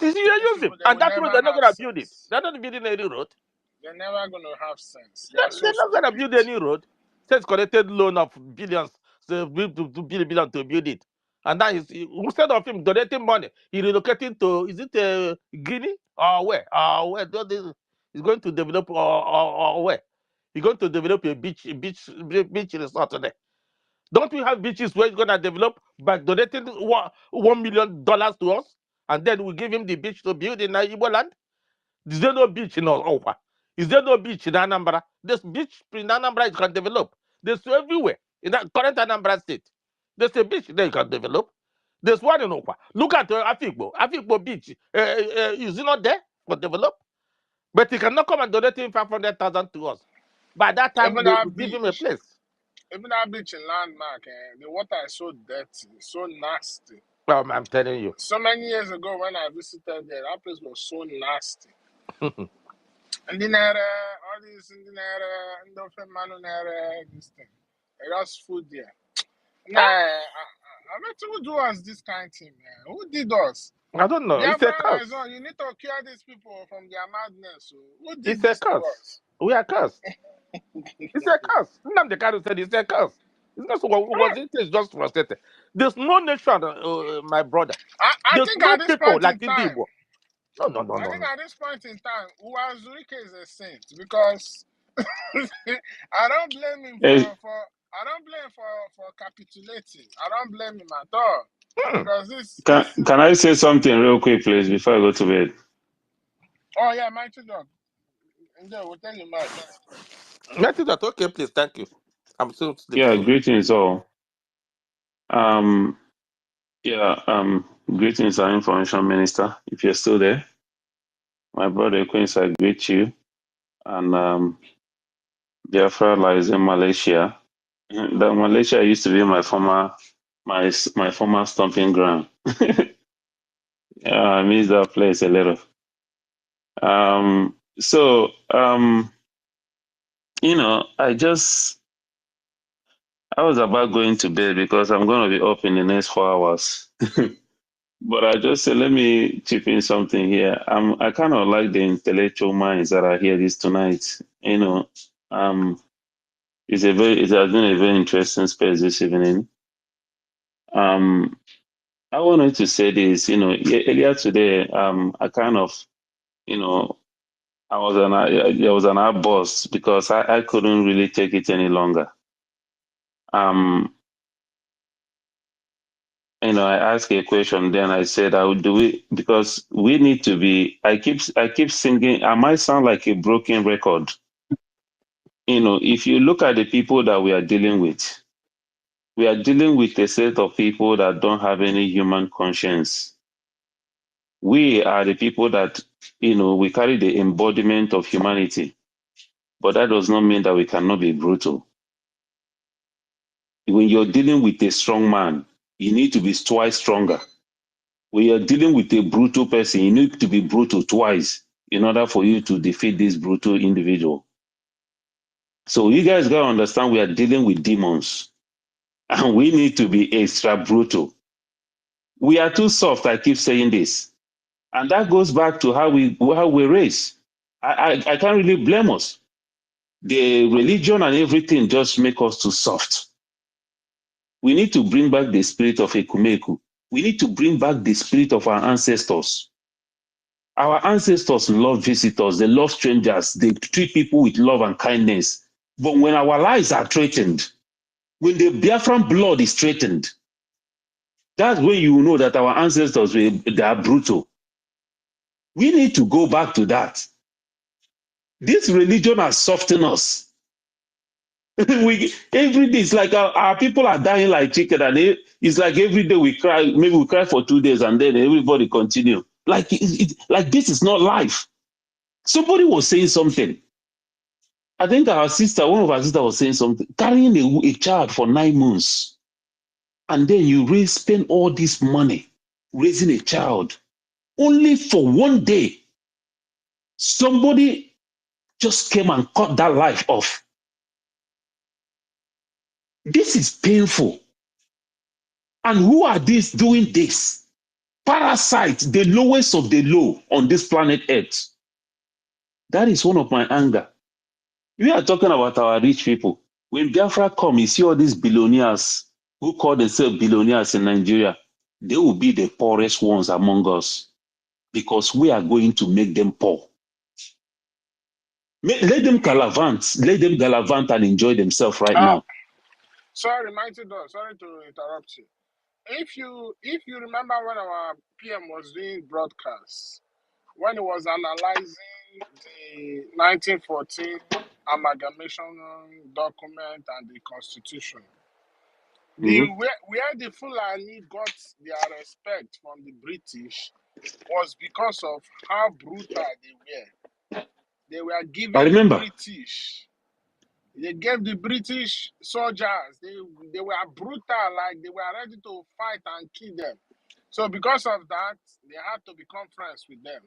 You use him, and that road they're not gonna build it. They're not building any road. They're never gonna have sense. They're not gonna build any road. Says collected loan of billions, so build to billion to build it. And now instead of him donating money, he relocating to Guinea or where? He's going to develop or where? He's going to develop a beach resort there. Don't we have beaches where he's gonna develop by donating $1 million to us, and then we give him the beach to build in Igbo land? Is there no beach in Opa? Is there no beach in Anambra? There's beach in Anambra you can develop. There's everywhere in that current Anambra state. There's a beach there you can develop. There's one in Opa. Look at EFIK-IBIBIO. EFIK-IBIBIO beach. Is it not there for develop? But he cannot come and donate him 500,000 to us. By that time, they will give him a place. Even that beach in Landmark, the water is so dirty, so nasty. I'm telling you. So many years ago when I visited there, that place was so nasty. And then all these this thing. Just food there. Nah, I bet who do us this kind of thing, man? Who did us? I don't know. It's a curse. You need to cure these people from their madness. Who did It's a curse. We are cursed. It's a curse. The guy who said it's a curse. It's not so was it? It's just frustrated. There's no nation, my brother. I think at this point in time, No. I think at this point in time, Uwazurike is a saint because I don't blame him for capitulating. I don't blame him at all. Because can I say something real quick, please, before I go to bed? Oh yeah, Mighty Dog. And then we'll tell you Mike. Mighty Dog, okay, please, thank you. I'm still sleeping. Yeah, greetings all. Greetings, our information minister, if you're still there. My brother Queens, I greet you. And Biafra lies in Malaysia. Malaysia used to be my former my former stomping ground. I miss that place a little. So you know, I was about going to bed because I'm going to be up in the next 4 hours. But I just said, let me chip in something here. I kind of like the intellectual minds that are here this tonight. You know, it has been a very interesting space this evening. I wanted to say this, you know, earlier today, I kind of, you know, there was an outburst because I couldn't really take it any longer. You know, I asked a question, then I said, "I would do it because we need to be." I keep singing. I might sound like a broken record. You know, if you look at the people that we are dealing with a set of people that don't have any human conscience. We are the people that, you know, we carry the embodiment of humanity, but that does not mean that we cannot be brutal. When you're dealing with a strong man, you need to be twice stronger. When you're dealing with a brutal person, you need to be brutal twice in order for you to defeat this brutal individual. So you guys got to understand we are dealing with demons and we need to be extra brutal. We are too soft, I keep saying this. And that goes back to how we raise. I can't really blame us. The religion and everything just make us too soft. We need to bring back the spirit of Ekumeku. We need to bring back the spirit of our ancestors. Our ancestors love visitors, they love strangers, they treat people with love and kindness. But when our lives are threatened, when the Biafran blood is threatened, that's when you know that our ancestors, they are brutal. We need to go back to that. This religion has softened us. Every day, it's like our people are dying like chicken, and it's like every day we cry. Maybe we cry for 2 days, and then everybody continue. Like like this is not life. Somebody was saying something. I think one of our sisters was saying something. Carrying a child for 9 months, and then you spend all this money raising a child, only for one day, somebody just came and cut that life off. This is painful. And who are these doing this? Parasites, the lowest of the low on this planet Earth. That is one of my anger. We are talking about our rich people. When Biafra come, you see all these billionaires who call themselves billionaires in Nigeria. They will be the poorest ones among us because we are going to make them poor. Let them gallivant and enjoy themselves right now. Sorry, Mighty Dog, sorry to interrupt you. If you remember when our PM was doing broadcasts, when he was analyzing the 1914 amalgamation document and the constitution, where the Fulani got their respect from the British was because of how brutal they were. They were giving the British. They gave the British soldiers. They were brutal, like they were ready to fight and kill them. So because of that, they had to become friends with them,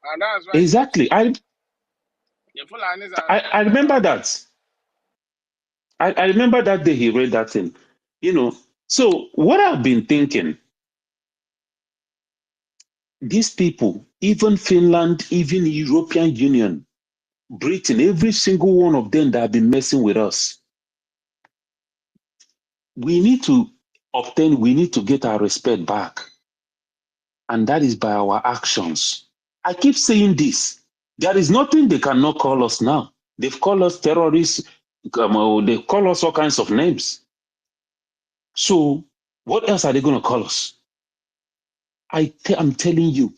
and that's why exactly. the Fulanis are I remember that. I remember that day he read that thing. You know, so what I've been thinking, these people, even Finland, even European Union, Britain, every single one of them that have been messing with us, we need to get our respect back. And that is by our actions. I keep saying this. There is nothing they cannot call us now. They've called us terrorists. They call us all kinds of names. So what else are they going to call us? I'm telling you,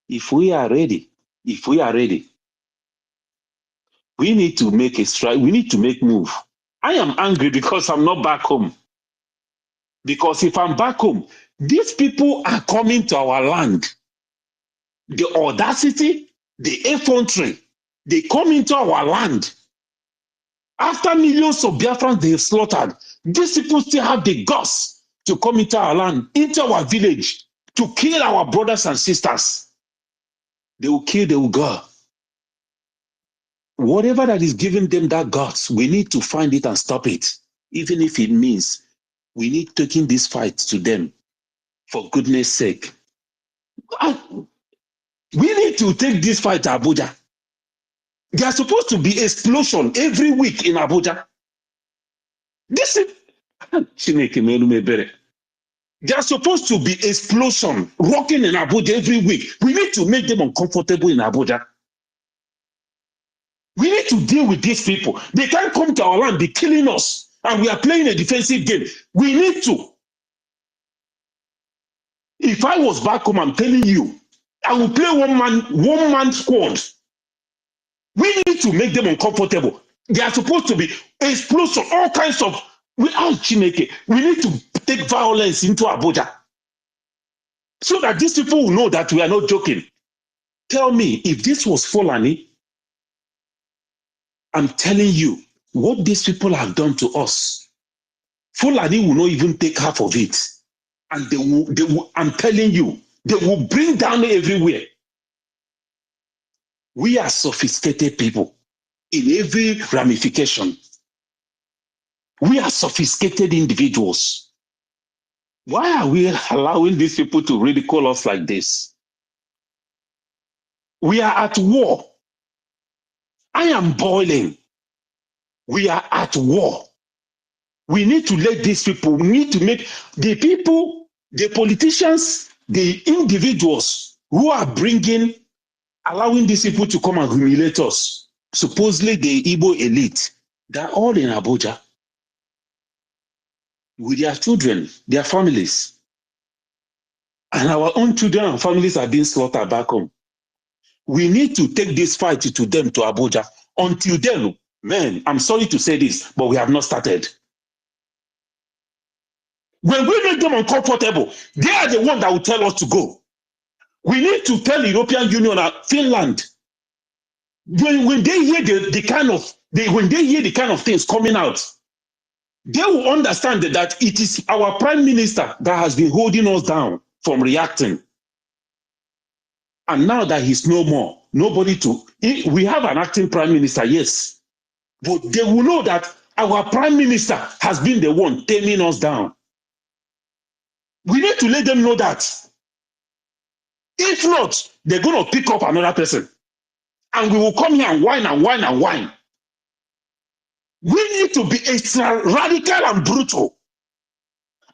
if we are ready, we need to make a strike. We need to make move. I am angry because I'm not back home. Because if I'm back home, these people are coming to our land. The audacity, the effrontery, they come into our land. After millions of Biafrans they have slaughtered, these people still have the guts to come into our land, into our village, to kill our brothers and sisters. They will kill, they will go. Whatever that is giving them that guts, we need to find it and stop it. Even if it means we need taking this fight to them, for goodness sake. We need to take this fight to Abuja. There are supposed to be explosion every week in Abuja. This is there are supposed to be explosion rocking in Abuja every week. We need to make them uncomfortable in Abuja. We need to deal with these people. They can't come to our land, be killing us, and we are playing a defensive game. We need to. If I was back home, I'm telling you, I will play one man squad. We need to make them uncomfortable. They are supposed to be explosion, all kinds of. We need to take violence into Abuja so that these people will know that we are not joking. Tell me, if this was Fulani, I'm telling you, what these people have done to us, Fulani will not even take half of it. And they will, I'm telling you, they will bring down everywhere. We are sophisticated people in every ramification. We are sophisticated individuals. Why are we allowing these people to ridicule us like this? We are at war. I am boiling. We are at war. We need to let these people, we need to make the people, the politicians, the individuals who are allowing these people to come and humiliate us, supposedly the Igbo elite, they're all in Abuja with their children, their families. And our own children and families are being slaughtered back home. We need to take this fight to them, to Abuja. Until then, man, I'm sorry to say this, but we have not started. When we make them uncomfortable, they are the ones that will tell us to go. We need to tell the European Union and Finland, when they hear the kind of things coming out, they will understand that it is our prime minister that has been holding us down from reacting. And now that he's no more, we have an acting prime minister, yes, but they will know that our prime minister has been the one taming us down. We need to let them know that. If not, they're going to pick up another person. And we will come here and whine and whine and whine. We need to be extra radical and brutal.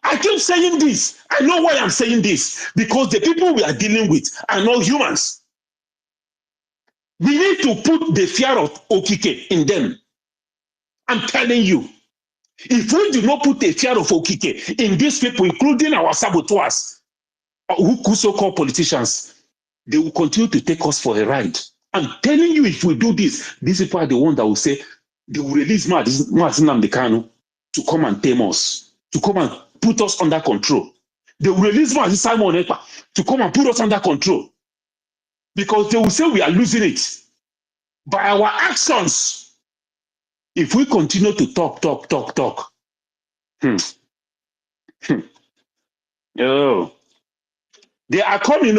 I keep saying this. I know why I'm saying this. Because the people we are dealing with are not humans. We need to put the fear of Okike in them. I'm telling you. If we do not put the fear of Okike in these people, including our saboteurs, who so-called politicians, they will continue to take us for a ride. I'm telling you, if we do this, these people are the ones that will say, they will release Mazinam Dekano to come and tame us, to come and put us under control. They will release Simon Ekpa to come and put us under control. Because they will say we are losing it. By our actions, if we continue to talk, they are coming,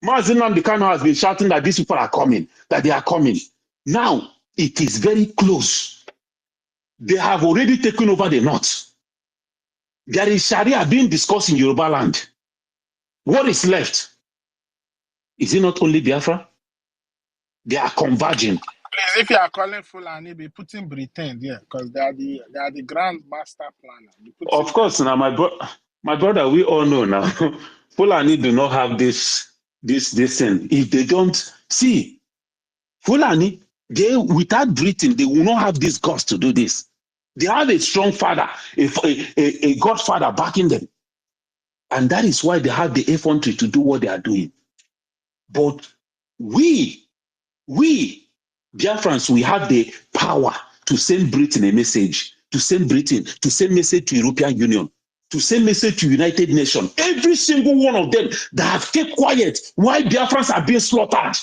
Mazinam Dekano has been shouting that these people are coming, that they are coming. Now, it is very close. They have already taken over the north. There is Sharia being discussed in Yoruba land. What is left? Is it not only Biafra? They are converging. Please, if you are calling Fulani, be putting Britain there, because they are the grand master planner. Of course, now my brother, we all know now. Fulani do not have this thing. If they don't see Fulani, they without Britain, they will not have this guts to do this. They have a strong father, a godfather backing them. And that is why they have the infantry to do what they are doing. But we, Biafrans, we have the power to send Britain a message, to send message to European Union, to send message to United Nations. Every single one of them that have kept quiet while Biafrans are being slaughtered.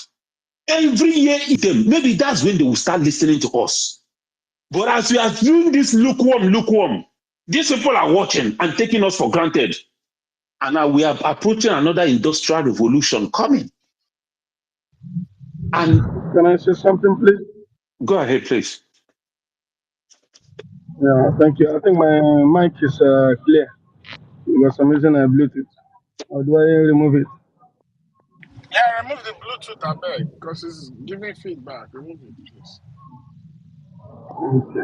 Every year, maybe that's when they will start listening to us. But as we are doing this lukewarm, these people are watching and taking us for granted. And now we are approaching another industrial revolution coming. And Can I say something, please? go ahead, please. Yeah, thank you. I think my mic is clear. For some reason I Bluetooth. Or do I remove it? Yeah, remove the Bluetooth, I beg, because it's giving feedback. Remove it, please. Okay.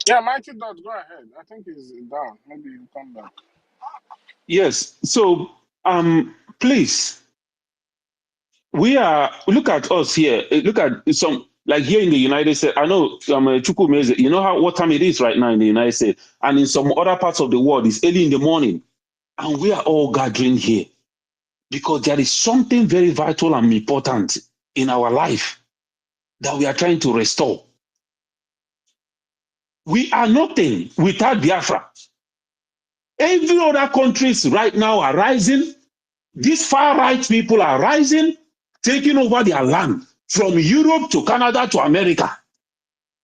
Yeah, Mighty Dot, go ahead. I think it's down. Maybe you come back. Yes. So please, look at us here. Look at some, like here in the United States. I know Chukwu Meze, you know what time it is right now in the United States, and in some other parts of the world, it's early in the morning, and we are all gathering here because there is something very vital and important in our life that we are trying to restore. We are nothing without Biafra. Every other countries right now are rising. These far-right people are rising, taking over their land from Europe to Canada to America.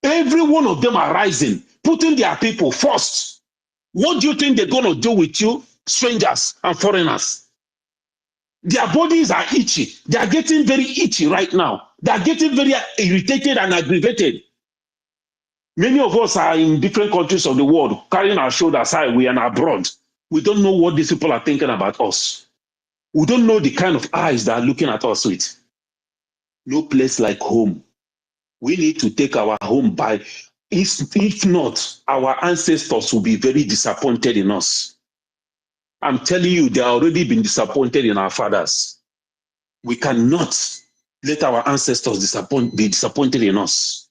Every one of them are rising, putting their people first. What do you think they're going to do with you, strangers and foreigners? Their bodies are itchy. They are getting very itchy right now. They are getting very irritated and aggravated. Many of us are in different countries of the world, carrying our shoulders high. We are abroad. We don't know what these people are thinking about us. We don't know the kind of eyes that are looking at us with. No place like home. We need to take our home by, if not, our ancestors will be very disappointed in us. I'm telling you, they have already been disappointed in our fathers. We cannot let our ancestors be disappointed in us.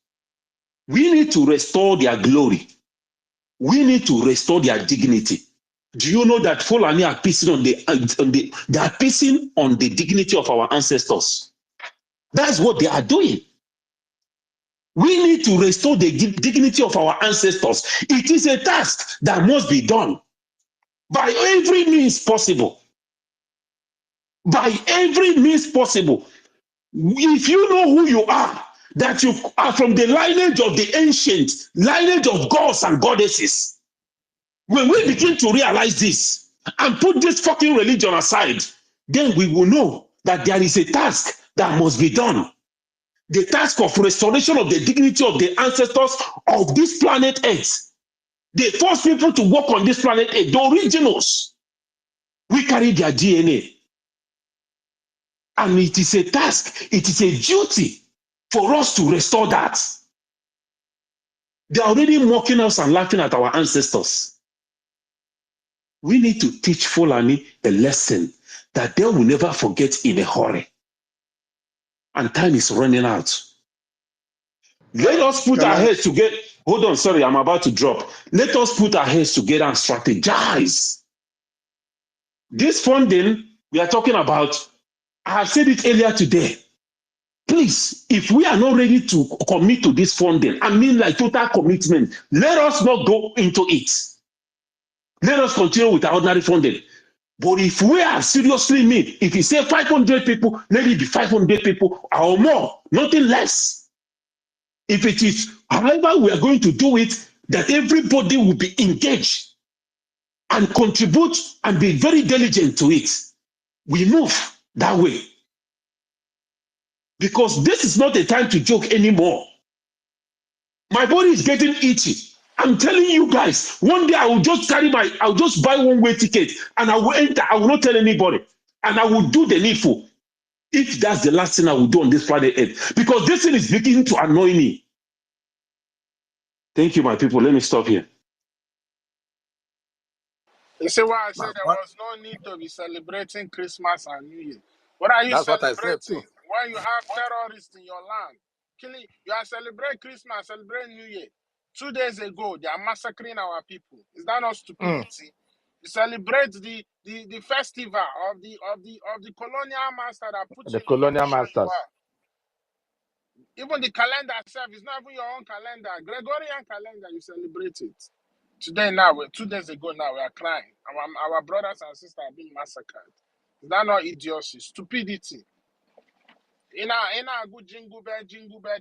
We need to restore their glory. We need to restore their dignity. Do you know that Fulani are pissing on they are pissing on the dignity of our ancestors? That's what they are doing. We need to restore the dignity of our ancestors. It is a task that must be done by every means possible. By every means possible. If you know who you are, that you are from the lineage of the ancient, lineage of gods and goddesses, when we begin to realize this and put this fucking religion aside, then we will know that there is a task that must be done. The task of restoration of the dignity of the ancestors of this planet Earth. The first people to walk on this planet Earth, the originals, we carry their DNA. And it is a task, it is a duty for us to restore that. They are already mocking us and laughing at our ancestors. We need to teach Fulani a lesson that they will never forget in a hurry. And time is running out. Let us put our heads together. Hold on, sorry, I'm about to drop. Let us put our heads together and strategize. This funding we are talking about, I have said it earlier today. Please, if we are not ready to commit to this funding, I mean like total commitment, let us not go into it. Let us continue with our ordinary funding. But if we are seriously mean, if you say 500 people, let it be 500 people or more, nothing less. If it is, however we are going to do it, that everybody will be engaged and contribute and be very diligent to it. We move that way. Because this is not a time to joke anymore. My body is getting itchy. I'm telling you guys, one day I'll just buy one-way ticket and I will enter. I will not tell anybody. And I will do the needful. If that's the last thing I will do on this planet Earth. Because this thing is beginning to annoy me. Thank you, my people. Let me stop here. You see why I said there was no need to be celebrating Christmas and New Year. What are you That's what I said celebrating too. when you have terrorists in your land? Killing, you are celebrating Christmas, celebrating New Year. 2 days ago, they are massacring our people. Is that not stupidity? You celebrate the festival of the colonial master that put The you in the colonial position you masters. are. Even the calendar itself is not even your own calendar. Gregorian calendar, you celebrate it. Today now, 2 days ago now, we are crying. Our brothers and sisters are being massacred. Is that not idiocy? Stupidity. In a good jingle bell,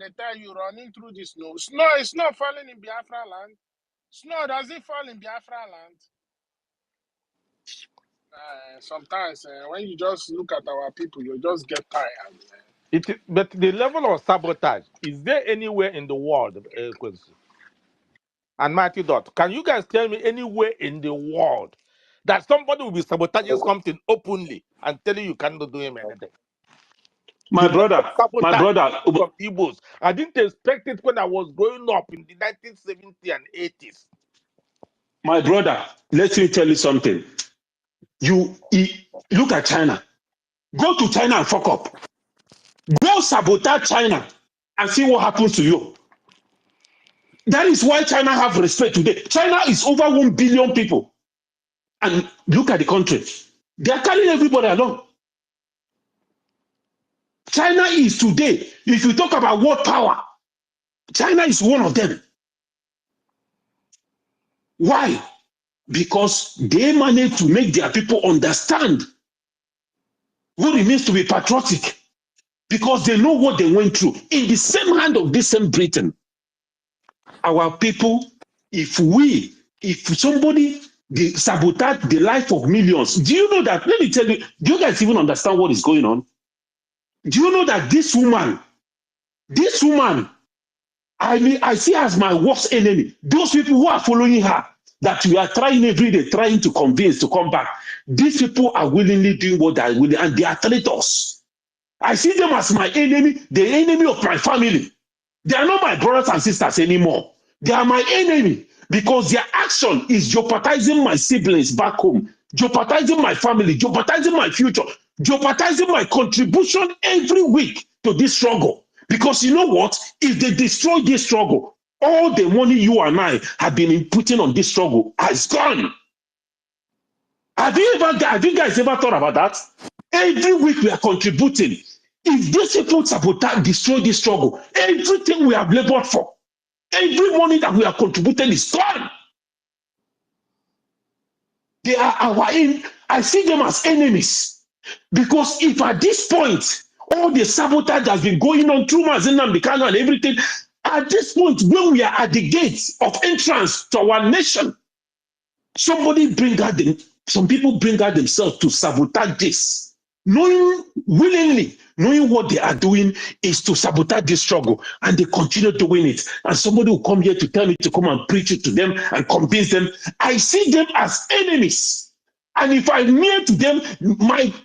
they tell you running through the snow. Snow is not falling in Biafra land. Snow does it fall in Biafra land? Sometimes when you just look at our people, you just get tired. But the level of sabotage, is there anywhere in the world, Quincy? And Matthew Dot, can you guys tell me anywhere in the world that somebody will be sabotaging something openly and telling you cannot do him anything? My The level brother, of sabotage my brother, from Igbos, I didn't expect it when I was growing up in the 1970s and 80s. my brother, let me tell you something. Look at China. Go to China and fuck up. Go sabotage China and see what happens to you. That is why China have respect today. China is over 1 billion people. And look at the country. They are carrying everybody along. China is today, if you talk about world power, China is one of them. Why? Because they manage to make their people understand what it means to be patriotic. Because they know what they went through. In the same hand of this same Britain, our people, if somebody they sabotage the life of millions, do you know that? Let me tell you, do you guys even understand what is going on? Do you know that this woman, I see her as my worst enemy. Those people who are following her, that we are trying every day, trying to convince to come back. These people are willingly doing what they are willing, and they are traitors. I see them as my enemy, the enemy of my family. They are not my brothers and sisters anymore. They are my enemy because their action is jeopardizing my siblings back home, jeopardizing my family, jeopardizing my future, jeopardizing my contribution every week to this struggle. Because you know what? If they destroy this struggle, all the money you and I have been putting on this struggle has gone. Have you guys ever thought about that? Every week we are contributing. If these people sabotage, destroy this struggle, everything we have labored for, every money that we have contributed is gone. They are our enemy. I see them as enemies. Because if at this point, all the sabotage has been going on through Mazenam, Kano and everything, at this point, when we are at the gates of entrance to our nation, some people bring out themselves to sabotage this, willingly knowing what they are doing is to sabotage this struggle, and they continue doing it. And somebody will come here to tell me to come and preach it to them and convince them. I see them as enemies. And if I'm near to them,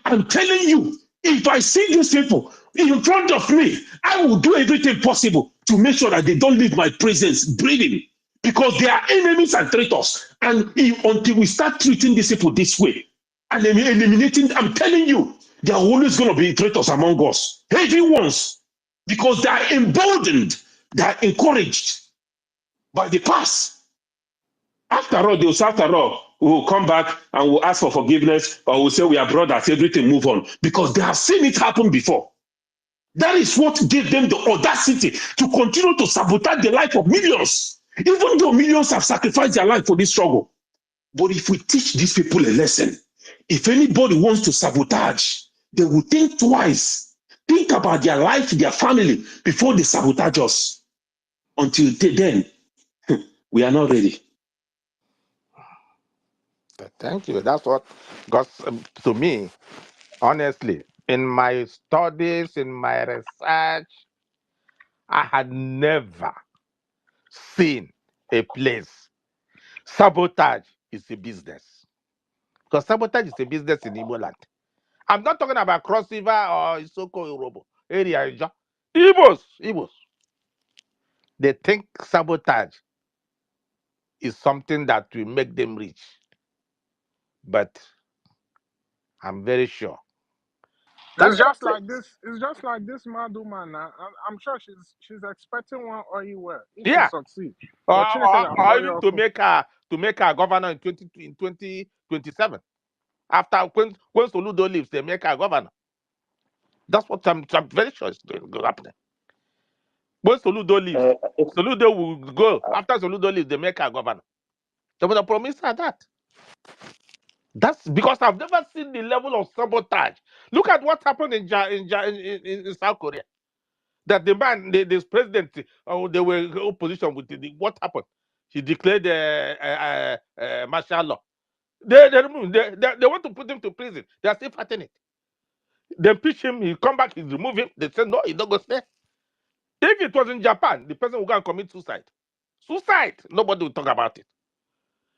I'm telling you, if I see these people in front of me, I will do everything possible to make sure that they don't leave my presence breathing. Because they are enemies and traitors. And until we start treating these people this way and eliminating, I'm telling you, there are always going to be traitors among us. Heavy ones. Because they are emboldened, they are encouraged by the past. After all, we'll come back and we'll ask for forgiveness, or we'll say we are brothers, everything move on. Because they have seen it happen before. That is what gave them the audacity to continue to sabotage the life of millions. Even though millions have sacrificed their life for this struggle. But if we teach these people a lesson, if anybody wants to sabotage, they will think twice. Think about their life, their family, before they sabotage us. Until then, we are not ready. Thank you. That's what got to me, honestly. In my studies, in my research, I had never seen a place. Sabotage is a business. Because sabotage is a business in Igbo land. I'm not talking about Cross River or Isoko Urobo area. Igbos. They think sabotage is something that will make them rich. But I'm very sure. It's just like this. It's just like this mad woman. Now. I'm sure she's expecting one oil well if she Yeah. succeeds. Or even to make her governor in 2027. After when Soludo leaves, they make her governor. That's what I'm very sure is going to happen. When Soludo leaves, Soludo will go. After Soludo leaves, they make her governor. They would have promised her that. That's because I've never seen the level of sabotage. Look at what happened in South Korea. That the man, this president, they were in opposition with what happened? He declared martial law. They want to put him to prison. They are still fighting it. They impeach him. He come back. He remove him. They say no, he don't go stay. If it was in Japan, the person will go and commit suicide. Suicide. Nobody will talk about it.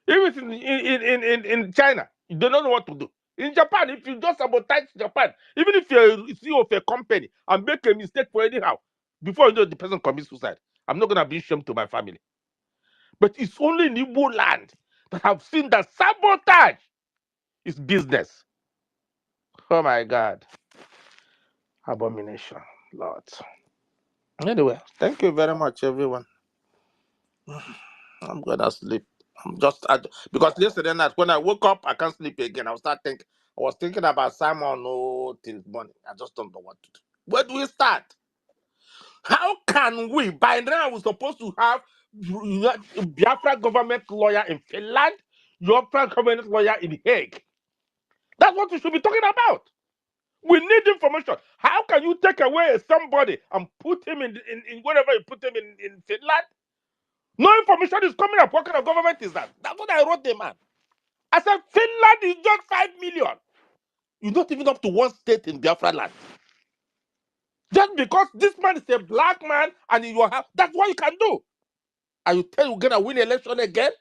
If it's in China, they don't know what to do. In Japan, if you just sabotage Japan, even if you're a CEO of a company and make a mistake for anyhow, before you know the person commits suicide, I'm not gonna be ashamed to my family. But it's only in Igbo land that I've seen that sabotage is business. Oh my God. Abomination, Lord. Anyway, thank you very much, everyone. I'm gonna sleep. Because yesterday night when I woke up, I can't sleep again. I was thinking about Simon till morning. I just don't know what to do. Where do we start? How can we? By now, we're supposed to have Biafra government lawyer in Finland, Biafra government lawyer in Hague. That's what we should be talking about. We need information. How can you take away somebody and put him in wherever you put him in Finland? No information is coming up. What kind of government is that? That's what I wrote the man. I said, Finland is just 5 million. You're not even up to one state in Biafra land. Just because this man is a black man and you have, that's what you can do. And you tell you're gonna win election again?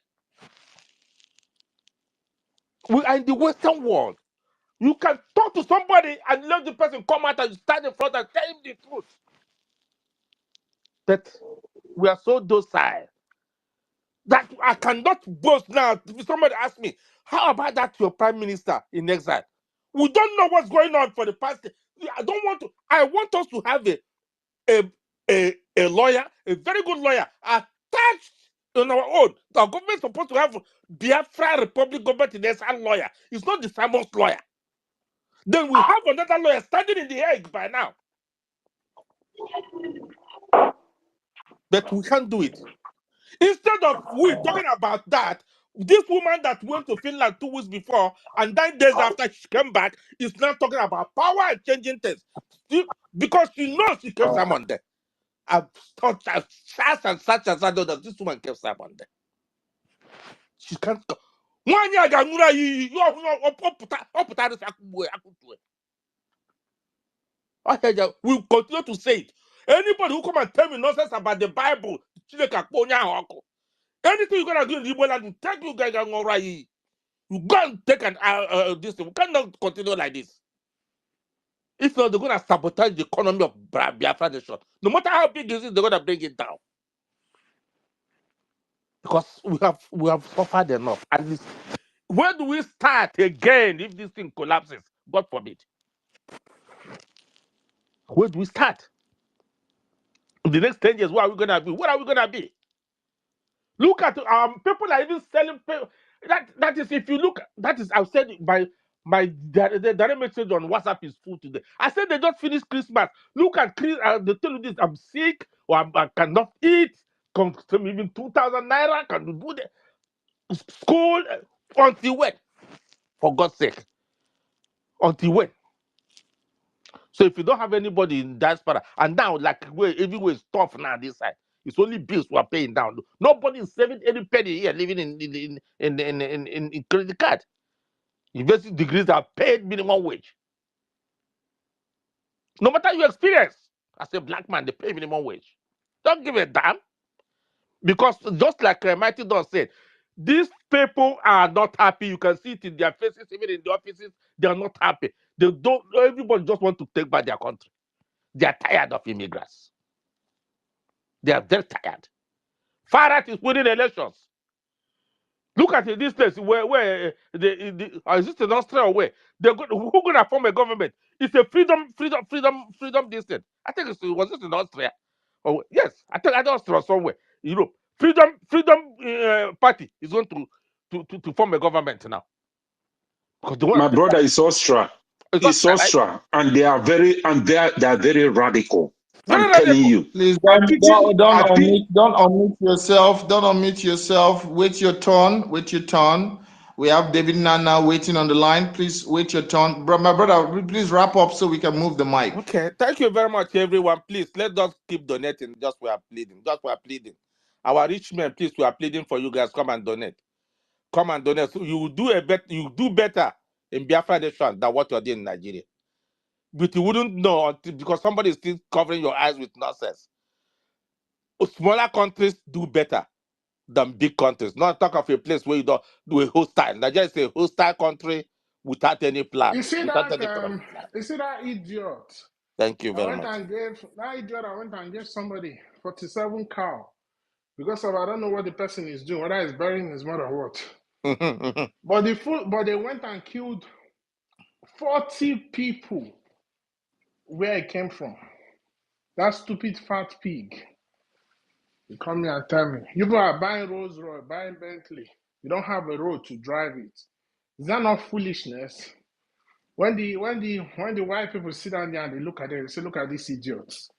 We are in the Western world. You can talk to somebody and let the person come out and stand in front and tell him the truth. But we are so docile that I cannot boast now. Somebody asked me, how about that your prime minister in exile? We don't know what's going on for the past. I want us to have a lawyer, a very good lawyer, attached on our own. The government is supposed to have Biafra Republic government in exile lawyer. It's not the Simon's lawyer. Then we have another lawyer standing in the Hague by now. But we can't do it. Instead of we talking about that, this woman that went to Finland 2 weeks before and 9 days after she came back is now talking about power and changing things. Because she knows she kept someone there. I've thought such and such that this woman kept someone there. She can't. One year ago, we'll continue to say it. Anybody who come and tell me nonsense about the Bible, anything you're gonna do in the Igbo land, take you guys and you go and take this thing. We cannot continue like this. If not, they're gonna sabotage the economy of Biafra nation. No matter how big it is, they're gonna bring it down. Because we have suffered enough. At least, where do we start again if this thing collapses? God forbid. Where do we start? In the next 10 years, where are we gonna be? Where are we gonna be? Look at people are even selling. That is, if you look, that is, I've said my direct message on WhatsApp is full today. I said they just finished Christmas. Look at they tell you this: I'm sick or I cannot eat. Come to even 2,000 naira. Can you do the school until when? For God's sake, until when? So if you don't have anybody in diaspora, and now like everywhere is tough now this side. It's only bills we are paying down. Nobody is saving any penny here, living in credit card. University degrees are paid minimum wage. No matter your experience, as a black man, they pay minimum wage. Don't give a damn. Because just like Mighty Don said, these people are not happy. You can see it in their faces, even in the offices, they are not happy. Everybody just want to take back their country. They are tired of immigrants. They are very tired. Far right is winning elections. Look at this place where is this in Austria or where? Who gonna form a government? It's a freedom distance. I think was this in Austria? Oh yes, I think Austria or somewhere. Europe. Freedom Party is going to form a government now. My brother is Austria. It's Austria, Austria, right? And they are very radical. I'm telling you. Please I'm teaching. don't unmute yourself. Don't unmute yourself. Wait your turn. Wait your turn. We have David Nana waiting on the line. Please wait your turn. My brother, please wrap up so we can move the mic. Okay, thank you very much, everyone. Please, let's just keep donating. Just we are pleading. Just we are pleading. Our rich men, please, we are pleading for you guys. Come and donate. Come and donate. So you will do you do better in Biafra Nation than what you're doing in Nigeria. But you wouldn't know until, because somebody is still covering your eyes with nonsense. Smaller countries do better than big countries. Not talk of a place where you don't do a hostile. Nigeria is a hostile country without any plan. You see Without that any plan. idiot? Thank you I very went much. and gave that idiot. I went and gave somebody 47 cow because of I don't know what the person is doing, whether he's burying his mother or what. But they went and killed 40 people where it came from. That stupid fat pig. You come here and tell me. You people are buying Rolls Royce, buying Bentley. You don't have a road to drive it. Is that not foolishness? When the white people sit down there and they look at it, they say, look at these idiots.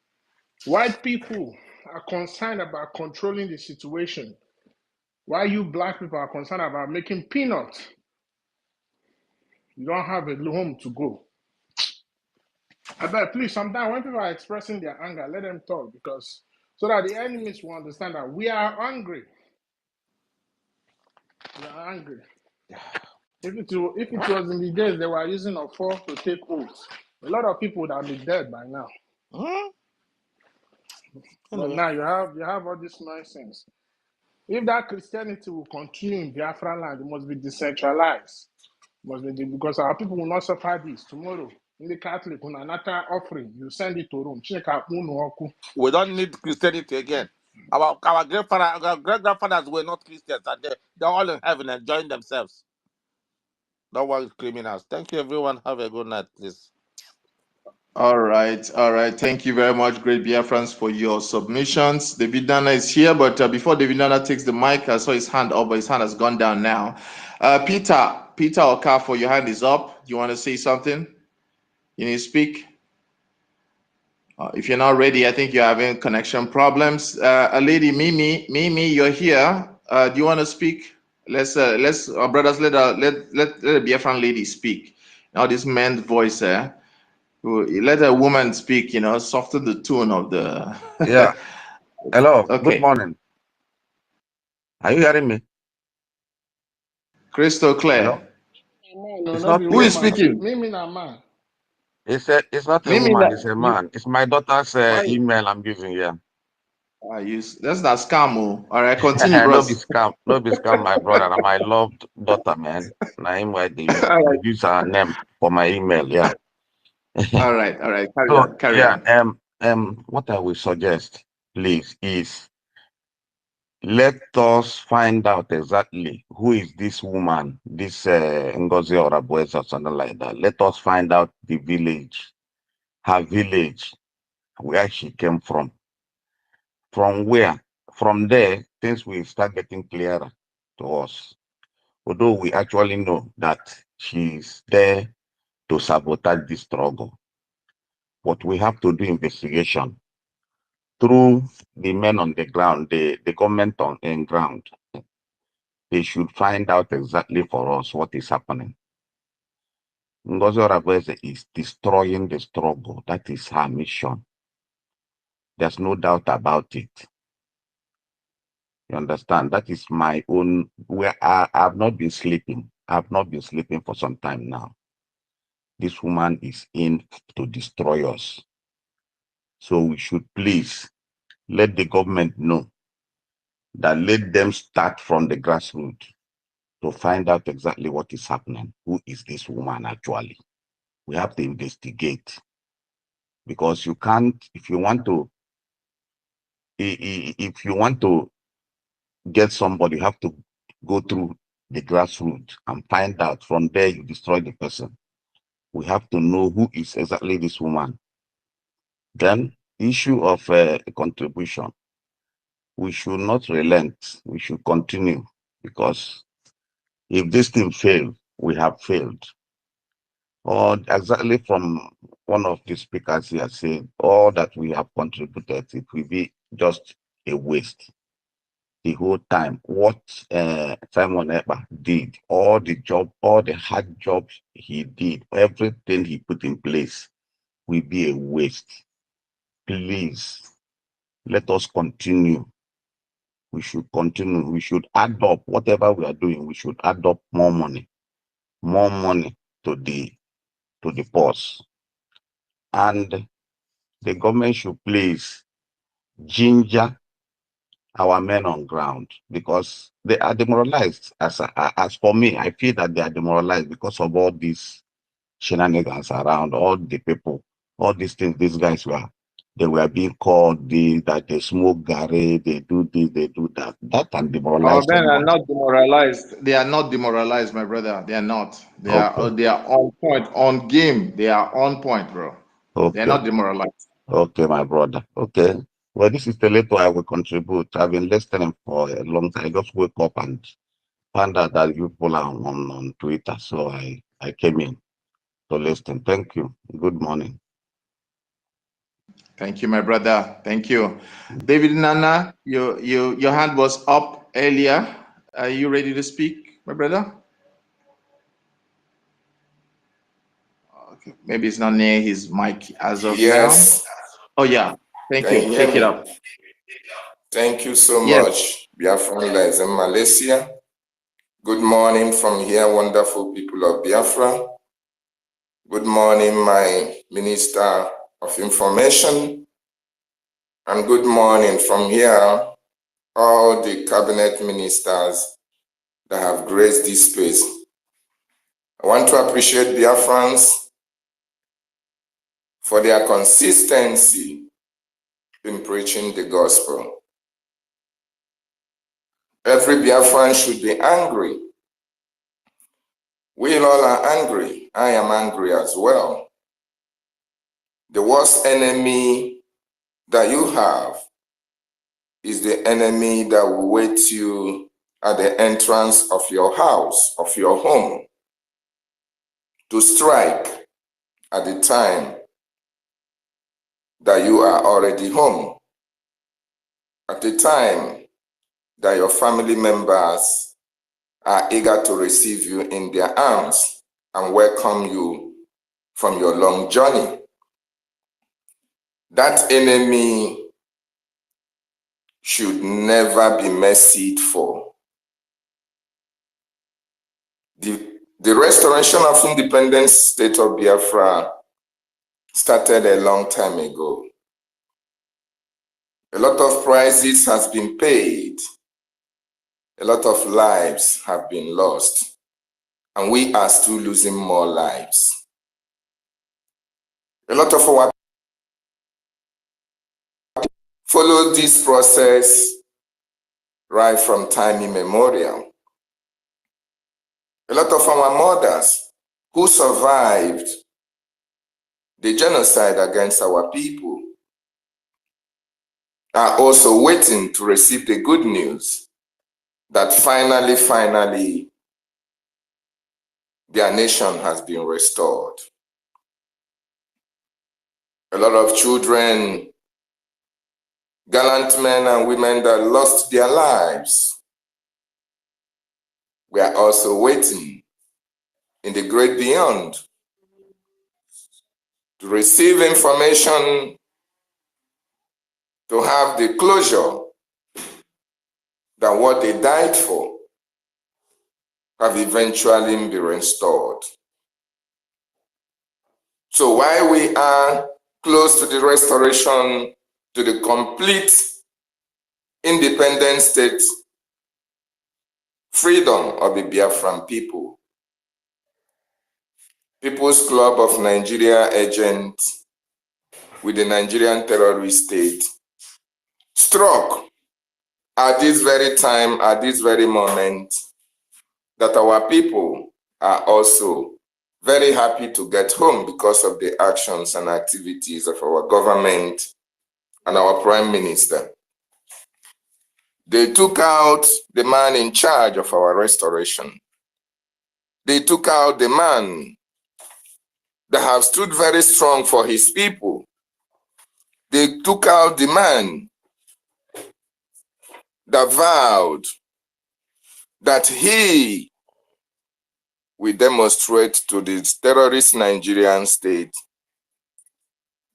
White people are concerned about controlling the situation, while you black people are concerned about making peanuts. You don't have a home to go. I bet, please, sometimes when people are expressing their anger, let them talk, because so that the enemies will understand that we are angry. We are angry. If it was in the days they were using a force to take oaths, a lot of people would have been dead by now. But now you have all this nonsense. If that Christianity will continue in Biafra land, it must be decentralized. Because our people will not suffer this tomorrow. In the Catholic, when another offering, you send it to Rome. We don't need Christianity again. Our great grandfathers were not Christians, and they're all in heaven enjoying themselves. Don't worry, criminals. Thank you, everyone. Have a good night, please. All right. Thank you very much, great Biafrans, for your submissions. David Nana is here, but before David Nana takes the mic, I saw his hand up, but his hand has gone down now. Peter Okafo, your hand is up. Do you want to say something? You need to speak. If you're not ready, I think you're having connection problems. A lady, Mimi, you're here. Do you want to speak? Let's brothers, let a Biafran lady speak. Now this man's voice, let a woman speak, soften the tone of the. Yeah. Hello. Okay. Good morning. Are you hearing me? Crystal clear. Hello? No, It's not not be Who is woman. speaking? Mimi na man. It's not a Mimi, woman. It's a man. It's my daughter's why? email I'm using here. That's not scam. All right, continue, No bros. be scam. No be scam, my brother. And my loved daughter, man. Naim why they use her name for my email. Yeah. All right. Carry on. What I will suggest, please, is let us find out exactly who is this woman, this Ngozi or Abueza or something like that. Let us find out the village, her village, where she came from. From where? From there, things will start getting clearer to us. Although we actually know that she's there to sabotage the struggle. But we have to do investigation through the men on the ground, the government on ground. They should find out exactly for us what is happening. Ngozi Oraveze is destroying the struggle. That is her mission. There's no doubt about it. You understand? That is my own, where I have not been sleeping. I have not been sleeping for some time now. This woman is in to destroy us. So we should please let the government know that let them start from the grassroots to find out exactly what is happening. Who is this woman actually? We have to investigate, because you can't, if you want to get somebody, you have to go through the grassroots and find out. From there, you destroy the person. We have to know who is exactly this woman. Then, issue of contribution. We should not relent. We should continue, because if this thing fails, we have failed. Or exactly from one of the speakers here said, all that we have contributed, it will be just a waste. The whole time, what Simon Eber did, all the hard jobs he did, everything he put in place will be a waste. Please, let us continue. We should continue. We should add up whatever we are doing. We should add up more money to the purse. And the government should please ginger our men on ground, because they are demoralized. As for me, I feel that they are demoralized because of all these shenanigans around, all the people, all these things these guys they were being called, that they smoke gare, they do this, they do that. That can Our demoralize men are somebody. not demoralized. They are not demoralized, my brother. They are not. They Okay, are on point, on game. They are on point, bro. They are okay, not demoralized. okay, my brother. Okay. Well, this is the little I will contribute. I've been listening for a long time. I just woke up and found out that you people are on Twitter, so I came in to listen. Thank you. Good morning. Thank you, my brother. Thank you. David Nana, your hand was up earlier. Are you ready to speak, my brother? Okay. Maybe it's not near his mic as of now. Yes, Oh, yeah. Thank can you. you hear Take it me? up. Thank you so Yes. much, Biafrans in Malaysia. Good morning from here, wonderful people of Biafra. Good morning, my Minister of Information. And good morning from here, all the cabinet ministers that have graced this space. I want to appreciate Biafrans for their consistency in preaching the gospel. Every Biafran should be angry. We all are angry. I am angry as well. The worst enemy that you have is the enemy that will wait you at the entrance of your house, of your home, to strike at the time that you are already home, at the time that your family members are eager to receive you in their arms and welcome you from your long journey. That enemy should never be mercied for. The restoration of independent state of Biafra started a long time ago. A lot of prices has been paid. A lot of lives have been lost. And we are still losing more lives. A lot of our followed this process right from time immemorial. A lot of our mothers who survived the genocide against our people are also waiting to receive the good news that finally, their nation has been restored. A lot of children, gallant men and women that lost their lives, we are also waiting in the great beyond to receive information, to have the closure that what they died for have eventually been restored. So while we are close to the restoration to the complete independent state, freedom of the Biafran people, People's Club of Nigeria agents with the Nigerian terrorist state struck at this very time, at this very moment, that our people are also very happy to get home because of the actions and activities of our government and our Prime Minister. They took out the man in charge of our restoration. They took out the man that have stood very strong for his people. They took out the man that vowed that he will demonstrate to the terrorist Nigerian state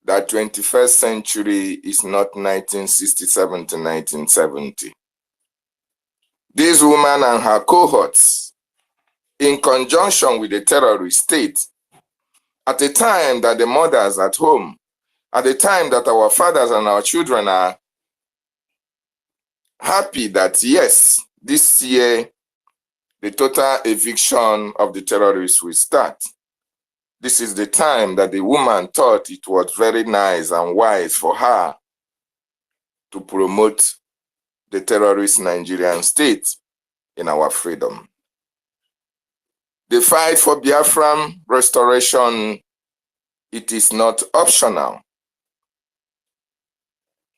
that 21st century is not 1967 to 1970. This woman and her cohorts, in conjunction with the terrorist state, at the time that the mothers at home, at the time that our fathers and our children are happy that yes, this year the total eviction of the terrorists will start. This is the time that the woman thought it was very nice and wise for her to promote the terrorist Nigerian state in our freedom. The fight for Biafran restoration, it is not optional.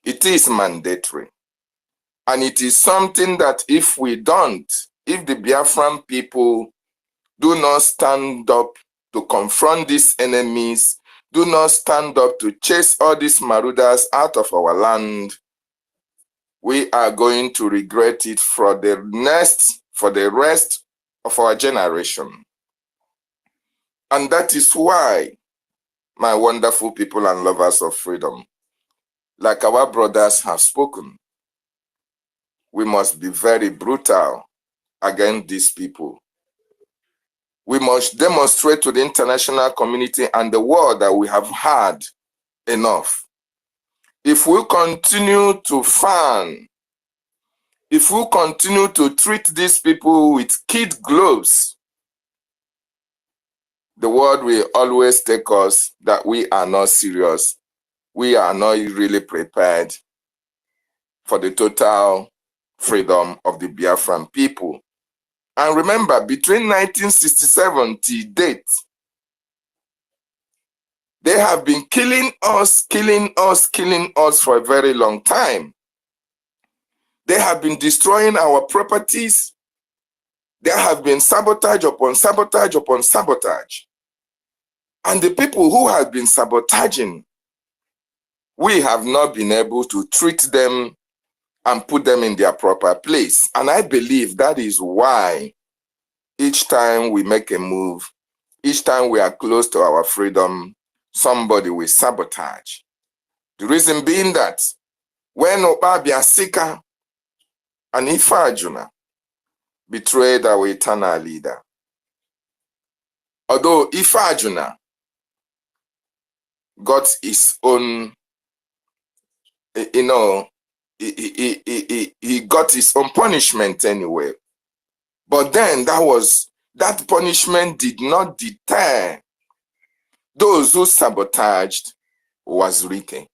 It is mandatory. And it is something that if we don't, if the Biafran people do not stand up to confront these enemies, do not stand up to chase all these marauders out of our land, we are going to regret it for the rest of our generation. And that is why, my wonderful people and lovers of freedom, like our brothers have spoken, we must be very brutal against these people. We must demonstrate to the international community and the world that we have had enough. If we continue to fan, if we continue to treat these people with kid gloves, the world will always take us that we are not serious. We are not really prepared for the total freedom of the Biafran people. And remember, between 1967 to date, they have been killing us for a very long time. They have been destroying our properties. There have been sabotage upon sabotage upon sabotage. And the people who have been sabotaging, we have not been able to treat them and put them in their proper place. And I believe that is why each time we make a move, each time we are close to our freedom, somebody will sabotage. The reason being that when Biasika and Ifajuna betrayed our eternal leader, although Ifajuna got his own, he got his own punishment anyway. But then that punishment did not deter those who sabotaged Wazirike.